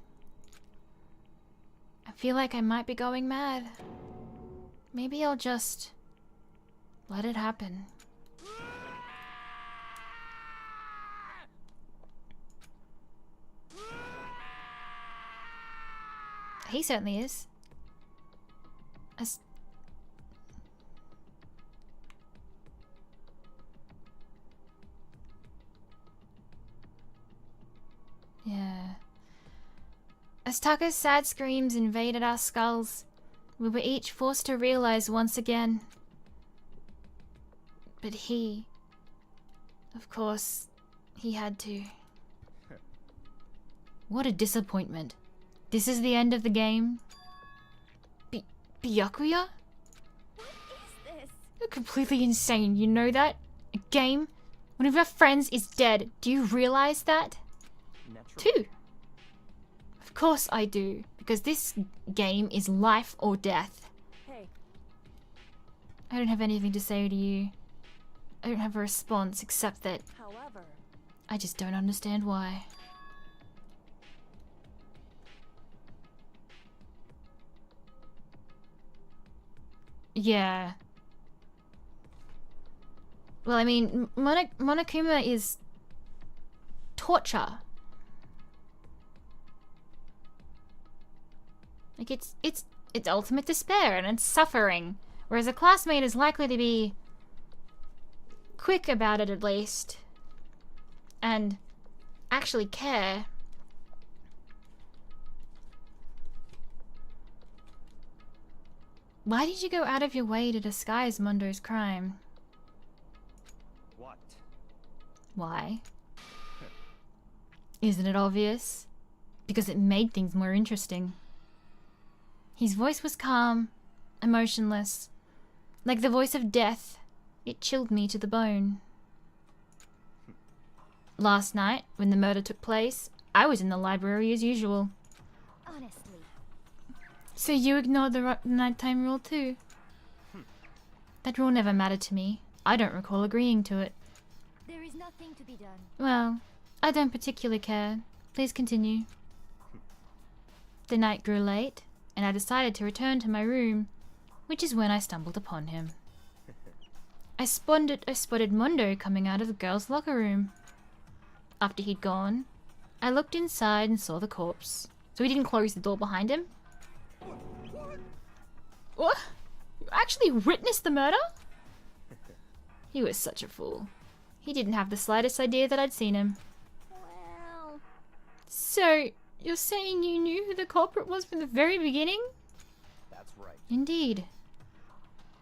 I feel like I might be going mad. Maybe I'll just let it happen. He certainly is. As Taka's sad screams invaded our skulls, we were each forced to realize once again. But he... Of course, he had to. What a disappointment. This is the end of the game? Byakuya? What is this? You're completely insane, you know that? A game? One of your friends is dead. Do you realize that? Two. Of course I do, because this game is life or death. Hey. I don't have anything to say to you. I don't have a response except that However, I just don't understand why. Yeah. Well, I mean, Monokuma is torture. Like, it's ultimate despair and it's suffering. Whereas a classmate is likely to be quick about it, at least. And actually care. Why did you go out of your way to disguise Mundo's crime? What? Why? Isn't it obvious? Because it made things more interesting. His voice was calm, emotionless, like the voice of death. It chilled me to the bone. Last night, when the murder took place, I was in the library as usual. honestly. So you ignored the nighttime rule too? That rule never mattered to me. I don't recall agreeing to it. There is nothing to be done. Well, I don't particularly care. Please continue. The night grew late, and I decided to return to my room, which is when I stumbled upon him. I spotted Mondo coming out of the girls' locker room. After he'd gone, I looked inside and saw the corpse. So he didn't close the door behind him? What? You actually witnessed the murder? He was such a fool. He didn't have the slightest idea that I'd seen him. Well... So, you're saying you knew who the culprit was from the very beginning? That's right. Indeed.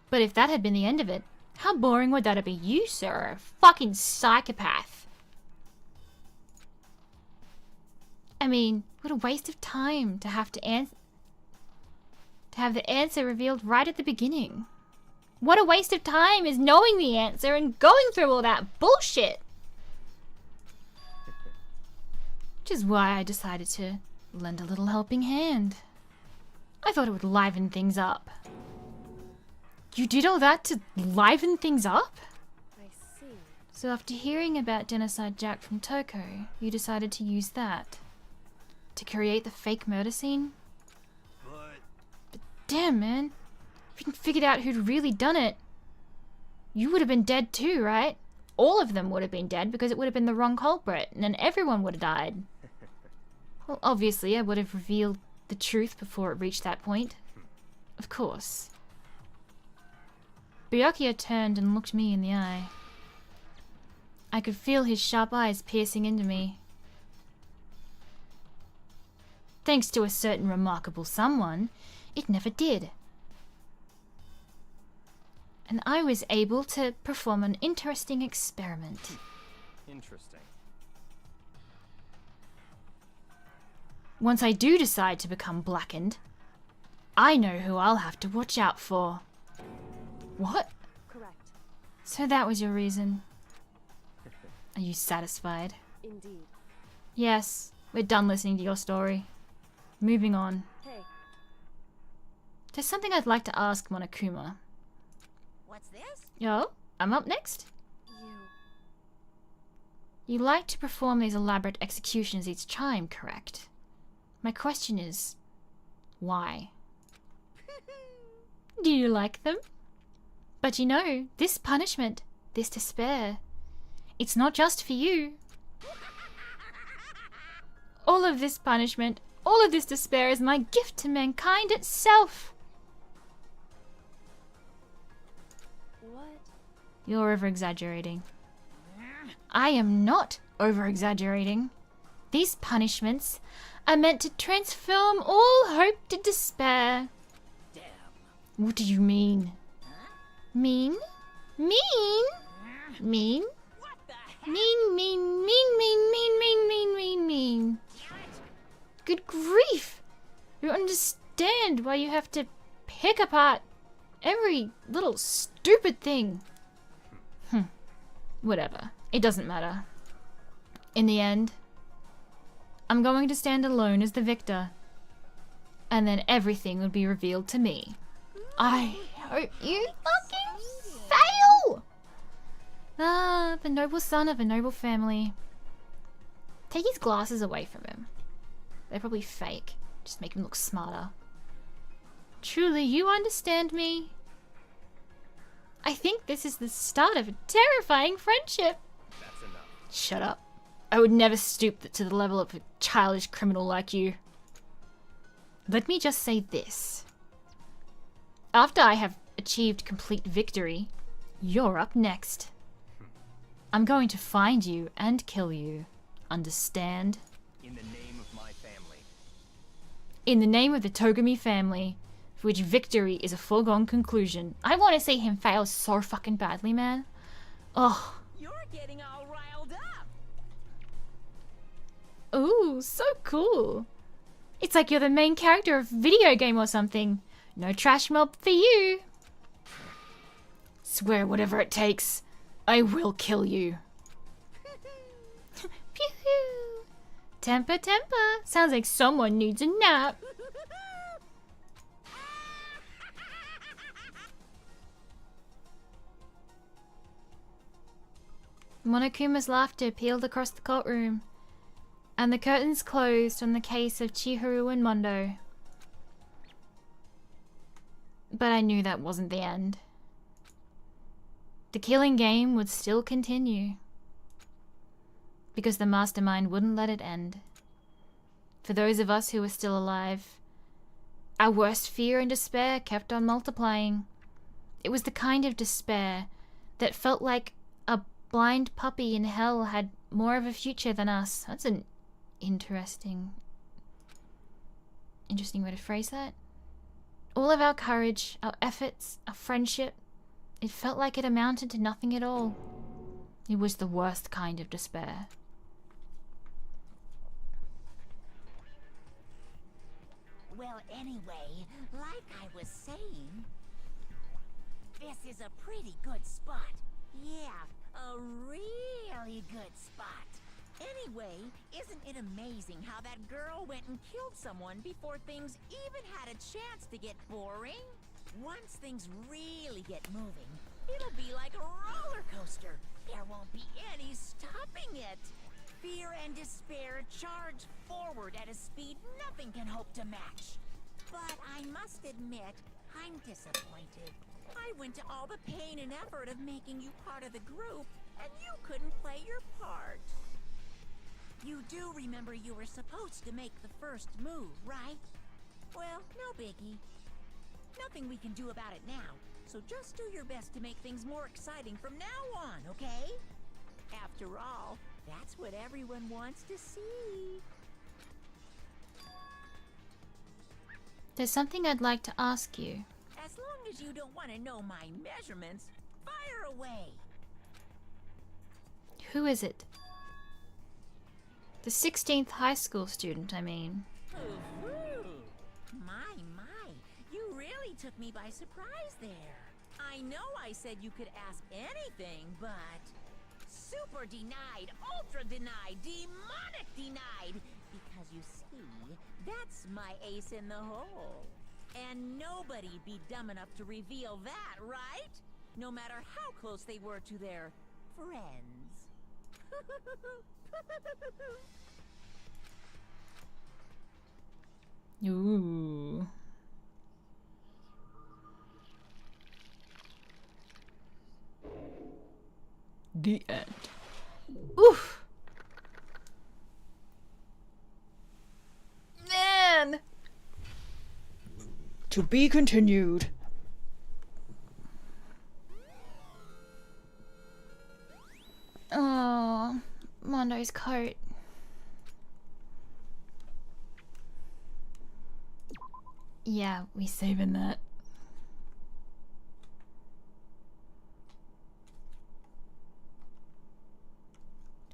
But if that had been the end of it, how boring would that be? You, sir, are a fucking psychopath. I mean, what a waste of time to have to have the answer revealed right at the beginning. What a waste of time is knowing the answer and going through all that bullshit. Which is why I decided to lend a little helping hand. I thought it would liven things up. You did all that to liven things up? I see. So after hearing about Genocide Jack from Toko, you decided to use that to create the fake murder scene? But damn, man. If you'd figured out who'd really done it, you would have been dead too, right? All of them would have been dead because it would have been the wrong culprit, and then everyone would have died. Well, obviously, I would have revealed the truth before it reached that point. Of course. Byakuya turned and looked me in the eye. I could feel his sharp eyes piercing into me. Thanks to a certain remarkable someone, it never did. And I was able to perform an interesting experiment. Interesting. Once I do decide to become blackened, I know who I'll have to watch out for. What? Correct. So that was your reason. Are you satisfied? Indeed. Yes, we're done listening to your story. Moving on. Hey. There's something I'd like to ask Monokuma. What's this? Yo, I'm up next. You like to perform these elaborate executions each time, correct? My question is, why? Do you like them? But you know, this punishment, this despair, it's not just for you. All of this punishment, all of this despair is my gift to mankind itself. What? You're over-exaggerating. I am not over-exaggerating. These punishments are meant to transform all hope to despair. Damn. What do you mean? Mean? Mean? Mean? What the heck? Mean. Good grief! You understand why you have to pick apart every little stupid thing. Whatever. It doesn't matter. In the end, I'm going to stand alone as the victor. And then everything will be revealed to me. I hope you fucking fail! Ah, the noble son of a noble family. Take his glasses away from him. They're probably fake. Just make him look smarter. Truly, you understand me? I think this is the start of a terrifying friendship. That's enough. Shut up. I would never stoop to the level of a childish criminal like you. Let me just say this. After I have achieved complete victory, you're up next. I'm going to find you and kill you. Understand? In the name of my family. In the name of the Togami family, for which victory is a foregone conclusion. I want to see him fail so fucking badly, man. Oh. You're getting all riled up. Ooh, so cool. It's like you're the main character of a video game or something. No trash mob for you. Swear whatever it takes. I will kill you. Pew-pew. Temper. Sounds like someone needs a nap. Monokuma's laughter pealed across the courtroom, and the curtains closed on the case of Chihiro and Mondo. But I knew that wasn't the end. The killing game would still continue, because the mastermind wouldn't let it end. For those of us who were still alive, our worst fear and despair kept on multiplying. It was the kind of despair that felt like a blind puppy in hell had more of a future than us. That's an interesting way to phrase that. All of our courage, our efforts, our friendship, it felt like it amounted to nothing at all. It was the worst kind of despair. Well, anyway, like I was saying, this is a pretty good spot. Yeah, a really good spot. Anyway, isn't it amazing how that girl went and killed someone before things even had a chance to get boring? Once things really get moving, it'll be like a roller coaster. There won't be any stopping it. Fear and despair charge forward at a speed nothing can hope to match. But I must admit, I'm disappointed. I went to all the pain and effort of making you part of the group, and you couldn't play your part. You do remember you were supposed to make the first move, right? Well, no biggie. Nothing we can do about it now, so just do your best to make things more exciting from now on, okay? After all, that's what everyone wants to see. There's something I'd like to ask you. As long as you don't want to know my measurements, fire away. Who is it? The 16th high school student, I mean. My, you really took me by surprise there. I know I said you could ask anything, but... super denied, ultra denied, demonic denied! Because you see, that's my ace in the hole. And nobody'd be dumb enough to reveal that, right? No matter how close they were to their friends. Ooh. The end. Oof. Man. To be continued. Oh, Mondo's coat. Yeah, we saving that.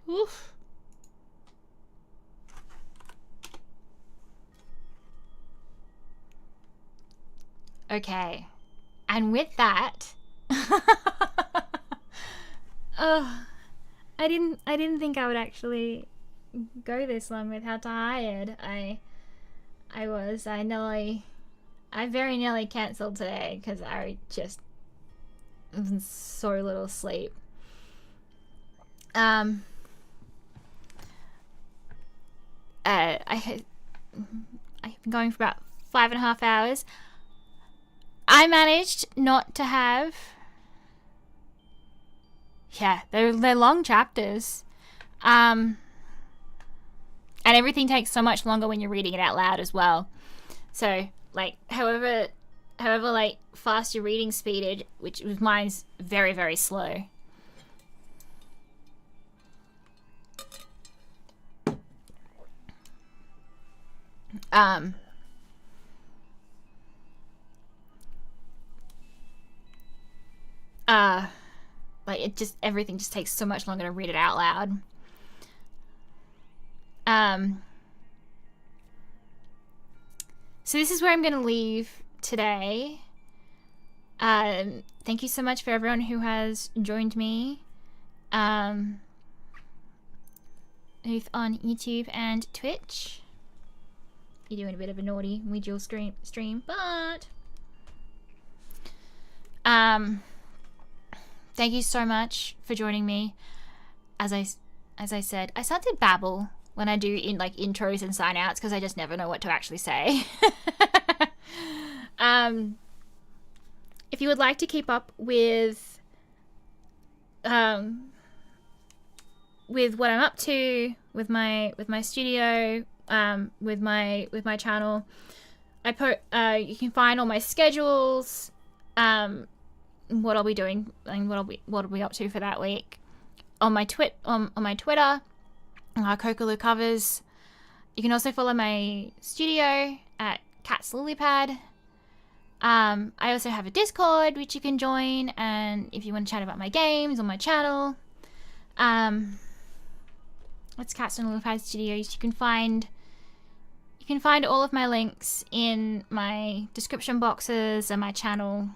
Oof. Okay. And with that, oh, I didn't think I would actually go this long with how tired I was. I very nearly cancelled today because I just was in so little sleep. I've been going for about 5.5 hours. I managed not to have... Yeah, they're long chapters. And everything takes so much longer when you're reading it out loud as well. So, like, however like fast your reading speeded, which mine's very, very slow. Like everything just takes so much longer to read it out loud. So this is where I'm going to leave today. Thank you so much for everyone who has joined me. Both on YouTube and Twitch. You're doing a bit of a naughty visual stream, but thank you so much for joining me. As I said, I start to babble when I do intros and sign outs because I just never know what to actually say. If you would like to keep up with what I'm up to with my studio, with my channel, you can find all my schedules, what I'll be doing and what I'll be up to for that week on my Twitter, Kokoloo Covers. You can also follow my studio at Cat's Lilypad. I also have a Discord which you can join, and if you want to chat about my games on my channel, it's Cat's Lilypad Studios. You can find all of my links in my description boxes and my channel.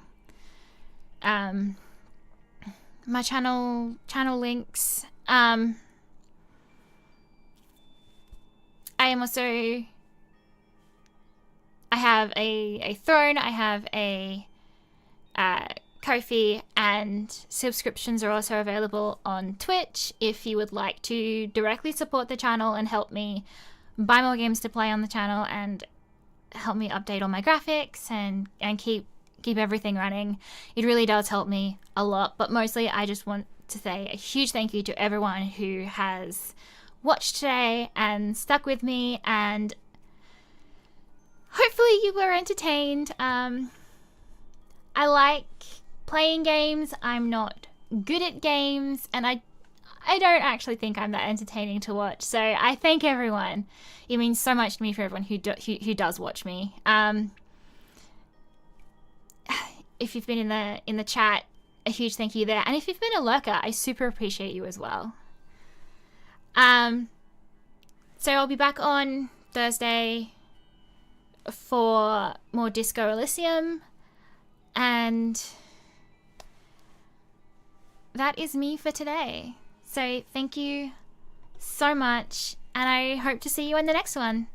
My channel links. I have a Throne, I have a Ko-fi, and subscriptions are also available on Twitch if you would like to directly support the channel and help me buy more games to play on the channel and help me update all my graphics and keep everything running. It really does help me a lot, but mostly I just want to say a huge thank you to everyone who has watched today and stuck with me, and hopefully you were entertained. I like playing games. I'm not good at games, and I don't actually think I'm that entertaining to watch. So I thank everyone. It means so much to me for everyone who does watch me. If you've been in the chat, a huge thank you there. And if you've been a lurker, I super appreciate you as well. So I'll be back on Thursday for more Disco Elysium, and that is me for today. So thank you so much, and I hope to see you in the next one.